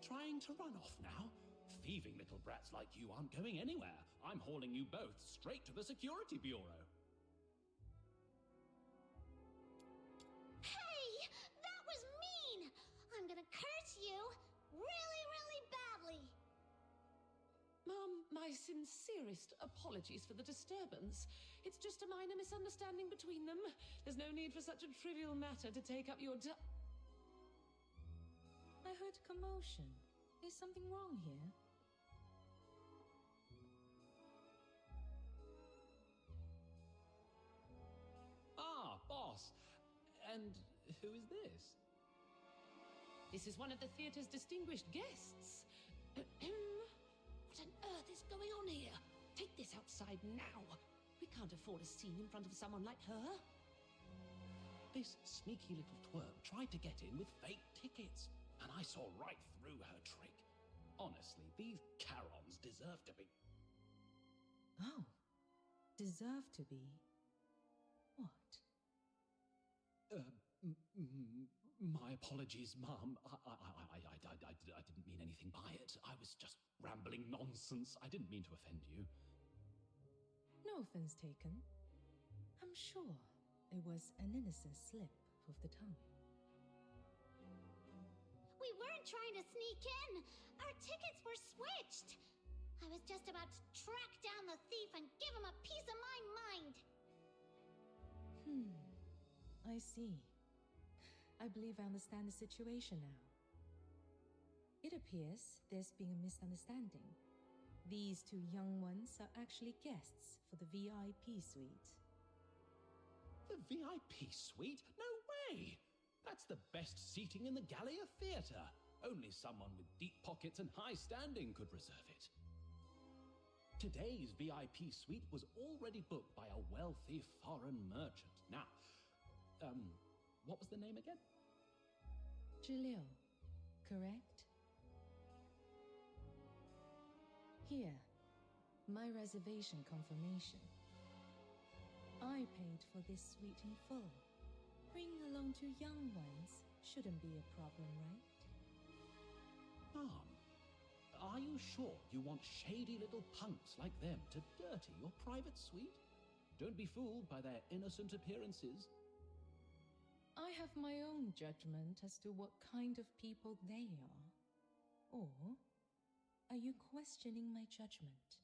Trying to run off now? Thieving little brats like you aren't going anywhere. I'm hauling you both straight to the Security Bureau. Hey! That was mean! I'm gonna curse you really, really badly. Mum, my sincerest apologies for the disturbance. It's just a minor misunderstanding between them. There's no need for such a trivial matter to take up your I heard commotion. Is something wrong here? Ah, boss. And who is this? This is one of the theatre's distinguished guests. What on earth is going on here? Take this outside now. We can't afford a scene in front of someone like her. This sneaky little twerp tried to get in with fake tickets, and I saw right through her trick. Honestly, these Charons deserve to be... Oh. Deserve to be. What? My apologies, Mum. I didn't mean anything by it. I was just rambling nonsense. I didn't mean to offend you. No offense taken. I'm sure it was an innocent slip of the tongue. We weren't trying to sneak in. Our tickets were switched. I was just about to track down the thief and give him a piece of my mind. I see. I believe I understand the situation now. It appears there's been a misunderstanding. These two young ones are actually guests for the VIP suite. The VIP suite? No way! That's the best seating in the Gallia Theatre. Only someone with deep pockets and high standing could reserve it. Today's VIP suite was already booked by a wealthy foreign merchant. Now, what was the name again? Julio, correct? Here, my reservation confirmation. I paid for this suite in full. Bringing along two young ones shouldn't be a problem, right? Mom, are you sure you want shady little punks like them to dirty your private suite? Don't be fooled by their innocent appearances. I have my own judgment as to what kind of people they are. Or are you questioning my judgment?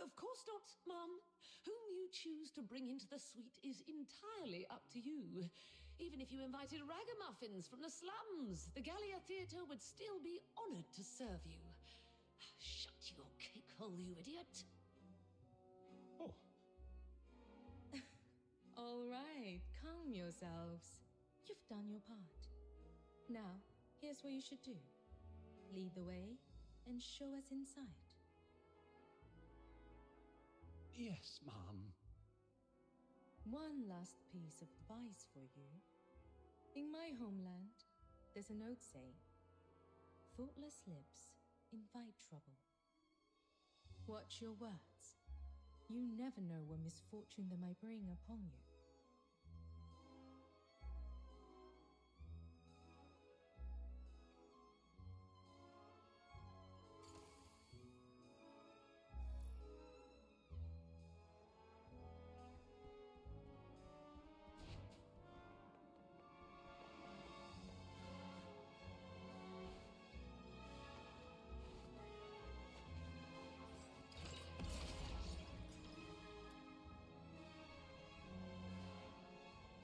Of course not, Mum. Whom you choose to bring into the suite is entirely up to you. Even if you invited ragamuffins from the slums, the Gallia Theatre would still be honored to serve you. Shut your cake hole, you idiot. Oh. All right, calm yourselves. You've done your part. Now, here's what you should do. Lead the way and show us inside. Yes, Mom. One last piece of advice for you. In my homeland, there's an old saying, thoughtless lips invite trouble. Watch your words. You never know what misfortune they might bring upon you.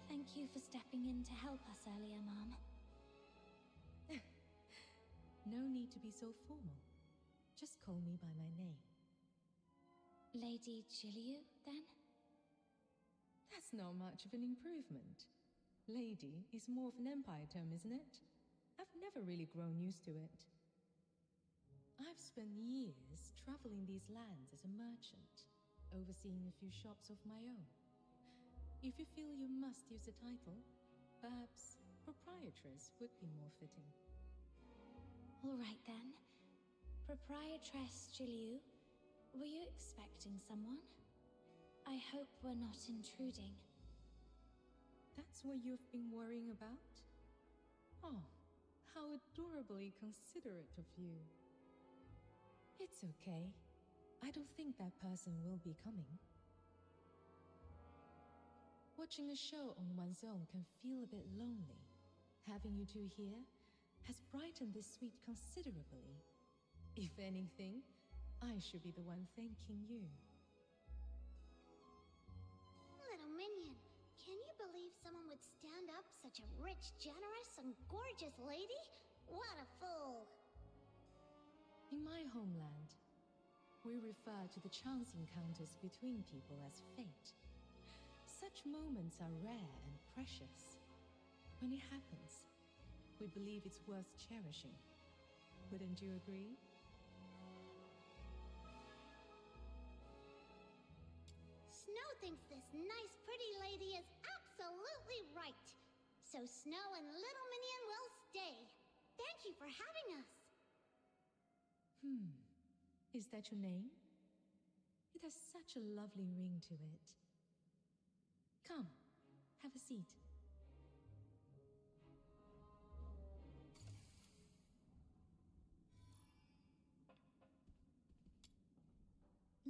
Thank you for stepping in to help us earlier, Mom. No need to be so formal. Just call me by my name. Lady Jiliu, then? That's not much of an improvement. Lady is more of an empire term, isn't it? I've never really grown used to it. I've spent years traveling these lands as a merchant, overseeing a few shops of my own. If you feel you must use a title, perhaps proprietress would be more fitting. All right then. Proprietress Jiliu, were you expecting someone? I hope we're not intruding. That's what you've been worrying about? Oh, how adorably considerate of you. It's okay. I don't think that person will be coming. Watching a show on one's own can feel a bit lonely. Having you two here has brightened this suite considerably. If anything, I should be the one thanking you. Little minion, can you believe someone would stand up such a rich, generous, and gorgeous lady? What a fool! In my homeland, we refer to the chance encounters between people as fate. Such moments are rare and precious. When it happens, we believe it's worth cherishing. Wouldn't you agree? Snow thinks this nice, pretty lady is absolutely right. So Snow and Little Minion will stay. Thank you for having us. Is that your name? It has such a lovely ring to it. Come, have a seat.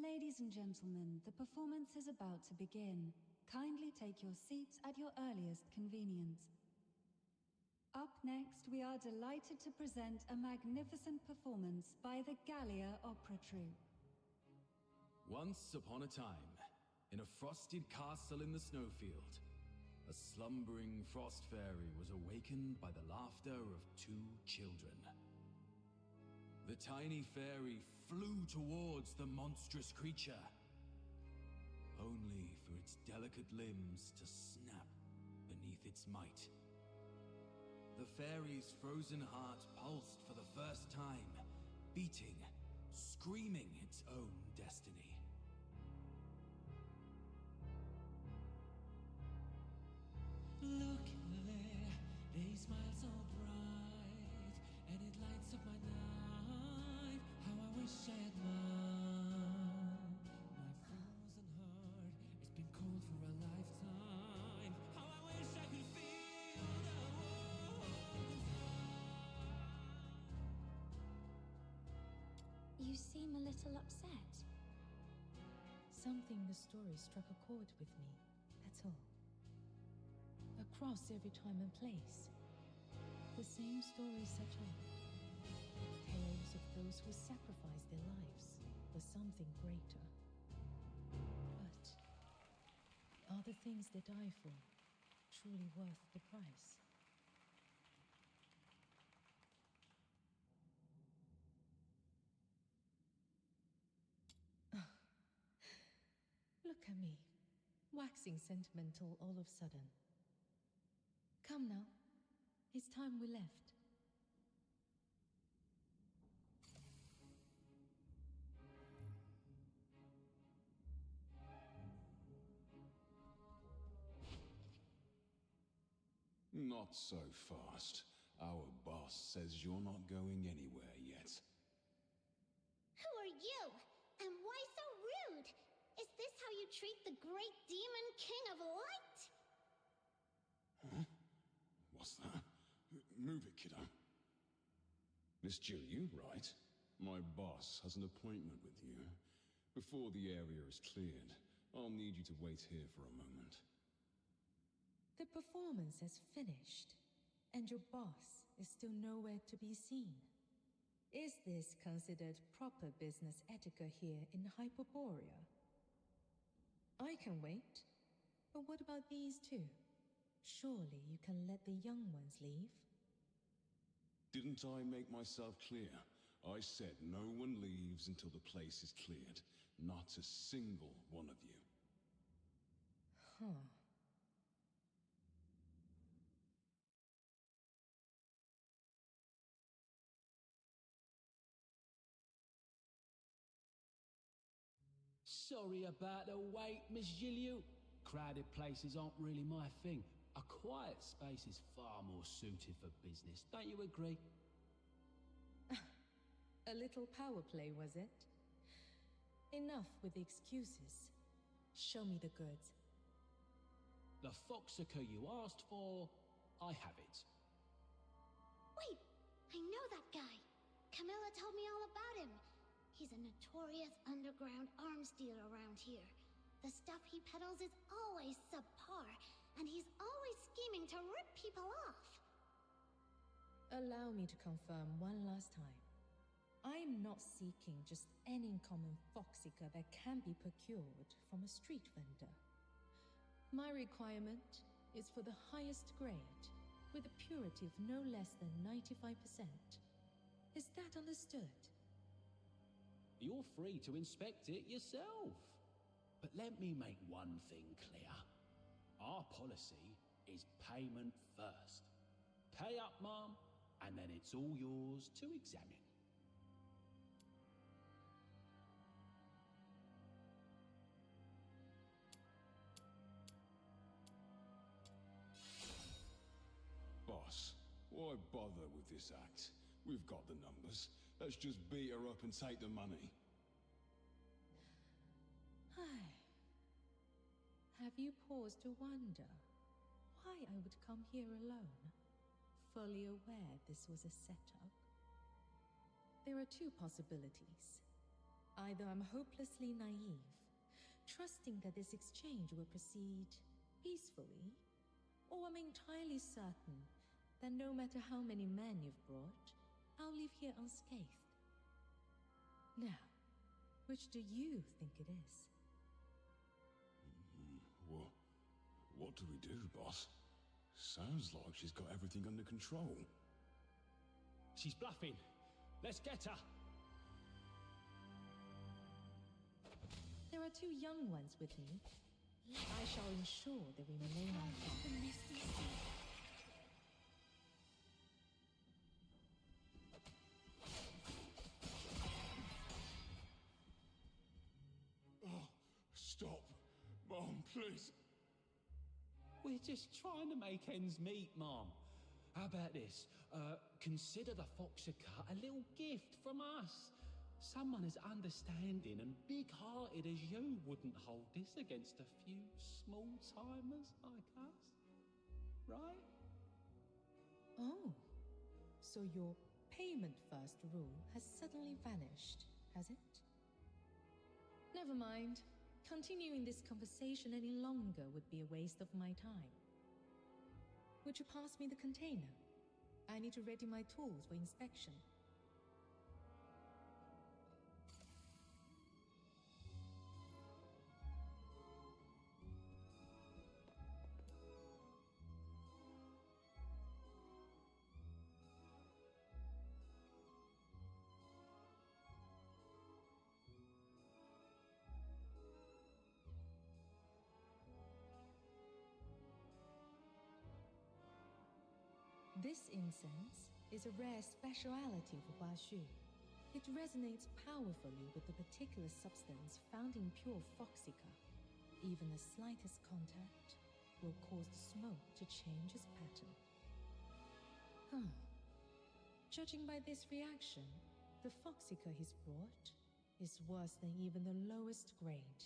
Ladies and gentlemen, the performance is about to begin. Kindly take your seats at your earliest convenience. Up next, we are delighted to present a magnificent performance by the Gallia Opera Troupe. Once upon a time, in a frosted castle in the snowfield, a slumbering frost fairy was awakened by the laughter of two children. The tiny fairy flew towards the monstrous creature, only for its delicate limbs to snap beneath its might. The fairy's frozen heart pulsed for the first time, beating, screaming its own destiny. Look there, they smile so bright, and it lights up my life. How I wish I had mine. My frozen heart, it's been cold for a lifetime. How I wish I could feel the world. You seem a little upset. Something in the story struck a chord with me, that's all. Across every time and place, the same stories set out. Tales of those who sacrificed their lives for something greater. But are the things they die for truly worth the price? Look at me, waxing sentimental all of a sudden. Come now, it's time we left. Not so fast. Our boss says you're not going anywhere yet. Who are you? And why so rude? Is this how you treat the great demon king of light? Huh? What's that? Move it, kiddo. Miss Jill, you right? My boss has an appointment with you. Before the area is cleared, I'll need you to wait here for a moment. The performance has finished, and your boss is still nowhere to be seen. Is this considered proper business etiquette here in Hyperborea? I can wait, but what about these two? Surely you can let the young ones leave? Didn't I make myself clear? I said no one leaves until the place is cleared. Not a single one of you. Huh. Sorry about the wait, Miss Gilliu. Crowded places aren't really my thing. A quiet space is far more suited for business, don't you agree? A little power play, was it? Enough with the excuses. Show me the goods. The foxica you asked for, I have it. Wait, I know that guy. Camilla told me all about him. He's a notorious underground arms dealer around here. The stuff he peddles is always subpar, and he's always scheming to rip people off. Allow me to confirm one last time. I'm not seeking just any common foxica that can be procured from a street vendor. My requirement is for the highest grade, with a purity of no less than 95%. Is that understood? You're free to inspect it yourself. But let me make one thing clear. Our policy is payment first. Pay up, Mom, and then it's all yours to examine. Boss, why bother with this act? We've got the numbers. Let's just beat her up and take the money. Have you paused to wonder why I would come here alone, fully aware this was a setup? There are two possibilities. Either I'm hopelessly naive, trusting that this exchange will proceed peacefully, or I'm entirely certain that no matter how many men you've brought, I'll leave here unscathed. Now, which do you think it is? What do we do, boss? Sounds like she's got everything under control. She's bluffing. Let's get her. There are 2 young ones with me. I shall ensure that we remain on top. The Misty Sea. Oh, stop. Mom, please. We're just trying to make ends meet, Mom. How about this? Consider the Foxica a little gift from us. Someone as understanding and big-hearted as you wouldn't hold this against a few small-timers like us, right? Oh, so your payment first rule has suddenly vanished, has it? Never mind. Continuing this conversation any longer would be a waste of my time. Would you pass me the container? I need to ready my tools for inspection. This incense is a rare speciality for Bashu. It resonates powerfully with the particular substance found in pure Foxica. Even the slightest contact will cause the smoke to change its pattern. Judging by this reaction, the Foxica he's brought is worse than even the lowest grade.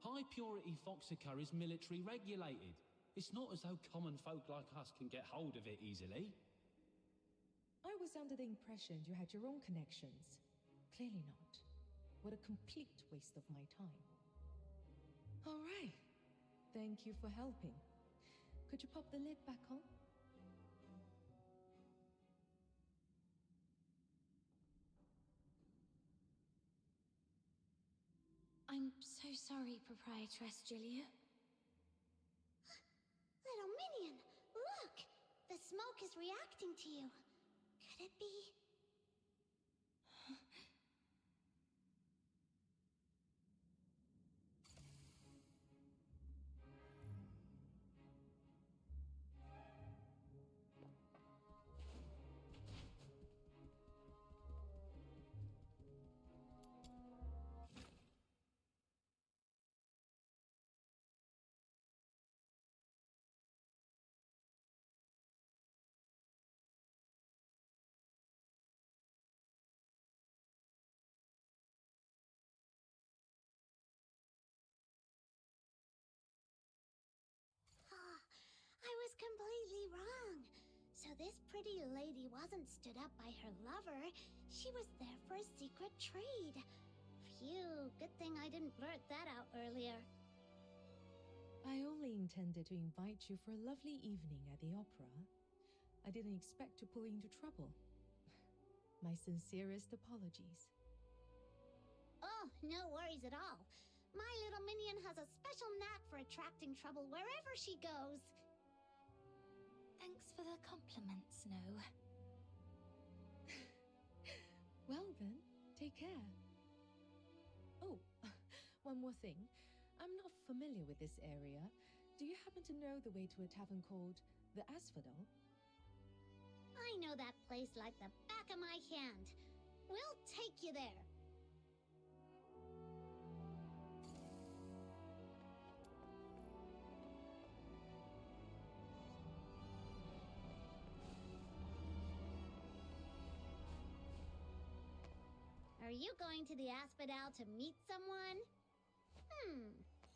High purity Foxica is military regulated. It's not as though common folk like us can get hold of it easily. I was under the impression you had your own connections. Clearly not. What a complete waste of my time. All right. Thank you for helping. Could you pop the lid back on? I'm so sorry, Proprietress Julia. Little minion, look! The smoke is reacting to you. Could it be? I was completely wrong. So this pretty lady wasn't stood up by her lover. She was there for a secret trade. Phew, good thing I didn't blurt that out earlier. I only intended to invite you for a lovely evening at the opera. I didn't expect to pull you into trouble. My sincerest apologies. Oh, no worries at all. My little minion has a special knack for attracting trouble wherever she goes. Thanks for the compliment, Snow. Well then, take care. Oh, one more thing. I'm not familiar with this area. Do you happen to know the way to a tavern called the Asphodel? I know that place like the back of my hand. We'll take you there. Are you going to the Asphodel to meet someone?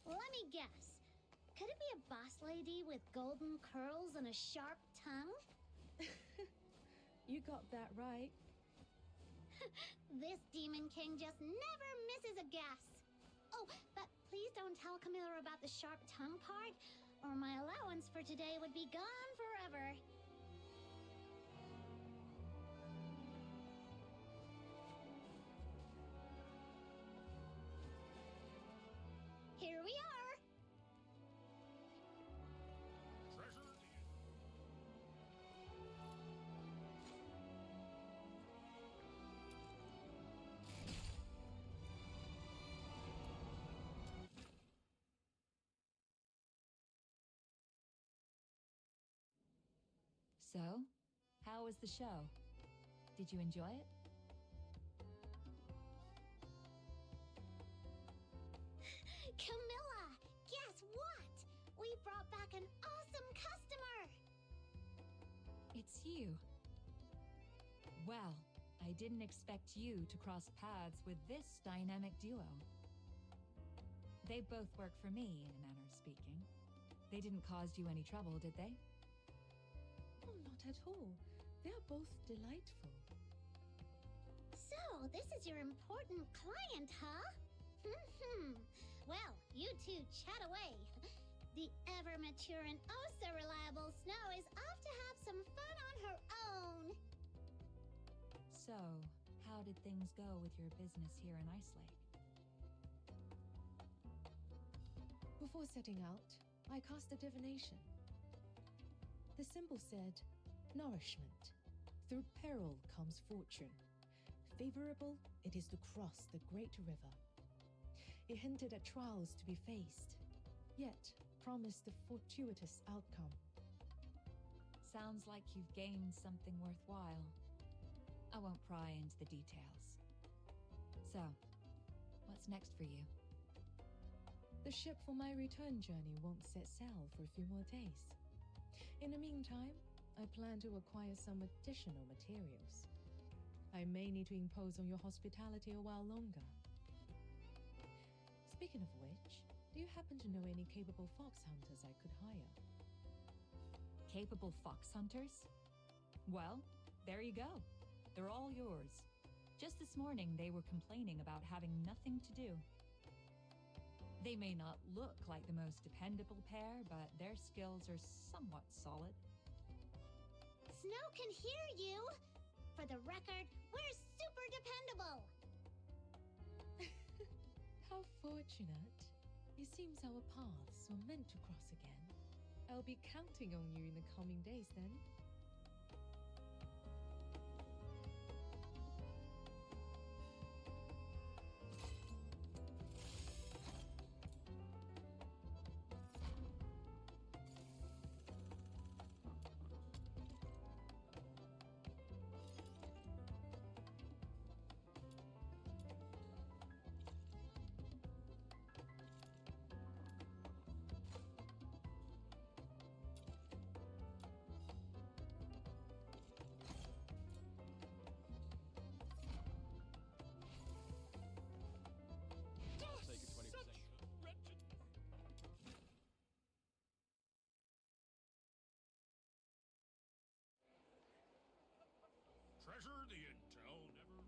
Let me guess. Could it be a boss lady with golden curls and a sharp tongue? You got that right. This Demon King just never misses a guess. Oh, but please don't tell Camilla about the sharp tongue part, or my allowance for today would be gone forever. Here we are. So, how was the show? Did you enjoy it? Camilla, guess what? We brought back an awesome customer. It's you. Well, I didn't expect you to cross paths with this dynamic duo. They both work for me, in a manner of speaking. They didn't cause you any trouble, did they? Oh, not at all. They're both delightful. So, this is your important client, huh? Well, you two chat away. The ever-mature and oh-so-reliable Snow is off to have some fun on her own. So, how did things go with your business here in Ice Lake? Before setting out, I cast a divination. The symbol said, nourishment. Through peril comes fortune. Favorable, it is to cross the great river. It hinted at trials to be faced, yet promised a fortuitous outcome. Sounds like you've gained something worthwhile. I won't pry into the details. So, what's next for you? The ship for my return journey won't set sail for a few more days. In the meantime, I plan to acquire some additional materials. I may need to impose on your hospitality a while longer. Speaking of which, do you happen to know any capable fox hunters I could hire? Capable fox hunters? Well, there you go. They're all yours. Just this morning, they were complaining about having nothing to do. They may not look like the most dependable pair, but their skills are somewhat solid. Snow can hear you. For the record, we're super dependable. How fortunate. It seems our paths were meant to cross again. I'll be counting on you in the coming days then. Treasure the intel never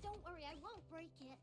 Don't worry, I won't break it.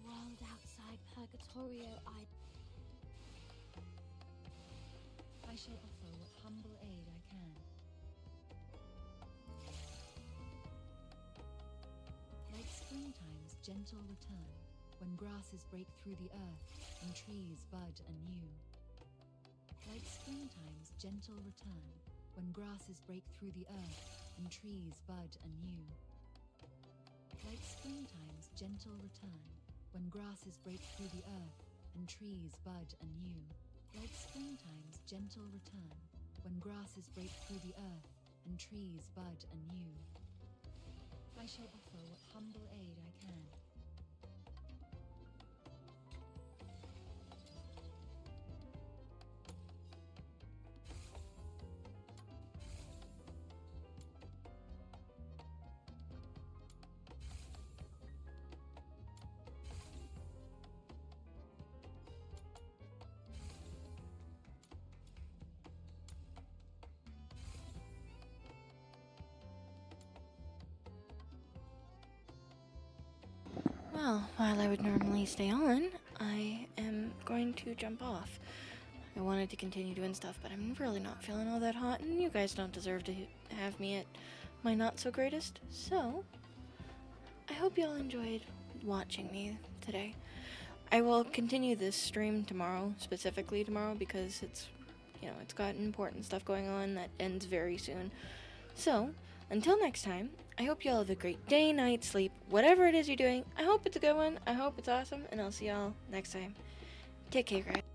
world outside Purgatorio, I shall offer what humble aid I can. Like springtime's gentle return, when grasses break through the earth and trees bud anew. Like springtime's gentle return, when grasses break through the earth and trees bud anew. Like springtime's gentle return, when grasses break through the earth and trees bud anew. Like springtime's gentle return, when grasses break through the earth and trees bud anew. I shall offer what humble aid I can. Well, while I would normally stay on, I am going to jump off. I wanted to continue doing stuff, but I'm really not feeling all that hot, and you guys don't deserve to have me at my not so greatest. So, I hope y'all enjoyed watching me today. I will continue this stream tomorrow, specifically tomorrow, because it's got important stuff going on that ends very soon. So, until next time, I hope y'all have a great day, night, sleep, whatever it is you're doing. I hope it's a good one. I hope it's awesome, and I'll see y'all next time. Take care, guys.